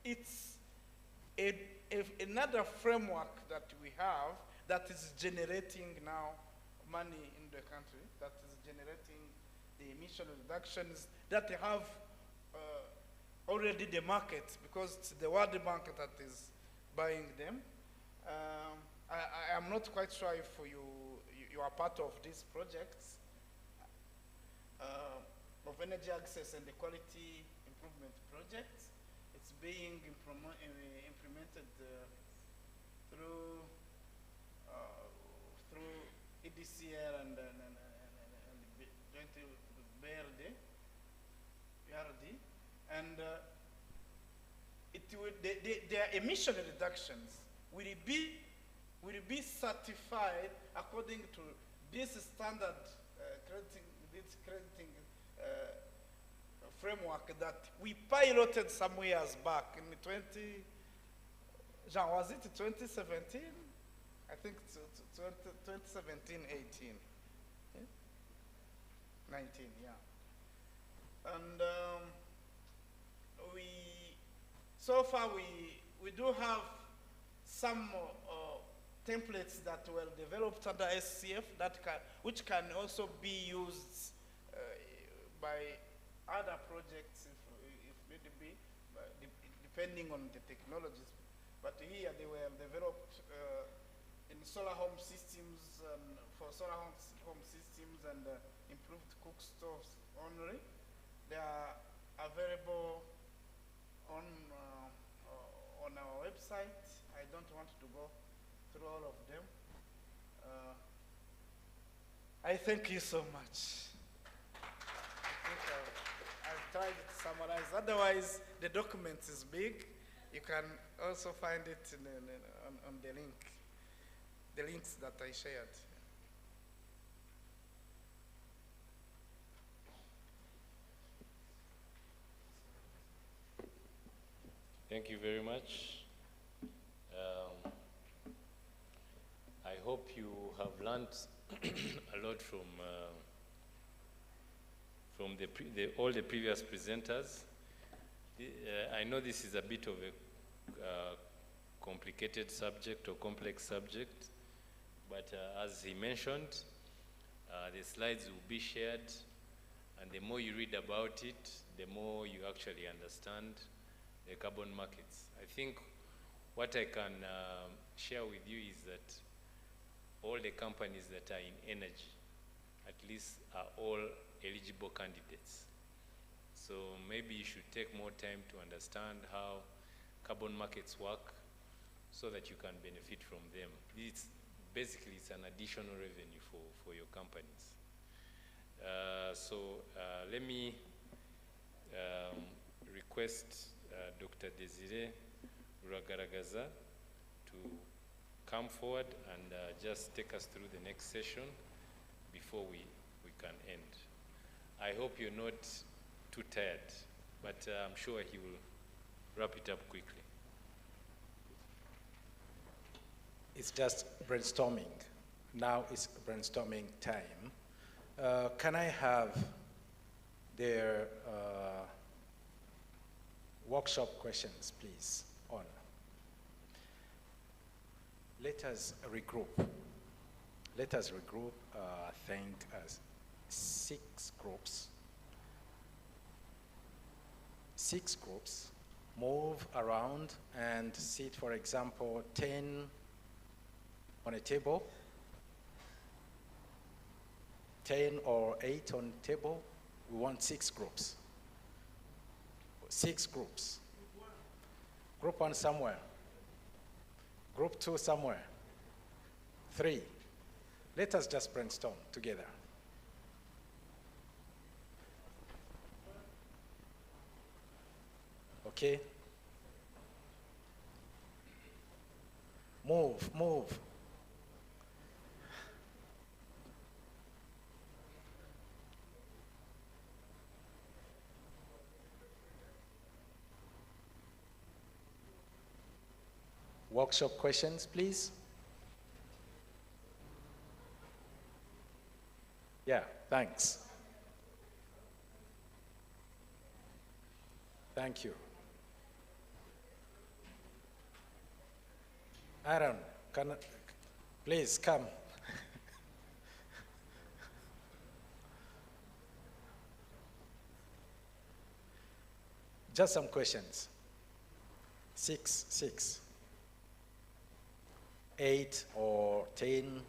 It's another framework that we have that is generating now money in the country, that is generating the emission reductions that have already the market, because it's the World Bank that is buying them. I am not quite sure if you are part of these projects of energy access and the quality improvement projects. It's being implemented through EDCR and jointly with BRD, and their emission reductions will be certified according to this standard crediting framework that we piloted some years back in Jean, was it 2017? I think 2017, 18, 19, yeah. And So far, we do have some templates that were developed under SCF which can also be used by other projects if need be, depending on the technologies. But here they were developed in solar home systems and for solar home systems and improved cook stoves only. They are available on our website. I don't want to go through all of them. I thank you so much. I think I've tried to summarize. Otherwise, the document is big. You can also find it on the links that I shared. Thank you very much. I hope you have learned a lot from all the previous presenters. I know this is a bit of a complicated subject or complex subject, but as he mentioned, the slides will be shared, and the more you read about it, the more you actually understand the carbon markets. I think what I can share with you is that all the companies that are in energy, at least, are all eligible candidates. So maybe you should take more time to understand how carbon markets work so that you can benefit from them. It's an additional revenue for your companies. Let me request Dr. Desire Ruragaragaza to come forward and just take us through the next session before we can end. I hope you're not too tired, but I'm sure he will wrap it up quickly. It's just brainstorming. Now it's brainstorming time. Can I have their workshop questions, please, on? Let us regroup. Let us regroup, I think, as 6 groups. 6 groups, move around and sit, for example, 10 on a table, 10 or 8 on a table. We want 6 groups. 6 groups. Group 1 somewhere. Group 2 somewhere. 3. Let us just brainstorm together. Okay? Move, move. Workshop questions, please. Yeah, thanks. Thank you. Aaron, please come. Just some questions. 6, 8 or 10.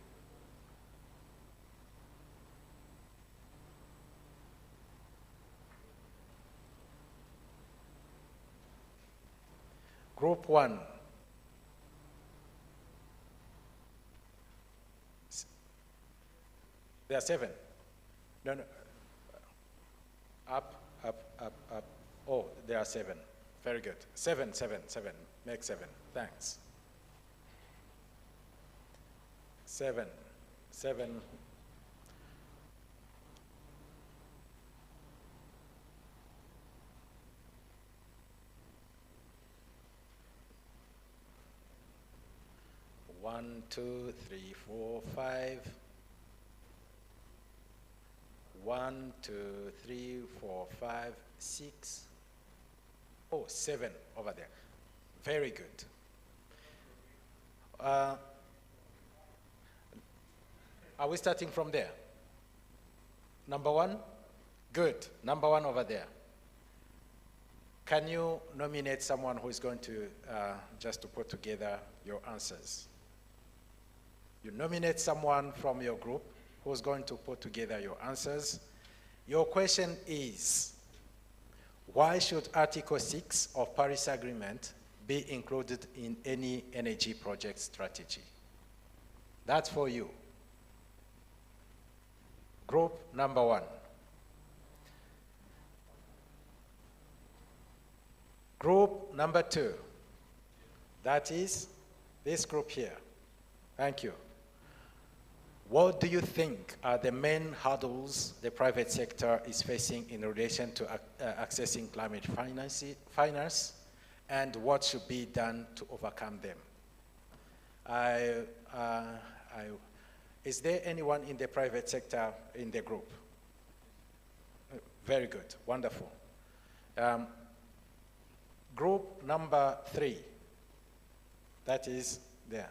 Group 1. There are 7. No. Up. Oh, there are 7. Very good. 7. Make 7. Thanks. 7. 1, 2, 3, 4, 5. 1, 2, 3, 4, 5, 6. Oh, 7 over there. Very good. Are we starting from there? Number one? Good. Number one over there. Can you nominate someone who is going to just to put together your answers? You nominate someone from your group who's going to put together your answers. Your question is, why should Article 6 of Paris Agreement be included in any energy project strategy? That's for you. Group number one. Group number two. That is this group here. Thank you. What do you think are the main hurdles the private sector is facing in relation to accessing climate finance, and what should be done to overcome them? Is there anyone in the private sector in the group? Very good, wonderful. Group number three, that is there.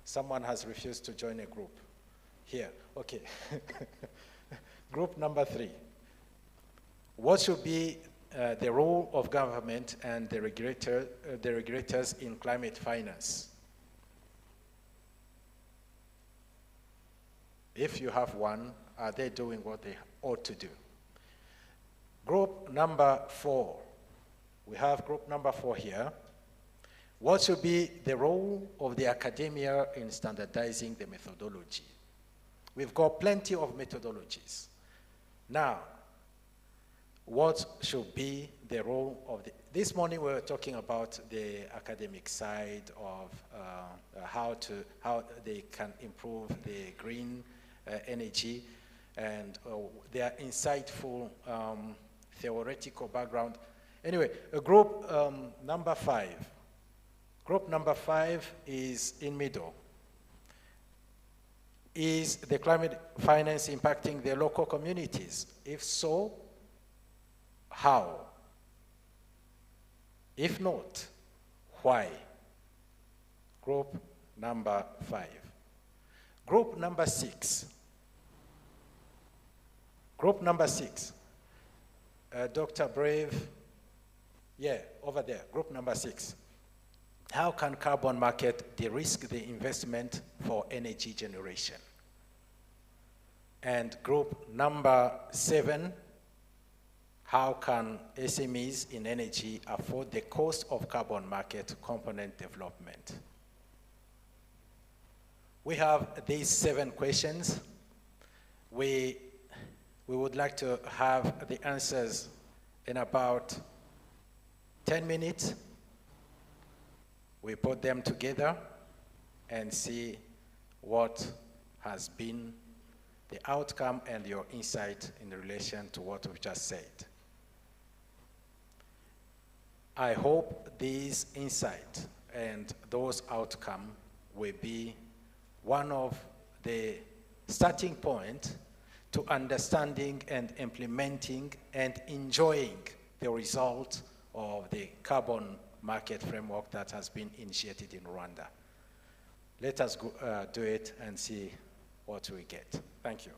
Someone has refused to join a group. Here, okay. Group number three. What should be the role of government and the regulators in climate finance? If you have one, are they doing what they ought to do? Group number four. We have group number four here. What should be the role of the academia in standardizing the methodology? We've got plenty of methodologies. Now, what should be the role of the... This morning we were talking about the academic side of how they can improve the green energy and their insightful theoretical background. Anyway, group number five. Group number five is in middle. Is the climate finance impacting the local communities? If so, how? If not, why? Group number five. Group number six. Group number six. Dr. Brave, yeah, over there, group number six. How can carbon market de-risk the investment for energy generation? And group number seven, how can SMEs in energy afford the cost of carbon market component development? We have these 7 questions. We would like to have the answers in about 10 minutes. We put them together and see what has been the outcome and your insight in relation to what we've just said. I hope these insights and those outcomes will be one of the starting point to understanding and implementing and enjoying the result of the carbon market framework that has been initiated in Rwanda. Let us go, do it and see what we get. Thank you.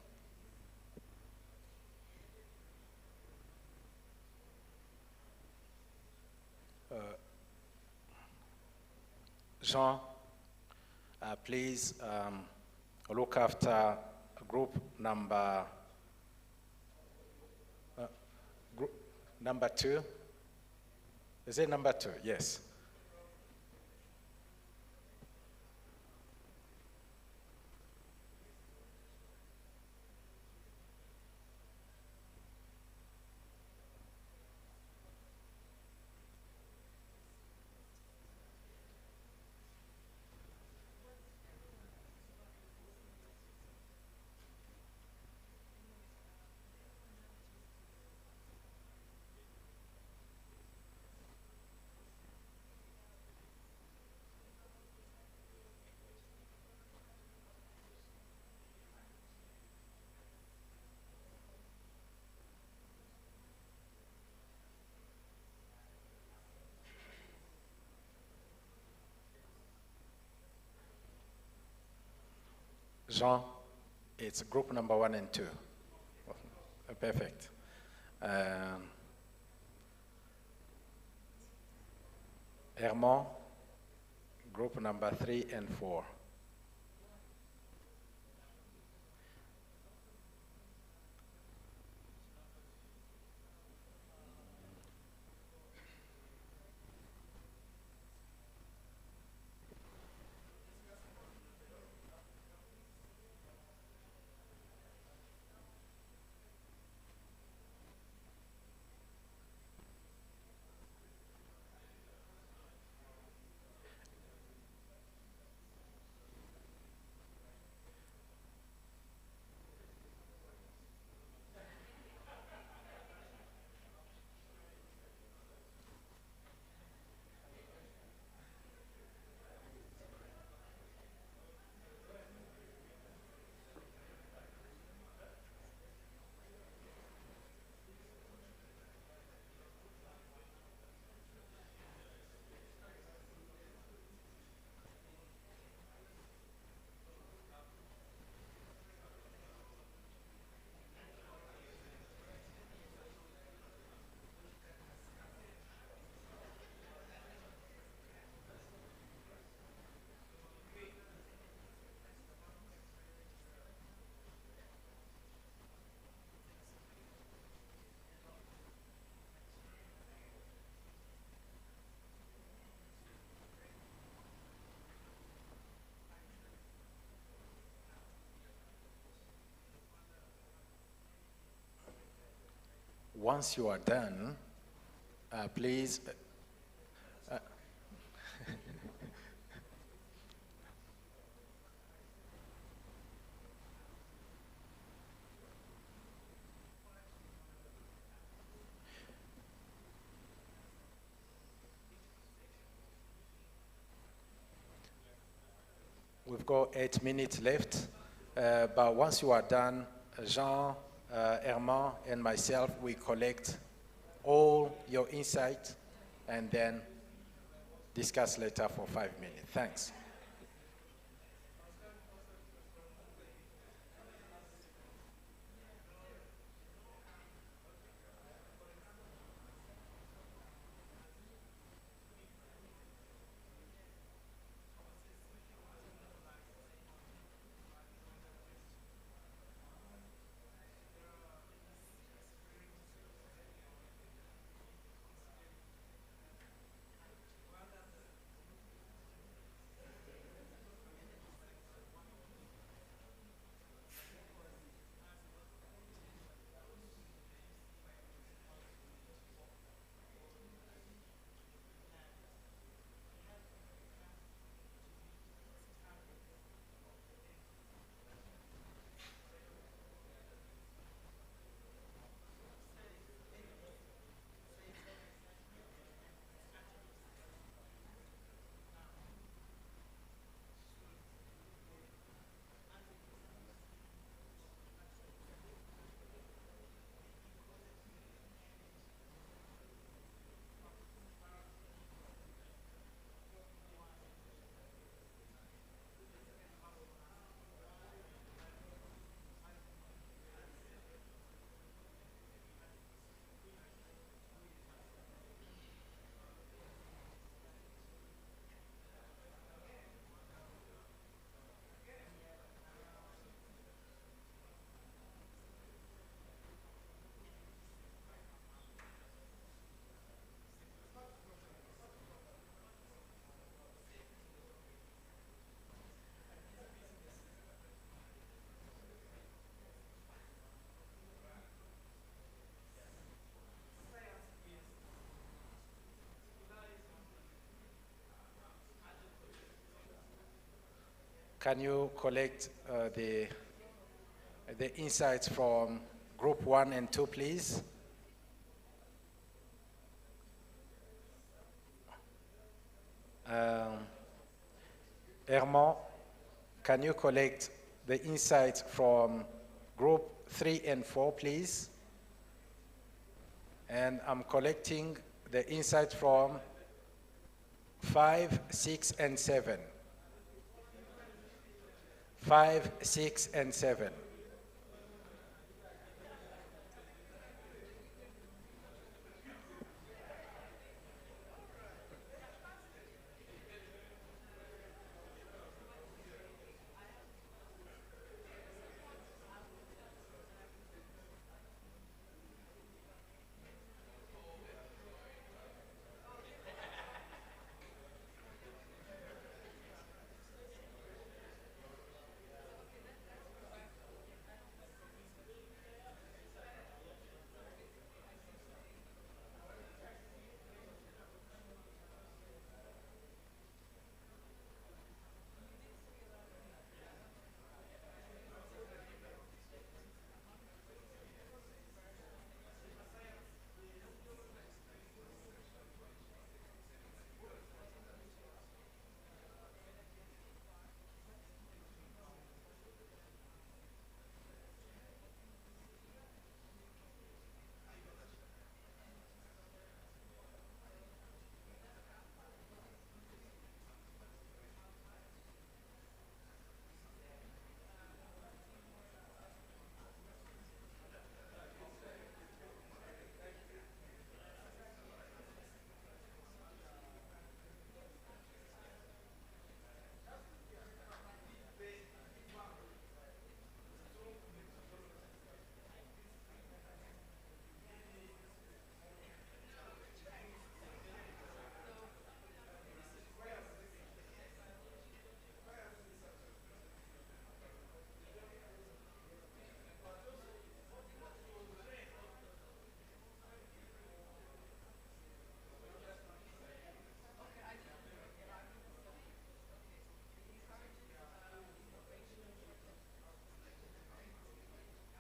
Jean, please look after group number 2. Is it number 2? Yes. Jean, it's group number 1 and 2. Perfect. Herman, group number 3 and 4. Once you are done, please. We've got 8 minutes left, but once you are done, Jean, Herman, and myself, we collect all your insights and then discuss later for 5 minutes. Thanks. Can you collect the insights from group 1 and 2, please? Herman, can you collect the insights from group 3 and 4, please? And I'm collecting the insights from 5, 6, and 7. 5, 6, and 7.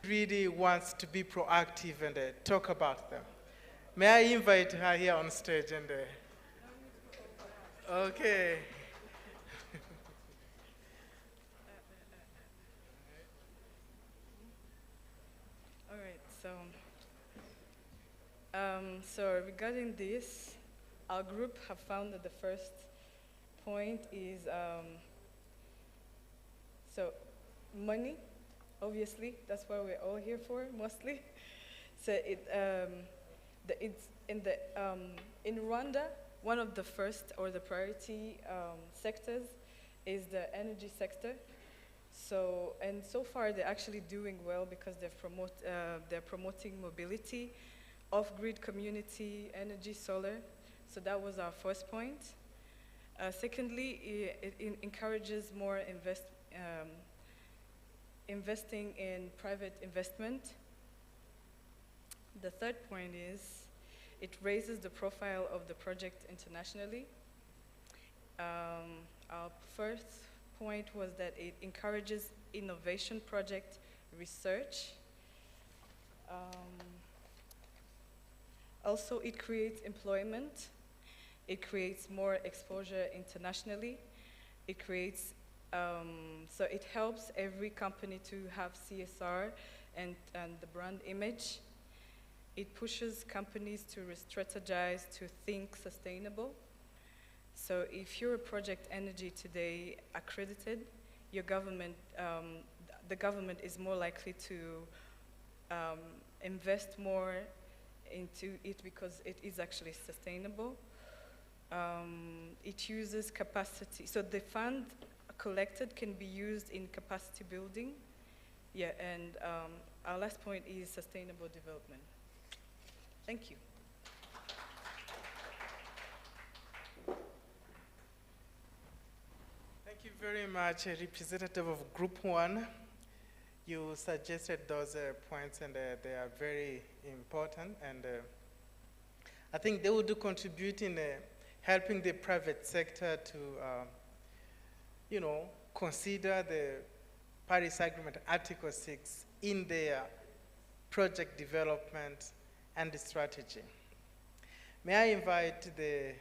Really wants to be proactive and talk about them. May I invite her here on stage and okay. All right, so regarding this, our group have found that the first point is so money. Obviously, that's what we're all here for, mostly. So it's in Rwanda, one of the first or the priority sectors is the energy sector. So far they're actually doing well because they're promoting mobility, off-grid community, energy, solar. So that was our first point. Secondly, it encourages more investing in private investment. The third point is it raises the profile of the project internationally. Our first point was that it encourages innovation project research. Also, it creates employment. It creates more exposure internationally. It creates so it helps every company to have CSR and the brand image. It pushes companies to strategize, to think sustainable. So if you're a project energy today accredited, your government, the government is more likely to invest more into it because it is actually sustainable. It uses capacity. So the fund collected can be used in capacity building. Yeah, and our last point is sustainable development. Thank you. Thank you very much, representative of Group 1. You suggested those points and they are very important, and I think they would contribute in helping the private sector to consider the Paris Agreement Article 6 in their project development and the strategy. May I invite the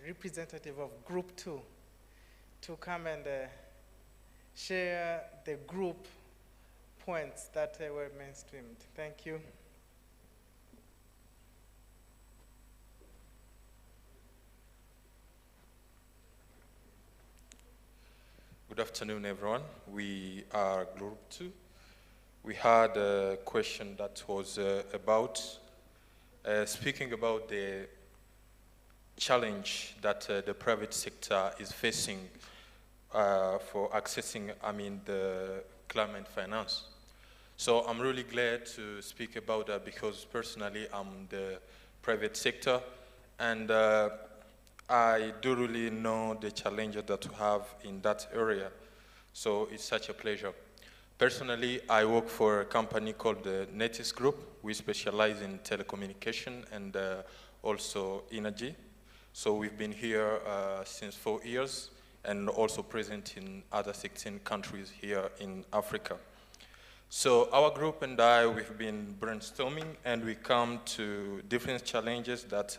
representative of Group 2 to come and share the group points that were mainstreamed. Thank you. Good Good afternoon, everyone. We are Group 2. We had a question that was speaking about the challenge that the private sector is facing for accessing, the climate finance. So I'm really glad to speak about that because personally I'm the private sector, and I do really know the challenges that we have in that area. So it's such a pleasure. Personally, I work for a company called the Netis Group. We specialize in telecommunication and also energy. So we've been here since 4 years and also present in other 16 countries here in Africa. So our group and I, we've been brainstorming and we come to different challenges that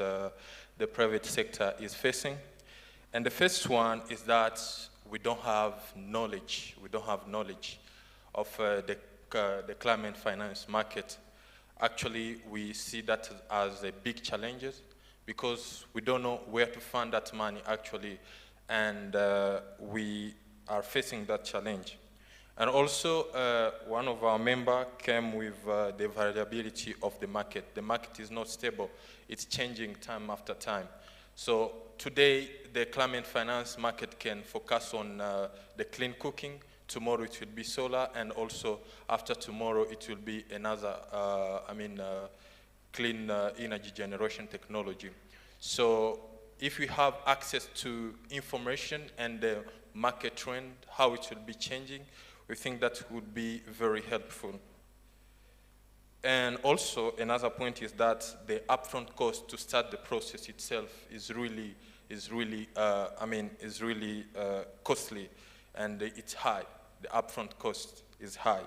the private sector is facing. And the first one is that we don't have knowledge. We don't have knowledge of the climate finance market. Actually, we see that as a big challenge because we don't know where to find that money actually, and we are facing that challenge. And also, one of our members came with the variability of the market. The market is not stable. It's changing time after time. So today, the climate finance market can focus on the clean cooking. Tomorrow it will be solar, and also after tomorrow it will be another, clean energy generation technology. So if we have access to information and the market trend, how it will be changing, we think that would be very helpful. And also another point is that the upfront cost to start the process itself is really costly, and it's high. The upfront cost is high.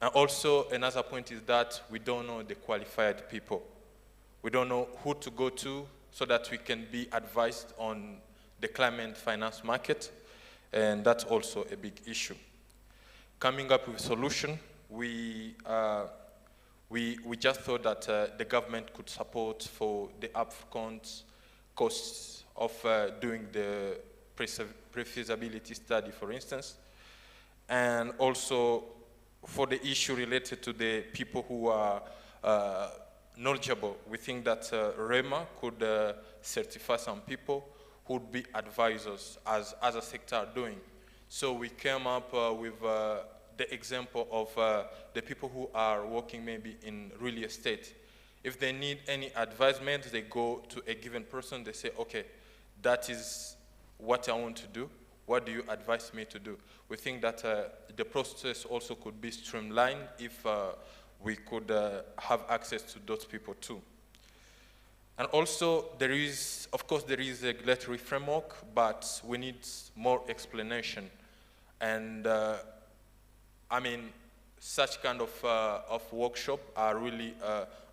And also another point is that we don't know the qualified people. We don't know who to go to so that we can be advised on the climate finance market, and that's also a big issue. Coming up with a solution, we just thought that the government could support for the upfront costs of doing the pre-feasibility study, for instance, and also for the issue related to the people who are knowledgeable. We think that REMA could certify some people who would be advisors, as other sectors are doing. So we came up with the example of the people who are working maybe in real estate. If they need any advisement, they go to a given person, they say, okay, that is what I want to do. What do you advise me to do? We think that the process also could be streamlined if we could have access to those people too. And also, of course, there is a regulatory framework, but we need more explanation. And such kind of workshop are really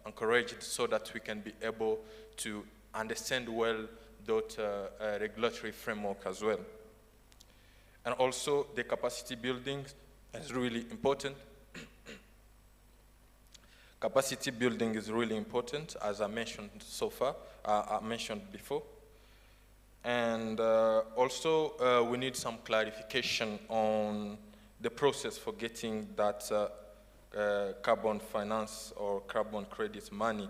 encouraged so that we can be able to understand well that regulatory framework as well. And also, the capacity building is really important. Capacity building is really important, as I mentioned so far, I mentioned before. And also, we need some clarification on the process for getting that carbon finance or carbon credit money.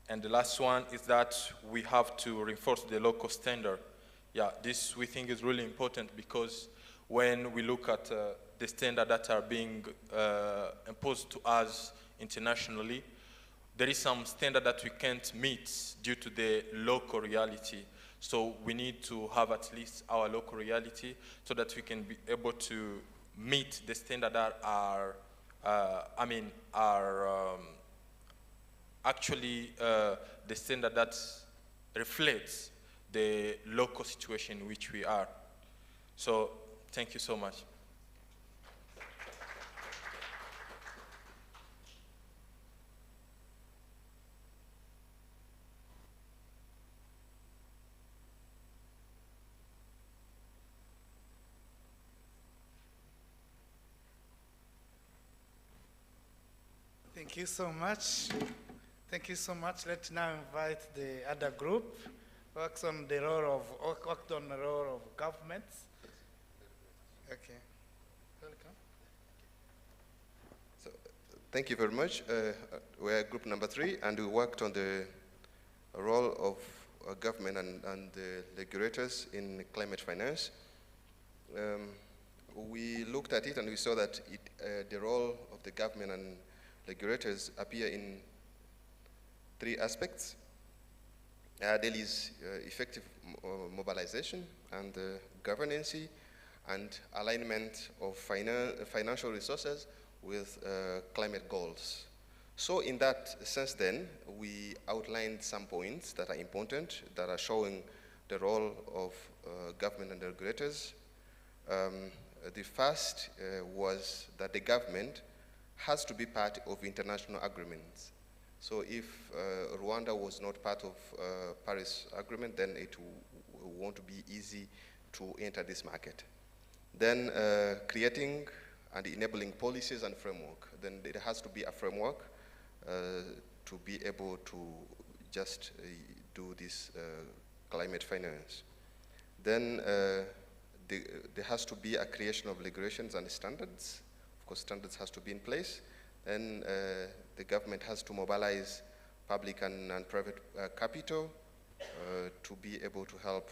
And the last one is that we have to reinforce the local standard. Yeah, this we think is really important because when we look at the standards that are being imposed to us internationally, there is some standard that we can't meet due to the local reality. So we need to have at least our local reality so that we can be able to meet the standard that are, actually the standard that reflects the local situation in which we are. So thank you so much. Thank you so much. Thank you so much. Let's now invite the other group worked on the role of governments. Okay. Welcome. So, thank you very much. We're group number 3, and we worked on the role of government and the regulators in climate finance. We looked at it and we saw that the role of the government and regulators appear in 3 aspects. There is effective mobilization and governance and alignment of financial resources with climate goals. So in that sense then, we outlined some points that are important, that are showing the role of government and regulators. The first was that the government has to be part of international agreements. So if Rwanda was not part of Paris Agreement, then it won't be easy to enter this market. Then creating and enabling policies and framework. Then there has to be a framework to be able to just do this climate finance. Then there has to be a creation of regulations and standards. Of course, standards has to be in place. Then the government has to mobilize public and private capital to be able to help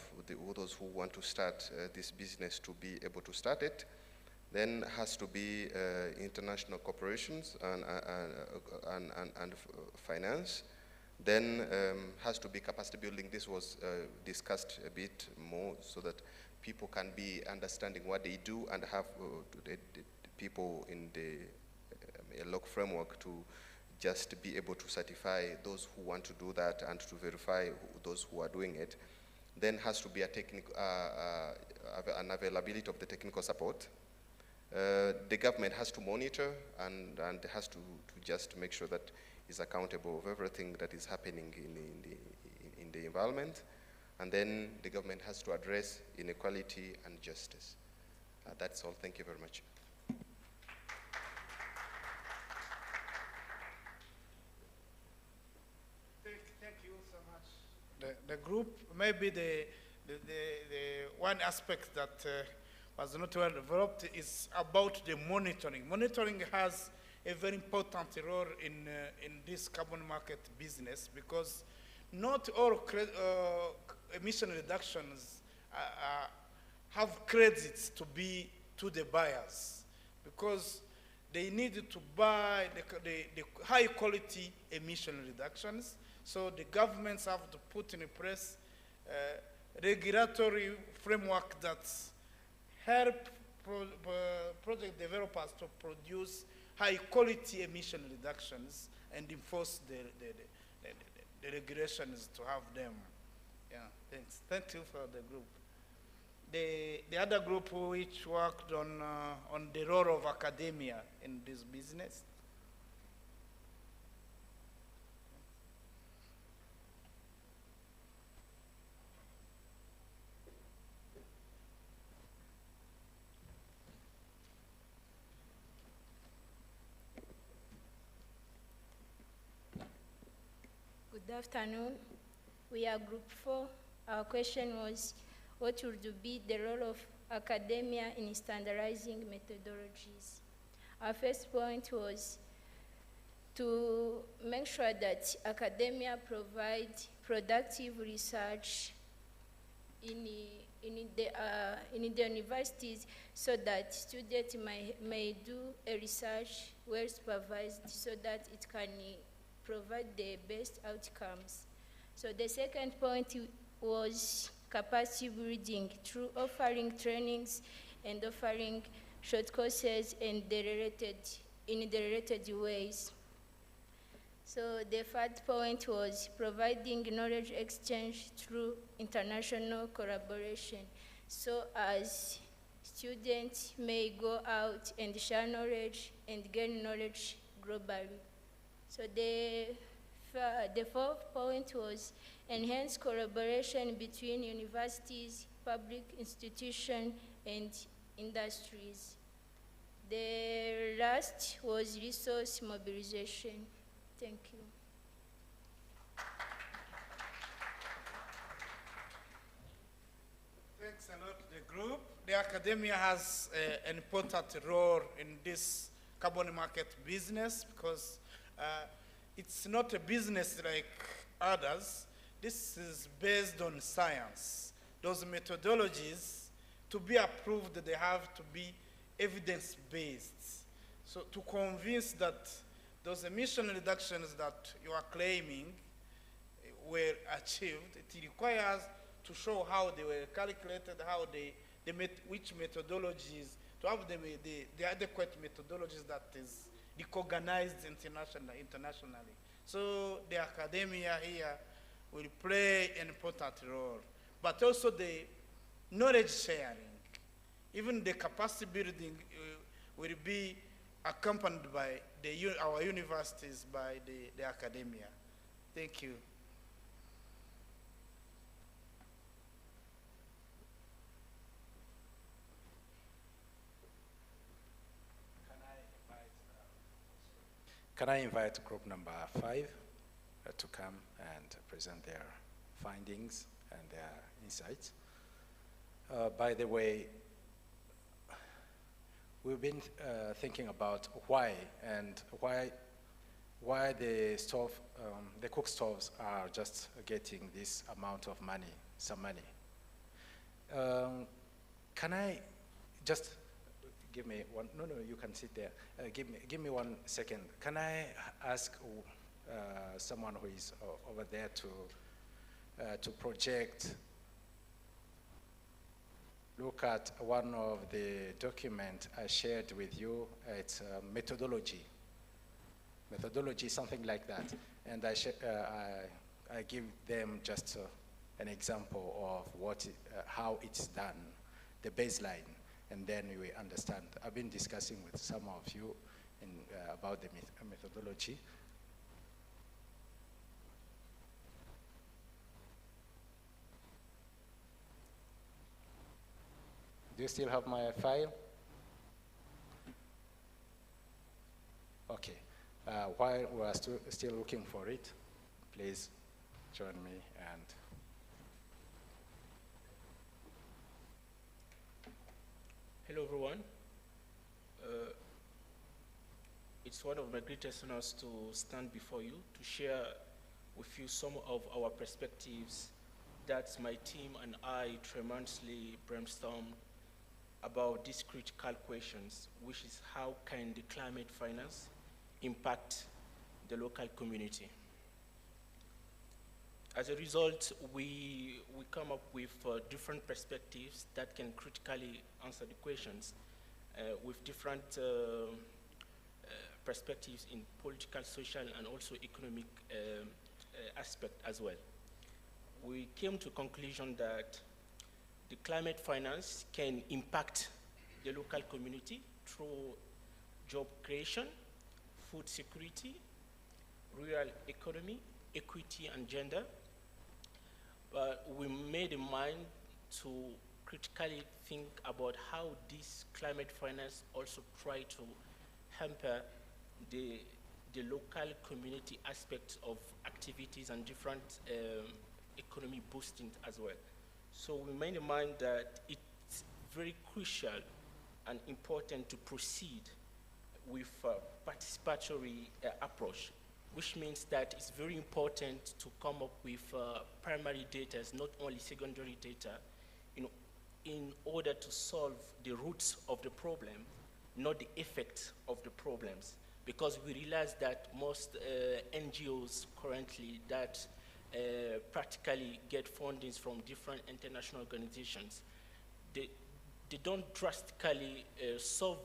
those who want to start this business to be able to start it. Then has to be international corporations and finance. Then has to be capacity building. This was discussed a bit more so that people can be understanding what they do and have the people in the LOC framework to just be able to certify those who want to do that and to verify those who are doing it. Then has to be a technical, an availability of the technical support. The government has to monitor and has to just make sure that is accountable of everything that is happening in the environment. And then the government has to address inequality and justice. That's all. Thank you very much. Thank you so much. The group, maybe the one aspect that was not well developed is about the monitoring. Monitoring has a very important role in this carbon market business because not all emission reductions have credits to be to the buyers because they need to buy the high quality emission reductions. So the governments have to put in place regulatory framework that help project developers to produce high quality emission reductions and enforce the regulations to have them. Yeah, thanks. Thank you for the group. The other group which worked on the role of academia in this business. Good afternoon. We are group 4. Our question was, what would be the role of academia in standardizing methodologies? Our first point was to make sure that academia provides productive research in the universities so that students may do a research well supervised so that it can provide the best outcomes. So the second point was capacity building through offering trainings and offering short courses in the related ways. So the third point was providing knowledge exchange through international collaboration so as students may go out and share knowledge and gain knowledge globally. So the fourth point was enhance collaboration between universities, public institutions, and industries. The last was resource mobilization. Thank you. Thanks a lot, the group. The academia has an important role in this carbon market business because it's not a business like others. This is based on science. Those methodologies, to be approved, they have to be evidence-based. So to convince that those emission reductions that you are claiming were achieved, it requires to show how they were calculated, how which methodologies, to have the adequate methodologies that is recognized internationally. So the academia here will play an important role, but also the knowledge sharing, even the capacity building will be accompanied by our universities, by the academia. Thank you. Can I invite group number 5 to come and present their findings and their insights? By the way, we've been thinking about why the stove, the cook stoves are just getting this amount of money, some money. Can I just give me one? No, you can sit there. Give me 1 second. Can I ask someone who is over there to project? Look at one of the documents I shared with you. It's methodology, something like that. And I give them just an example of how it's done, the baseline, and then we understand. I've been discussing with some of you about the methodology. Do you still have my file? Okay. While we're still looking for it, please join me and hello everyone. It's one of my greatest honors to stand before you to share with you some of our perspectives that my team and I tremendously brainstormed about these critical questions, which is how can the climate finance impact the local community. As a result, we come up with different perspectives that can critically answer the questions with different perspectives in political, social, and also economic aspect as well. We came to a conclusion that the climate finance can impact the local community through job creation, food security, rural economy, equity, and gender. But we made a mind to critically think about how this climate finance also try to hamper the local community aspects of activities and different economy boosting as well. So we made in mind that it's very crucial and important to proceed with a participatory approach, which means that it's very important to come up with primary data, not only secondary data, in order to solve the roots of the problem, not the effects of the problems. Because we realize that most NGOs currently that practically get fundings from different international organizations, they don't drastically solve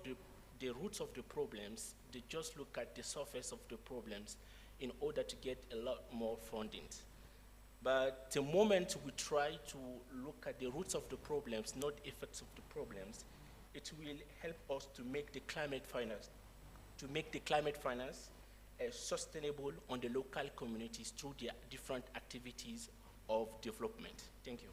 the roots of the problems. They just look at the surface of the problems in order to get a lot more funding. But the moment we try to look at the roots of the problems, not the effects of the problems, it will help us to make the climate finance, sustainable on the local communities through their different activities of development. Thank you.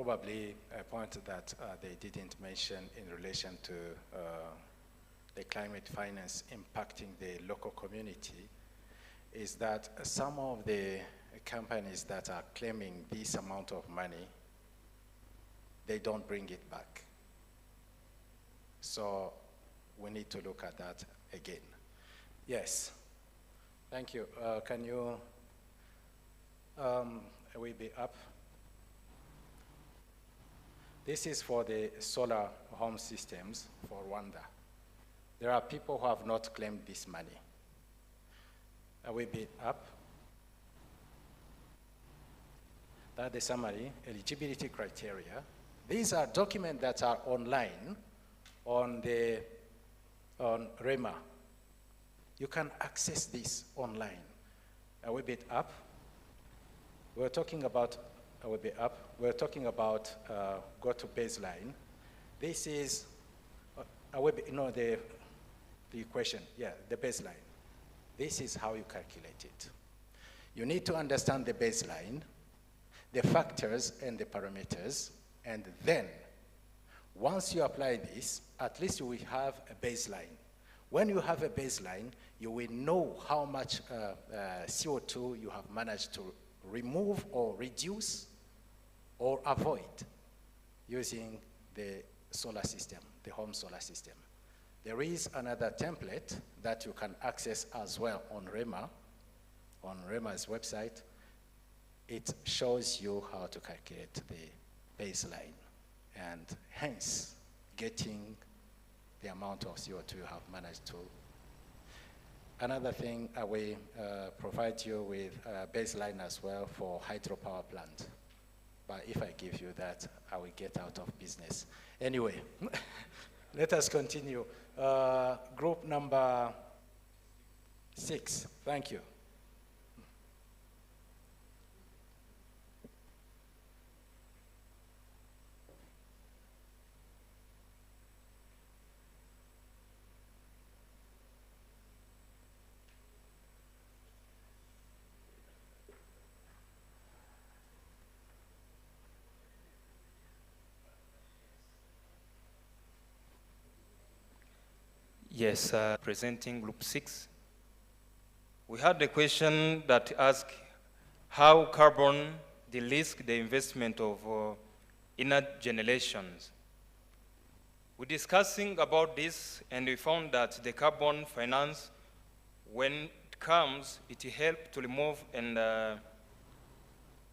probably a point that they didn't mention in relation to the climate finance impacting the local community is that some of the companies that are claiming this amount of money, they don't bring it back. So we need to look at that again. Yes, thank you. Can you, we be up? This is for the solar home systems for Rwanda. There are people who have not claimed this money. Are we be up? That's the summary, eligibility criteria. These are documents that are online on REMA. You can access this online. Are we bit up? We're talking about, are we bit up? We're talking about go to baseline. This is, the equation, yeah, the baseline. This is how you calculate it. You need to understand the baseline, the factors and the parameters, and then once you apply this, at least you will have a baseline. When you have a baseline, you will know how much CO2 you have managed to remove or reduce or avoid using the solar system, the home solar system. There is another template that you can access as well on REMA, on REMA's website. It shows you how to calculate the baseline and hence getting the amount of CO2 you have managed to. Another thing, we provide you with a baseline as well for hydropower plant. But if I give you that, I will get out of business. Anyway, let us continue. Group number 6, thank you. Yes, presenting group 6. We had a question that asked how carbon de-risk the investment of inner generations. We're discussing about this and we found that the carbon finance, when it comes, it helps to remove and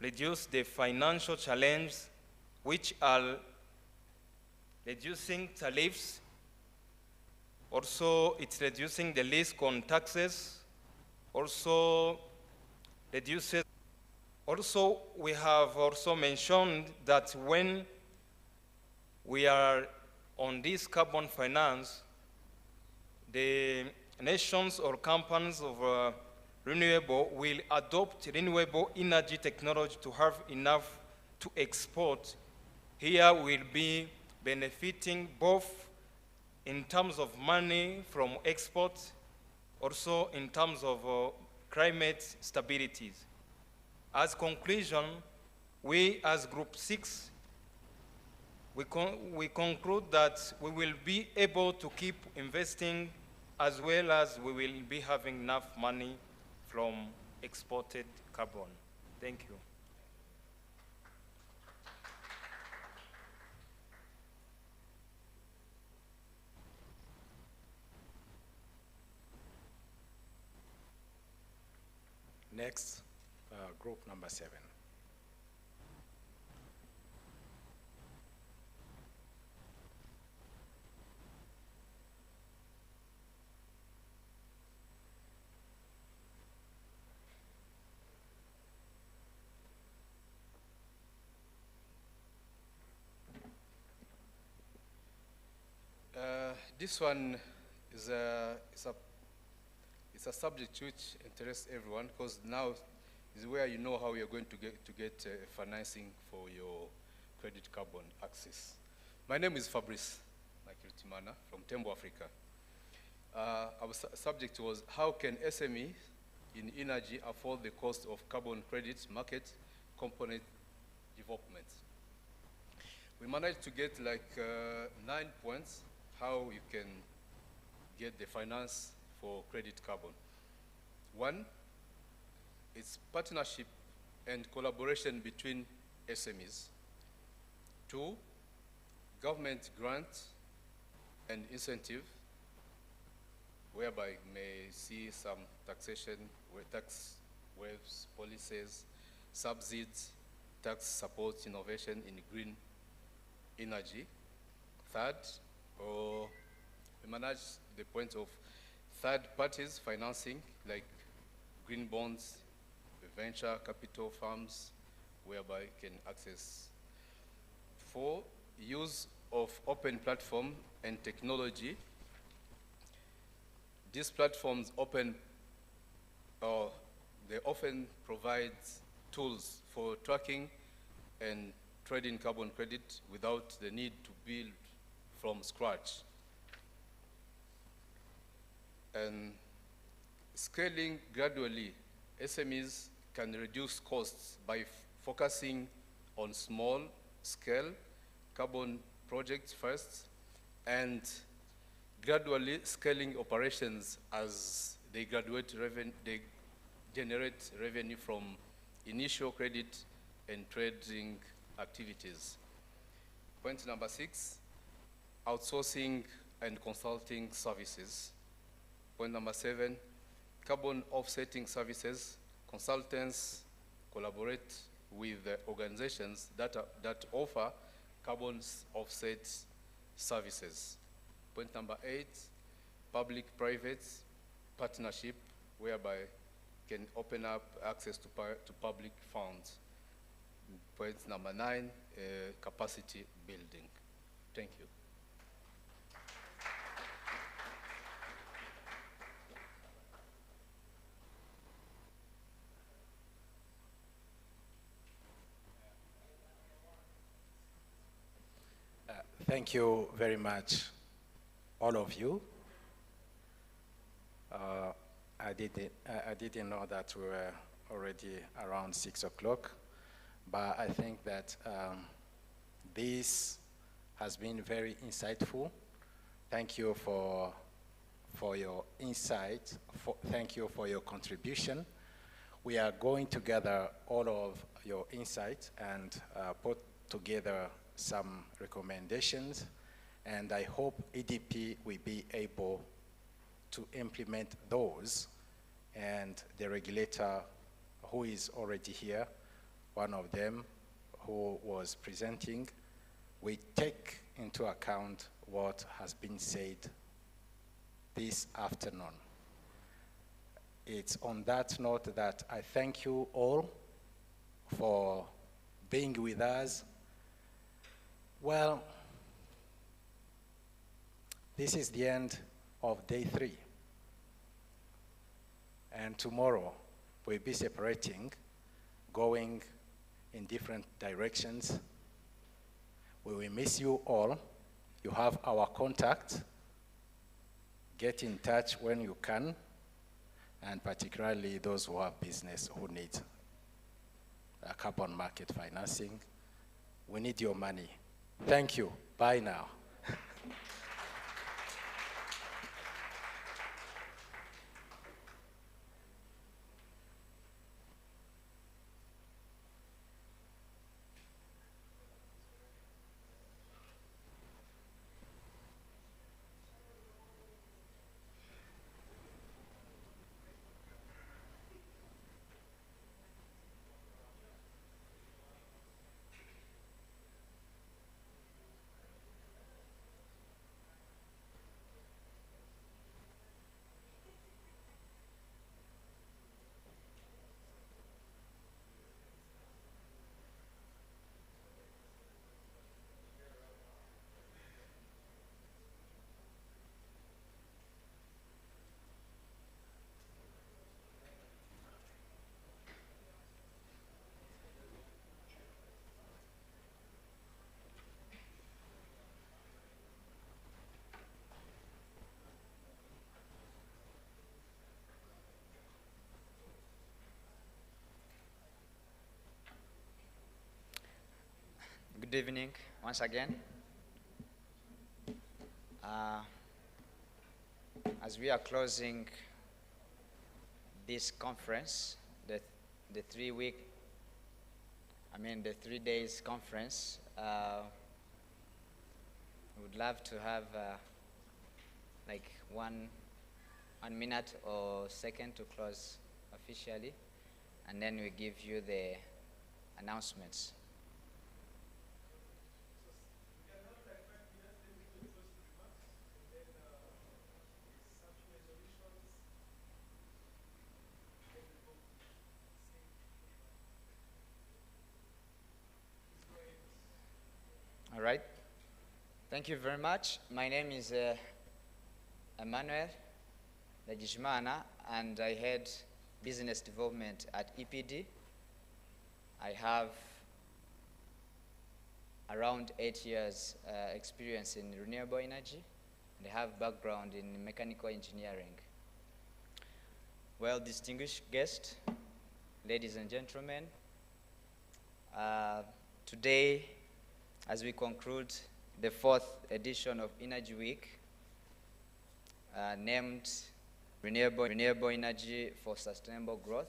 reduce the financial challenge which are reducing tariffs. Also, it's reducing the risk on taxes. Also, reduces. Also, we have also mentioned that when we are on this carbon finance, the nations or companies of renewable will adopt renewable energy technology to have enough to export. Here we'll be benefiting both in terms of money from exports, also in terms of climate stability. As conclusion, we as Group 6, we conclude that we will be able to keep investing as well as we will be having enough money from exported carbon. Thank you. Next, group number 7. This one is a subject which interests everyone because now is where you know how you're going to get financing for your credit carbon access. My name is Fabrice Nakiritimana from Tembo, Africa. Our subject was how can SME in energy afford the cost of carbon credits market component development. We managed to get like 9 points how you can get the finance for credit carbon. One, it's partnership and collaboration between SMEs. Two, government grant and incentive, whereby you may see some taxation, tax waves, policies, subsidies, tax support innovation in green energy. Third, we manage the point of third parties financing, like green bonds, venture capital firms, whereby you can access. Four, use of open platform and technology. These platforms they often provide tools for tracking and trading carbon credit without the need to build from scratch. And scaling gradually, SMEs can reduce costs by focusing on small scale carbon projects first and gradually scaling operations as they generate revenue from initial credit and trading activities. Point number 6, outsourcing and consulting services. Point number 7, carbon offsetting services. Consultants collaborate with the organizations that offer carbon offset services. Point number 8, public-private partnership, whereby can open up access to public funds. Point number 9, capacity building. Thank you. Thank you very much, all of you. I didn't know that we were already around 6 o'clock, but I think that this has been very insightful. Thank you for your insight. Thank you for your contribution. We are going to gather all of your insights and put together some recommendations, and I hope EDP will be able to implement those, and the regulator who is already here, one of them who was presenting, we take into account what has been said this afternoon. It's on that note that I thank you all for being with us. Well, this is the end of day 3. And tomorrow we'll be separating, going in different directions. We will miss you all. You have our contact. Get in touch when you can, and particularly those who have business who need carbon market financing. We need your money. Thank you. Bye now. Good evening once again. As we are closing this conference, the 3 days conference, we would love to have like one minute or second to close officially, and then we give you the announcements. All right. Thank you very much. My name is Emmanuel Legishmana, and I head business development at EPD. I have around 8 years experience in renewable energy, and I have background in mechanical engineering. Well, distinguished guests, ladies and gentlemen, today, as we conclude the 4th edition of Energy Week, named Renewable Energy for Sustainable Growth,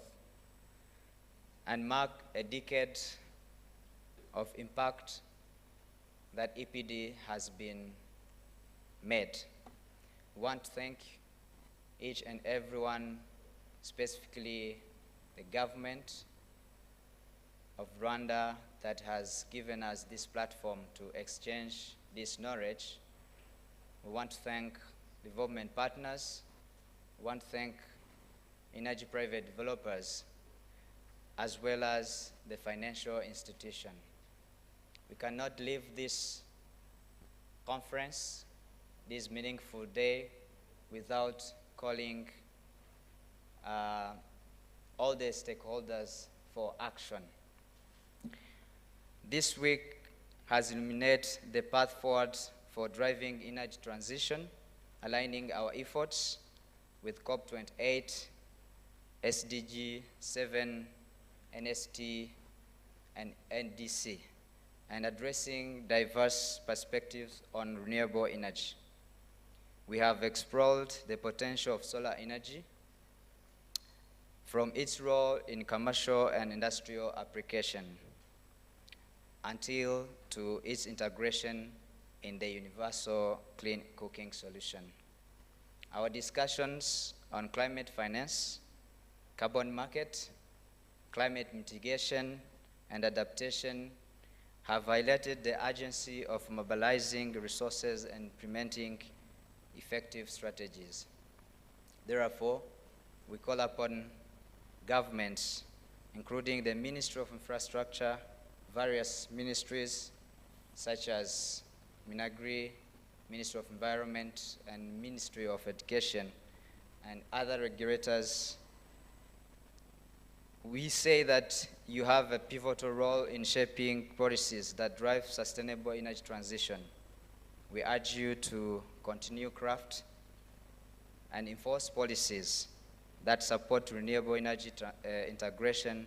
and mark a decade of impact that EPD has been made. We want to thank each and everyone, specifically the government of Rwanda, that has given us this platform to exchange this knowledge. We want to thank development partners. We want to thank energy private developers, as well as the financial institution. We cannot leave this conference, this meaningful day, without calling all the stakeholders for action. This week has illuminated the path forward for driving energy transition, aligning our efforts with COP28, SDG 7, NST, and NDC, and addressing diverse perspectives on renewable energy. We have explored the potential of solar energy, from its role in commercial and industrial application until to its integration in the universal clean cooking solution. Our discussions on climate finance, carbon market, climate mitigation, and adaptation have highlighted the urgency of mobilizing resources and implementing effective strategies. Therefore, we call upon governments, including the Ministry of Infrastructure, various ministries such as Minagri, Ministry of Environment, and Ministry of Education, and other regulators. We say that you have a pivotal role in shaping policies that drive sustainable energy transition. We urge you to continue craft and enforce policies that support renewable energy integration,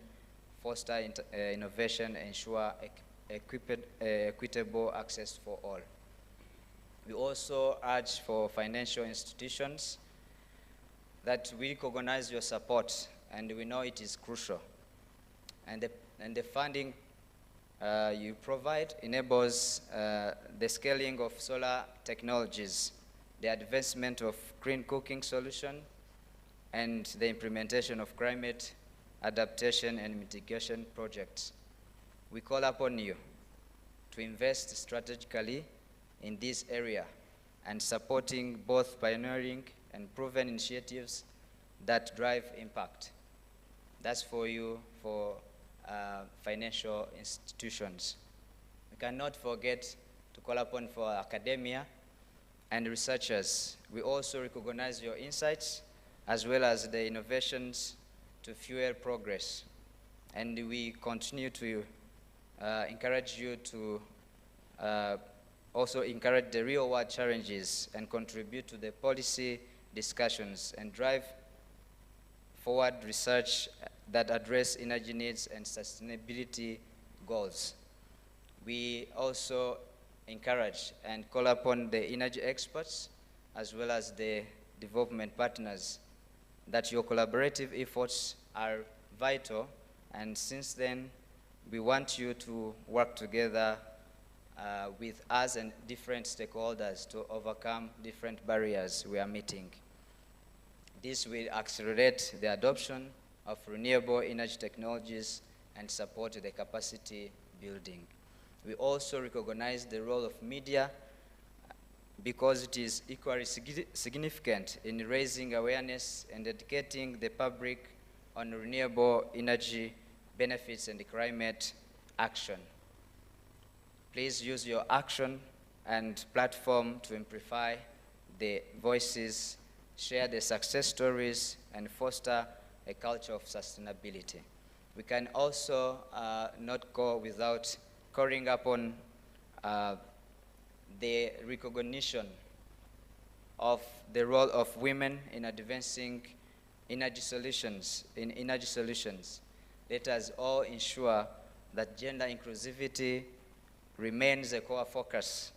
foster innovation, and ensure equitable access for all. We also urge for financial institutions that we recognize your support, and we know it is crucial. And the funding you provide enables the scaling of solar technologies, the advancement of clean cooking solution, and the implementation of climate adaptation and mitigation projects. We call upon you to invest strategically in this area and supporting both pioneering and proven initiatives that drive impact. That's for you, for financial institutions. We cannot forget to call upon for academia and researchers. We also recognize your insights as well as the innovations to fuel progress. And we continue to encourage you to also encourage the real-world challenges and contribute to the policy discussions and drive forward research that address energy needs and sustainability goals. We also encourage and call upon the energy experts as well as the development partners that your collaborative efforts are vital, and since then we want you to work together with us and different stakeholders to overcome different barriers we are meeting. This will accelerate the adoption of renewable energy technologies and support the capacity building. We also recognize the role of media because it is equally significant in raising awareness and educating the public on renewable energy benefits and climate action. Please use your action and platform to amplify the voices, share the success stories, and foster a culture of sustainability. We can also not go without calling upon the recognition of the role of women in advancing energy solutions. Let us all ensure that gender inclusivity remains a core focus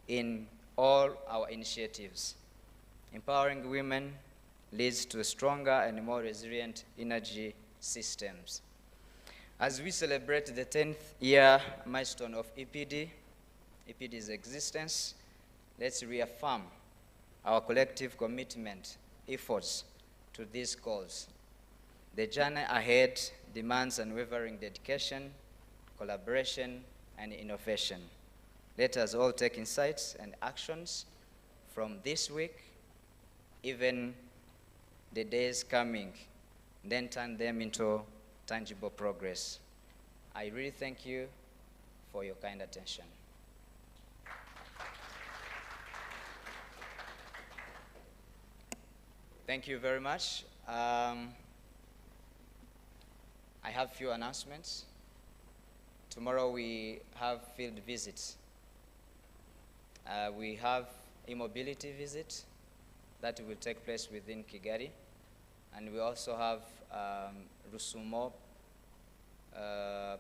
in all our initiatives. Empowering women leads to stronger and more resilient energy systems. As we celebrate the 10th year milestone of EPD's existence, let's reaffirm our collective commitment, efforts to these goals. The journey ahead demands unwavering dedication, collaboration, and innovation. Let us all take insights and actions from this week, even the days coming, then turn them into tangible progress. I really thank you for your kind attention. Thank you very much. I have a few announcements. Tomorrow we have field visits. We have e-mobility visit that will take place within Kigali. And we also have Rusumo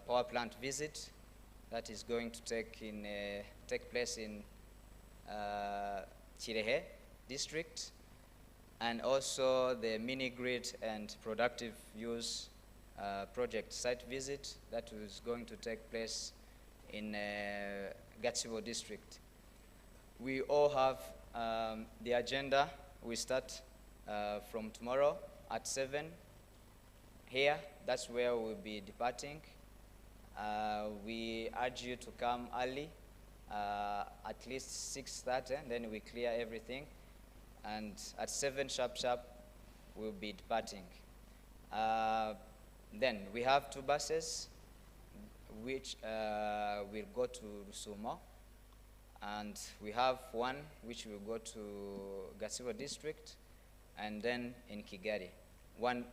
power plant visit that is going to take place in Kirehe district, and also the mini grid and productive use project site visit that is going to take place in Gatsibo district. We all have the agenda. We start from tomorrow at 7 here. That's where we'll be departing. We urge you to come early, at least 6:30, then we clear everything. And at 7 sharp, we'll be departing. Then we have 2 buses which will go to Rusumo, and we have 1 which will go to Gatsibo district, and then in Kigali. One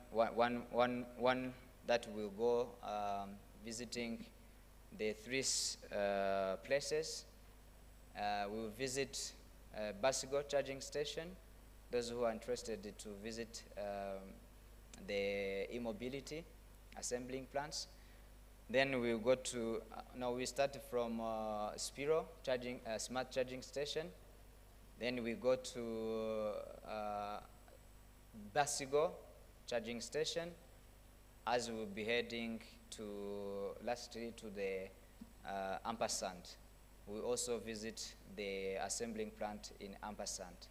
that will go visiting the 3 places. We will visit Basigo charging station, those who are interested to visit the e-mobility assembling plants. Then we'll go to, we start from Spiro charging, smart charging station. Then we go to Basigo charging station, as we'll be heading to, lastly, to the Ampersand. We also visit the assembling plant in Ampersand.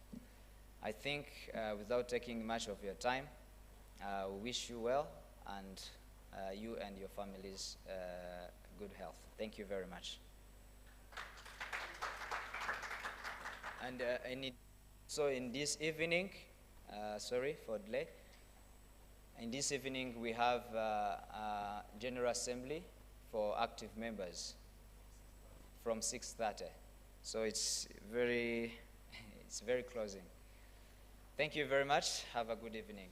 I think without taking much of your time, we wish you well, and you and your families good health. Thank you very much. And so in this evening, sorry for delay, in this evening we have a General Assembly for active members from 6:30. So it's very closing. Thank you very much. Have a good evening.